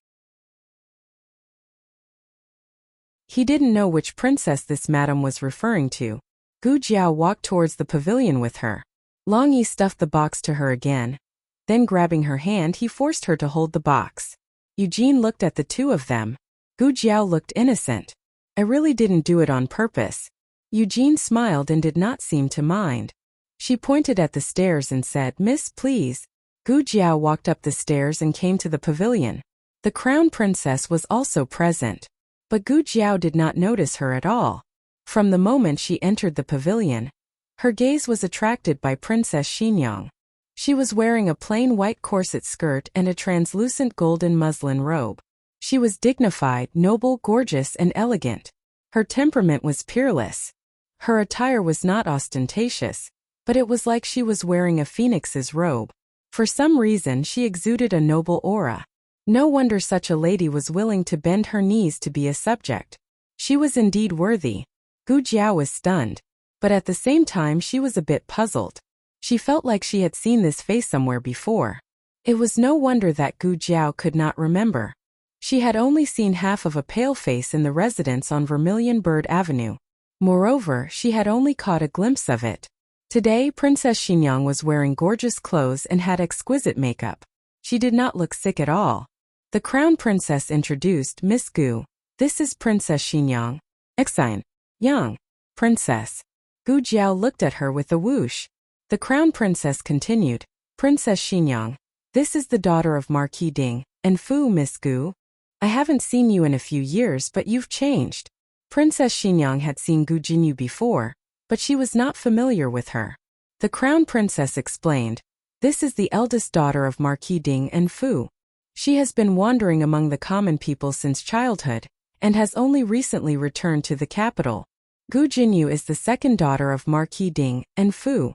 He didn't know which princess this madam was referring to. Gu Jiao walked towards the pavilion with her. Long Yi stuffed the box to her again. Then grabbing her hand, he forced her to hold the box. Eugene looked at the two of them. Gu Jiao looked innocent. I really didn't do it on purpose. Eugene smiled and did not seem to mind. She pointed at the stairs and said, Miss, please. Gu Jiao walked up the stairs and came to the pavilion. The crown princess was also present. But Gu Jiao did not notice her at all. From the moment she entered the pavilion, her gaze was attracted by Princess Xinyang. She was wearing a plain white corset skirt and a translucent golden muslin robe. She was dignified, noble, gorgeous, and elegant. Her temperament was peerless. Her attire was not ostentatious, but it was like she was wearing a phoenix's robe. For some reason she exuded a noble aura. No wonder such a lady was willing to bend her knees to be a subject. She was indeed worthy. Gu Jiao was stunned, but at the same time she was a bit puzzled. She felt like she had seen this face somewhere before. It was no wonder that Gu Jiao could not remember. She had only seen half of a pale face in the residence on Vermilion Bird Avenue. Moreover, she had only caught a glimpse of it. Today, Princess Xinyang was wearing gorgeous clothes and had exquisite makeup. She did not look sick at all. The crown princess introduced Miss Gu. This is Princess Xinyang. Exine. Yang. Princess. Gu Jiao looked at her with a whoosh. The crown princess continued. Princess Xinyang. This is the daughter of Marquis Ding, and Fu, Miss Gu. I haven't seen you in a few years, but you've changed. Princess Xinyang had seen Gu Jinyu before, but she was not familiar with her. The crown princess explained. This is the eldest daughter of Marquis Ding and Fu. She has been wandering among the common people since childhood, and has only recently returned to the capital. Gu Jinyu is the second daughter of Marquis Ding and Fu.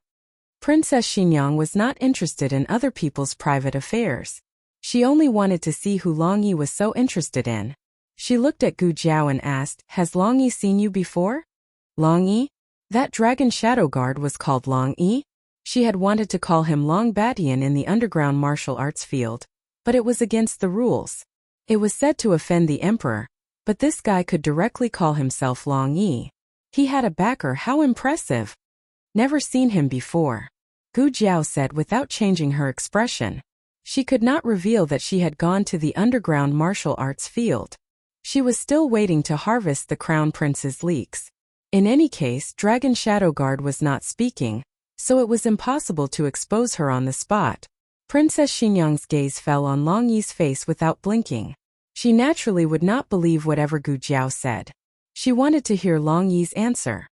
Princess Xinyang was not interested in other people's private affairs. She only wanted to see who Long Yi was so interested in. She looked at Gu Jiao and asked, Has Long Yi seen you before? Long Yi? That dragon shadow guard was called Long Yi? She had wanted to call him Long Batian in the underground martial arts field, but it was against the rules. It was said to offend the emperor, but this guy could directly call himself Long Yi. He had a backer. How impressive! Never seen him before. Gu Jiao said without changing her expression. She could not reveal that she had gone to the underground martial arts field. She was still waiting to harvest the crown prince's leaks. In any case, Dragon Shadow Guard was not speaking, so it was impossible to expose her on the spot. Princess Xinyang's gaze fell on Long Yi's face without blinking. She naturally would not believe whatever Gu Jiao said. She wanted to hear Long Yi's answer.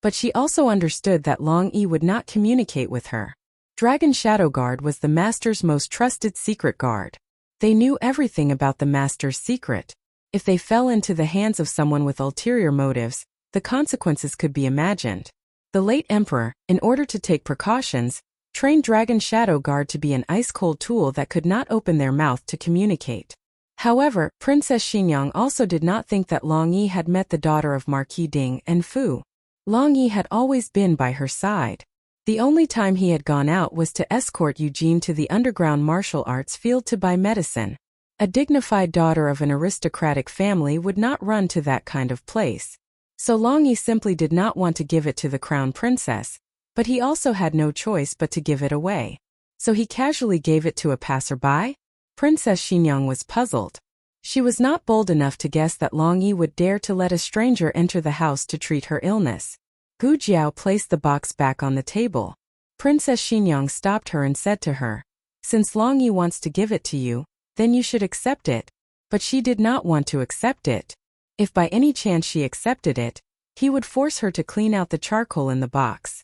But she also understood that Long Yi would not communicate with her. Dragon Shadow Guard was the master's most trusted secret guard. They knew everything about the master's secret. If they fell into the hands of someone with ulterior motives, the consequences could be imagined. The late emperor, in order to take precautions, trained Dragon Shadow Guard to be an ice-cold tool that could not open their mouth to communicate. However, Princess Xinyang also did not think that Long Yi had met the daughter of Marquis Ding and Fu. Long Yi had always been by her side. The only time he had gone out was to escort Eugene to the underground martial arts field to buy medicine. A dignified daughter of an aristocratic family would not run to that kind of place. So Long Yi simply did not want to give it to the crown princess, but he also had no choice but to give it away. So he casually gave it to a passerby? Princess Xinyang was puzzled. She was not bold enough to guess that Long Yi would dare to let a stranger enter the house to treat her illness. Gu Jiao placed the box back on the table. Princess Xinyang stopped her and said to her, "Since Long Yi wants to give it to you, then you should accept it." But she did not want to accept it. If by any chance she accepted it, he would force her to clean out the charcoal in the box.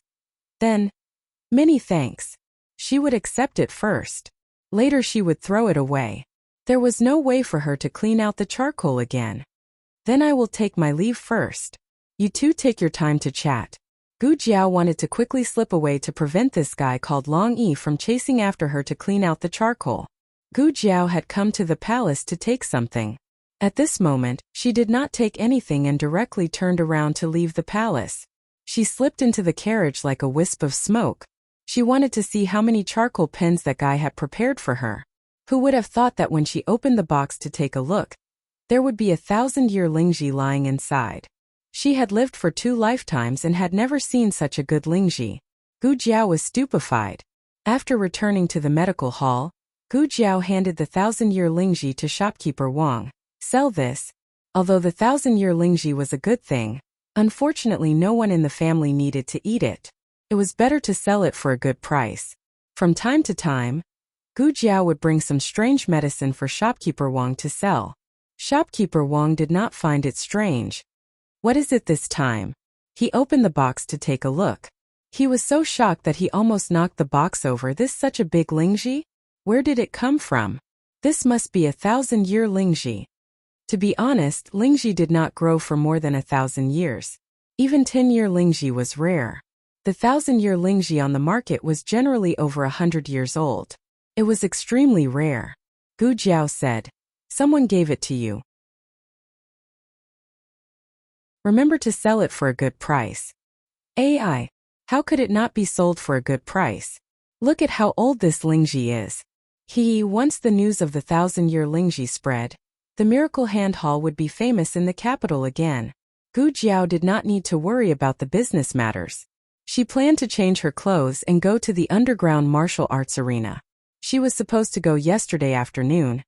Then, "Many thanks." She would accept it first. Later she would throw it away. There was no way for her to clean out the charcoal again. "Then I will take my leave first. You two take your time to chat." Gu Jiao wanted to quickly slip away to prevent this guy called Long Yi from chasing after her to clean out the charcoal. Gu Jiao had come to the palace to take something. At this moment, she did not take anything and directly turned around to leave the palace. She slipped into the carriage like a wisp of smoke. She wanted to see how many charcoal pens that guy had prepared for her. Who would have thought that when she opened the box to take a look, there would be 1,000-year Lingji lying inside. She had lived for 2 lifetimes and had never seen such a good Lingji. Gu Jiao was stupefied. After returning to the medical hall, Gu Jiao handed the 1,000-year Lingji to shopkeeper Wang. "Sell this." Although the 1,000-year Lingji was a good thing, unfortunately no one in the family needed to eat it. It was better to sell it for a good price. From time to time, Gu Jiao would bring some strange medicine for shopkeeper Wang to sell. Shopkeeper Wang did not find it strange. "What is it this time?" He opened the box to take a look. He was so shocked that he almost knocked the box over. "This such a big Lingji? Where did it come from? This must be 1,000-year Lingji." To be honest, Lingji did not grow for more than 1,000 years. Even 10-year Lingji was rare. The 1,000-year Lingji on the market was generally over 100 years old. It was extremely rare. Gu Jiao said, "Someone gave it to you. Remember to sell it for a good price." "AI, how could it not be sold for a good price? Look at how old this Lingji is." Once the news of the 1,000-year Lingji spread, the Miracle Hand Hall would be famous in the capital again. Gu Jiao did not need to worry about the business matters. She planned to change her clothes and go to the underground martial arts arena. She was supposed to go yesterday afternoon,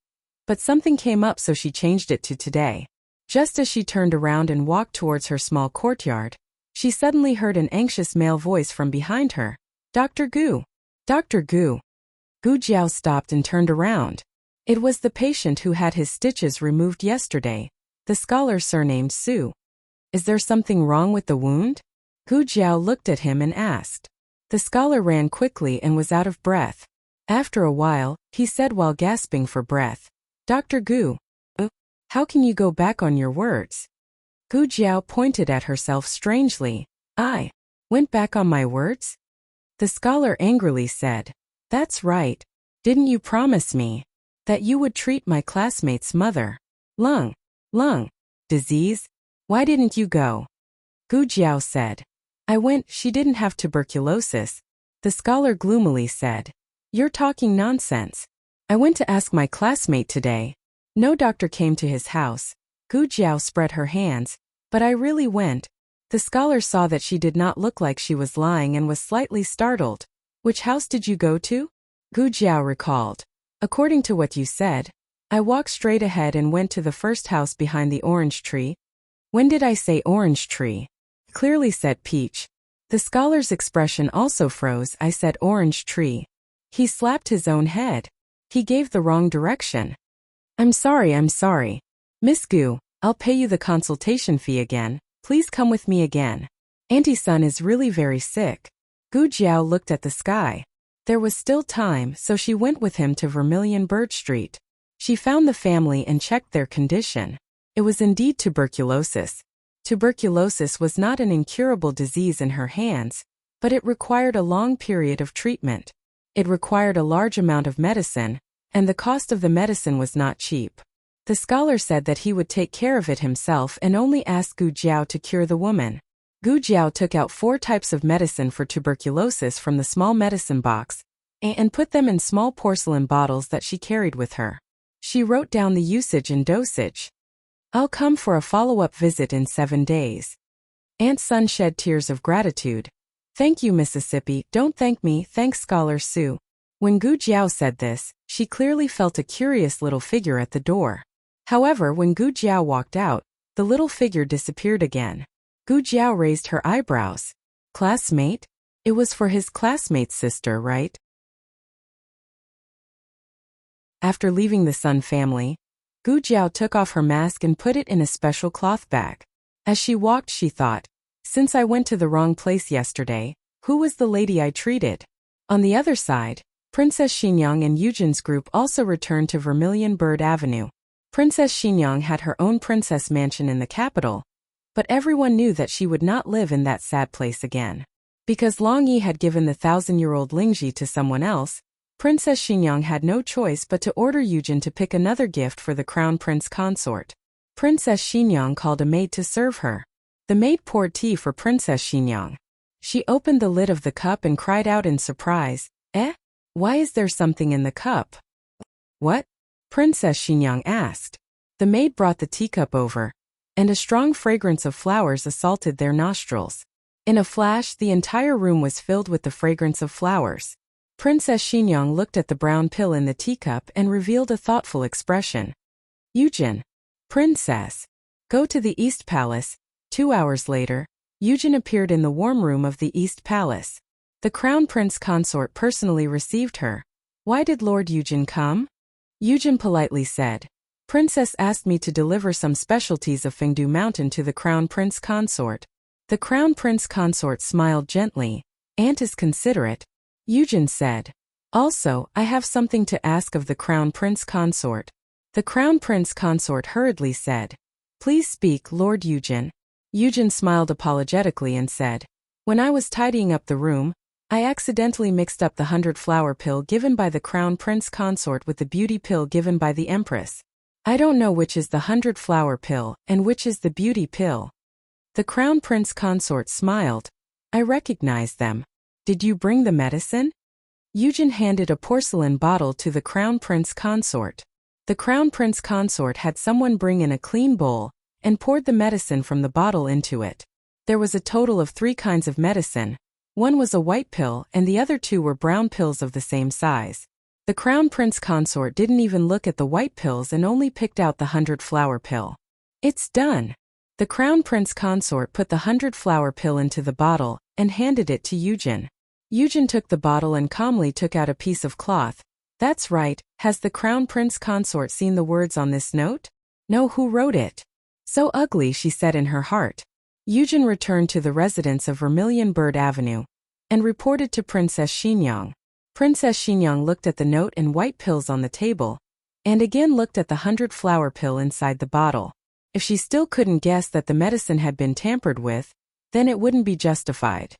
but something came up so she changed it to today. Just as she turned around and walked towards her small courtyard, she suddenly heard an anxious male voice from behind her. "Dr. Gu! Dr. Gu!" Gu Jiao stopped and turned around. It was the patient who had his stitches removed yesterday, the scholar surnamed Su. "Is there something wrong with the wound?" Gu Jiao looked at him and asked. The scholar ran quickly and was out of breath. After a while, he said while gasping for breath, "Dr. Gu, how can you go back on your words?" Gu Jiao pointed at herself strangely. "I went back on my words?" The scholar angrily said, "That's right. Didn't you promise me that you would treat my classmate's mother? Lung disease? Why didn't you go?" Gu Jiao said, "I went, she didn't have tuberculosis." The scholar gloomily said, "You're talking nonsense. I went to ask my classmate today. No doctor came to his house." Gu Jiao spread her hands, "But I really went." The scholar saw that she did not look like she was lying and was slightly startled. "Which house did you go to?" Gu Jiao recalled. "According to what you said, I walked straight ahead and went to the first house behind the orange tree." "When did I say orange tree?" Clearly said Peach. The scholar's expression also froze. "I said orange tree." He slapped his own head. He gave the wrong direction. I'm sorry. Miss Gu, I'll pay you the consultation fee again. Please come with me again. Auntie Sun is really very sick." Gu Jiao looked at the sky. There was still time, so she went with him to Vermilion Bird Street. She found the family and checked their condition. It was indeed tuberculosis. Tuberculosis was not an incurable disease in her hands, but it required a long period of treatment. It required a large amount of medicine, and the cost of the medicine was not cheap. The scholar said that he would take care of it himself and only asked Gu Jiao to cure the woman. Gu Jiao took out 4 types of medicine for tuberculosis from the small medicine box and put them in small porcelain bottles that she carried with her. She wrote down the usage and dosage. "I'll come for a follow-up visit in 7 days." Aunt Sun shed tears of gratitude. "Thank you, Mississippi. Don't thank me, thanks Scholar Sue." When Gu Jiao said this, she clearly felt a curious little figure at the door. However, when Gu Jiao walked out, the little figure disappeared again. Gu Jiao raised her eyebrows. Classmate? It was for his classmate's sister, right? After leaving the Sun family, Gu Jiao took off her mask and put it in a special cloth bag. As she walked, she thought, since I went to the wrong place yesterday, who was the lady I treated? On the other side, Princess Xinyang and Eugen's group also returned to Vermilion Bird Avenue. Princess Xinyang had her own princess mansion in the capital, but everyone knew that she would not live in that sad place again. Because Long Yi had given the 1,000-year-old Lingji to someone else, Princess Xinyang had no choice but to order Eugen to pick another gift for the crown prince consort. Princess Xinyang called a maid to serve her. The maid poured tea for Princess Xinyang. She opened the lid of the cup and cried out in surprise, "Eh? Why is there something in the cup?" "What?" Princess Xinyang asked. The maid brought the teacup over, and a strong fragrance of flowers assaulted their nostrils. In a flash, the entire room was filled with the fragrance of flowers. Princess Xinyang looked at the brown pill in the teacup and revealed a thoughtful expression. "Eugen, Princess, go to the East Palace." 2 hours later, Eugen appeared in the warm room of the East Palace. The Crown Prince consort personally received her. "Why did Lord Eugen come?" Eugen politely said, "Princess asked me to deliver some specialties of Fengdu Mountain to the Crown Prince consort." The Crown Prince consort smiled gently. "Aunt is considerate." Eugen said, "Also, I have something to ask of the Crown Prince consort." The Crown Prince consort hurriedly said, "Please speak, Lord Eugen." Eugen smiled apologetically and said, "When I was tidying up the room, I accidentally mixed up the 100-flower pill given by the Crown Prince consort with the beauty pill given by the Empress. I don't know which is the 100-flower pill and which is the beauty pill." The Crown Prince consort smiled. "I recognize them. Did you bring the medicine?" Eugen handed a porcelain bottle to the Crown Prince consort. The Crown Prince consort had someone bring in a clean bowl and poured the medicine from the bottle into it. There was a total of 3 kinds of medicine. One was a white pill and the other 2 were brown pills of the same size. The Crown Prince consort didn't even look at the white pills and only picked out the 100-flower pill. "It's done." The Crown Prince consort put the 100-flower pill into the bottle and handed it to Eugen. Eugen took the bottle and calmly took out a piece of cloth. "That's right, has the Crown Prince consort seen the words on this note?" "No, who wrote it?" "So ugly," she said in her heart. Eugen returned to the residence of Vermilion Bird Avenue and reported to Princess Xinyang. Princess Xinyang looked at the note and white pills on the table, and again looked at the 100-flower pill inside the bottle. If she still couldn't guess that the medicine had been tampered with, then it wouldn't be justified.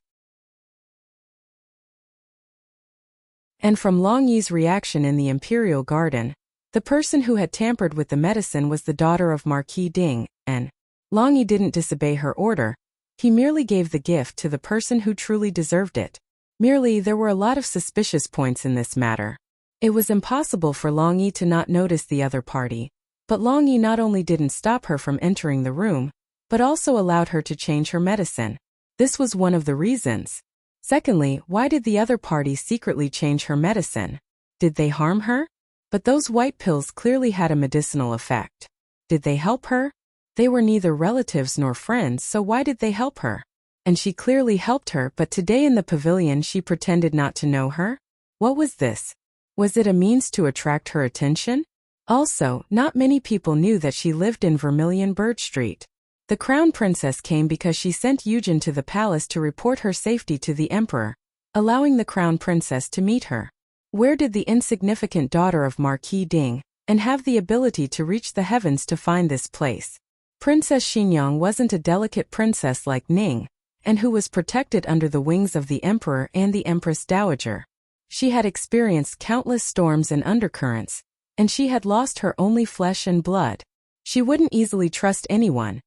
And from Long Yi's reaction in the Imperial Garden, the person who had tampered with the medicine was the daughter of Marquis Ding, and Long Yi didn't disobey her order. He merely gave the gift to the person who truly deserved it. Merely, there were a lot of suspicious points in this matter. It was impossible for Long Yi to not notice the other party, but Long Yi not only didn't stop her from entering the room, but also allowed her to change her medicine. This was one of the reasons. Secondly, why did the other party secretly change her medicine? Did they harm her? But those white pills clearly had a medicinal effect. Did they help her? They were neither relatives nor friends, so why did they help her? And she clearly helped her, but today in the pavilion she pretended not to know her? What was this? Was it a means to attract her attention? Also, not many people knew that she lived in Vermilion Bird Street. The Crown Princess came because she sent Eugen to the palace to report her safety to the Emperor. allowing the crown princess to meet her. Where did the insignificant daughter of Marquis Ding and have the ability to reach the heavens to find this place? Princess Xinyang wasn't a delicate princess like Ning, and who was protected under the wings of the emperor and the empress dowager. She had experienced countless storms and undercurrents, and she had lost her only flesh and blood. She wouldn't easily trust anyone,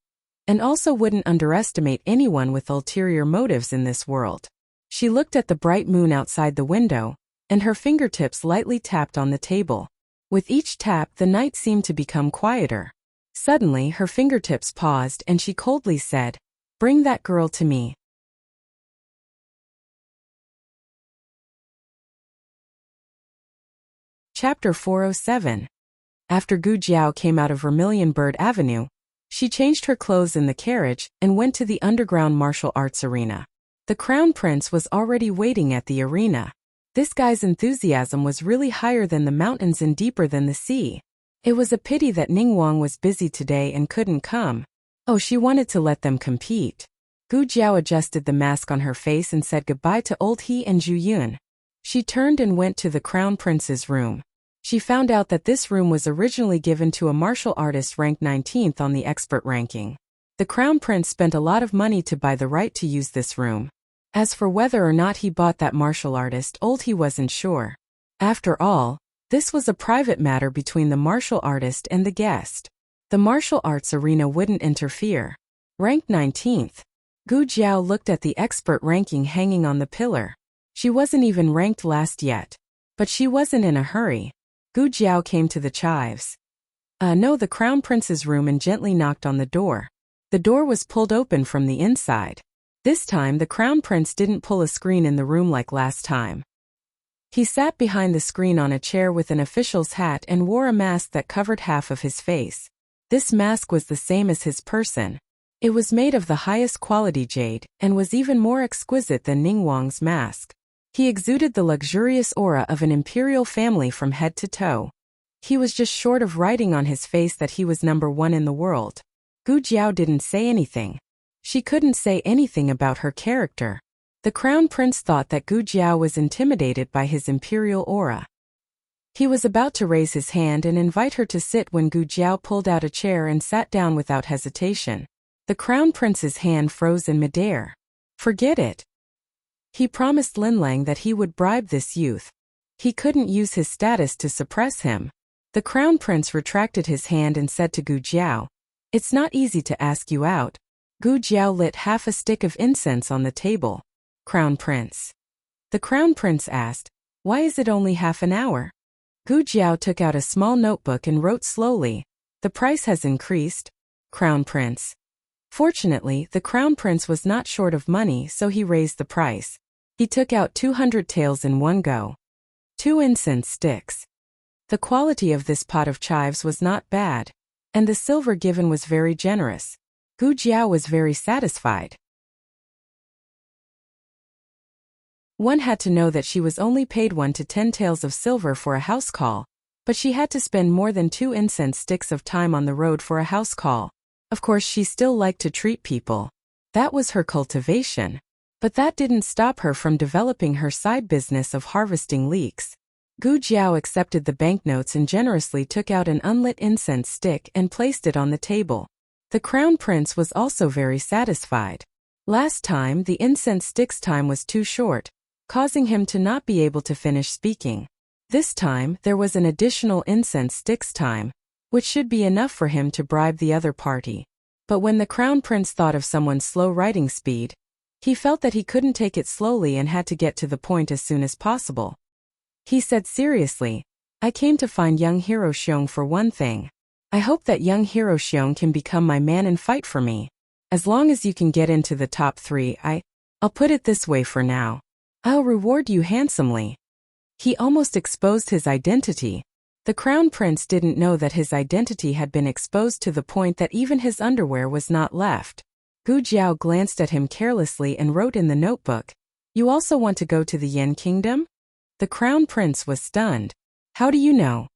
and also wouldn't underestimate anyone with ulterior motives in this world. She looked at the bright moon outside the window, and her fingertips lightly tapped on the table. With each tap, the night seemed to become quieter. Suddenly, her fingertips paused and she coldly said, "Bring that girl to me." Chapter 407. After Gu Jiao came out of Vermilion Bird Avenue, she changed her clothes in the carriage and went to the underground martial arts arena. The crown prince was already waiting at the arena. This guy's enthusiasm was really higher than the mountains and deeper than the sea. It was a pity that Ning Wang was busy today and couldn't come. Oh, she wanted to let them compete. Gu Jiao adjusted the mask on her face and said goodbye to Old He and Zhu Yun. She turned and went to the crown prince's room. She found out that this room was originally given to a martial artist ranked 19th on the expert ranking. The crown prince spent a lot of money to buy the right to use this room. As for whether or not he bought that martial artist, Old He wasn't sure. After all, this was a private matter between the martial artist and the guest. The martial arts arena wouldn't interfere. Ranked 19th. Gu Jiao looked at the expert ranking hanging on the pillar. She wasn't even ranked last yet. But she wasn't in a hurry. Gu Jiao came to the chives. No, the crown prince's room, and gently knocked on the door. The door was pulled open from the inside. This time the crown prince didn't pull a screen in the room like last time. He sat behind the screen on a chair with an official's hat and wore a mask that covered half of his face. This mask was the same as his person. It was made of the highest quality jade and was even more exquisite than Ning Wang's mask. He exuded the luxurious aura of an imperial family from head to toe. He was just short of writing on his face that he was number one in the world. Gu Jiao didn't say anything. She couldn't say anything about her character. The crown prince thought that Gu Jiao was intimidated by his imperial aura. He was about to raise his hand and invite her to sit when Gu Jiao pulled out a chair and sat down without hesitation. The crown prince's hand froze in midair. Forget it. He promised Lin Lang that he would bribe this youth. He couldn't use his status to suppress him. The crown prince retracted his hand and said to Gu Jiao, "It's not easy to ask you out." Gu Jiao lit half a stick of incense on the table. "Crown prince." The crown prince asked, "Why is it only half an hour?" Gu Jiao took out a small notebook and wrote slowly, "The price has increased, crown prince." Fortunately, the crown prince was not short of money, so he raised the price. He took out 200 taels in one go. 2 incense sticks. The quality of this pot of chives was not bad, and the silver given was very generous. Gu Jiao was very satisfied. One had to know that she was only paid 1 to 10 taels of silver for a house call, but she had to spend more than 2 incense sticks of time on the road for a house call. Of course, she still liked to treat people. That was her cultivation. But that didn't stop her from developing her side business of harvesting leeks. Gu Jiao accepted the banknotes and generously took out an unlit incense stick and placed it on the table. The crown prince was also very satisfied. Last time, the incense stick's time was too short, causing him to not be able to finish speaking. This time, there was an additional incense stick's time, which should be enough for him to bribe the other party. But when the crown prince thought of someone's slow writing speed, he felt that he couldn't take it slowly and had to get to the point as soon as possible. He said seriously, "I came to find young hero Xiong for one thing. I hope that young hero Xiong can become my man and fight for me. As long as you can get into the top 3, I'll put it this way for now. I'll reward you handsomely." He almost exposed his identity. The crown prince didn't know that his identity had been exposed to the point that even his underwear was not left. Gu Jiao glanced at him carelessly and wrote in the notebook, "You also want to go to the Yen kingdom?" The crown prince was stunned. "How do you know?"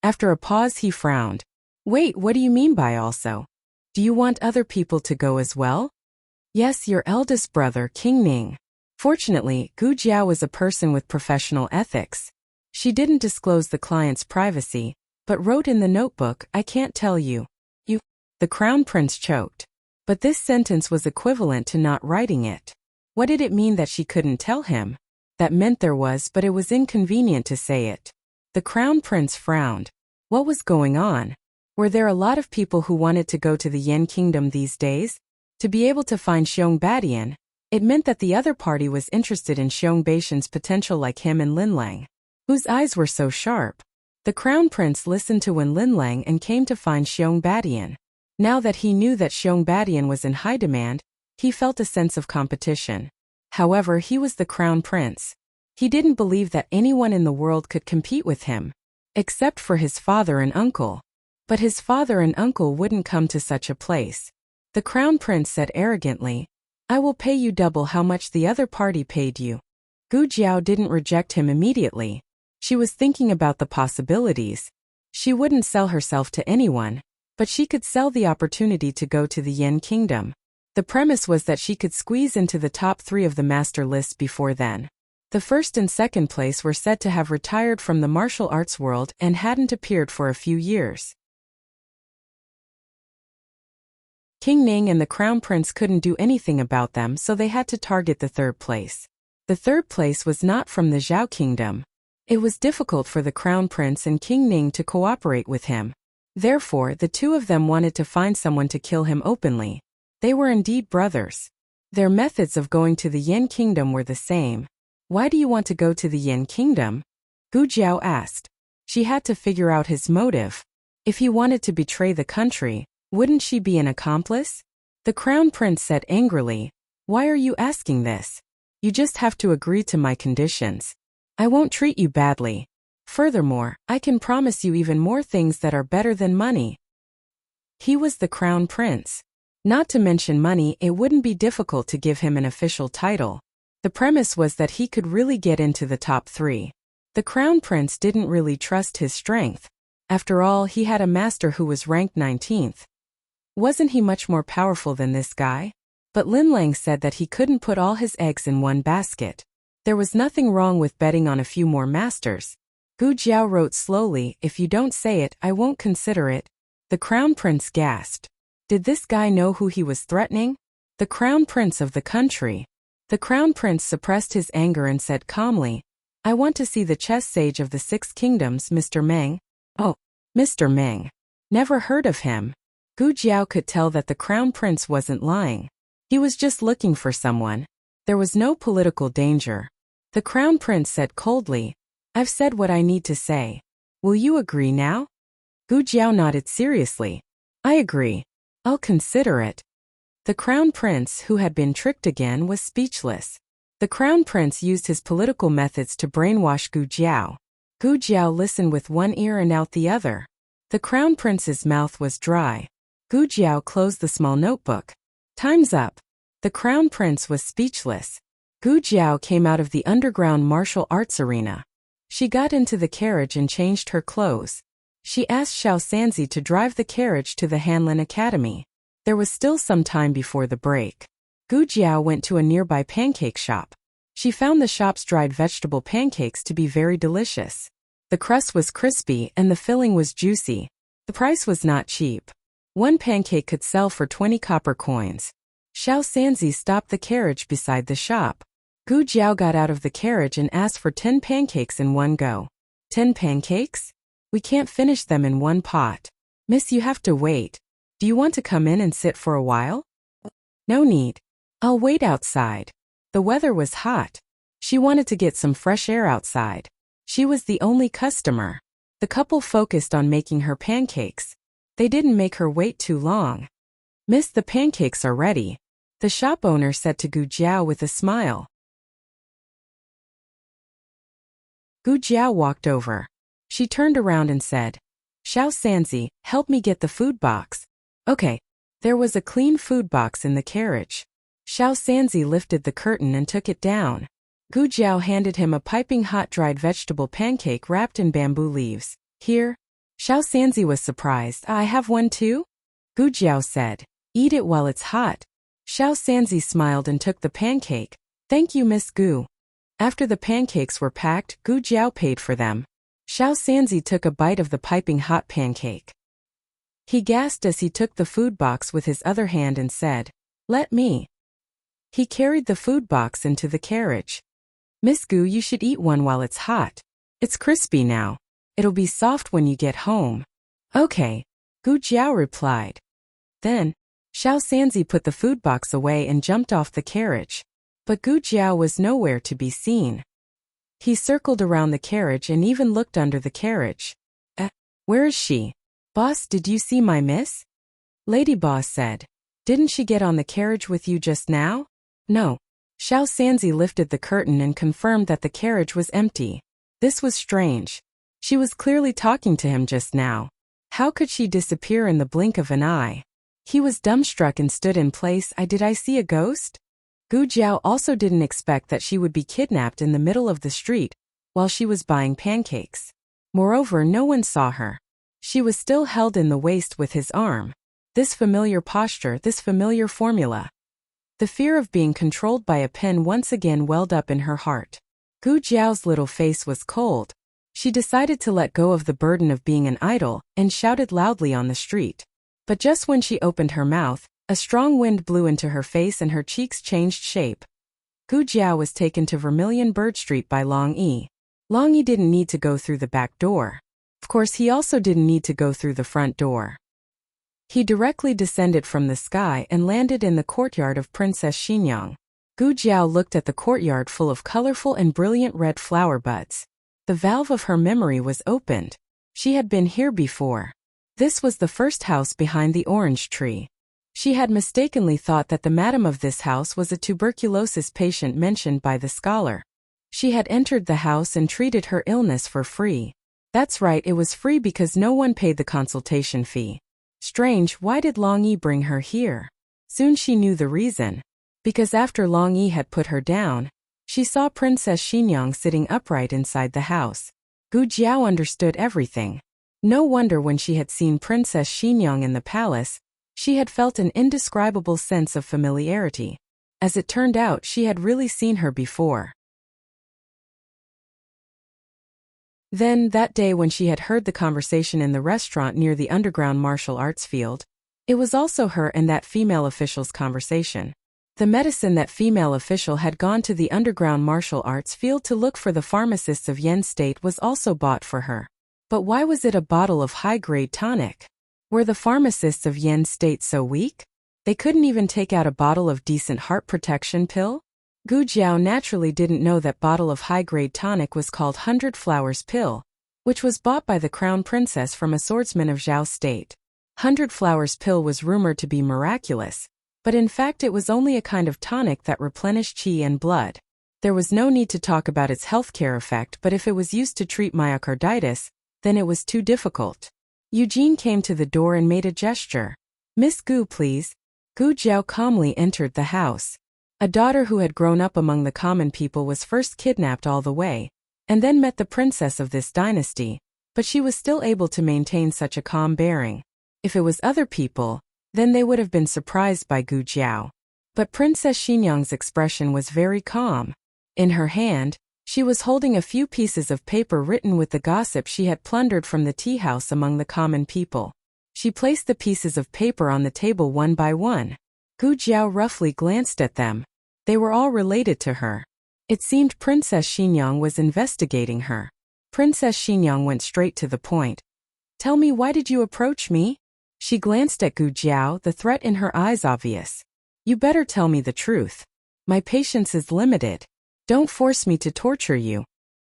After a pause he frowned. "Wait, what do you mean by also? Do you want other people to go as well?" "Yes, your eldest brother, King Ning." Fortunately, Gu Jiao was a person with professional ethics. She didn't disclose the client's privacy, but wrote in the notebook, "I can't tell you." The Crown Prince choked. But this sentence was equivalent to not writing it. What did it mean that she couldn't tell him? That meant there was, but it was inconvenient to say it. The Crown Prince frowned. What was going on? Were there a lot of people who wanted to go to the Yen Kingdom these days? To be able to find Xiong Badian, it meant that the other party was interested in Xiong Baishan's potential, like him and Linlang, whose eyes were so sharp. The Crown Prince listened to Wen Linlang and came to find Xiong Badian. Now that he knew that Xiong Badian was in high demand, he felt a sense of competition. However, he was the Crown Prince. He didn't believe that anyone in the world could compete with him, except for his father and uncle. But his father and uncle wouldn't come to such a place. The Crown Prince said arrogantly, "I will pay you double how much the other party paid you." Gu Jiao didn't reject him immediately. She was thinking about the possibilities. She wouldn't sell herself to anyone, but she could sell the opportunity to go to the Yen Kingdom. The premise was that she could squeeze into the top 3 of the master list before then. The first and second place were said to have retired from the martial arts world and hadn't appeared for a few years. King Ning and the Crown Prince couldn't do anything about them, so they had to target the third place. The third place was not from the Zhao Kingdom. It was difficult for the Crown Prince and King Ning to cooperate with him. Therefore, the two of them wanted to find someone to kill him openly. They were indeed brothers. Their methods of going to the Yen Kingdom were the same. "Why do you want to go to the Yen Kingdom?" Gu Jiao asked. She had to figure out his motive. If he wanted to betray the country, wouldn't she be an accomplice? The Crown Prince said angrily, "Why are you asking this? You just have to agree to my conditions. I won't treat you badly. Furthermore, I can promise you even more things that are better than money." He was the Crown Prince. Not to mention money, it wouldn't be difficult to give him an official title. The premise was that he could really get into the top 3. The Crown Prince didn't really trust his strength. After all, he had a master who was ranked 19th. Wasn't he much more powerful than this guy? But Linlang said that he couldn't put all his eggs in one basket. There was nothing wrong with betting on a few more masters. Gu Jiao wrote slowly, "If you don't say it, I won't consider it." The Crown Prince gasped. Did this guy know who he was threatening? The Crown Prince of the country. The Crown Prince suppressed his anger and said calmly, "I want to see the chess sage of the 6 kingdoms, Mr. Meng." "Oh, Mr. Meng. Never heard of him." Gu Jiao could tell that the Crown Prince wasn't lying. He was just looking for someone. There was no political danger. The Crown Prince said coldly, "I've said what I need to say. Will you agree now?" Gu Jiao nodded seriously. "I agree. I'll consider it." The Crown Prince, who had been tricked again, was speechless. The Crown Prince used his political methods to brainwash Gu Jiao. Gu Jiao listened with one ear and out the other. The Crown Prince's mouth was dry. Gu Jiao closed the small notebook. "Time's up." The Crown Prince was speechless. Gu Jiao came out of the underground martial arts arena. She got into the carriage and changed her clothes. She asked Xiao Sanzi to drive the carriage to the Hanlin Academy. There was still some time before the break. Gu Jiao went to a nearby pancake shop. She found the shop's dried vegetable pancakes to be very delicious. The crust was crispy and the filling was juicy. The price was not cheap. One pancake could sell for 20 copper coins. Xiao Sanzi stopped the carriage beside the shop. Gu Jiao got out of the carriage and asked for 10 pancakes in one go. 10 pancakes? We can't finish them in one pot. Miss, you have to wait. Do you want to come in and sit for a while? No need. I'll wait outside. The weather was hot. She wanted to get some fresh air outside. She was the only customer. The couple focused on making her pancakes. They didn't make her wait too long. Miss, the pancakes are ready, the shop owner said to Gu Jiao with a smile. Gu Jiao walked over. She turned around and said, Xiao Sanzi, help me get the food box. Okay. There was a clean food box in the carriage. Xiao Sanzi lifted the curtain and took it down. Gu Jiao handed him a piping hot dried vegetable pancake wrapped in bamboo leaves. Here. Xiao Sanzi was surprised. I have one too? Gu Jiao said. Eat it while it's hot. Xiao Sanzi smiled and took the pancake. Thank you, Miss Gu. After the pancakes were packed, Gu Jiao paid for them. Xiao Sanzi took a bite of the piping hot pancake. He gasped as he took the food box with his other hand and said, "Let me." He carried the food box into the carriage. Miss Gu, you should eat one while it's hot. It's crispy now. It'll be soft when you get home. Okay, Gu Jiao replied. Then, Xiao Sanzi put the food box away and jumped off the carriage. But Gu Jiao was nowhere to be seen. He circled around the carriage and even looked under the carriage. Where is she? Boss, did you see my miss? Lady Boss said. Didn't she get on the carriage with you just now? No. Xiao Sanzi lifted the curtain and confirmed that the carriage was empty. This was strange. She was clearly talking to him just now. How could she disappear in the blink of an eye? He was dumbstruck and stood in place. Did I see a ghost? Gu Jiao also didn't expect that she would be kidnapped in the middle of the street while she was buying pancakes. Moreover, no one saw her. She was still held in the waist with his arm. This familiar posture, this familiar formula. The fear of being controlled by a pen once again welled up in her heart. Gu Jiao's little face was cold. She decided to let go of the burden of being an idol and shouted loudly on the street. But just when she opened her mouth, a strong wind blew into her face and her cheeks changed shape. Gu Jiao was taken to Vermilion Bird Street by Long Yi. Long Yi didn't need to go through the back door. Of course, he also didn't need to go through the front door. He directly descended from the sky and landed in the courtyard of Princess Xinyang. Gu Jiao looked at the courtyard full of colorful and brilliant red flower buds. The valve of her memory was opened. She had been here before. This was the first house behind the orange tree. She had mistakenly thought that the madam of this house was a tuberculosis patient mentioned by the scholar. She had entered the house and treated her illness for free. That's right, it was free because no one paid the consultation fee. Strange, why did Long Yi bring her here? Soon she knew the reason. Because after Long Yi had put her down, she saw Princess Xinyang sitting upright inside the house. Gu Jiao understood everything. No wonder when she had seen Princess Xinyang in the palace, she had felt an indescribable sense of familiarity. As it turned out, she had really seen her before. Then, that day when she had heard the conversation in the restaurant near the underground martial arts field, it was also her and that female official's conversation. The medicine that female official had gone to the underground martial arts field to look for the pharmacists of Yen State was also bought for her. But why was it a bottle of high-grade tonic? Were the pharmacists of Yen State so weak? They couldn't even take out a bottle of decent heart protection pill? Gu Jiao naturally didn't know that bottle of high-grade tonic was called 100 Flowers Pill, which was bought by the crown princess from a swordsman of Zhao State. 100 Flowers Pill was rumored to be miraculous, but in fact it was only a kind of tonic that replenished qi and blood. There was no need to talk about its healthcare effect, but if it was used to treat myocarditis, then it was too difficult. Eugene came to the door and made a gesture. "Miss Gu, please." Gu Jiao calmly entered the house. A daughter who had grown up among the common people was first kidnapped all the way, and then met the princess of this dynasty, but she was still able to maintain such a calm bearing. If it was other people, then they would have been surprised by Gu Jiao. But Princess Xinyang's expression was very calm. In her hand, she was holding a few pieces of paper written with the gossip she had plundered from the tea house among the common people. She placed the pieces of paper on the table one by one. Gu Jiao roughly glanced at them. They were all related to her. It seemed Princess Xinyang was investigating her. Princess Xinyang went straight to the point. "Tell me, why did you approach me?" She glanced at Gu Jiao, the threat in her eyes obvious. "You better tell me the truth. My patience is limited. Don't force me to torture you."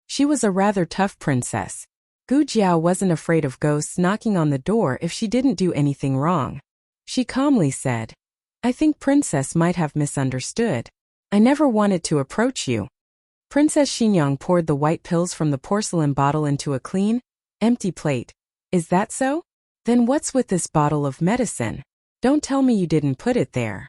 She was a rather tough princess. Gu Jiao wasn't afraid of ghosts knocking on the door if she didn't do anything wrong. She calmly said, "I think Princess might have misunderstood. I never wanted to approach you." Princess Xinyang poured the white pills from the porcelain bottle into a clean, empty plate. "Is that so? Then what's with this bottle of medicine? Don't tell me you didn't put it there."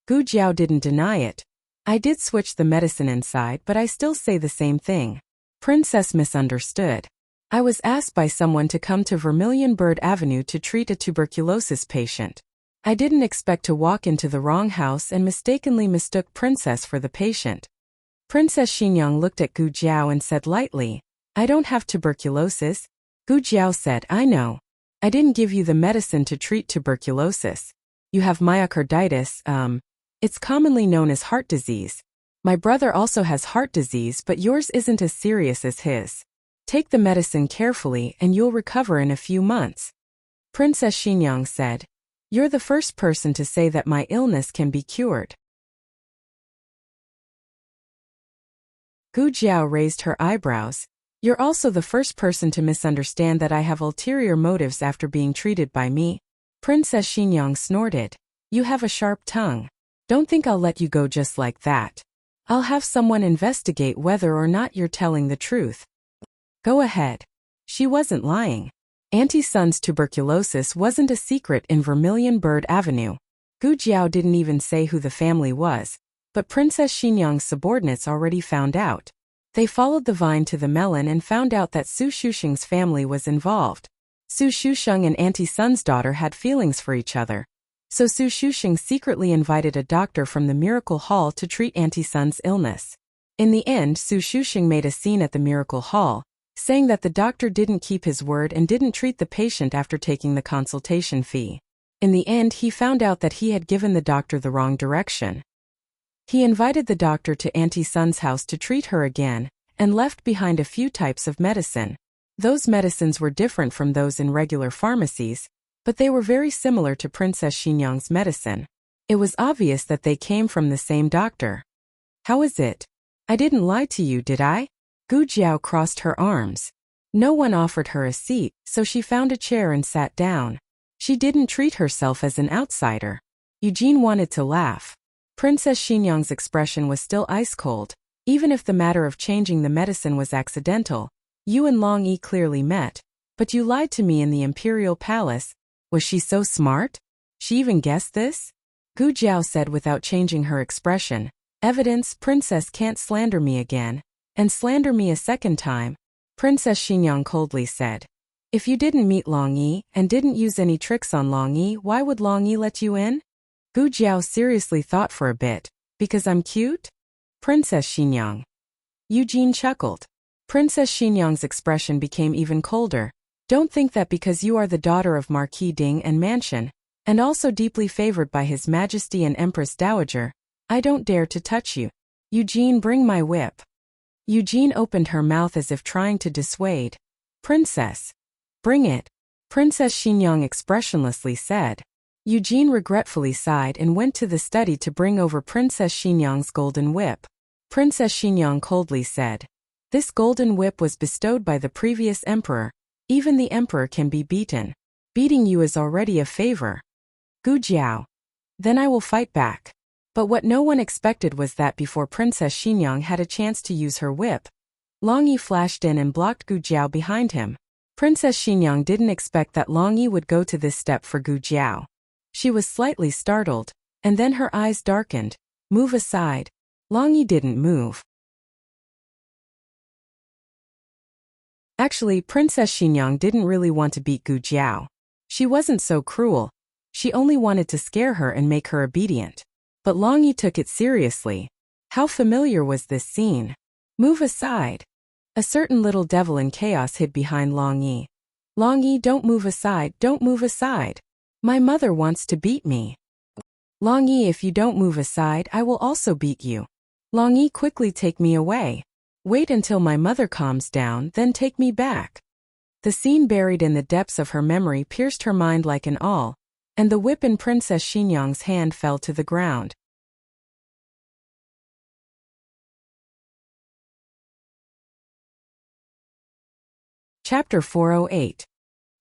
Gu Jiao didn't deny it. "I did switch the medicine inside, but I still say the same thing. Princess misunderstood. I was asked by someone to come to Vermilion Bird Avenue to treat a tuberculosis patient. I didn't expect to walk into the wrong house and mistakenly mistook Princess for the patient. Princess Xinyang looked at Gu Jiao and said lightly, I don't have tuberculosis. Gu Jiao said, I know. I didn't give you the medicine to treat tuberculosis. You have myocarditis, it's commonly known as heart disease. My brother also has heart disease, but yours isn't as serious as his. Take the medicine carefully and you'll recover in a few months. Princess Xinyang said, You're the first person to say that my illness can be cured. Gu Jiao raised her eyebrows. You're also the first person to misunderstand that I have ulterior motives after being treated by me. Princess Xinyang snorted. You have a sharp tongue. Don't think I'll let you go just like that. I'll have someone investigate whether or not you're telling the truth. Go ahead. She wasn't lying. Auntie Sun's tuberculosis wasn't a secret in Vermilion Bird Avenue. Gu Jiao didn't even say who the family was, but Princess Xinyang's subordinates already found out. They followed the vine to the melon and found out that Su Shusheng's family was involved. Su Shusheng and Auntie Sun's daughter had feelings for each other. So Su Shusheng secretly invited a doctor from the Miracle Hall to treat Auntie Sun's illness. In the end, Su Shusheng made a scene at the Miracle Hall, saying that the doctor didn't keep his word and didn't treat the patient after taking the consultation fee. In the end, he found out that he had given the doctor the wrong direction. He invited the doctor to Auntie Sun's house to treat her again, and left behind a few types of medicine. Those medicines were different from those in regular pharmacies, but they were very similar to Princess Xinyang's medicine. It was obvious that they came from the same doctor. How is it? I didn't lie to you, did I? Gu Jiao crossed her arms. No one offered her a seat, so she found a chair and sat down. She didn't treat herself as an outsider. Eugene wanted to laugh. Princess Xinyang's expression was still ice-cold. Even if the matter of changing the medicine was accidental, you and Long Yi clearly met. But you lied to me in the Imperial Palace. Was she so smart? She even guessed this? Gu Jiao said without changing her expression. Evidence, Princess can't slander me again. And slander me a second time. Princess Xinyang coldly said. If you didn't meet Long Yi and didn't use any tricks on Long Yi, why would Long Yi let you in? Gu Jiao seriously thought for a bit. Because I'm cute? Princess Xinyang. Eugene chuckled. Princess Xinyang's expression became even colder. Don't think that because you are the daughter of Marquis Ding and Mansion, and also deeply favored by His Majesty and Empress Dowager, I don't dare to touch you. Eugene, bring my whip. Eugene opened her mouth as if trying to dissuade. Princess. Bring it. Princess Xinyang expressionlessly said. Eugene regretfully sighed and went to the study to bring over Princess Xinyang's golden whip. Princess Xinyang coldly said. This golden whip was bestowed by the previous emperor. Even the emperor can be beaten. Beating you is already a favor. Gu Jiao. Then I will fight back. But what no one expected was that before Princess Xinyang had a chance to use her whip, Long Yi flashed in and blocked Gu Jiao behind him. Princess Xinyang didn't expect that Long Yi would go to this step for Gu Jiao. She was slightly startled, and then her eyes darkened. Move aside. Long Yi didn't move. Actually, Princess Xinyang didn't really want to beat Gu Jiao. She wasn't so cruel. She only wanted to scare her and make her obedient. But Long Yi took it seriously. How familiar was this scene? Move aside. A certain little devil in chaos hid behind Long Yi. Long Yi, don't move aside, don't move aside. My mother wants to beat me. Long Yi, if you don't move aside, I will also beat you. Long Yi, quickly take me away. Wait until my mother calms down, then take me back. The scene buried in the depths of her memory pierced her mind like an awl, and the whip in Princess Xinyang's hand fell to the ground. Chapter 408.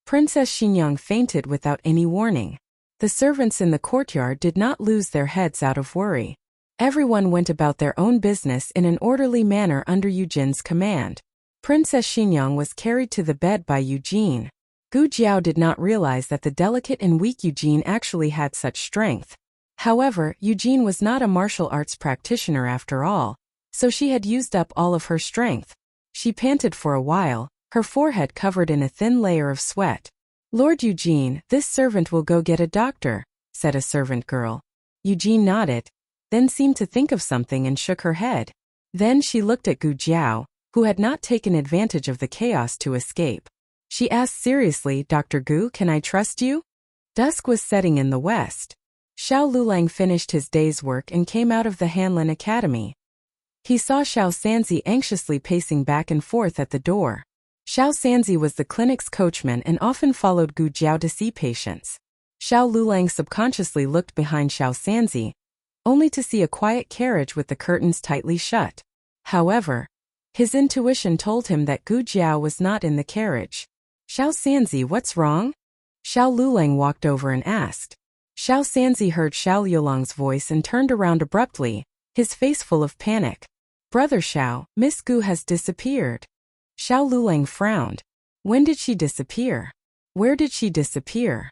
Princess Xinyang fainted without any warning. The servants in the courtyard did not lose their heads out of worry. Everyone went about their own business in an orderly manner under Eugene's command. Princess Xinyang was carried to the bed by Eugene. Gu Jiao did not realize that the delicate and weak Eugene actually had such strength. However, Eugene was not a martial arts practitioner after all, so she had used up all of her strength. She panted for a while, her forehead covered in a thin layer of sweat. Lord Eugene, this servant will go get a doctor, said a servant girl. Eugene nodded, then seemed to think of something and shook her head. Then she looked at Gu Jiao, who had not taken advantage of the chaos to escape. She asked seriously, Dr. Gu, can I trust you? Dusk was setting in the west. Xiao Lulang finished his day's work and came out of the Hanlin Academy. He saw Xiao Sanzi anxiously pacing back and forth at the door. Xiao Sanzi was the clinic's coachman and often followed Gu Jiao to see patients. Xiao Lulang subconsciously looked behind Xiao Sanzi, only to see a quiet carriage with the curtains tightly shut. However, his intuition told him that Gu Jiao was not in the carriage. Xiao Sanzi, what's wrong? Xiao Lulang walked over and asked. Xiao Sanzi heard Xiao Liulang's voice and turned around abruptly, his face full of panic. Brother Xiao, Miss Gu has disappeared. Xiao Lulang frowned. When did she disappear? Where did she disappear?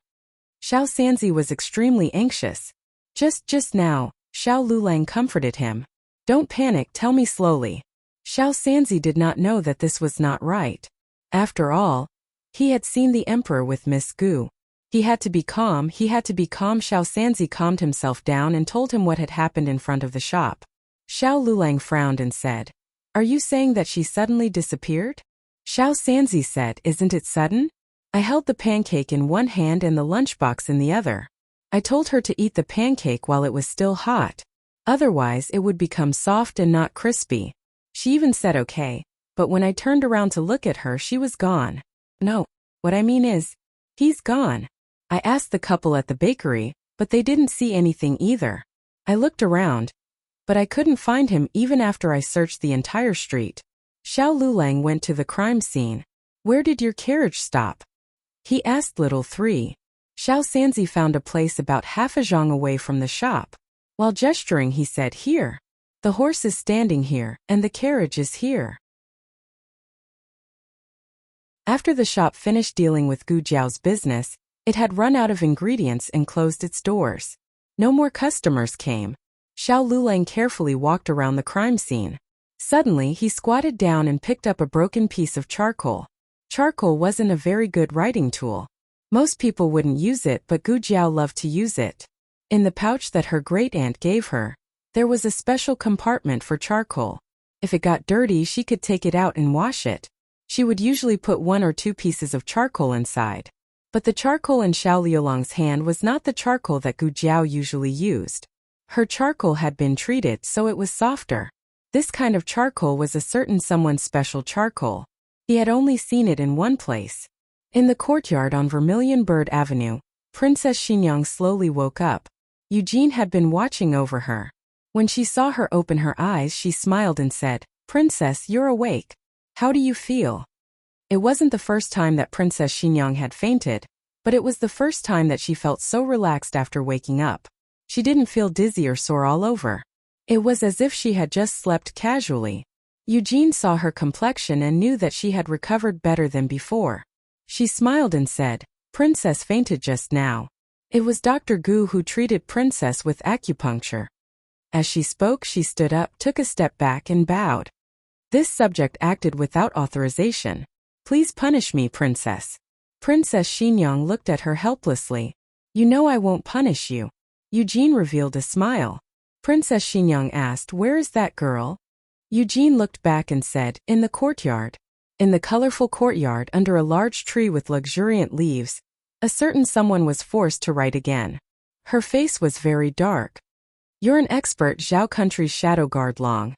Xiao Sanzi was extremely anxious. Just now, Xiao Lulang comforted him. Don't panic, tell me slowly. Xiao Sanzi did not know that this was not right. After all, he had seen the emperor with Miss Gu. He had to be calm, Xiao Sanzi calmed himself down and told him what had happened in front of the shop. Xiao Lulang frowned and said, Are you saying that she suddenly disappeared? Xiao Sanzi said, Isn't it sudden? I held the pancake in one hand and the lunchbox in the other. I told her to eat the pancake while it was still hot. Otherwise it would become soft and not crispy. She even said okay, but when I turned around to look at her she was gone. No, what I mean is, he's gone. I asked the couple at the bakery, but they didn't see anything either. I looked around, but I couldn't find him even after I searched the entire street. Xiao Lulang went to the crime scene. Where did your carriage stop? He asked little 3. Xiao Sanzi found a place about half a zhang away from the shop. While gesturing he said, Here. The horse is standing here, and the carriage is here. After the shop finished dealing with Gu Jiao's business, it had run out of ingredients and closed its doors. No more customers came. Xiao Lulang carefully walked around the crime scene. Suddenly he squatted down and picked up a broken piece of charcoal. Charcoal wasn't a very good writing tool. Most people wouldn't use it, but Gu Jiao loved to use it. In the pouch that her great-aunt gave her, there was a special compartment for charcoal. If it got dirty she could take it out and wash it. She would usually put 1 or 2 pieces of charcoal inside. But the charcoal in Xiao Liulang's hand was not the charcoal that Gu Jiao usually used. Her charcoal had been treated so it was softer. This kind of charcoal was a certain someone's special charcoal. He had only seen it in one place. In the courtyard on Vermilion Bird Avenue, Princess Xinyang slowly woke up. Eugene had been watching over her. When she saw her open her eyes she smiled and said, Princess, you're awake. How do you feel? It wasn't the first time that Princess Xinyang had fainted, but it was the first time that she felt so relaxed after waking up. She didn't feel dizzy or sore all over. It was as if she had just slept casually. Eugene saw her complexion and knew that she had recovered better than before. She smiled and said, Princess fainted just now. It was Dr. Gu who treated Princess with acupuncture. As she spoke she stood up, took a step back and bowed. This subject acted without authorization. Please punish me, Princess. Princess Xinyang looked at her helplessly. You know I won't punish you. Eugene revealed a smile. Princess Xinyang asked, Where is that girl? Eugene looked back and said, In the courtyard. In the colorful courtyard under a large tree with luxuriant leaves, a certain someone was forced to write again. Her face was very dark. You're an expert, Zhao Country's shadow guard Long.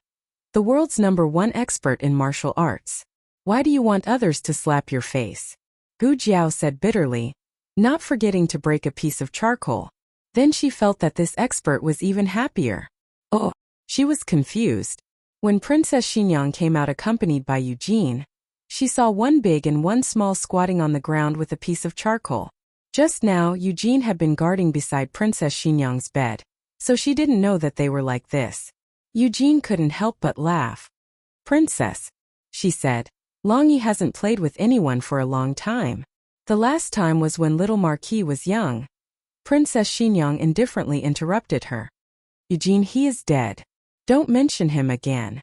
The world's #1 expert in martial arts. Why do you want others to slap your face? Gu Jiao said bitterly, not forgetting to break a piece of charcoal. Then she felt that this expert was even happier. Oh, she was confused. When Princess Xinyang came out accompanied by Eugene, she saw one big and one small squatting on the ground with a piece of charcoal. Just now, Eugene had been guarding beside Princess Xinyang's bed, so she didn't know that they were like this. Eugene couldn't help but laugh. Princess, she said, Longyi hasn't played with anyone for a long time. The last time was when little Marquis was young. Princess Xinyang indifferently interrupted her. Eugene, he is dead. Don't mention him again.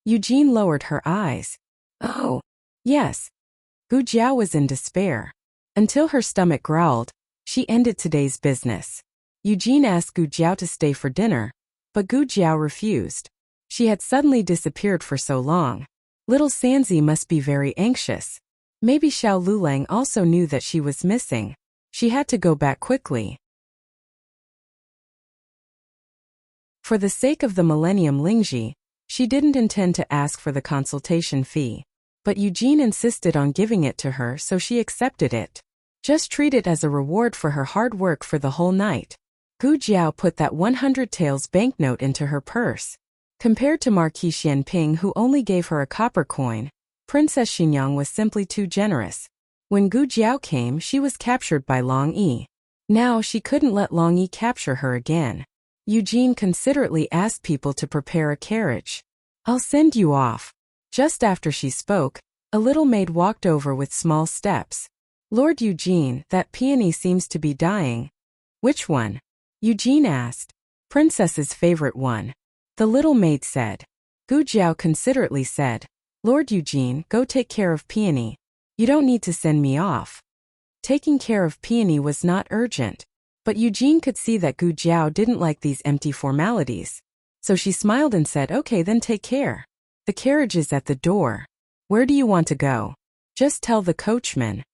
Eugene lowered her eyes. Oh, yes. Gu Jiao was in despair. Until her stomach growled, she ended today's business. Eugene asked Gu Jiao to stay for dinner, but Gu Jiao refused. She had suddenly disappeared for so long. Little Sanzi must be very anxious. Maybe Xiao Lulang also knew that she was missing. She had to go back quickly. For the sake of the Millennium Lingji, she didn't intend to ask for the consultation fee. But Eugene insisted on giving it to her, so she accepted it. Just treat it as a reward for her hard work for the whole night. Gu Jiao put that 100 taels banknote into her purse. Compared to Marquis Xianping, who only gave her a copper coin, Princess Xinyang was simply too generous. When Gu Jiao came, she was captured by Long Yi. Now she couldn't let Long Yi capture her again. Eugene considerately asked people to prepare a carriage. "I'll send you off." Just after she spoke, a little maid walked over with small steps. "Lord Eugene, that peony seems to be dying." "Which one?" Eugene asked. "Princess's favorite one." The little maid said. Gu Jiao considerately said, "Lord Eugene, go take care of Peony. You don't need to send me off." Taking care of Peony was not urgent, but Eugene could see that Gu Jiao didn't like these empty formalities. So she smiled and said, "Okay, then take care. The carriage is at the door. Where do you want to go?" "Just tell the coachman."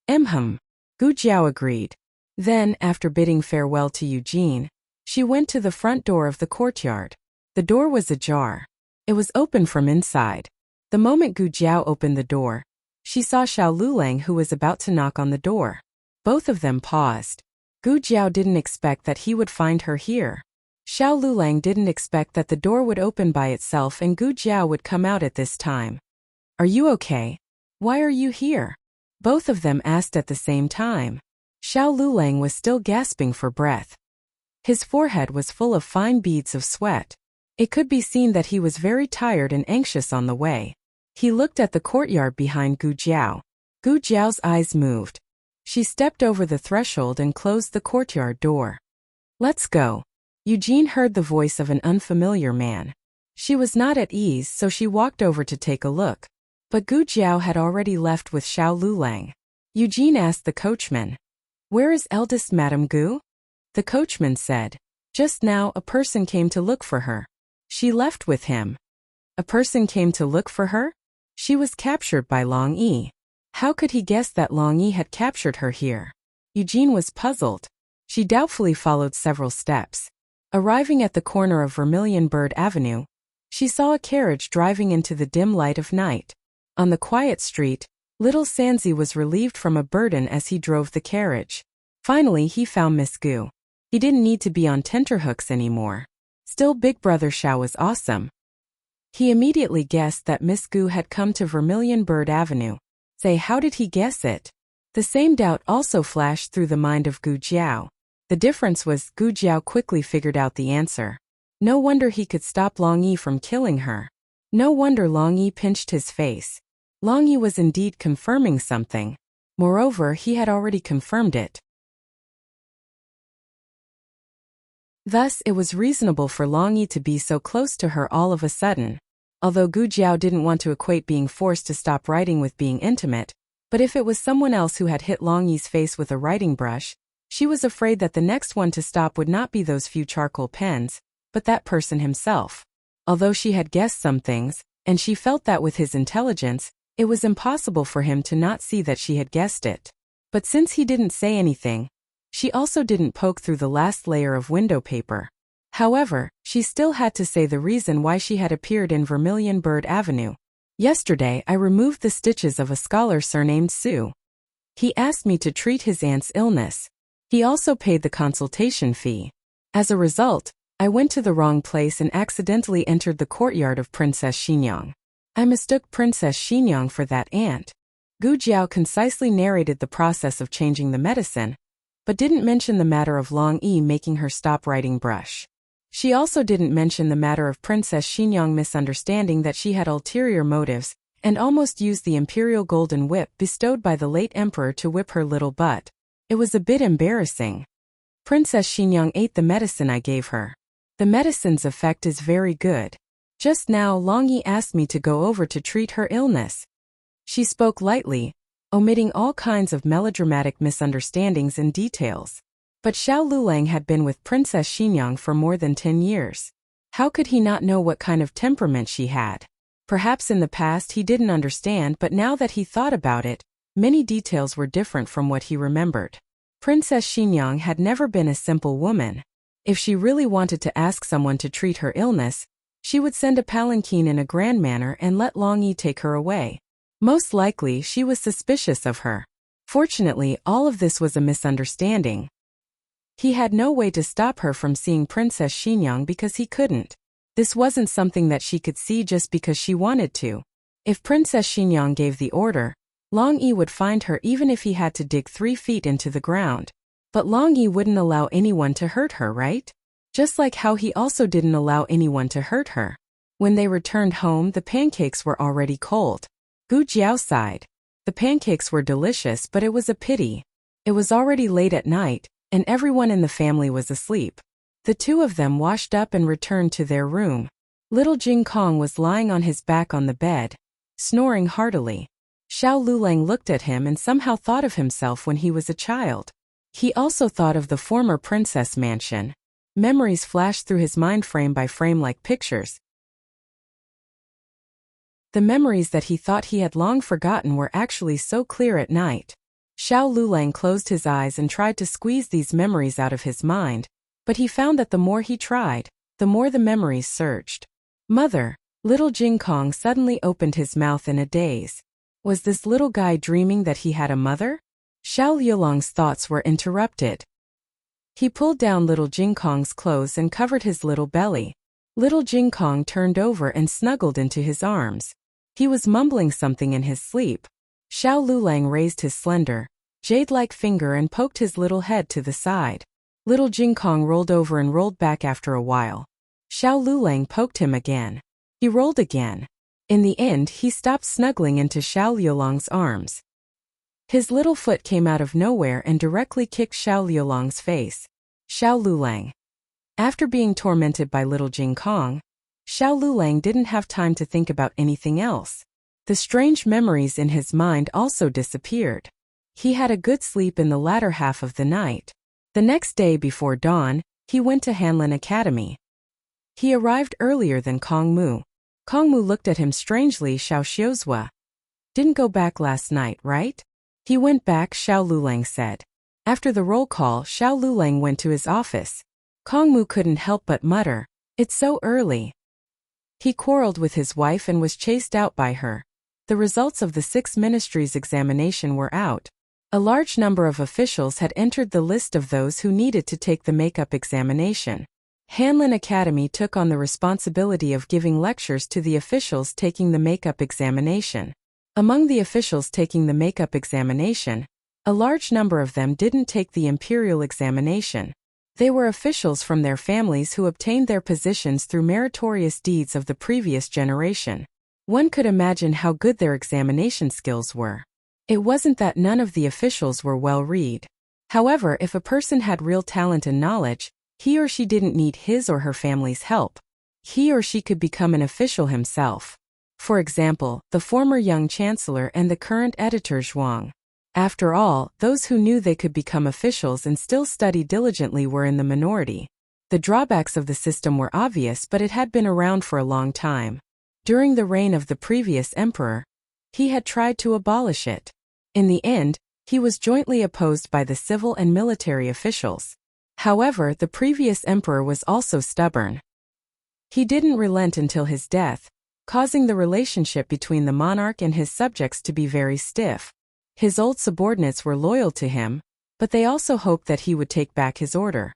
Gu Jiao agreed. Then, after bidding farewell to Eugene, she went to the front door of the courtyard. The door was ajar. It was open from inside. The moment Gu Jiao opened the door, she saw Xiao Lulang, who was about to knock on the door. Both of them paused. Gu Jiao didn't expect that he would find her here. Xiao Lulang didn't expect that the door would open by itself and Gu Jiao would come out at this time. "Are you okay? Why are you here?" Both of them asked at the same time. Xiao Lulang was still gasping for breath. His forehead was full of fine beads of sweat. It could be seen that he was very tired and anxious on the way. He looked at the courtyard behind Gu Jiao. Gu Jiao's eyes moved. She stepped over the threshold and closed the courtyard door. "Let's go." Eugene heard the voice of an unfamiliar man. She was not at ease, so she walked over to take a look. But Gu Jiao had already left with Xiao Lulang. Eugene asked the coachman, "Where is eldest Madame Gu?" The coachman said, "Just now a person came to look for her. She left with him." A person came to look for her? She was captured by Long Yi. How could he guess that Long Yi had captured her here? Eugene was puzzled. She doubtfully followed several steps. Arriving at the corner of Vermilion Bird Avenue, she saw a carriage driving into the dim light of night. On the quiet street, little Sanzi was relieved from a burden as he drove the carriage. Finally, he found Miss Gu. He didn't need to be on tenterhooks anymore. Still, Big Brother Xiao was awesome. He immediately guessed that Miss Gu had come to Vermilion Bird Avenue. Say, how did he guess it? The same doubt also flashed through the mind of Gu Jiao. The difference was Gu Jiao quickly figured out the answer. No wonder he could stop Long Yi from killing her. No wonder Long Yi pinched his face. Long Yi was indeed confirming something. Moreover, he had already confirmed it. Thus, it was reasonable for Long Yi to be so close to her all of a sudden. Although Gu Jiao didn't want to equate being forced to stop writing with being intimate, but if it was someone else who had hit Long Yi's face with a writing brush, she was afraid that the next one to stop would not be those few charcoal pens, but that person himself. Although she had guessed some things, and she felt that with his intelligence, it was impossible for him to not see that she had guessed it. But since he didn't say anything, she also didn't poke through the last layer of window paper. However, she still had to say the reason why she had appeared in Vermilion Bird Avenue. "Yesterday I removed the stitches of a scholar surnamed Su. He asked me to treat his aunt's illness. He also paid the consultation fee. As a result, I went to the wrong place and accidentally entered the courtyard of Princess Xinyang. I mistook Princess Xinyang for that aunt." Gu Jiao concisely narrated the process of changing the medicine, but didn't mention the matter of Long Yi making her stop writing brush. She also didn't mention the matter of Princess Xinyang misunderstanding that she had ulterior motives, and almost used the imperial golden whip bestowed by the late emperor to whip her little butt. It was a bit embarrassing. "Princess Xinyang ate the medicine I gave her. The medicine's effect is very good. Just now Long Yi asked me to go over to treat her illness." She spoke lightly, omitting all kinds of melodramatic misunderstandings and details. But Xiao Lulang had been with Princess Xinyang for more than 10 years. How could he not know what kind of temperament she had? Perhaps in the past he didn't understand, but now that he thought about it, many details were different from what he remembered. Princess Xinyang had never been a simple woman. If she really wanted to ask someone to treat her illness, she would send a palanquin in a grand manner and let Long Yi take her away. Most likely she was suspicious of her. Fortunately, all of this was a misunderstanding. He had no way to stop her from seeing Princess Xinyang because he couldn't. This wasn't something that she could see just because she wanted to. If Princess Xinyang gave the order, Long Yi would find her even if he had to dig 3 feet into the ground. But Long Yi wouldn't allow anyone to hurt her, right? Just like how he also didn't allow anyone to hurt her. When they returned home, the pancakes were already cold. Gu Jiao sighed. The pancakes were delicious, but it was a pity. It was already late at night, and everyone in the family was asleep. The two of them washed up and returned to their room. Little Jing Kong was lying on his back on the bed, snoring heartily. Xiao Lulang looked at him and somehow thought of himself when he was a child. He also thought of the former princess mansion. Memories flashed through his mind frame by frame like pictures. The memories that he thought he had long forgotten were actually so clear at night. Xiao Lulang closed his eyes and tried to squeeze these memories out of his mind, but he found that the more he tried, the more the memories surged. Mother! Little Jing Kong suddenly opened his mouth in a daze. Was this little guy dreaming that he had a mother? Xiao Liulang's thoughts were interrupted. He pulled down little Jing Kong's clothes and covered his little belly. Little Jing Kong turned over and snuggled into his arms. He was mumbling something in his sleep. Xiao Lulang raised his slender, jade-like finger and poked his little head to the side. Little Jing Kong rolled over and rolled back after a while. Xiao Lulang poked him again. He rolled again. In the end, he stopped snuggling into Xiao Liulang's arms. His little foot came out of nowhere and directly kicked Xiao Liulang's face. Xiao Lulang. After being tormented by little Jing Kong, Xiao Lulang didn't have time to think about anything else. The strange memories in his mind also disappeared. He had a good sleep in the latter half of the night. The next day before dawn, he went to Hanlin Academy. He arrived earlier than Kong Mu. Kong Mu looked at him strangely. Xiao Xiuzhua. Didn't go back last night, right? He went back, Xiao Lulang said. After the roll call, Xiao Lulang went to his office. Kong Mu couldn't help but mutter, "It's so early." He quarreled with his wife and was chased out by her. The results of the 6 ministries examination were out. A large number of officials had entered the list of those who needed to take the makeup examination. Hanlin Academy took on the responsibility of giving lectures to the officials taking the makeup examination. Among the officials taking the makeup examination, a large number of them didn't take the imperial examination. They were officials from their families who obtained their positions through meritorious deeds of the previous generation. One could imagine how good their examination skills were. It wasn't that none of the officials were well-read. However, if a person had real talent and knowledge, he or she didn't need his or her family's help. He or she could become an official himself. For example, the former young chancellor and the current editor Zhuang. After all, those who knew they could become officials and still study diligently were in the minority. The drawbacks of the system were obvious, but it had been around for a long time. During the reign of the previous emperor, he had tried to abolish it. In the end, he was jointly opposed by the civil and military officials. However, the previous emperor was also stubborn. He didn't relent until his death, causing the relationship between the monarch and his subjects to be very stiff. His old subordinates were loyal to him, but they also hoped that he would take back his order.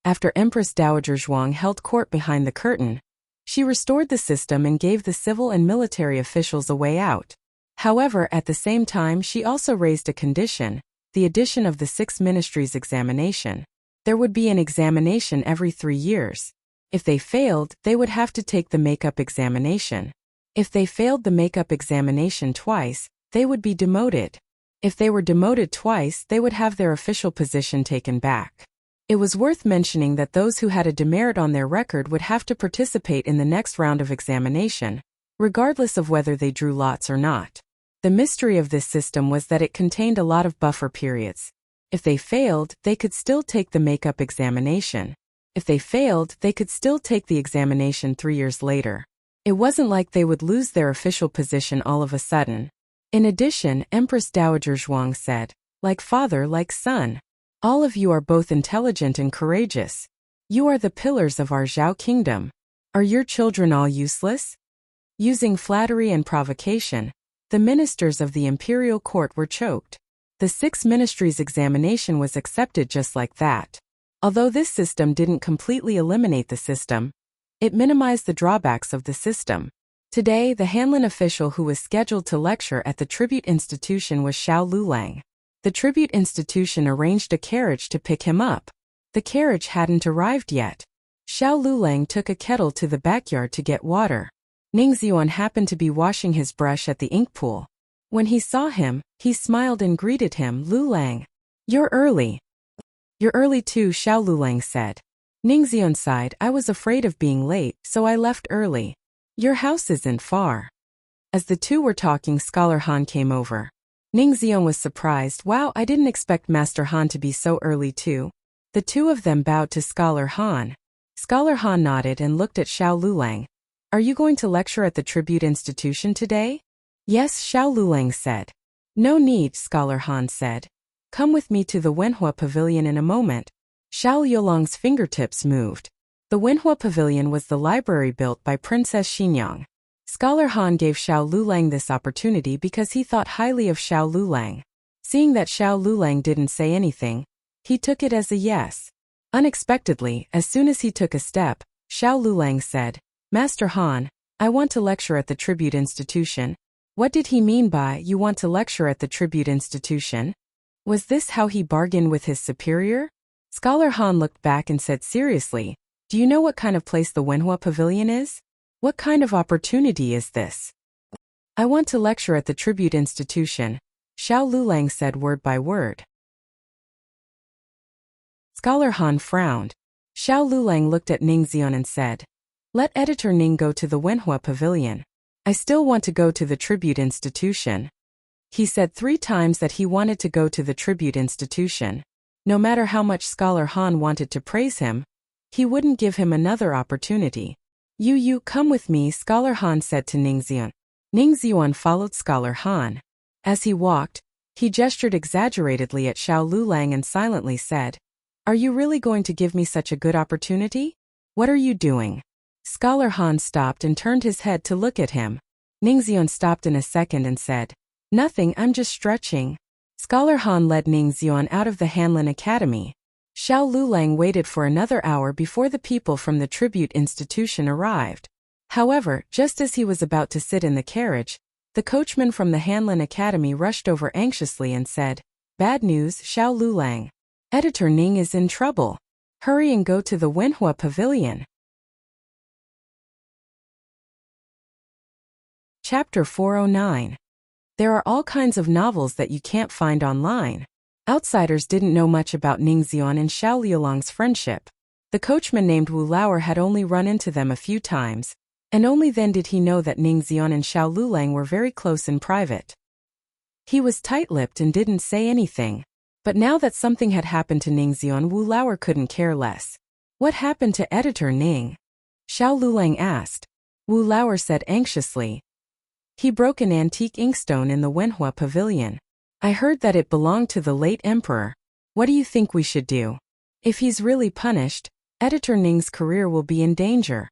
After Empress Dowager Zhuang held court behind the curtain, she restored the system and gave the civil and military officials a way out. However, at the same time she also raised a condition, the addition of the 6 ministries examination. There would be an examination every 3 years. If they failed, they would have to take the makeup examination. If they failed the makeup examination twice, they would be demoted. If they were demoted twice, they would have their official position taken back. It was worth mentioning that those who had a demerit on their record would have to participate in the next round of examination, regardless of whether they drew lots or not. The mystery of this system was that it contained a lot of buffer periods. If they failed, they could still take the makeup examination. If they failed, they could still take the examination 3 years later. It wasn't like they would lose their official position all of a sudden. In addition, Empress Dowager Zhuang said, like father, like son. All of you are both intelligent and courageous. You are the pillars of our Zhao kingdom. Are your children all useless? Using flattery and provocation, the ministers of the imperial court were choked. The 6 ministries examination was accepted just like that. Although this system didn't completely eliminate the system, it minimized the drawbacks of the system. Today, the Hanlin official who was scheduled to lecture at the tribute institution was Xiao Lulang. The tribute institution arranged a carriage to pick him up. The carriage hadn't arrived yet. Xiao Lulang took a kettle to the backyard to get water. Ning Xuan happened to be washing his brush at the ink pool. When he saw him, he smiled and greeted him, Lulang. You're early. You're early too, Xiao Lulang said. Ning Xuan sighed, I was afraid of being late, so I left early. Your house isn't far. As the two were talking, Scholar Han came over. Ning Xuan was surprised, wow, I didn't expect Master Han to be so early too. The two of them bowed to Scholar Han. Scholar Han nodded and looked at Xiao Lulang. Are you going to lecture at the tribute institution today? Yes, Xiao Lulang said. No need, Scholar Han said. Come with me to the Wenhua Pavilion in a moment. Xiao Yolong's fingertips moved. The Wenhua Pavilion was the library built by Princess Xinyang. Scholar Han gave Xiao Lulang this opportunity because he thought highly of Xiao Lulang. Seeing that Xiao Lulang didn't say anything, he took it as a yes. Unexpectedly, as soon as he took a step, Xiao Lulang said, Master Han, I want to lecture at the tribute institution. What did he mean by, you want to lecture at the tribute institution? Was this how he bargained with his superior? Scholar Han looked back and said seriously, do you know what kind of place the Wenhua Pavilion is? What kind of opportunity is this? I want to lecture at the tribute institution, Xiao Lulang said word by word. Scholar Han frowned. Xiao Lulang looked at Ning Xuan and said, let Editor Ning go to the Wenhua Pavilion. I still want to go to the tribute institution. He said 3 times that he wanted to go to the tribute institution. No matter how much Scholar Han wanted to praise him, he wouldn't give him another opportunity. You come with me, Scholar Han said to Ning Xuan. Ning Xuan followed Scholar Han. As he walked, he gestured exaggeratedly at Xiao Lulang and silently said, are you really going to give me such a good opportunity? What are you doing? Scholar Han stopped and turned his head to look at him. Ning Xuan stopped in a second and said, nothing, I'm just stretching. Scholar Han led Ning Xuan out of the Hanlin Academy. Xiao Lulang waited for another hour before the people from the tribute institution arrived. However, just as he was about to sit in the carriage, the coachman from the Hanlin Academy rushed over anxiously and said, bad news, Xiao Lulang. Editor Ning is in trouble. Hurry and go to the Wenhua Pavilion. Chapter 409. There are all kinds of novels that you can't find online. Outsiders didn't know much about Ning Xuan and Xiao Liulong's friendship. The coachman named Wu Lauer had only run into them a few times, and only then did he know that Ning Xuan and Xiao Lulang were very close in private. He was tight-lipped and didn't say anything. But now that something had happened to Ning Xuan, Wu Lauer couldn't care less. What happened to Editor Ning? Xiao Lulang asked. Wu Lauer said anxiously. He broke an antique inkstone in the Wenhua Pavilion. I heard that it belonged to the late emperor. What do you think we should do? If he's really punished, Editor Ning's career will be in danger.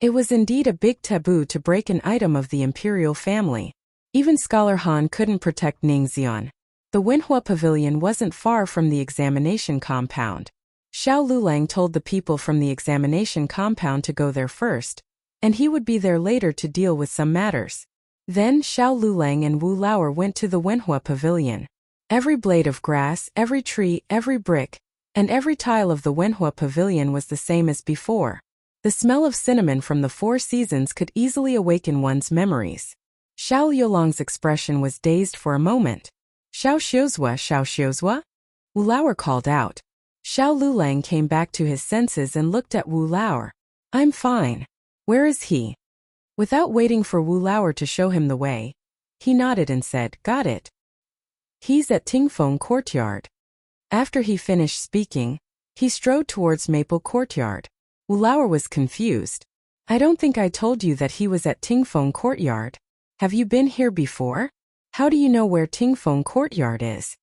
It was indeed a big taboo to break an item of the imperial family. Even Scholar Han couldn't protect Ning Xuan. The Wenhua Pavilion wasn't far from the examination compound. Xiao Lulang told the people from the examination compound to go there first, and he would be there later to deal with some matters. Then Xiao Lulang and Wu Lauer went to the Wenhua Pavilion. Every blade of grass, every tree, every brick, and every tile of the Wenhua Pavilion was the same as before. The smell of cinnamon from the 4 seasons could easily awaken one's memories. Xiao Yolong's expression was dazed for a moment. Xiao Xiuzhua? Wu Lauer called out. Xiao Lulang came back to his senses and looked at Wu Lauer. I'm fine. Where is he? Without waiting for Wu Lauer to show him the way, he nodded and said, got it. He's at Tingfeng Courtyard. After he finished speaking, He strode towards Maple Courtyard. Wu Lao was confused. I don't think I told you that he was at Tingfeng Courtyard. Have you been here before? How do you know where Tingfeng Courtyard is?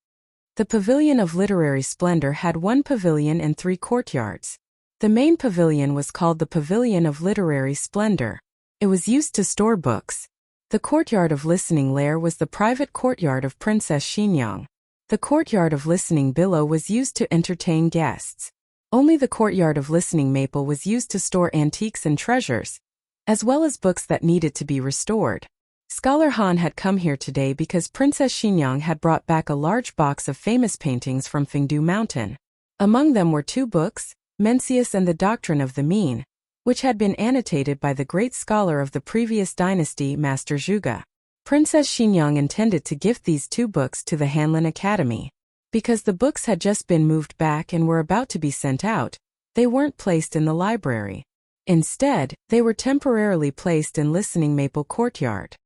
The Pavilion of Literary Splendor had 1 pavilion and 3 courtyards. The main pavilion was called the Pavilion of Literary Splendor. It was used to store books. The Courtyard of Listening Lair was the private courtyard of Princess Xinyang. The Courtyard of Listening Billow was used to entertain guests. Only the Courtyard of Listening Maple was used to store antiques and treasures, as well as books that needed to be restored. Scholar Han had come here today because Princess Xinyang had brought back a large box of famous paintings from Fengdu Mountain. Among them were 2 books, Mencius and the Doctrine of the Mean, which had been annotated by the great scholar of the previous dynasty, Master Zhuge. Princess Xinyang intended to gift these 2 books to the Hanlin Academy. Because the books had just been moved back and were about to be sent out, they weren't placed in the library. Instead, they were temporarily placed in Listening Maple Courtyard.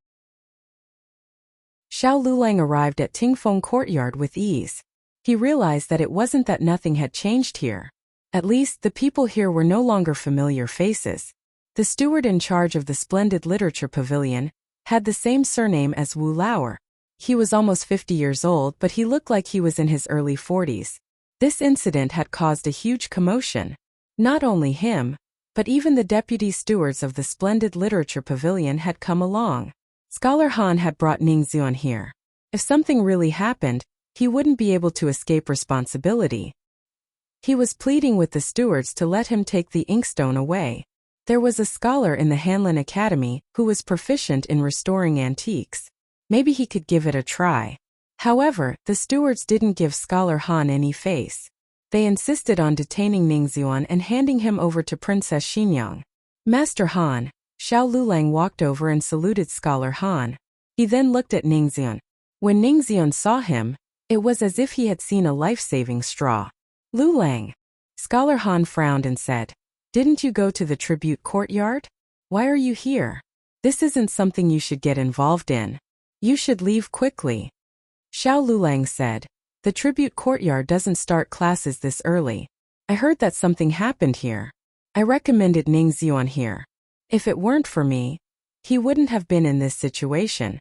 Xiao Lulang arrived at Tingfeng Courtyard with ease. He realized that it wasn't that nothing had changed here. At least, the people here were no longer familiar faces. The steward in charge of the splendid literature pavilion had the same surname as Wu Lao. He was almost 50 years old, but he looked like he was in his early 40s. This incident had caused a huge commotion. Not only him, but even the deputy stewards of the splendid literature pavilion had come along. Scholar Han had brought Ningxian here. If something really happened, he wouldn't be able to escape responsibility. He was pleading with the stewards to let him take the inkstone away. There was a scholar in the Hanlin Academy who was proficient in restoring antiques. Maybe he could give it a try. However, the stewards didn't give Scholar Han any face. They insisted on detaining Ningxian and handing him over to Princess Xinyang. Master Han, Xiao Lulang walked over and saluted Scholar Han. He then looked at Ningxian. When Ningxian saw him, it was as if he had seen a life-saving straw. Lulang. Scholar Han frowned and said, "Didn't you go to the tribute courtyard? Why are you here? This isn't something you should get involved in. You should leave quickly." Xiao Lulang said, "The tribute courtyard doesn't start classes this early. I heard that something happened here. I recommended Ningxian here. If it weren't for me, he wouldn't have been in this situation."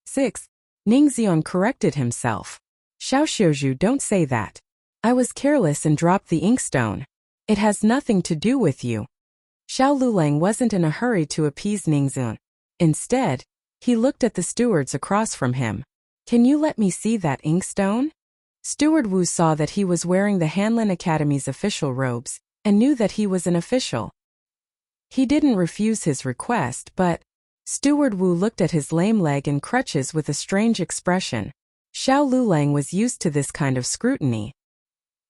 6. Ningxian corrected himself. "Xiao Xiuzhu, don't say that. I was careless and dropped the inkstone. It has nothing to do with you." Xiao Lulang wasn't in a hurry to appease Ningxian. Instead, he looked at the stewards across from him. "Can you let me see that inkstone?" Steward Wu saw that he was wearing the Hanlin Academy's official robes, and knew that he was an official. He didn't refuse his request, but Steward Wu looked at his lame leg and crutches with a strange expression. Xiao Lulang was used to this kind of scrutiny.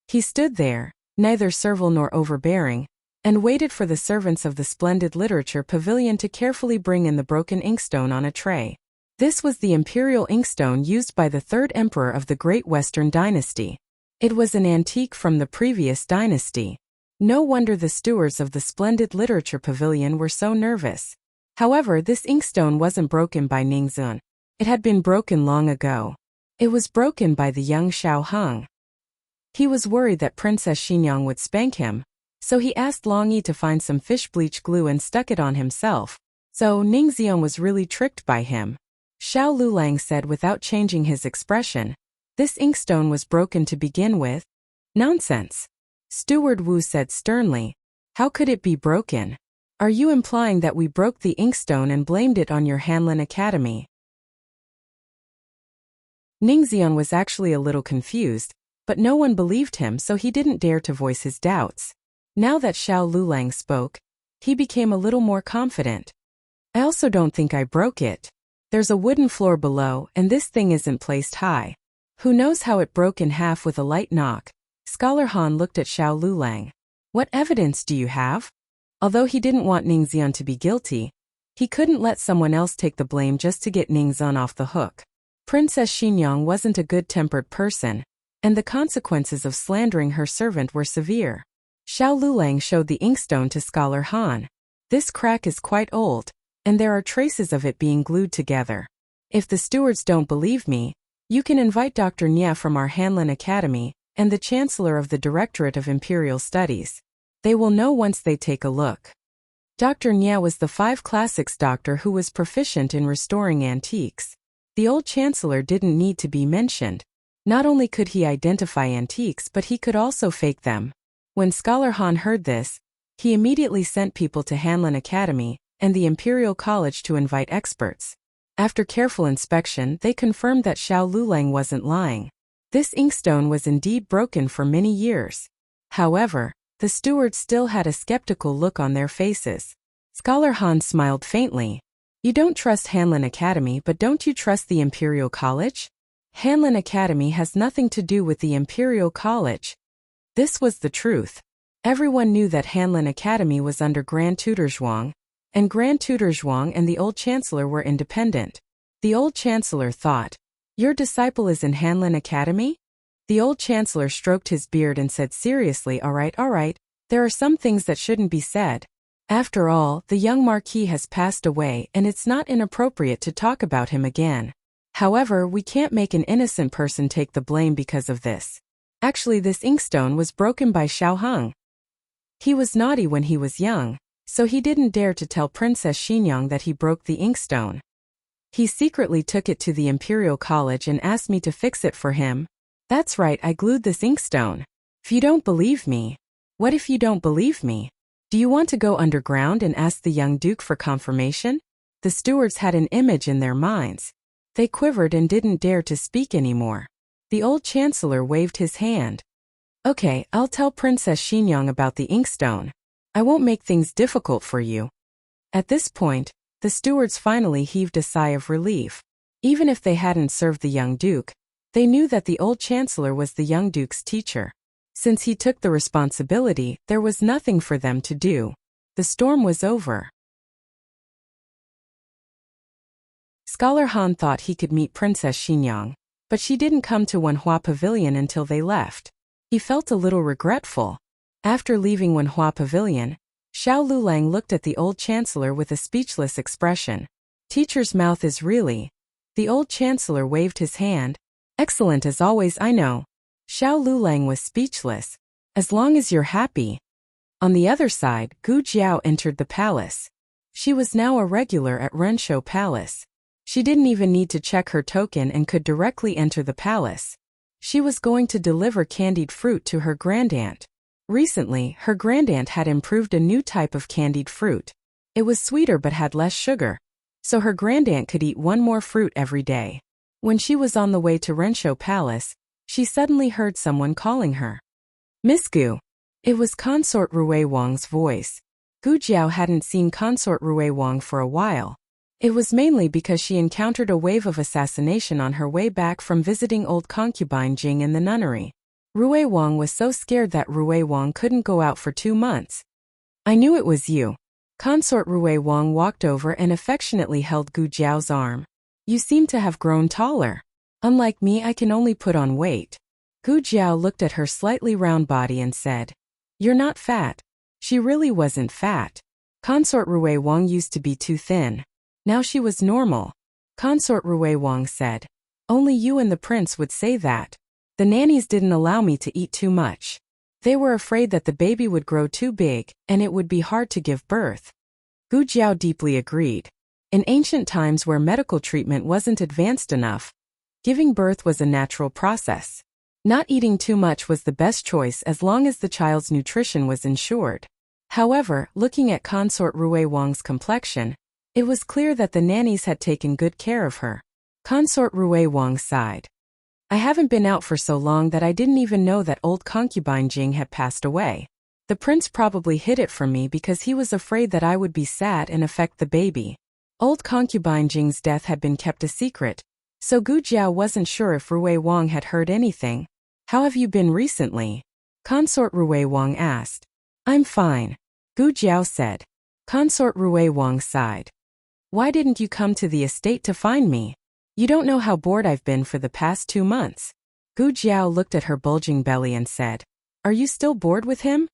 He stood there, neither servile nor overbearing, and waited for the servants of the splendid literature pavilion to carefully bring in the broken inkstone on a tray. This was the imperial inkstone used by the 3rd emperor of the Great Western Dynasty. It was an antique from the previous dynasty. No wonder the stewards of the splendid literature pavilion were so nervous. However, this inkstone wasn't broken by Ningxian. It had been broken long ago. It was broken by the young Xiao Heng. He was worried that Princess Xinyang would spank him, so he asked Long Yi to find some fish bleach glue and stuck it on himself. So Ningxian was really tricked by him. Xiao Lulang said without changing his expression, "This inkstone was broken to begin with." "Nonsense." Steward Wu said sternly. "How could it be broken? Are you implying that we broke the inkstone and blamed it on your Hanlin Academy?" Ningxian was actually a little confused, but no one believed him, so he didn't dare to voice his doubts. Now that Xiao Lulang spoke, he became a little more confident. "I also don't think I broke it. There's a wooden floor below, and this thing isn't placed high. Who knows how it broke in half with a light knock?" Scholar Han looked at Xiao Lulang. "What evidence do you have?" Although he didn't want Ningxian to be guilty, he couldn't let someone else take the blame just to get Ningxian off the hook. Princess Xinyang wasn't a good-tempered person, and the consequences of slandering her servant were severe. Xiao Lulang showed the inkstone to Scholar Han. "This crack is quite old, and there are traces of it being glued together. If the stewards don't believe me, you can invite Dr. Nia from our Hanlin Academy, and the Chancellor of the Directorate of Imperial Studies. They will know once they take a look. Dr. Nya was the 5 classics doctor who was proficient in restoring antiques. The old Chancellor didn't need to be mentioned. Not only could he identify antiques, but he could also fake them. When Scholar Han heard this, he immediately sent people to Hanlin Academy and the Imperial College to invite experts. After careful inspection, they confirmed that Xiao Lulang wasn't lying. This inkstone was indeed broken for many years. However, the stewards still had a skeptical look on their faces. Scholar Han smiled faintly. You don't trust Hanlin Academy, but don't you trust the Imperial College? Hanlin Academy has nothing to do with the Imperial College. This was the truth. Everyone knew that Hanlin Academy was under Grand Tutor Zhuang, and Grand Tutor Zhuang and the old Chancellor were independent. The old Chancellor thought, "Your disciple is in Hanlin Academy?" The old Chancellor stroked his beard and said seriously, all right, there are some things that shouldn't be said. After all, the young Marquis has passed away and it's not inappropriate to talk about him again. However, we can't make an innocent person take the blame because of this. Actually, this inkstone was broken by Xiao Heng. He was naughty when he was young, so he didn't dare to tell Princess Xinyang that he broke the inkstone. He secretly took it to the Imperial College and asked me to fix it for him. That's right, I glued this inkstone. If you don't believe me. What if you don't believe me? Do you want to go underground and ask the young Duke for confirmation? The stewards had an image in their minds. They quivered and didn't dare to speak anymore. The old Chancellor waved his hand. Okay, I'll tell Princess Xinyang about the inkstone. I won't make things difficult for you. At this point, the stewards finally heaved a sigh of relief. Even if they hadn't served the young Duke, they knew that the old Chancellor was the young Duke's teacher. Since he took the responsibility, there was nothing for them to do. The storm was over. Scholar Han thought he could meet Princess Xinyang, but she didn't come to Wenhua Pavilion until they left. He felt a little regretful. After leaving Wenhua Pavilion, Xiao Lulang looked at the old Chancellor with a speechless expression. Teacher's mouth is really. The old Chancellor waved his hand. Excellent as always, I know. Xiao Lulang was speechless. As long as you're happy. On the other side, Gu Jiao entered the palace. She was now a regular at Renshou Palace. She didn't even need to check her token and could directly enter the palace. She was going to deliver candied fruit to her grandaunt. Recently, her grandaunt had improved a new type of candied fruit. It was sweeter but had less sugar. So her grandaunt could eat one more fruit every day. When she was on the way to Renshou Palace, she suddenly heard someone calling her. Miss Gu. It was Consort Rui Wang's voice. Gu Jiao hadn't seen Consort Rui Wang for a while. It was mainly because she encountered a wave of assassination on her way back from visiting old concubine Jing in the nunnery. Rui Wang was so scared that Rui Wang couldn't go out for 2 months. I knew it was you. Consort Rui Wang walked over and affectionately held Gu Jiao's arm. You seem to have grown taller. Unlike me, I can only put on weight. Gu Jiao looked at her slightly round body and said, You're not fat. She really wasn't fat. Consort Rui Wang used to be too thin. Now she was normal. Consort Rui Wang said, Only you and the prince would say that. The nannies didn't allow me to eat too much. They were afraid that the baby would grow too big and it would be hard to give birth. Gu Jiao deeply agreed. In ancient times where medical treatment wasn't advanced enough, giving birth was a natural process. Not eating too much was the best choice as long as the child's nutrition was ensured. However, looking at Consort Rui Wang's complexion, it was clear that the nannies had taken good care of her. Consort Rui Wang sighed. I haven't been out for so long that I didn't even know that old concubine Jing had passed away. The prince probably hid it from me because he was afraid that I would be sad and affect the baby. Old concubine Jing's death had been kept a secret, so Gu Jiao wasn't sure if Rui Wang had heard anything. How have you been recently? Consort Rui Wang asked. I'm fine. Gu Jiao said. Consort Rui Wang sighed. Why didn't you come to the estate to find me? You don't know how bored I've been for the past 2 months. Gu Jiao looked at her bulging belly and said, Are you still bored with him?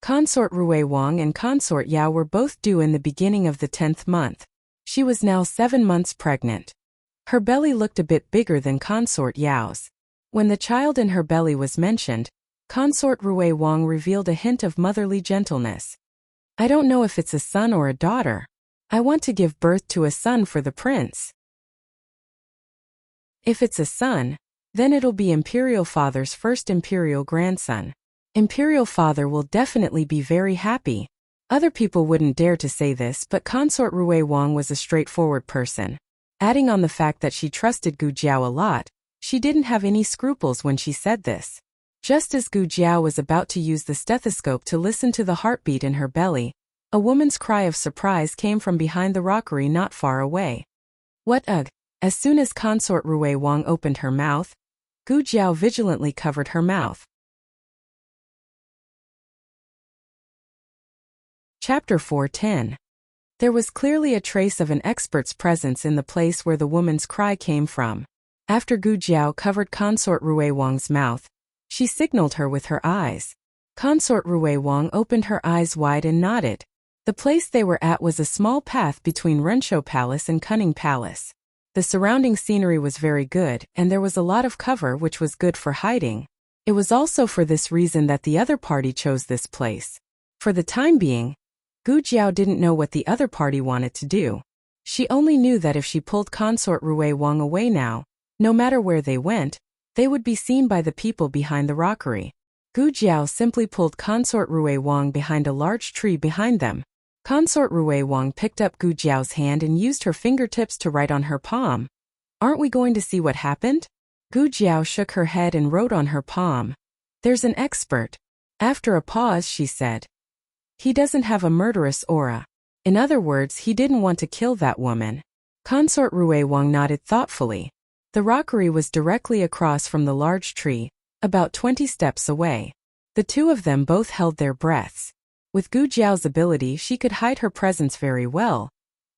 Consort Rui Wang and Consort Yao were both due in the beginning of the 10th month. She was now 7 months pregnant. Her belly looked a bit bigger than Consort Yao's. When the child in her belly was mentioned, Consort Rui Wang revealed a hint of motherly gentleness. I don't know if it's a son or a daughter. I want to give birth to a son for the prince. If it's a son, then it'll be Imperial Father's first Imperial grandson. Imperial Father will definitely be very happy. Other people wouldn't dare to say this, but Consort Rui Wang was a straightforward person. Adding on the fact that she trusted Gu Jiao a lot, she didn't have any scruples when she said this. Just as Gu Jiao was about to use the stethoscope to listen to the heartbeat in her belly, a woman's cry of surprise came from behind the rockery not far away. What ugh! As soon as Consort Rui Wang opened her mouth, Gu Jiao vigilantly covered her mouth. Chapter 4:10. There was clearly a trace of an expert's presence in the place where the woman's cry came from. After Gu Jiao covered Consort Rui Wang's mouth, she signaled her with her eyes. Consort Rui Wang opened her eyes wide and nodded. The place they were at was a small path between Renshou Palace and Cunning Palace. The surrounding scenery was very good, and there was a lot of cover which was good for hiding. It was also for this reason that the other party chose this place. For the time being, Gu Jiao didn't know what the other party wanted to do. She only knew that if she pulled Consort Rui Wang away now, no matter where they went, they would be seen by the people behind the rockery. Gu Jiao simply pulled Consort Rui Wang behind a large tree behind them. Consort Rui Wang picked up Gu Jiao's hand and used her fingertips to write on her palm. Aren't we going to see what happened? Gu Jiao shook her head and wrote on her palm. There's an expert. After a pause, she said. He doesn't have a murderous aura. In other words, he didn't want to kill that woman. Consort Rui Wang nodded thoughtfully. The rockery was directly across from the large tree, about 20 steps away. The two of them both held their breaths. With Gu Jiao's ability, she could hide her presence very well,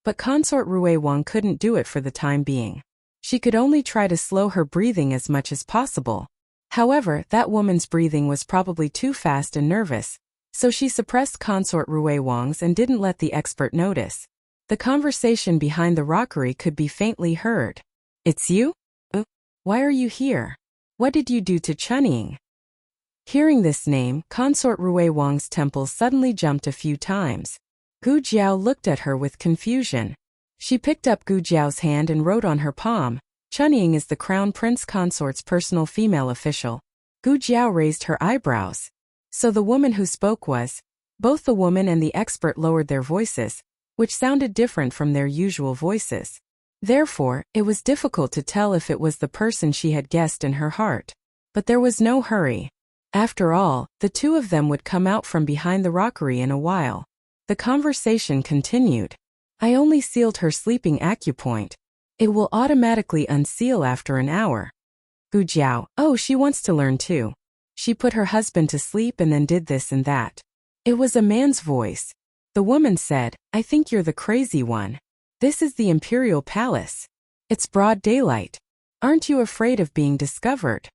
but Consort Rui Wang couldn't do it for the time being. She could only try to slow her breathing as much as possible. However, that woman's breathing was probably too fast and nervous, so she suppressed Consort Rui Wang's and didn't let the expert notice. The conversation behind the rockery could be faintly heard. It's you? Why are you here? What did you do to Chunying? Hearing this name, Consort Rui Wang's temples suddenly jumped a few times. Gu Jiao looked at her with confusion. She picked up Gu Jiao's hand and wrote on her palm, Chunying is the Crown Prince Consort's personal female official. Gu Jiao raised her eyebrows. So the woman who spoke was. Both the woman and the expert lowered their voices, which sounded different from their usual voices. Therefore, it was difficult to tell if it was the person she had guessed in her heart. But there was no hurry. After all, the two of them would come out from behind the rockery in a while. The conversation continued. I only sealed her sleeping acupoint. It will automatically unseal after an hour. Gu Jiao, oh, she wants to learn too. She put her husband to sleep and then did this and that. It was a man's voice. The woman said, I think you're the crazy one. This is the Imperial Palace. It's broad daylight. Aren't you afraid of being discovered?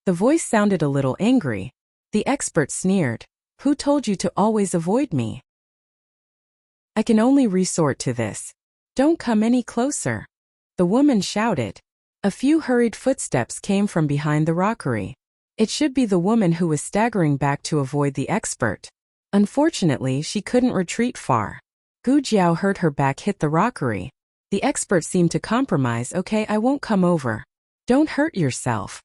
The voice sounded a little angry. The expert sneered. Who told you to always avoid me? I can only resort to this. Don't come any closer. The woman shouted. A few hurried footsteps came from behind the rockery. It should be the woman who was staggering back to avoid the expert. Unfortunately, she couldn't retreat far. Gu Jiao heard her back hit the rockery. The expert seemed to compromise. Okay, I won't come over. Don't hurt yourself.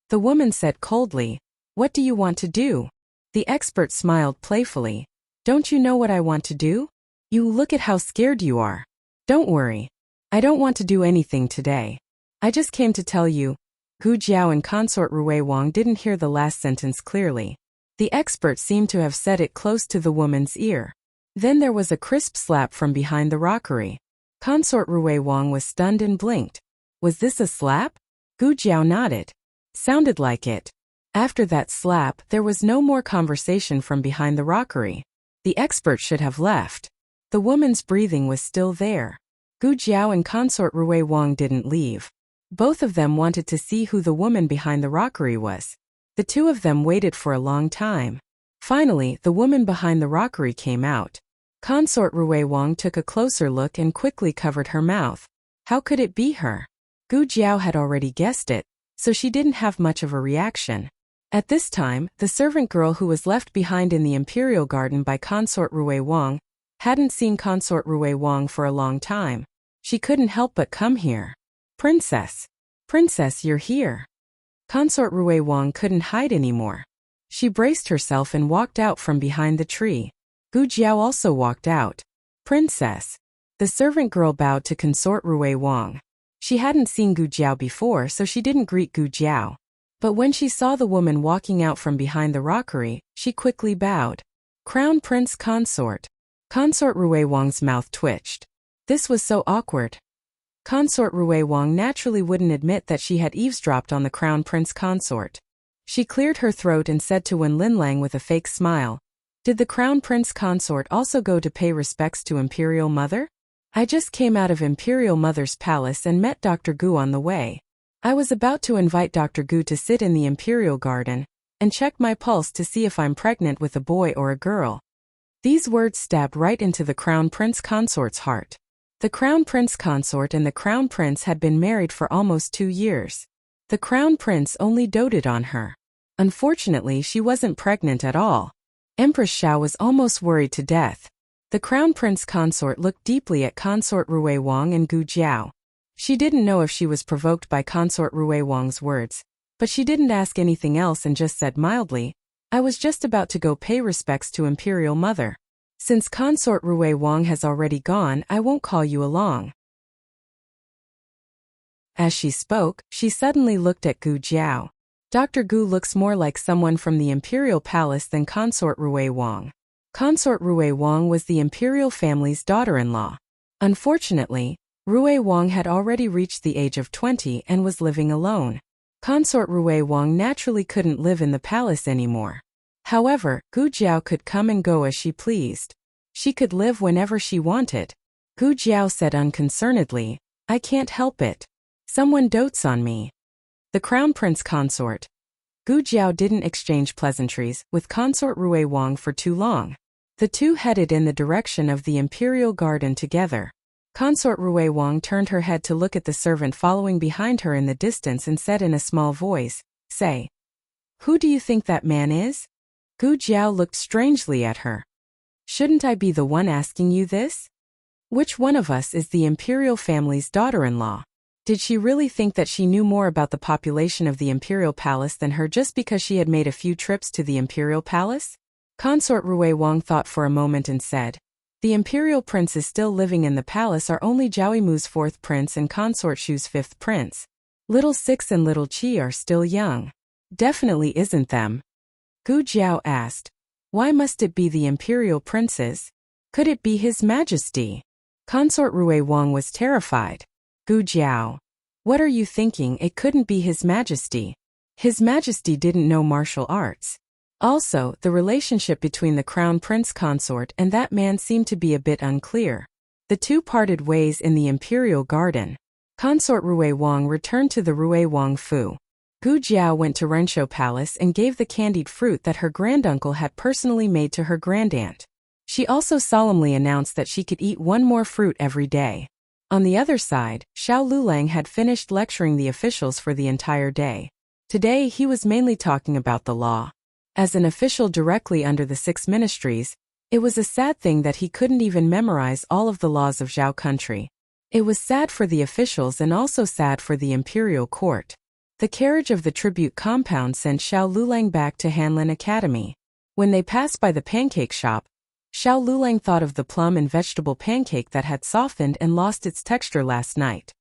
The woman said coldly, what do you want to do? The expert smiled playfully. Don't you know what I want to do? You look at how scared you are. Don't worry. I don't want to do anything today. I just came to tell you. Gu Jiao and Consort Rui Wang didn't hear the last sentence clearly. The expert seemed to have said it close to the woman's ear. Then there was a crisp slap from behind the rockery. Consort Rui Wang was stunned and blinked. Was this a slap? Gu Jiao nodded. Sounded like it. After that slap, there was no more conversation from behind the rockery. The expert should have left. The woman's breathing was still there. Gu Jiao and Consort Rui Wang didn't leave. Both of them wanted to see who the woman behind the rockery was. The two of them waited for a long time. Finally, the woman behind the rockery came out. Consort Rui Wang took a closer look and quickly covered her mouth. How could it be her? Gu Jiao had already guessed it, so she didn't have much of a reaction. At this time, the servant girl who was left behind in the imperial garden by Consort Rui Wang hadn't seen Consort Rui Wang for a long time. She couldn't help but come here. Princess! Princess, you're here! Consort Rui Wang couldn't hide anymore. She braced herself and walked out from behind the tree. Gu Jiao also walked out. Princess! The servant girl bowed to Consort Rui Wang. She hadn't seen Gu Jiao before, so she didn't greet Gu Jiao. But when she saw the woman walking out from behind the rockery, she quickly bowed. Crown Prince Consort. Consort Rui Wang's mouth twitched. This was so awkward. Consort Rui Wang naturally wouldn't admit that she had eavesdropped on the Crown Prince Consort. She cleared her throat and said to Wen Linlang with a fake smile, "Did the Crown Prince Consort also go to pay respects to Imperial Mother? I just came out of Imperial Mother's palace and met Dr. Gu on the way. I was about to invite Dr. Gu to sit in the Imperial Garden and check my pulse to see if I'm pregnant with a boy or a girl." These words stabbed right into the Crown Prince Consort's heart. The Crown Prince Consort and the Crown Prince had been married for almost 2 years. The Crown Prince only doted on her. Unfortunately, she wasn't pregnant at all. Empress Xiao was almost worried to death. The Crown Prince Consort looked deeply at Consort Rui Wang and Gu Jiao. She didn't know if she was provoked by Consort Rui Wang's words, but she didn't ask anything else and just said mildly, "I was just about to go pay respects to Imperial Mother. Since Consort Rui Wang has already gone, I won't call you along." As she spoke, she suddenly looked at Gu Jiao. Dr. Gu looks more like someone from the Imperial Palace than Consort Rui Wang. Consort Rui Wang was the Imperial family's daughter-in-law. Unfortunately, Rui Wang had already reached the age of 20 and was living alone. Consort Rui Wang naturally couldn't live in the palace anymore. However, Gu Jiao could come and go as she pleased. She could live whenever she wanted. Gu Jiao said unconcernedly, "I can't help it. Someone dotes on me." The Crown Prince Consort. Gu Jiao didn't exchange pleasantries with Consort Rui Wang for too long. The two headed in the direction of the Imperial Garden together. Consort Rui Wang turned her head to look at the servant following behind her in the distance and said in a small voice, "Say, who do you think that man is?" Gu Jiao looked strangely at her. "Shouldn't I be the one asking you this? Which one of us is the Imperial family's daughter-in-law?" Did she really think that she knew more about the population of the Imperial Palace than her just because she had made a few trips to the Imperial Palace? Consort Rui Wang thought for a moment and said, "The Imperial princes still living in the palace are only Zhaoimu's 4th prince and Consort Shu's 5th prince. Little Six and Little Qi are still young. Definitely isn't them." Gu Jiao asked, "Why must it be the Imperial princes? Could it be His Majesty?" Consort Rui Wang was terrified. "Gu Jiao, what are you thinking? It couldn't be His Majesty. His Majesty didn't know martial arts. Also, the relationship between the Crown Prince Consort and that man seemed to be a bit unclear. The two parted ways in the Imperial Garden. Consort Rui Wang returned to the Rui Wang Fu. Gu Jiao went to Renshou Palace and gave the candied fruit that her granduncle had personally made to her grandaunt. She also solemnly announced that she could eat one more fruit every day. On the other side, Xiao Lulang had finished lecturing the officials for the entire day. Today he was mainly talking about the law. As an official directly under the 6 ministries, it was a sad thing that he couldn't even memorize all of the laws of Zhao country. It was sad for the officials and also sad for the imperial court. The carriage of the tribute compound sent Xiao Lulang back to Hanlin Academy. When they passed by the pancake shop, Xiao Lulang thought of the plum and vegetable pancake that had softened and lost its texture last night.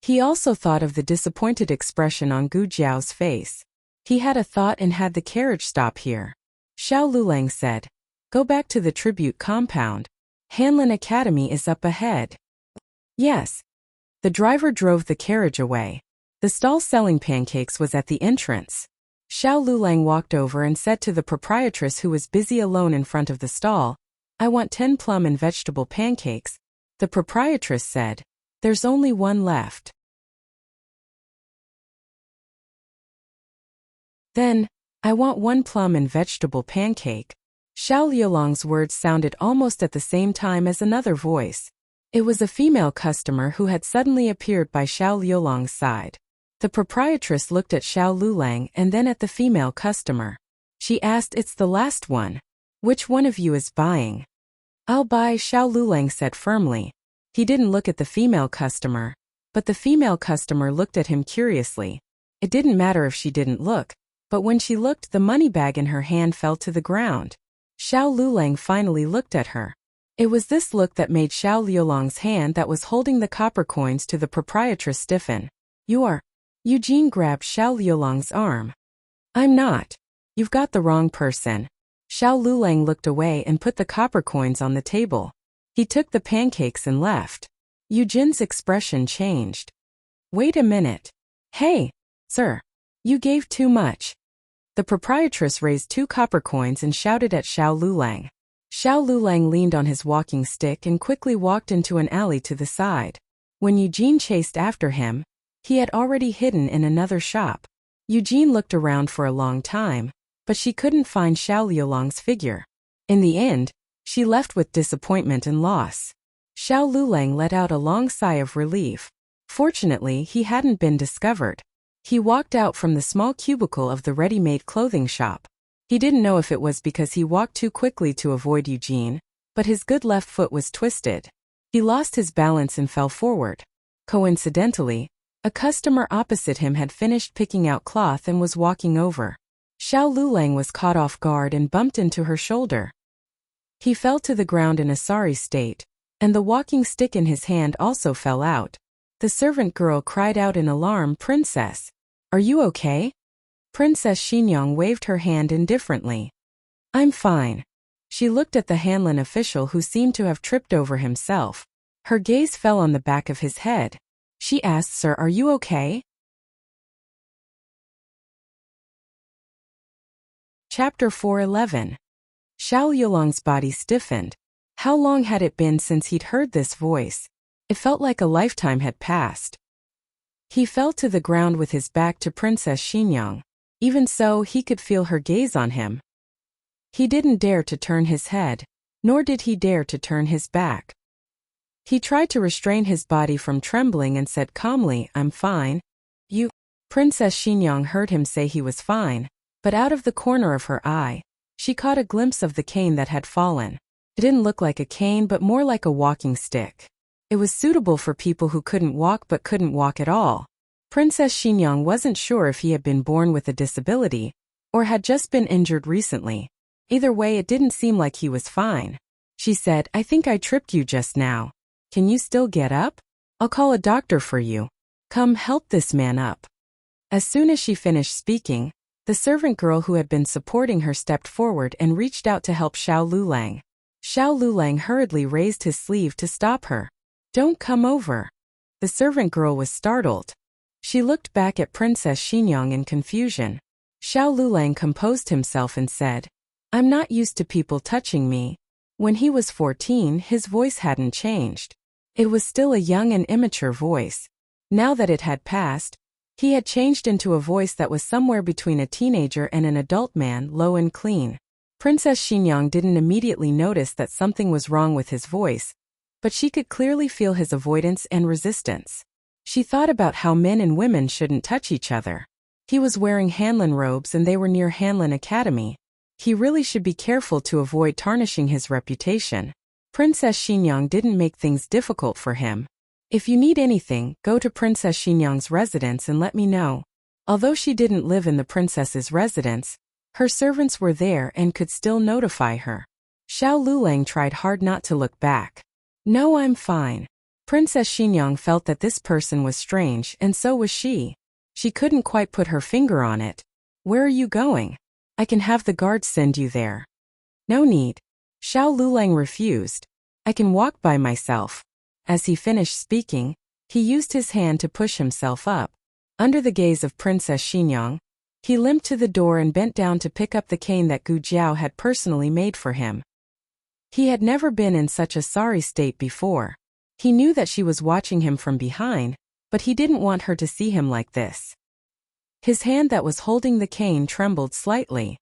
He also thought of the disappointed expression on Gu Jiao's face. He had a thought and had the carriage stop here. Xiao Lulang said, "Go back to the tribute compound. Hanlin Academy is up ahead." "Yes." The driver drove the carriage away. The stall selling pancakes was at the entrance. Xiao Lulang walked over and said to the proprietress who was busy alone in front of the stall, "I want 10 plum and vegetable pancakes." The proprietress said, "There's only one left." Then, "I want 1 plum and vegetable pancake." Xiao Liulang's words sounded almost at the same time as another voice. It was a female customer who had suddenly appeared by Xiao Liulang's side. The proprietress looked at Xiao Lulang and then at the female customer. She asked, "It's the last one. Which one of you is buying?" "I'll buy," Xiao Lulang said firmly. He didn't look at the female customer, but the female customer looked at him curiously. It didn't matter if she didn't look, but when she looked, the money bag in her hand fell to the ground. Xiao Lulang finally looked at her. It was this look that made Xiao Liulang's hand that was holding the copper coins to the proprietress stiffen. "You are..." Eugene grabbed Xiao Liulang's arm. "I'm not. You've got the wrong person." Xiao Lulang looked away and put the copper coins on the table. He took the pancakes and left. Eugene's expression changed. "Wait a minute. Hey, sir. You gave too much." The proprietress raised 2 copper coins and shouted at Xiao Lulang. Xiao Lulang leaned on his walking stick and quickly walked into an alley to the side. When Eugene chased after him, he had already hidden in another shop. Eugene looked around for a long time, but she couldn't find Xiao Liulang's figure. In the end, she left with disappointment and loss. Xiao Lulang let out a long sigh of relief. Fortunately, he hadn't been discovered. He walked out from the small cubicle of the ready-made clothing shop. He didn't know if it was because he walked too quickly to avoid Eugene, but his good left foot was twisted. He lost his balance and fell forward. Coincidentally, a customer opposite him had finished picking out cloth and was walking over. Xiao Lulang was caught off guard and bumped into her shoulder. He fell to the ground in a sorry state, and the walking stick in his hand also fell out. The servant girl cried out in alarm, "Princess, are you okay?" Princess Xinyang waved her hand indifferently. "I'm fine." She looked at the Hanlin official who seemed to have tripped over himself. Her gaze fell on the back of his head. She asked, "Sir, are you okay?" Chapter 4:11. Xiao Liulang's body stiffened. How long had it been since he'd heard this voice? It felt like a lifetime had passed. He fell to the ground with his back to Princess Xinyang. Even so, he could feel her gaze on him. He didn't dare to turn his head, nor did he dare to turn his back. He tried to restrain his body from trembling and said calmly, "I'm fine." "You..." Princess Xinyang heard him say he was fine, but out of the corner of her eye, she caught a glimpse of the cane that had fallen. It didn't look like a cane but more like a walking stick. It was suitable for people who couldn't walk but couldn't walk at all. Princess Xinyang wasn't sure if he had been born with a disability, or had just been injured recently. Either way, it didn't seem like he was fine. She said, "I think I tripped you just now. Can you still get up? I'll call a doctor for you. Come help this man up." As soon as she finished speaking, the servant girl who had been supporting her stepped forward and reached out to help Xiao Lulang. Xiao Lulang hurriedly raised his sleeve to stop her. "Don't come over." The servant girl was startled. She looked back at Princess Xinyang in confusion. Xiao Lulang composed himself and said, "I'm not used to people touching me." When he was 14, his voice hadn't changed. It was still a young and immature voice. Now that it had passed, he had changed into a voice that was somewhere between a teenager and an adult man, low and clean. Princess Xinyang didn't immediately notice that something was wrong with his voice, but she could clearly feel his avoidance and resistance. She thought about how men and women shouldn't touch each other. He was wearing Hanlin robes and they were near Hanlin Academy. He really should be careful to avoid tarnishing his reputation. Princess Xinyang didn't make things difficult for him. "If you need anything, go to Princess Xinyang's residence and let me know." Although she didn't live in the princess's residence, her servants were there and could still notify her. Xiao Lulang tried hard not to look back. "No, I'm fine." Princess Xinyang felt that this person was strange, and so was she. She couldn't quite put her finger on it. "Where are you going? I can have the guards send you there." "No need." Xiao Lulang refused. "I can walk by myself." As he finished speaking, he used his hand to push himself up. Under the gaze of Princess Xinyang, he limped to the door and bent down to pick up the cane that Gu Jiao had personally made for him. He had never been in such a sorry state before. He knew that she was watching him from behind, but he didn't want her to see him like this. His hand that was holding the cane trembled slightly.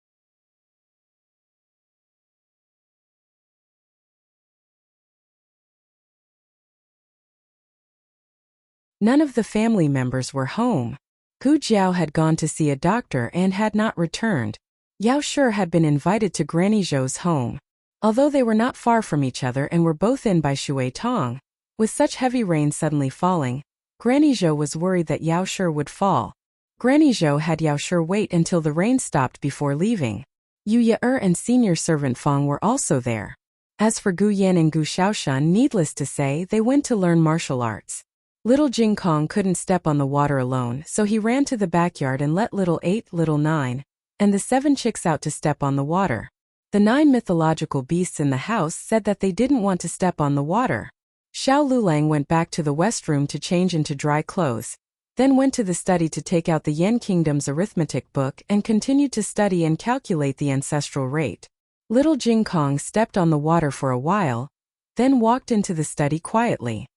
None of the family members were home. Gu Jiao had gone to see a doctor and had not returned. Yao Shi had been invited to Granny Zhou's home. Although they were not far from each other and were both in by Shui Tong, with such heavy rain suddenly falling, Granny Zhou was worried that Yao Shi would fall. Granny Zhou had Yao Shi wait until the rain stopped before leaving. Yu Ye and senior servant Feng were also there. As for Gu Yan and Gu Xiaoshan, needless to say, they went to learn martial arts. Little Jing Kong couldn't step on the water alone, so he ran to the backyard and let little 8, little 9, and the 7 chicks out to step on the water. The 9 mythological beasts in the house said that they didn't want to step on the water. Xiao Lulang went back to the west room to change into dry clothes, then went to the study to take out the Yen Kingdom's arithmetic book and continued to study and calculate the ancestral rate. Little Jing Kong stepped on the water for a while, then walked into the study quietly.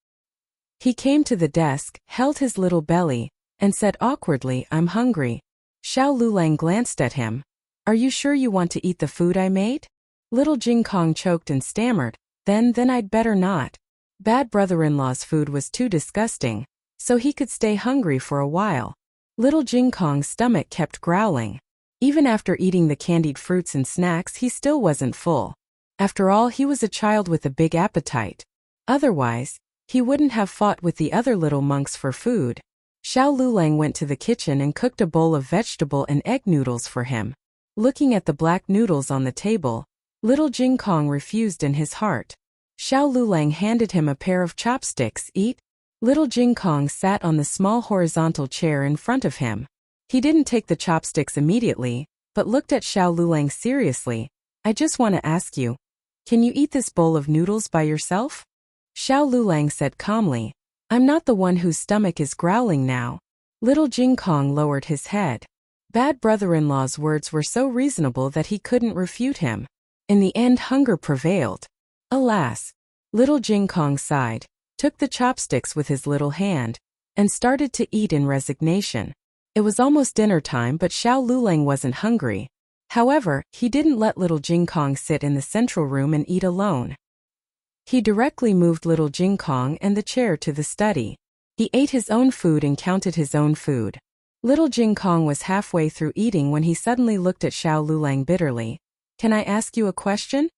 He came to the desk, held his little belly, and said awkwardly, "I'm hungry." Xiao Lulang glanced at him. "Are you sure you want to eat the food I made?" Little Jing Kong choked and stammered, Then I'd better not. Bad brother-in-law's food was too disgusting, so he could stay hungry for a while. Little Jing Kong's stomach kept growling. Even after eating the candied fruits and snacks, he still wasn't full. After all, he was a child with a big appetite. Otherwise, he wouldn't have fought with the other little monks for food. Xiao Lulang went to the kitchen and cooked a bowl of vegetable and egg noodles for him. Looking at the black noodles on the table, little Jing Kong refused in his heart. Xiao Lulang handed him a pair of chopsticks. Eat. Little Jing Kong sat on the small horizontal chair in front of him. He didn't take the chopsticks immediately, but looked at Xiao Lulang seriously. I just want to ask you, can you eat this bowl of noodles by yourself? Xiao Lulang said calmly. I'm not the one whose stomach is growling now. Little Jing Kong lowered his head. Bad brother-in-law's words were so reasonable that he couldn't refute him. In the end, hunger prevailed. Alas! Little Jing Kong sighed, took the chopsticks with his little hand, and started to eat in resignation. It was almost dinner time, but Xiao Lulang wasn't hungry. However, he didn't let little Jing Kong sit in the central room and eat alone. He directly moved little Jing Kong and the chair to the study. He ate his own food and counted his own food. Little Jing Kong was halfway through eating when he suddenly looked at Xiao Lulang bitterly. Can I ask you a question?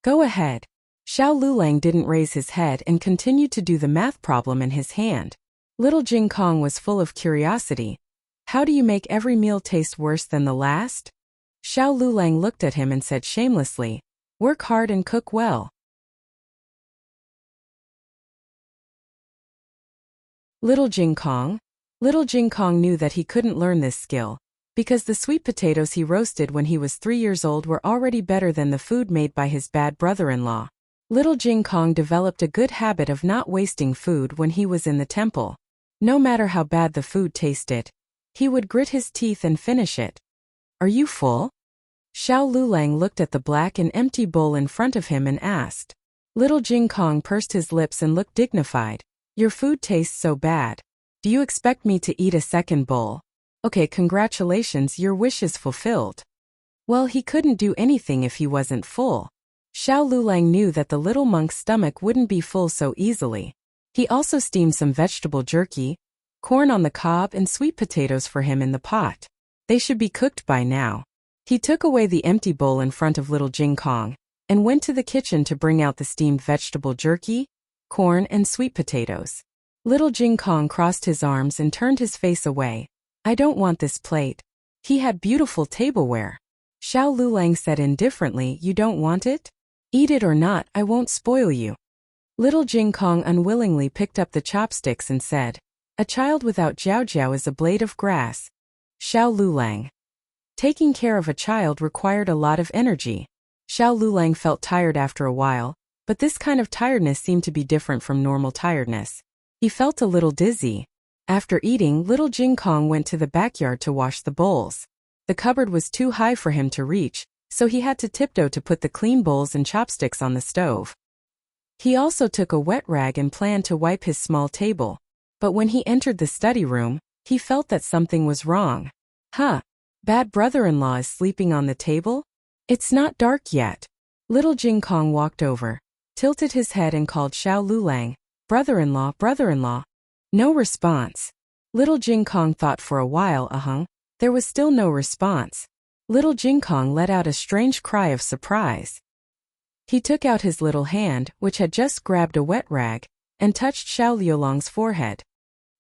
Go ahead. Xiao Lulang didn't raise his head and continued to do the math problem in his hand. Little Jing Kong was full of curiosity. How do you make every meal taste worse than the last? Xiao Lulang looked at him and said shamelessly, work hard and cook well. Little Jing Kong? Little Jing Kong knew that he couldn't learn this skill, because the sweet potatoes he roasted when he was 3 years old were already better than the food made by his bad brother-in-law. Little Jing Kong developed a good habit of not wasting food when he was in the temple. No matter how bad the food tasted, he would grit his teeth and finish it. Are you full? Xiao Lulang looked at the black and empty bowl in front of him and asked. Little Jing Kong pursed his lips and looked dignified. Your food tastes so bad. Do you expect me to eat a second bowl? Okay, congratulations, your wish is fulfilled. Well, he couldn't do anything if he wasn't full. Xiao Lulang knew that the little monk's stomach wouldn't be full so easily. He also steamed some vegetable jerky, corn on the cob, and sweet potatoes for him in the pot. They should be cooked by now. He took away the empty bowl in front of little Jing Kong and went to the kitchen to bring out the steamed vegetable jerky, corn, and sweet potatoes. Little Jing Kong crossed his arms and turned his face away. I don't want this plate. He had beautiful tableware. Xiao Lulang said indifferently, you don't want it? Eat it or not, I won't spoil you. Little Jing Kong unwillingly picked up the chopsticks and said, a child without jiao jiao is a blade of grass. Xiao Lulang. Taking care of a child required a lot of energy. Xiao Lulang felt tired after a while, but this kind of tiredness seemed to be different from normal tiredness. He felt a little dizzy. After eating, little Jing Kong went to the backyard to wash the bowls. The cupboard was too high for him to reach, so he had to tiptoe to put the clean bowls and chopsticks on the stove. He also took a wet rag and planned to wipe his small table. But when he entered the study room, he felt that something was wrong. Huh? Bad brother-in-law is sleeping on the table? It's not dark yet. Little Jing Kong walked over, tilted his head and called Xiao Lulang, brother-in-law, brother-in-law. No response. Little Jing Kong thought for a while. There was still no response. Little Jing Kong let out a strange cry of surprise. He took out his little hand, which had just grabbed a wet rag, and touched Xiao Liulang's forehead.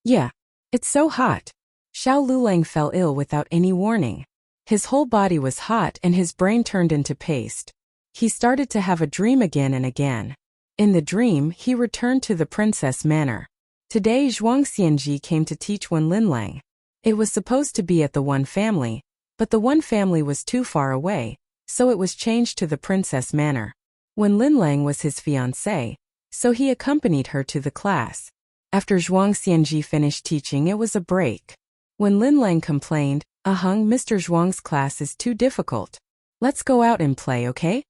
Yeah, it's so hot. Xiao Lulang fell ill without any warning. His whole body was hot and his brain turned into paste. He started to have a dream again and again. In the dream, he returned to the princess manor. Today Zhuang Xianji came to teach Wen Linlang. It was supposed to be at the One family, but the One family was too far away, so it was changed to the princess manor. Wen Linlang was his fiancée, so he accompanied her to the class. After Zhuang Xianji finished teaching, it was a break. Wen Linlang complained, Mr. Zhuang's class is too difficult. Let's go out and play, okay?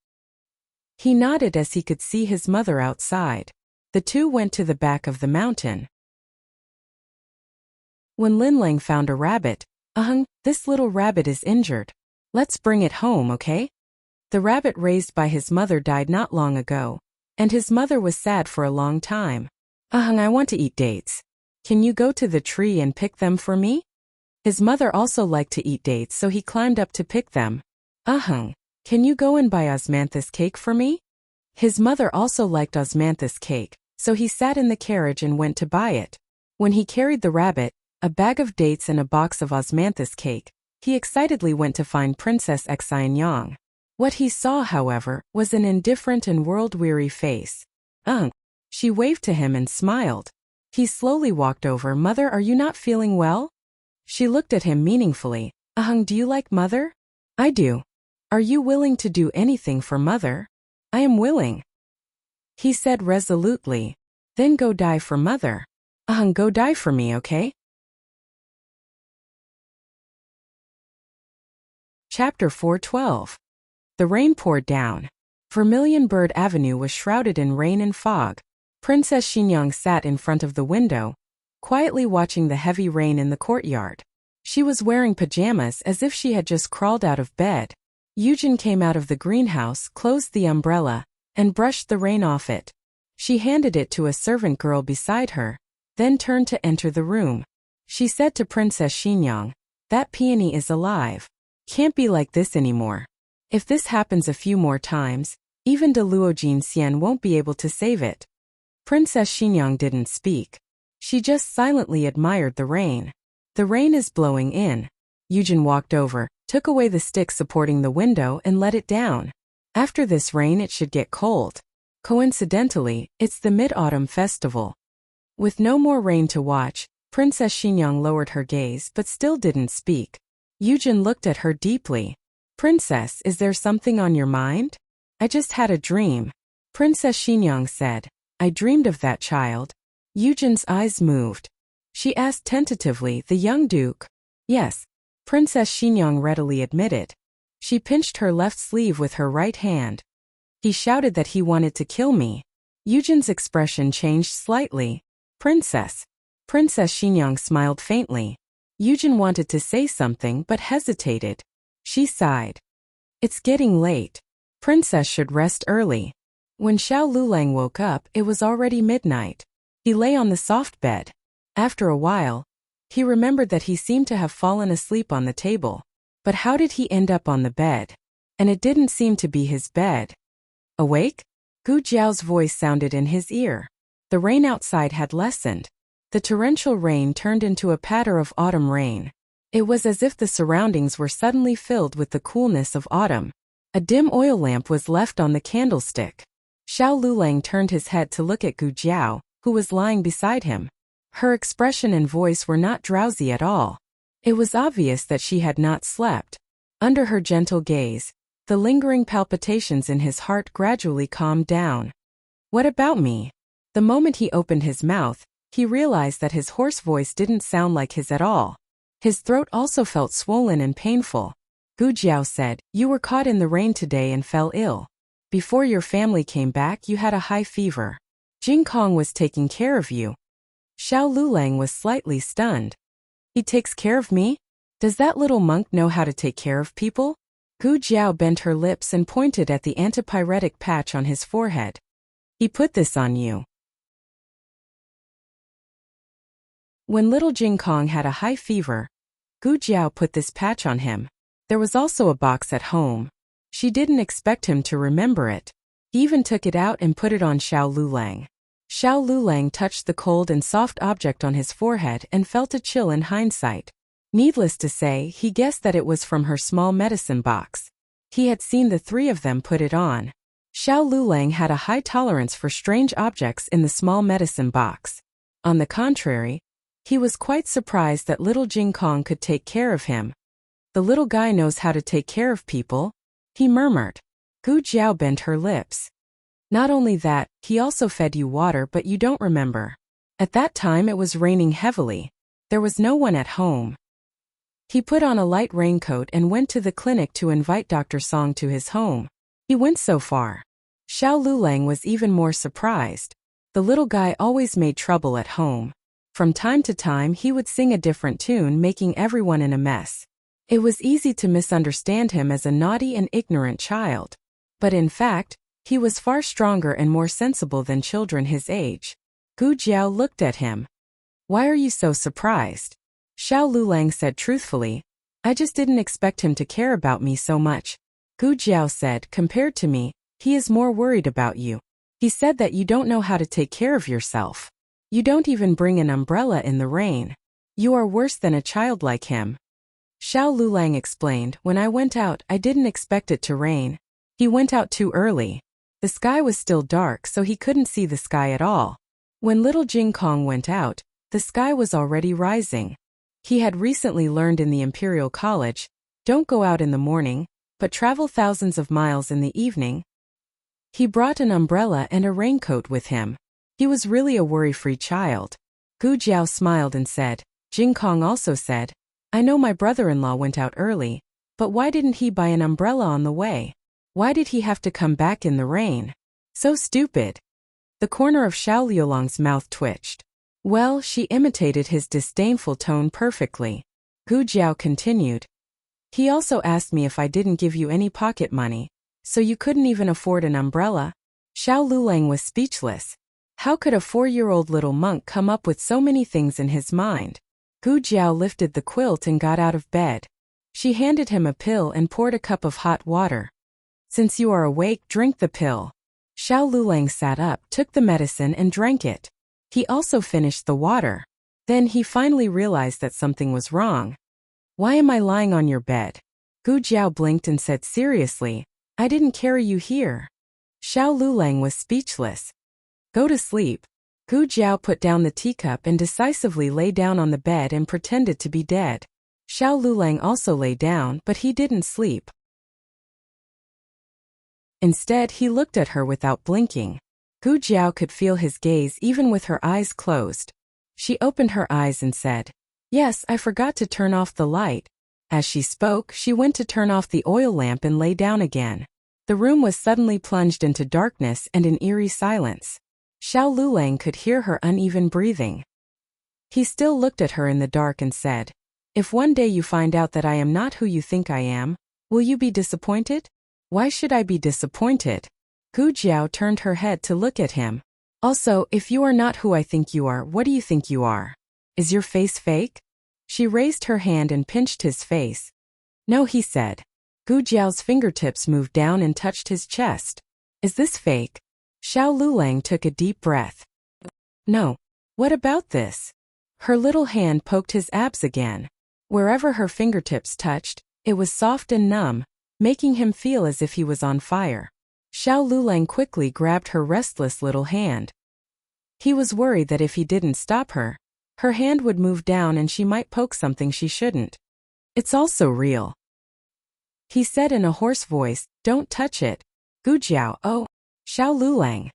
He nodded as he could see his mother outside. The two went to the back of the mountain. Wen Linlang found a rabbit. This little rabbit is injured. Let's bring it home, okay? The rabbit raised by his mother died not long ago, and his mother was sad for a long time. I want to eat dates. Can you go to the tree and pick them for me? His mother also liked to eat dates, so he climbed up to pick them. Can you go and buy osmanthus cake for me? His mother also liked osmanthus cake, so he sat in the carriage and went to buy it. When he carried the rabbit, a bag of dates and a box of osmanthus cake, he excitedly went to find Princess Xianyang. What he saw, however, was an indifferent and world-weary face. She waved to him and smiled. He slowly walked over. Mother, are you not feeling well? She looked at him meaningfully. Do you like Mother? I do. Are you willing to do anything for Mother? I am willing. He said resolutely. Then go die for Mother. Go die for me, okay? Chapter 412. The rain poured down. Vermilion Bird Avenue was shrouded in rain and fog. Princess Xinyang sat in front of the window, quietly watching the heavy rain in the courtyard. She was wearing pajamas as if she had just crawled out of bed. Yujin came out of the greenhouse, closed the umbrella, and brushed the rain off it. She handed it to a servant girl beside her, then turned to enter the room. She said to Princess Xinyang, "That peony is alive. Can't be like this anymore. If this happens a few more times, even de Luojin Xian won't be able to save it." Princess Xinyang didn't speak. She just silently admired the rain. The rain is blowing in. Yujin walked over, took away the stick supporting the window and let it down. After this rain it should get cold. Coincidentally, it's the Mid-Autumn Festival. With no more rain to watch, Princess Xinyang lowered her gaze but still didn't speak. Yujin looked at her deeply. "Princess, is there something on your mind?" "I just had a dream." Princess Xinyang said. "I dreamed of that child." Yujin's eyes moved. She asked tentatively, "The young duke?" "Yes," Princess Xinyang readily admitted. She pinched her left sleeve with her right hand. "He shouted that he wanted to kill me." Yujin's expression changed slightly. "Princess." Princess Xinyang smiled faintly. Yujin wanted to say something but hesitated. She sighed. "It's getting late. Princess should rest early." When Xiao Lulang woke up, it was already midnight. He lay on the soft bed. After a while, he remembered that he seemed to have fallen asleep on the table. But how did he end up on the bed? And it didn't seem to be his bed. "Awake?" Gu Jiao's voice sounded in his ear. The rain outside had lessened. The torrential rain turned into a patter of autumn rain. It was as if the surroundings were suddenly filled with the coolness of autumn. A dim oil lamp was left on the candlestick. Xiao Lulang turned his head to look at Gu Jiao, who was lying beside him. Her expression and voice were not drowsy at all. It was obvious that she had not slept. Under her gentle gaze, the lingering palpitations in his heart gradually calmed down. "What about me?" The moment he opened his mouth, he realized that his hoarse voice didn't sound like his at all. His throat also felt swollen and painful. Gu Jiao said, "You were caught in the rain today and fell ill. Before your family came back, you had a high fever. Jing Kong was taking care of you." Xiao Lulang was slightly stunned. "He takes care of me? Does that little monk know how to take care of people?" Gu Jiao bent her lips and pointed at the antipyretic patch on his forehead. "He put this on you." When little Jing Kong had a high fever, Gu Jiao put this patch on him. There was also a box at home. She didn't expect him to remember it. He even took it out and put it on Xiao Lulang. Xiao Lulang touched the cold and soft object on his forehead and felt a chill in hindsight. Needless to say, he guessed that it was from her small medicine box. He had seen the three of them put it on. Xiao Lulang had a high tolerance for strange objects in the small medicine box. On the contrary, he was quite surprised that little Jing Kong could take care of him. The little guy knows how to take care of people, he murmured. Gu Jiao bent her lips. Not only that, he also fed you water, but you don't remember. At that time it was raining heavily. There was no one at home. He put on a light raincoat and went to the clinic to invite Dr. Song to his home. He went so far. Xiao Lulang was even more surprised. The little guy always made trouble at home. From time to time he would sing a different tune, making everyone in a mess. It was easy to misunderstand him as a naughty and ignorant child. But in fact, he was far stronger and more sensible than children his age. Gu Jiao looked at him. Why are you so surprised? Xiao Lulang said truthfully, I just didn't expect him to care about me so much. Gu Jiao said, compared to me, he is more worried about you. He said that you don't know how to take care of yourself. You don't even bring an umbrella in the rain. You are worse than a child like him. Xiao Lulang explained, when I went out, I didn't expect it to rain. He went out too early. The sky was still dark, so he couldn't see the sky at all. When little Jing Kong went out, the sky was already rising. He had recently learned in the Imperial College, don't go out in the morning, but travel thousands of miles in the evening. He brought an umbrella and a raincoat with him. He was really a worry-free child. Gu Jiao smiled and said, Jing Kong also said, I know my brother-in-law went out early, but why didn't he buy an umbrella on the way? Why did he have to come back in the rain? So stupid. The corner of Xiao Liulang's mouth twitched. Well, she imitated his disdainful tone perfectly. Gu Jiao continued. He also asked me if I didn't give you any pocket money, so you couldn't even afford an umbrella? Xiao Lulang was speechless. How could a 4-year-old little monk come up with so many things in his mind? Gu Jiao lifted the quilt and got out of bed. She handed him a pill and poured a cup of hot water. Since you are awake, drink the pill. Xiao Lulang sat up, took the medicine and drank it. He also finished the water. Then he finally realized that something was wrong. Why am I lying on your bed? Gu Jiao blinked and said seriously, I didn't carry you here. Xiao Lulang was speechless. Go to sleep. Gu Jiao put down the teacup and decisively lay down on the bed and pretended to be dead. Xiao Lulang also lay down, but he didn't sleep. Instead, he looked at her without blinking. Gu Jiao could feel his gaze even with her eyes closed. She opened her eyes and said, Yes, I forgot to turn off the light. As she spoke, she went to turn off the oil lamp and lay down again. The room was suddenly plunged into darkness and an eerie silence. Xiao Lulang could hear her uneven breathing. He still looked at her in the dark and said, If one day you find out that I am not who you think I am, will you be disappointed? Why should I be disappointed? Gu Jiao turned her head to look at him. Also, if you are not who I think you are, what do you think you are? Is your face fake? She raised her hand and pinched his face. No, he said. Gu Jiao's fingertips moved down and touched his chest. Is this fake? Xiao Lulang took a deep breath. No. What about this? Her little hand poked his abs again. Wherever her fingertips touched, it was soft and numb, making him feel as if he was on fire. Xiao Lulang quickly grabbed her restless little hand. He was worried that if he didn't stop her, her hand would move down and she might poke something she shouldn't. It's also real. He said in a hoarse voice, Don't touch it. Gu Jiao, oh. Xiao Lulang.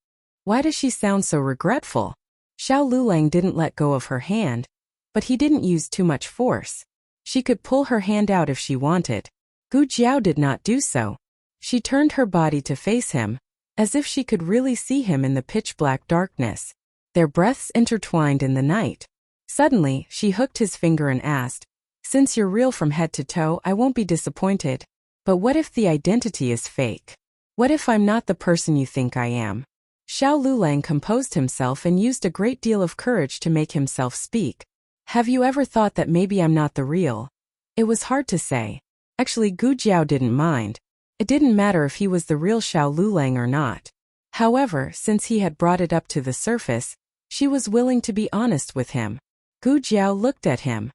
Why does she sound so regretful? Xiao Lulang didn't let go of her hand, but he didn't use too much force. She could pull her hand out if she wanted. Gu Jiao did not do so. She turned her body to face him, as if she could really see him in the pitch-black darkness. Their breaths intertwined in the night. Suddenly, she hooked his finger and asked, Since you're real from head to toe, I won't be disappointed. But what if the identity is fake? What if I'm not the person you think I am? Xiao Lulang composed himself and used a great deal of courage to make himself speak. Have you ever thought that maybe I'm not the real? It was hard to say. Actually, Gu Jiao didn't mind. It didn't matter if he was the real Xiao Lulang or not. However, since he had brought it up to the surface, she was willing to be honest with him. Gu Jiao looked at him.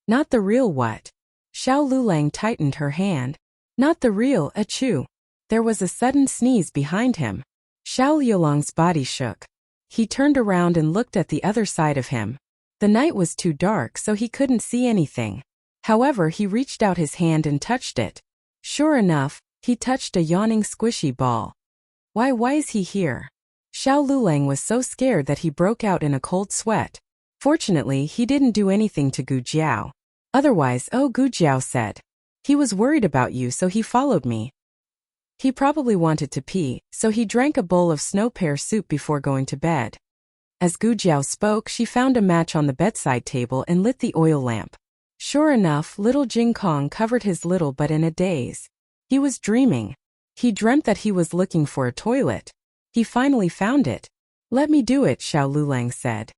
Not the real what? Xiao Lulang tightened her hand. Not the real, achoo. There was a sudden sneeze behind him. Xiao Liulang's body shook. He turned around and looked at the other side of him. The night was too dark so he couldn't see anything. However, he reached out his hand and touched it. Sure enough, he touched a yawning squishy ball. Why is he here? Xiao Lulang was so scared that he broke out in a cold sweat. Fortunately, he didn't do anything to Gu Jiao. Otherwise, oh, Gu Jiao said. He was worried about you so he followed me. He probably wanted to pee, so he drank a bowl of snow pear soup before going to bed. As Gu Jiao spoke, she found a match on the bedside table and lit the oil lamp. Sure enough, little Jing Kong covered his little butt in a daze. He was dreaming. He dreamt that he was looking for a toilet. He finally found it. Let me do it, Xiao Lulang said.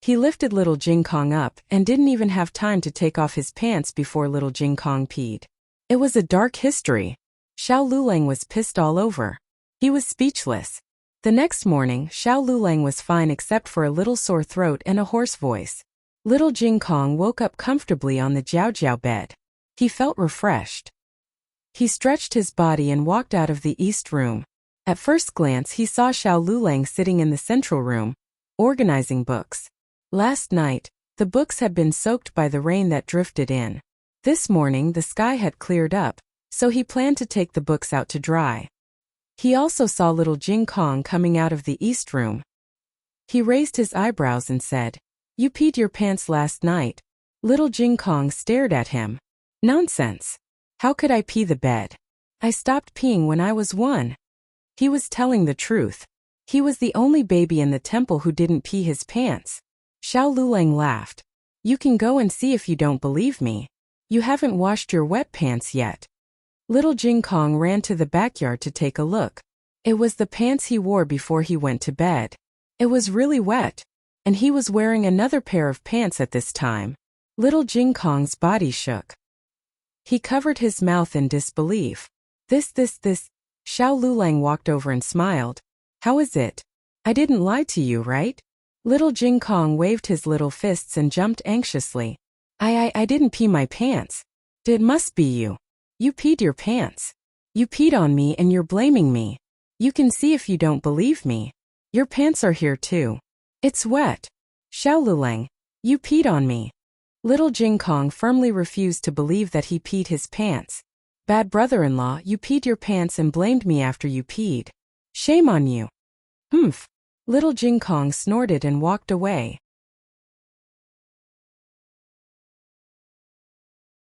He lifted little Jing Kong up and didn't even have time to take off his pants before little Jing Kong peed. It was a dark history. Xiao Lulang was pissed all over. He was speechless. The next morning, Xiao Lulang was fine except for a little sore throat and a hoarse voice. Little Jing Kong woke up comfortably on the Jiao Jiao bed. He felt refreshed. He stretched his body and walked out of the east room. At first glance, he saw Xiao Lulang sitting in the central room, organizing books. Last night, the books had been soaked by the rain that drifted in. This morning the sky had cleared up, so he planned to take the books out to dry. He also saw little Jing Kong coming out of the east room. He raised his eyebrows and said, "You peed your pants last night." Little Jing Kong stared at him. Nonsense. How could I pee the bed? I stopped peeing when I was 1. He was telling the truth. He was the only baby in the temple who didn't pee his pants. Xiao Lulang laughed. You can go and see if you don't believe me. You haven't washed your wet pants yet. Little Jing Kong ran to the backyard to take a look. It was the pants he wore before he went to bed. It was really wet. And he was wearing another pair of pants at this time. Little Jing Kong's body shook. He covered his mouth in disbelief. This. Xiao Lulang walked over and smiled. How is it? I didn't lie to you, right? Little Jing Kong waved his little fists and jumped anxiously. I didn't pee my pants. It must be you. You peed your pants. You peed on me and you're blaming me. You can see if you don't believe me. Your pants are here too. It's wet. Xiao Lulang, you peed on me. Little Jing Kong firmly refused to believe that he peed his pants. Bad brother-in-law, you peed your pants and blamed me after you peed. Shame on you. Humph. Little Jing Kong snorted and walked away.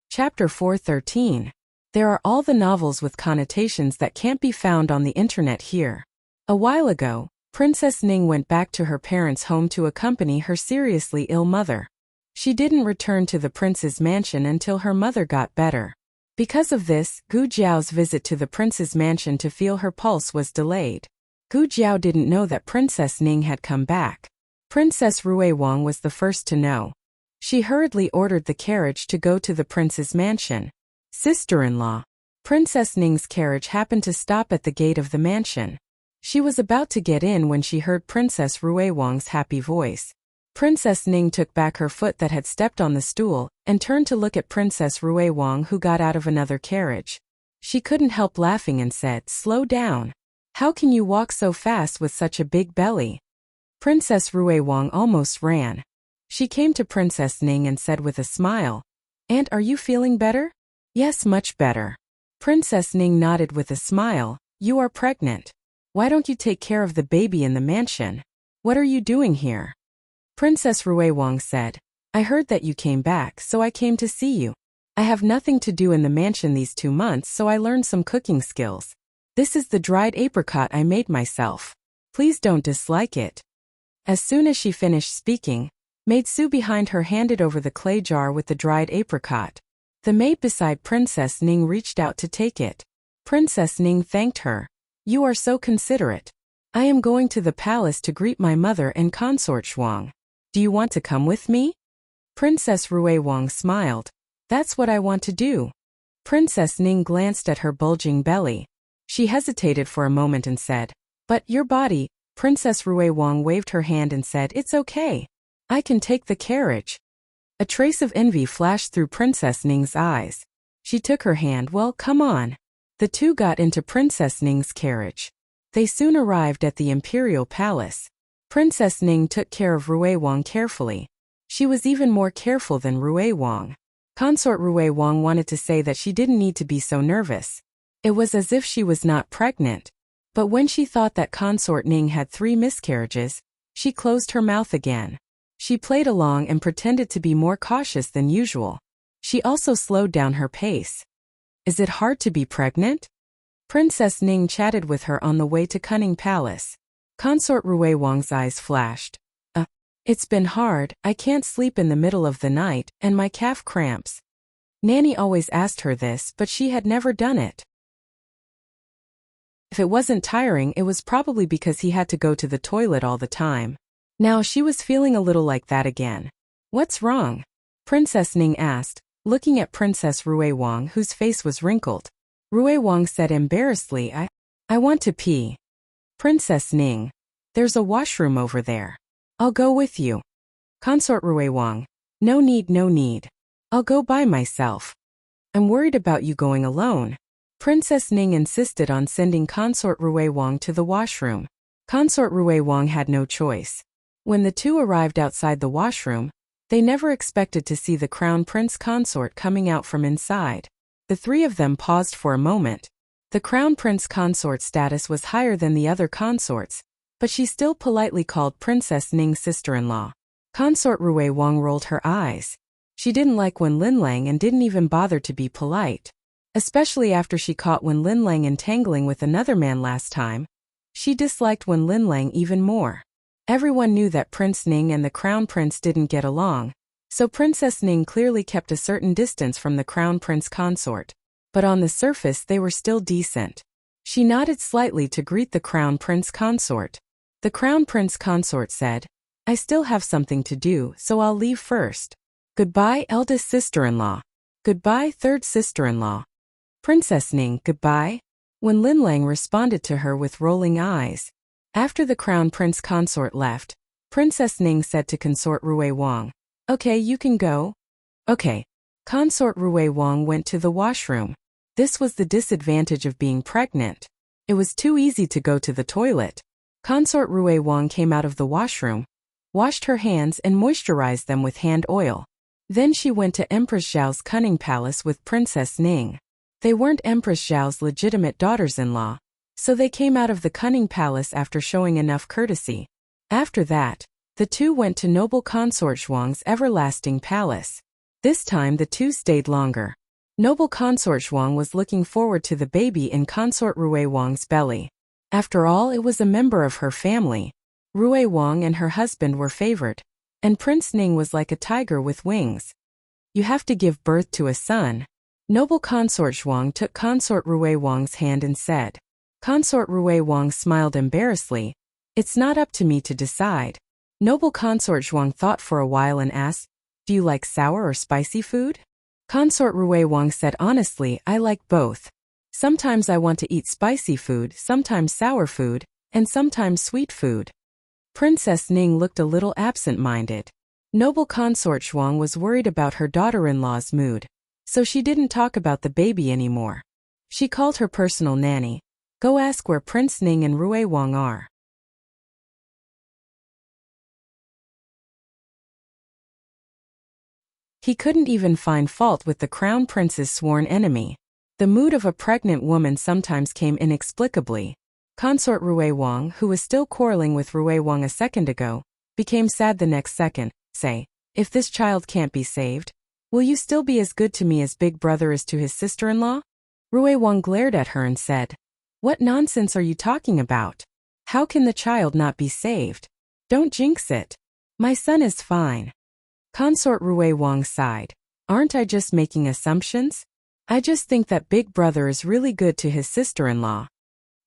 Chapter 413. There are all the novels with connotations that can't be found on the internet here. A while ago, Princess Ning went back to her parents' home to accompany her seriously ill mother. She didn't return to the prince's mansion until her mother got better. Because of this, Gu Jiao's visit to the prince's mansion to feel her pulse was delayed. Gu Jiao didn't know that Princess Ning had come back. Princess Rui Wang was the first to know. She hurriedly ordered the carriage to go to the prince's mansion. Sister-in-law. Princess Ning's carriage happened to stop at the gate of the mansion. She was about to get in when she heard Princess Rui Wang's happy voice. Princess Ning took back her foot that had stepped on the stool and turned to look at Princess Rui Wang, who got out of another carriage. She couldn't help laughing and said, "Slow down. How can you walk so fast with such a big belly?" Princess Rui Wang almost ran. She came to Princess Ning and said with a smile, "Aunt, are you feeling better?" "Yes, much better." Princess Ning nodded with a smile. "You are pregnant. Why don't you take care of the baby in the mansion? What are you doing here?" Princess Rui Wang said, "I heard that you came back, so I came to see you. I have nothing to do in the mansion these 2 months, so I learned some cooking skills. This is the dried apricot I made myself. Please don't dislike it." As soon as she finished speaking, Maid Su behind her handed over the clay jar with the dried apricot. The maid beside Princess Ning reached out to take it. Princess Ning thanked her. "You are so considerate. I am going to the palace to greet my mother and consort Zhuang. Do you want to come with me? Princess Ruiwang smiled. That's what I want to do. Princess Ning glanced at her bulging belly. She hesitated for a moment and said, But your body. Princess Ruiwang waved her hand and said, It's okay. I can take the carriage. A trace of envy flashed through Princess Ning's eyes. She took her hand. Well, come on. The two got into Princess Ning's carriage. They soon arrived at the imperial palace. Princess Ning took care of Ruiwang carefully. She was even more careful than Ruiwang. Consort Ruiwang wanted to say that she didn't need to be so nervous. It was as if she was not pregnant. But when she thought that Consort Ning had 3 miscarriages, she closed her mouth again. She played along and pretended to be more cautious than usual. She also slowed down her pace. Is it hard to be pregnant? Princess Ning chatted with her on the way to Cunning Palace. Consort Ruiwang's eyes flashed. It's been hard, I can't sleep in the middle of the night, and my calf cramps. Nanny always asked her this, but she had never done it. If it wasn't tiring, it was probably because he had to go to the toilet all the time. Now she was feeling a little like that again. What's wrong? Princess Ning asked, looking at Princess Ruiwang, whose face was wrinkled. Ruiwang said embarrassedly, I want to pee. Princess Ning, there's a washroom over there. I'll go with you. Consort Ruiwang, no need. I'll go by myself. I'm worried about you going alone. Princess Ning insisted on sending Consort Ruiwang to the washroom. Consort Ruiwang had no choice. When the two arrived outside the washroom, they never expected to see the Crown Prince Consort coming out from inside. The 3 of them paused for a moment. The Crown Prince Consort's status was higher than the other consorts, but she still politely called Princess Ning's sister-in-law. Consort Ruiwang rolled her eyes. She didn't like Wen Linlang and didn't even bother to be polite. Especially after she caught Wen Linlang entangling with another man last time. She disliked Wen Linlang even more. Everyone knew that Prince Ning and the Crown Prince didn't get along, so Princess Ning clearly kept a certain distance from the Crown Prince Consort. But on the surface they were still decent. She nodded slightly to greet the Crown Prince Consort. The Crown Prince Consort said, I still have something to do, so I'll leave first. Goodbye, eldest sister-in-law. Goodbye, third sister-in-law. Princess Ning, goodbye. When Linlang responded to her with rolling eyes. After the Crown Prince Consort left, Princess Ning said to Consort Ruiwang, Okay, you can go. Okay. Consort Ruiwang went to the washroom. This was the disadvantage of being pregnant. It was too easy to go to the toilet. Consort Ruiwang came out of the washroom, washed her hands and moisturized them with hand oil. Then she went to Empress Zhao's Cunning Palace with Princess Ning. They weren't Empress Zhao's legitimate daughters-in-law, so they came out of the Cunning Palace after showing enough courtesy. After that, the two went to noble consort Zhuang's everlasting palace. This time the two stayed longer. Noble consort Zhuang was looking forward to the baby in Consort Ruiwang's belly. After all, it was a member of her family. Ruiwang and her husband were favored, and Prince Ning was like a tiger with wings. You have to give birth to a son. Noble consort Zhuang took Consort Ruiwang's hand and said. Consort Ruiwang smiled embarrassedly. It's not up to me to decide. Noble consort Zhuang thought for a while and asked, Do you like sour or spicy food? Consort Ruiwang said honestly, I like both. Sometimes I want to eat spicy food, sometimes sour food, and sometimes sweet food. Princess Ning looked a little absent-minded. Noble consort Zhuang was worried about her daughter-in-law's mood, so she didn't talk about the baby anymore. She called her personal nanny. Go ask where Prince Ning and Ruiwang are. He couldn't even find fault with the Crown Prince's sworn enemy. The mood of a pregnant woman sometimes came inexplicably. Consort Ruiwang, who was still quarreling with Ruiwang a second ago, became sad the next second. Say, if this child can't be saved, will you still be as good to me as Big Brother is to his sister-in-law? Ruiwang glared at her and said, What nonsense are you talking about? How can the child not be saved? Don't jinx it. My son is fine. Consort Ruiwang sighed. Aren't I just making assumptions? I just think that Big Brother is really good to his sister-in-law.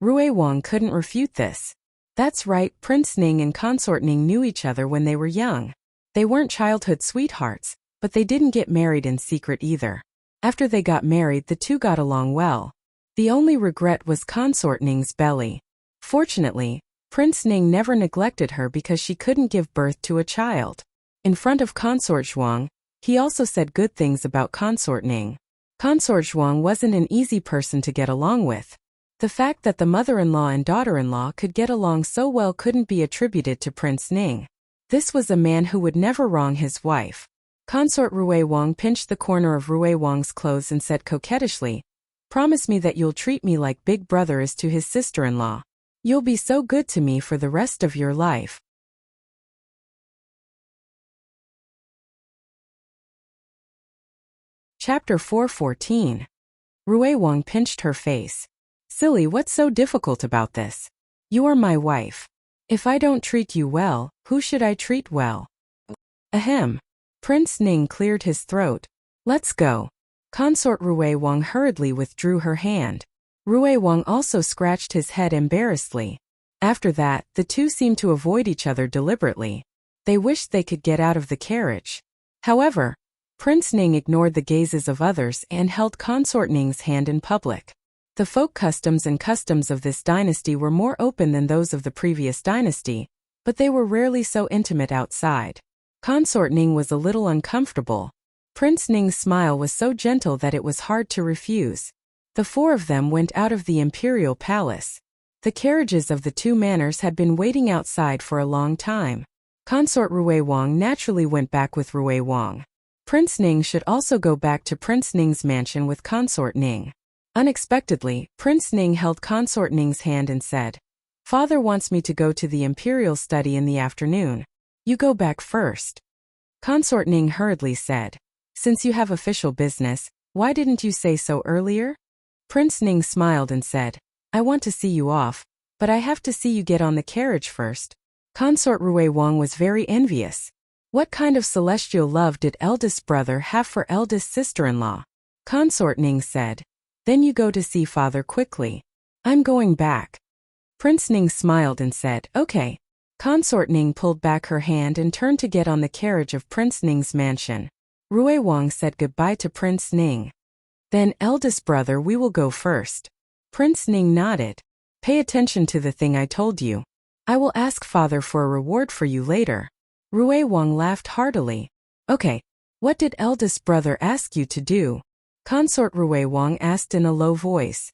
Ruiwang couldn't refute this. That's right, Prince Ning and Consort Ning knew each other when they were young. They weren't childhood sweethearts, but they didn't get married in secret either. After they got married, the two got along well. The only regret was Consort Ning's belly. Fortunately, Prince Ning never neglected her because she couldn't give birth to a child. In front of Consort Zhuang, he also said good things about Consort Ning. Consort Zhuang wasn't an easy person to get along with. The fact that the mother-in-law and daughter-in-law could get along so well couldn't be attributed to Prince Ning. This was a man who would never wrong his wife. Consort Rui Wang pinched the corner of Rui Wang's clothes and said coquettishly, "Promise me that you'll treat me like Big Brother is to his sister-in-law. You'll be so good to me for the rest of your life." Chapter 4:14. Rui Wang pinched her face. "Silly, what's so difficult about this? You are my wife. If I don't treat you well, who should I treat well?" Ahem. Prince Ning cleared his throat. "Let's go." Consort Rui Wang hurriedly withdrew her hand. Rui Wang also scratched his head embarrassedly. After that, the two seemed to avoid each other deliberately. They wished they could get out of the carriage. However, Prince Ning ignored the gazes of others and held Consort Ning's hand in public. The folk customs and customs of this dynasty were more open than those of the previous dynasty, but they were rarely so intimate outside. Consort Ning was a little uncomfortable. Prince Ning's smile was so gentle that it was hard to refuse. The four of them went out of the imperial palace. The carriages of the two manors had been waiting outside for a long time. Consort Rui Wang naturally went back with Rui Wang. Prince Ning should also go back to Prince Ning's mansion with Consort Ning. Unexpectedly, Prince Ning held Consort Ning's hand and said, "Father wants me to go to the imperial study in the afternoon. You go back first." Consort Ning hurriedly said, "Since you have official business, why didn't you say so earlier?" Prince Ning smiled and said, "I want to see you off, but I have to see you get on the carriage first." Consort Rui Wang was very envious. What kind of celestial love did eldest brother have for eldest sister-in-law? Consort Ning said, "Then you go to see father quickly. I'm going back." Prince Ning smiled and said, "Okay." Consort Ning pulled back her hand and turned to get on the carriage of Prince Ning's mansion. Rui Wang said goodbye to Prince Ning. "Then, eldest brother, we will go first." Prince Ning nodded. "Pay attention to the thing I told you. I will ask father for a reward for you later." Rui Wang laughed heartily. "Okay, what did eldest brother ask you to do?" Consort Rui Wang asked in a low voice.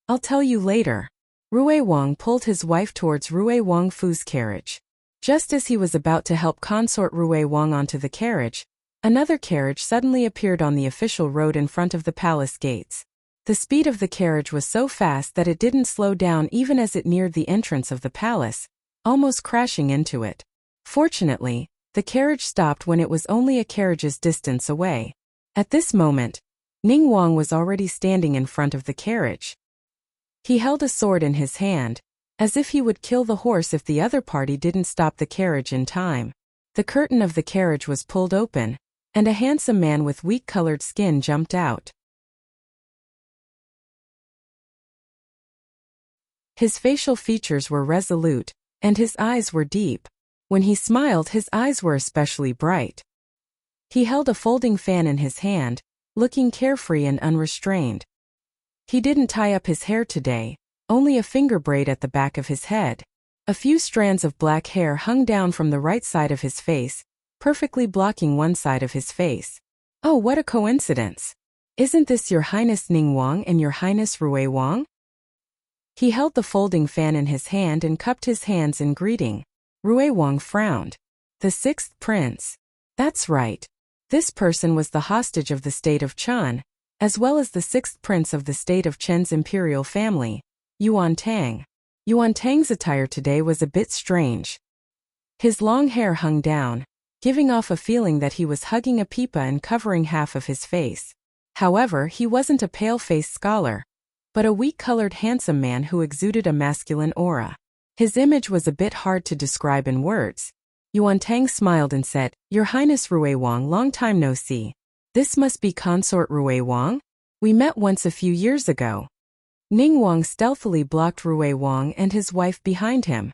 "I'll tell you later." Rui Wang pulled his wife towards Rui Wang Fu's carriage. Just as he was about to help Consort Rui Wang onto the carriage, another carriage suddenly appeared on the official road in front of the palace gates. The speed of the carriage was so fast that it didn't slow down even as it neared the entrance of the palace, almost crashing into it. Fortunately, the carriage stopped when it was only a carriage's distance away. At this moment, Ning Wang was already standing in front of the carriage. He held a sword in his hand, as if he would kill the horse if the other party didn't stop the carriage in time. The curtain of the carriage was pulled open, and a handsome man with wheat-colored skin jumped out. His facial features were resolute, and his eyes were deep. When he smiled, his eyes were especially bright. He held a folding fan in his hand, looking carefree and unrestrained. He didn't tie up his hair today, only a finger braid at the back of his head. A few strands of black hair hung down from the right side of his face, perfectly blocking one side of his face. "Oh, what a coincidence! Isn't this Your Highness Ning Wang and Your Highness Rui Wang?" He held the folding fan in his hand and cupped his hands in greeting. Rui Wang frowned. "The sixth prince. That's right. This person was the hostage of the state of Chen, as well as the sixth prince of the state of Chen's imperial family, Yuan Tang. Yuan Tang's attire today was a bit strange. His long hair hung down, giving off a feeling that he was hugging a pipa and covering half of his face. However, he wasn't a pale-faced scholar, but a weak-colored handsome man who exuded a masculine aura. His image was a bit hard to describe in words. Yuan Tang smiled and said, "Your Highness Rui Wang, long time no see. This must be Consort Rui Wang? We met once a few years ago." Ning Wang stealthily blocked Rui Wang and his wife behind him.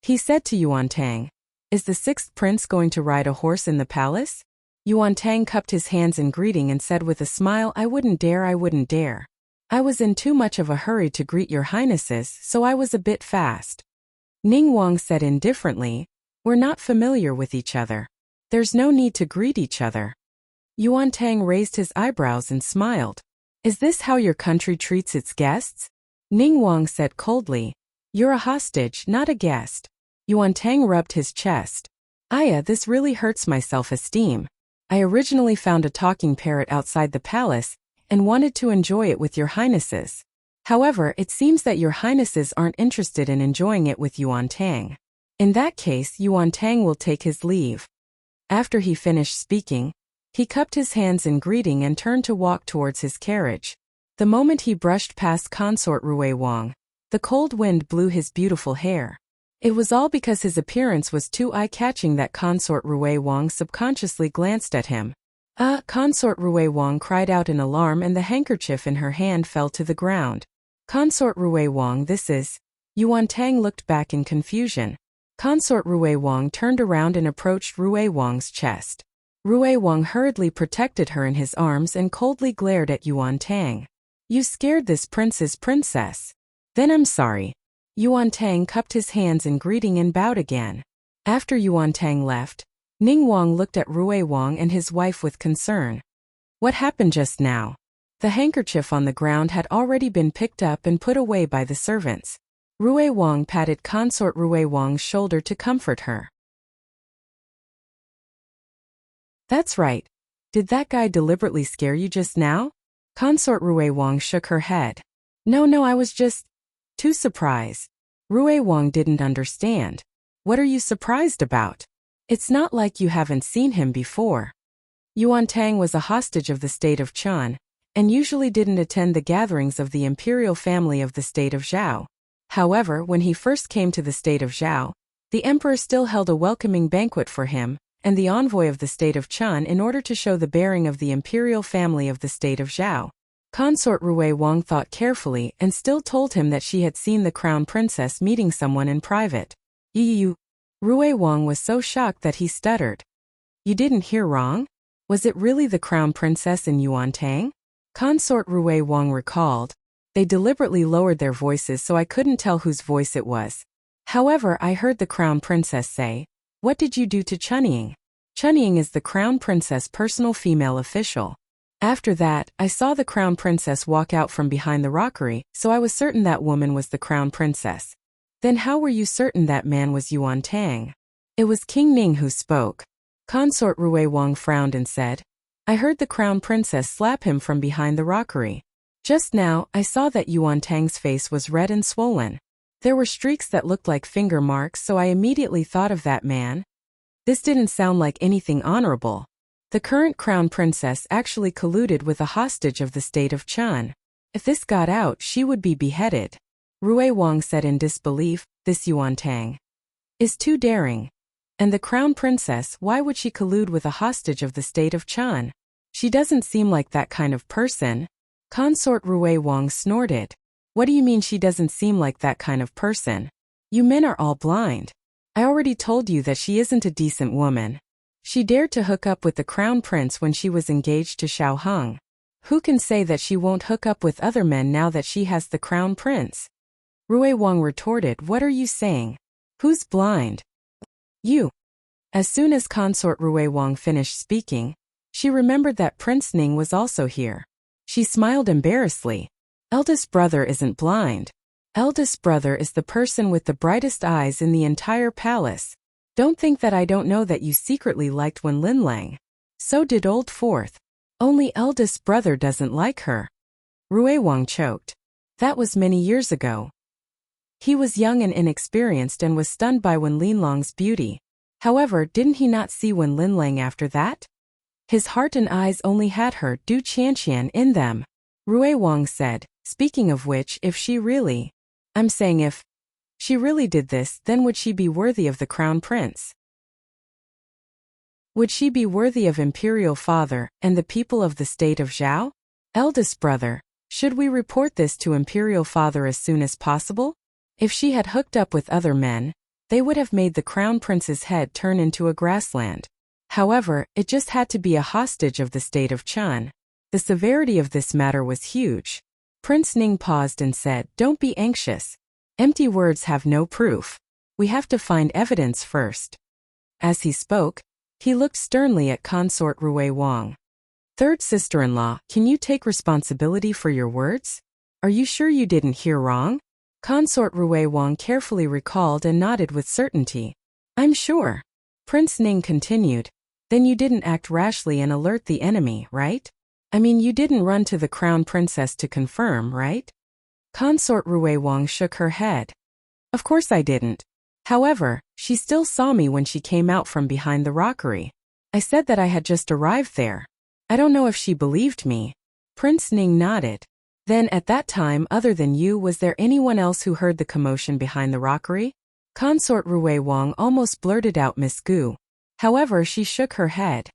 He said to Yuan Tang, "Is the sixth prince going to ride a horse in the palace?" Yuan Tang cupped his hands in greeting and said with a smile, "I wouldn't dare, I wouldn't dare. I was in too much of a hurry to greet your highnesses, so I was a bit fast." Ning Wang said indifferently, "We're not familiar with each other. There's no need to greet each other." Yuan Tang raised his eyebrows and smiled. "Is this how your country treats its guests?" Ning Wang said coldly, "You're a hostage, not a guest." Yuan Tang rubbed his chest. "Aya, this really hurts my self-esteem. I originally found a talking parrot outside the palace and wanted to enjoy it with your highnesses. However, it seems that your highnesses aren't interested in enjoying it with Yuan Tang. In that case, Yuan Tang will take his leave." After he finished speaking, he cupped his hands in greeting and turned to walk towards his carriage. The moment he brushed past Consort Rui Wang, the cold wind blew his beautiful hair. It was all because his appearance was too eye-catching that Consort Rui Wang subconsciously glanced at him. Consort Rui Wang cried out in alarm and the handkerchief in her hand fell to the ground. "Consort Rui Wang, this is..." Yuan Tang looked back in confusion. Consort Rui Wang turned around and approached Rui Wang's chest. Rui Wang hurriedly protected her in his arms and coldly glared at Yuan Tang. "You scared this prince's princess. Then I'm sorry." Yuan Tang cupped his hands in greeting and bowed again. After Yuan Tang left, Ning Wang looked at Rui Wang and his wife with concern. "What happened just now?" The handkerchief on the ground had already been picked up and put away by the servants. Rui Wang patted Consort Rui Wang's shoulder to comfort her. "That's right. Did that guy deliberately scare you just now?" Consort Rui Wang shook her head. No, I was just too surprised." Rui Wang didn't understand. "What are you surprised about? It's not like you haven't seen him before." Yuan Tang was a hostage of the state of Chun, and usually didn't attend the gatherings of the imperial family of the state of Zhao. However, when he first came to the state of Zhao, the emperor still held a welcoming banquet for him and the envoy of the state of Chun in order to show the bearing of the imperial family of the state of Zhao. Consort Rui Wang thought carefully and still told him that she had seen the crown princess meeting someone in private. You. Rui Wang was so shocked that he stuttered. "You didn't hear wrong? Was it really the crown princess and Yuan Tang?" Consort Rui Wang recalled. "They deliberately lowered their voices so I couldn't tell whose voice it was. However, I heard the crown princess say, 'What did you do to Chunying?' Chunying is the crown princess' personal female official. After that, I saw the crown princess walk out from behind the rockery, so I was certain that woman was the crown princess." "Then how were you certain that man was Yuan Tang?" "It was King Ning who spoke." Consort Rui Wang frowned and said, "I heard the crown princess slap him from behind the rockery. Just now, I saw that Yuan Tang's face was red and swollen. There were streaks that looked like finger marks, so I immediately thought of that man. This didn't sound like anything honorable. The current crown princess actually colluded with a hostage of the state of Chun. If this got out, she would be beheaded." Rui Wang said in disbelief, "This Yuan Tang is too daring. And the crown princess, why would she collude with a hostage of the state of Chun? She doesn't seem like that kind of person." Consort Rui Wang snorted. "What do you mean she doesn't seem like that kind of person? You men are all blind. I already told you that she isn't a decent woman. She dared to hook up with the crown prince when she was engaged to Xiao Heng. Who can say that she won't hook up with other men now that she has the crown prince?" Rui Wang retorted, "What are you saying? Who's blind?" "You." As soon as Consort Rui Wang finished speaking, she remembered that Prince Ning was also here. She smiled embarrassedly. "Eldest brother isn't blind. Eldest brother is the person with the brightest eyes in the entire palace. Don't think that I don't know that you secretly liked Wen Linlang. So did old fourth. Only eldest brother doesn't like her." Rui Wang choked. That was many years ago. He was young and inexperienced and was stunned by Wen Linlang's beauty. However, didn't he not see Wen Linlang after that? His heart and eyes only had her Du Qianqian in them. Rui Wang said, "Speaking of which, if she really did this, then would she be worthy of the crown prince? Would she be worthy of imperial father and the people of the state of Zhao? Eldest brother, should we report this to imperial father as soon as possible? If she had hooked up with other men, they would have made the crown prince's head turn into a grassland. However, it just had to be a hostage of the state of Chun. The severity of this matter was huge. Prince Ning paused and said, "Don't be anxious. Empty words have no proof. We have to find evidence first." As he spoke, he looked sternly at consort Rui Wang. "Third sister-in-law, can you take responsibility for your words? Are you sure you didn't hear wrong?" Consort Rui Wang carefully recalled and nodded with certainty. "I'm sure." Prince Ning continued, "Then you didn't act rashly and alert the enemy, right? I mean, you didn't run to the crown princess to confirm, right?" Consort Rui Wang shook her head. "Of course I didn't. However, she still saw me when she came out from behind the rockery. I said that I had just arrived there. I don't know if she believed me." Prince Ning nodded. "Then at that time, other than you, was there anyone else who heard the commotion behind the rockery?" Consort Rui Wang almost blurted out Miss Gu. However, she shook her head.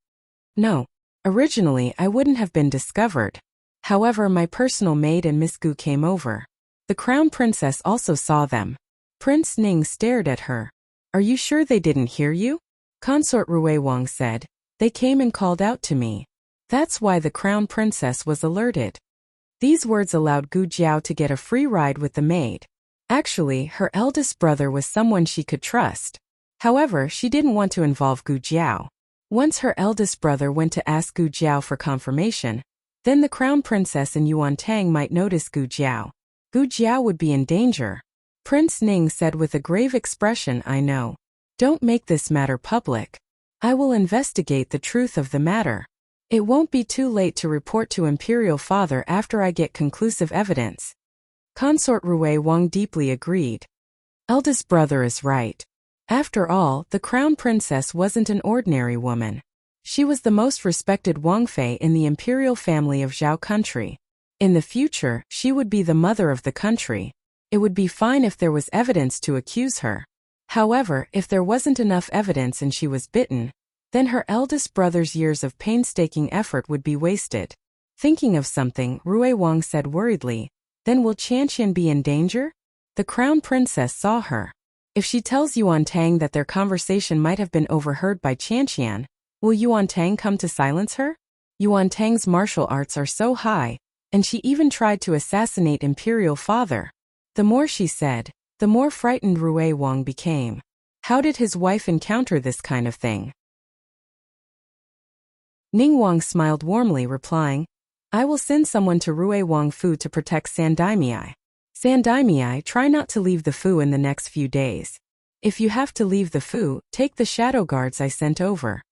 "No. Originally, I wouldn't have been discovered. However, my personal maid and Miss Gu came over. The crown princess also saw them." Prince Ning stared at her. "Are you sure they didn't hear you?" Consort Rui Wang said, "They came and called out to me. That's why the crown princess was alerted." These words allowed Gu Jiao to get a free ride with the maid. Actually, her eldest brother was someone she could trust. However, she didn't want to involve Gu Jiao. Once her eldest brother went to ask Gu Jiao for confirmation, then the crown princess and Yuan Tang might notice Gu Jiao. Gu Jiao would be in danger. Prince Ning said with a grave expression, "I know. Don't make this matter public. I will investigate the truth of the matter. It won't be too late to report to Imperial Father after I get conclusive evidence." Consort Rui Wang deeply agreed. Eldest brother is right. After all, the crown princess wasn't an ordinary woman. She was the most respected Wangfei in the imperial family of Zhao country. In the future, she would be the mother of the country. It would be fine if there was evidence to accuse her. However, if there wasn't enough evidence and she was bitten, then her eldest brother's years of painstaking effort would be wasted. Thinking of something, Rui Wang said worriedly, "Then will Qianqian be in danger?" The crown princess saw her. If she tells Yuan Tang that their conversation might have been overheard by Qianqian, will Yuan Tang come to silence her? Yuan Tang's martial arts are so high, and she even tried to assassinate Imperial Father. The more she said, the more frightened Rui Wang became. How did his wife encounter this kind of thing? Ning Wang smiled warmly, replying, "I will send someone to Rui Wang Fu to protect Sandaimei. Sandaimei, try not to leave the Fu in the next few days. If you have to leave the Fu, take the shadow guards I sent over."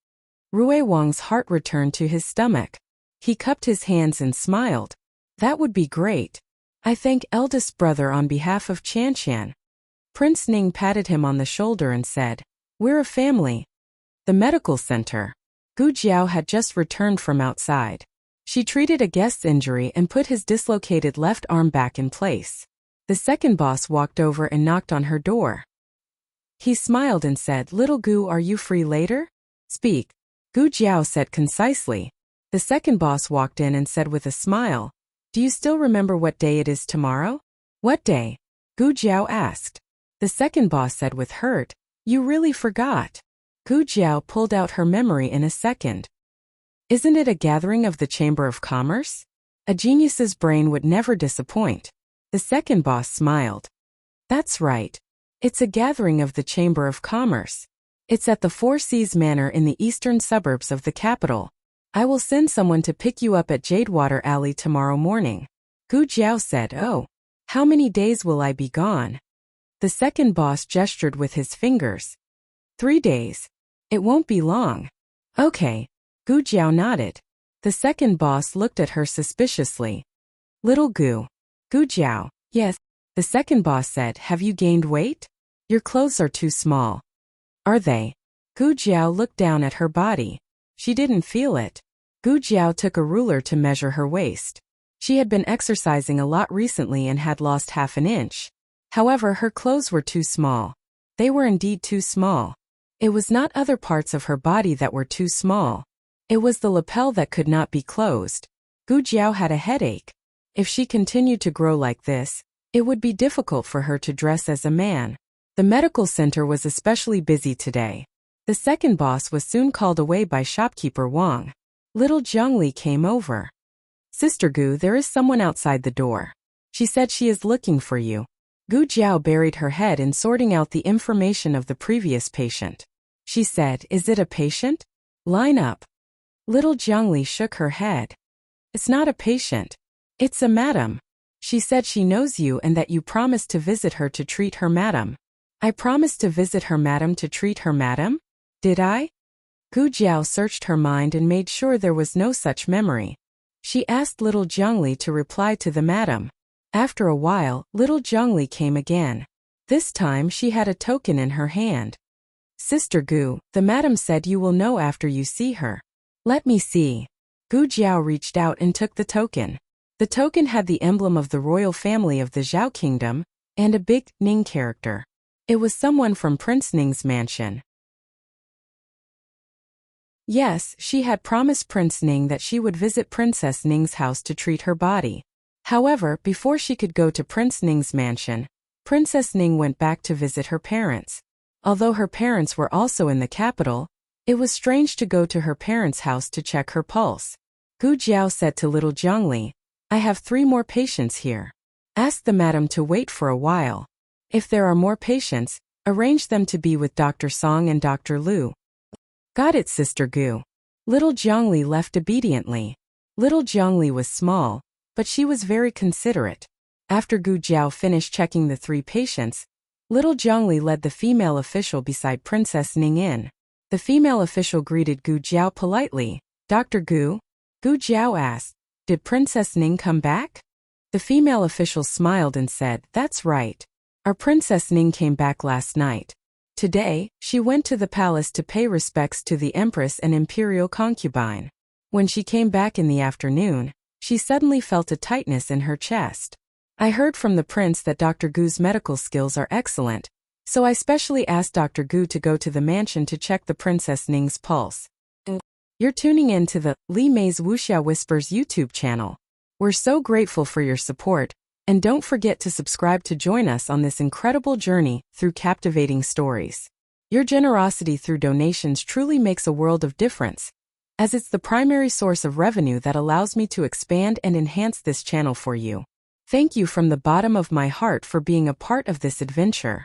Rui Wang's heart returned to his stomach. He cupped his hands and smiled. "That would be great. I thank eldest brother on behalf of Qianqian." Prince Ning patted him on the shoulder and said, "We're a family." The medical center. Gu Jiao had just returned from outside. She treated a guest's injury and put his dislocated left arm back in place. The second boss walked over and knocked on her door. He smiled and said, "Little Gu, are you free later?" "Speak." Gu Jiao said concisely. The second boss walked in and said with a smile, "Do you still remember what day it is tomorrow?" "What day?" Gu Jiao asked. The second boss said with hurt, "You really forgot." Gu Jiao pulled out her memory in a second. "Isn't it a gathering of the Chamber of Commerce? A genius's brain would never disappoint." The second boss smiled. "That's right. It's a gathering of the Chamber of Commerce. It's at the Four Seas Manor in the eastern suburbs of the capital. I will send someone to pick you up at Jadewater Alley tomorrow morning." Gu Jiao said, "Oh, how many days will I be gone?" The second boss gestured with his fingers. 3 days. It won't be long." "Okay." Gu Jiao nodded. The second boss looked at her suspiciously. "Little Gu." Gu Jiao, "Yes." The second boss said, "Have you gained weight? Your clothes are too small." "Are they?" Gu Jiao looked down at her body. She didn't feel it. Gu Jiao took a ruler to measure her waist. She had been exercising a lot recently and had lost half an inch. However, her clothes were too small. They were indeed too small. It was not other parts of her body that were too small. It was the lapel that could not be closed. Gu Jiao had a headache. If she continued to grow like this, it would be difficult for her to dress as a man. The medical center was especially busy today. The second boss was soon called away by shopkeeper Wang. Little Zhongli came over. Sister Gu, there is someone outside the door. She said she is looking for you. Gu Jiao buried her head in sorting out the information of the previous patient. She said, is it a patient? Line up. Little Zhongli shook her head. It's not a patient. It's a madam. She said she knows you and that you promised to visit her to treat her madam. I promised to visit her madam to treat her madam? Did I? Gu Jiao searched her mind and made sure there was no such memory. She asked little Zhongli to reply to the madam. After a while, little Zhongli came again. This time she had a token in her hand. Sister Gu, the madam said you will know after you see her. Let me see. Gu Jiao reached out and took the token. The token had the emblem of the royal family of the Zhao kingdom and a big Ning character. It was someone from Prince Ning's mansion. Yes, she had promised Prince Ning that she would visit Princess Ning's house to treat her body. However, before she could go to Prince Ning's mansion, Princess Ning went back to visit her parents. Although her parents were also in the capital, it was strange to go to her parents' house to check her pulse. Gu Jiao said to little Zhongli, I have 3 more patients here. Ask the madam to wait for a while. If there are more patients, arrange them to be with Dr. Song and Dr. Lu. Got it, Sister Gu. Little Zhongli left obediently. Little Zhongli was small, but she was very considerate. After Gu Jiao finished checking the 3 patients, little Zhongli led the female official beside Princess Ning in. The female official greeted Gu Jiao politely. Dr. Gu? Gu Jiao asked, did Princess Ning come back? The female official smiled and said, that's right. Our Princess Ning came back last night. Today, she went to the palace to pay respects to the Empress and imperial concubine. When she came back in the afternoon, she suddenly felt a tightness in her chest. I heard from the prince that Dr. Gu's medical skills are excellent, so I specially asked Dr. Gu to go to the mansion to check the Princess Ning's pulse. You're tuning in to the Li Mei's Wuxia Whispers YouTube channel. We're so grateful for your support, and don't forget to subscribe to join us on this incredible journey through captivating stories. Your generosity through donations truly makes a world of difference, as it's the primary source of revenue that allows me to expand and enhance this channel for you. Thank you from the bottom of my heart for being a part of this adventure.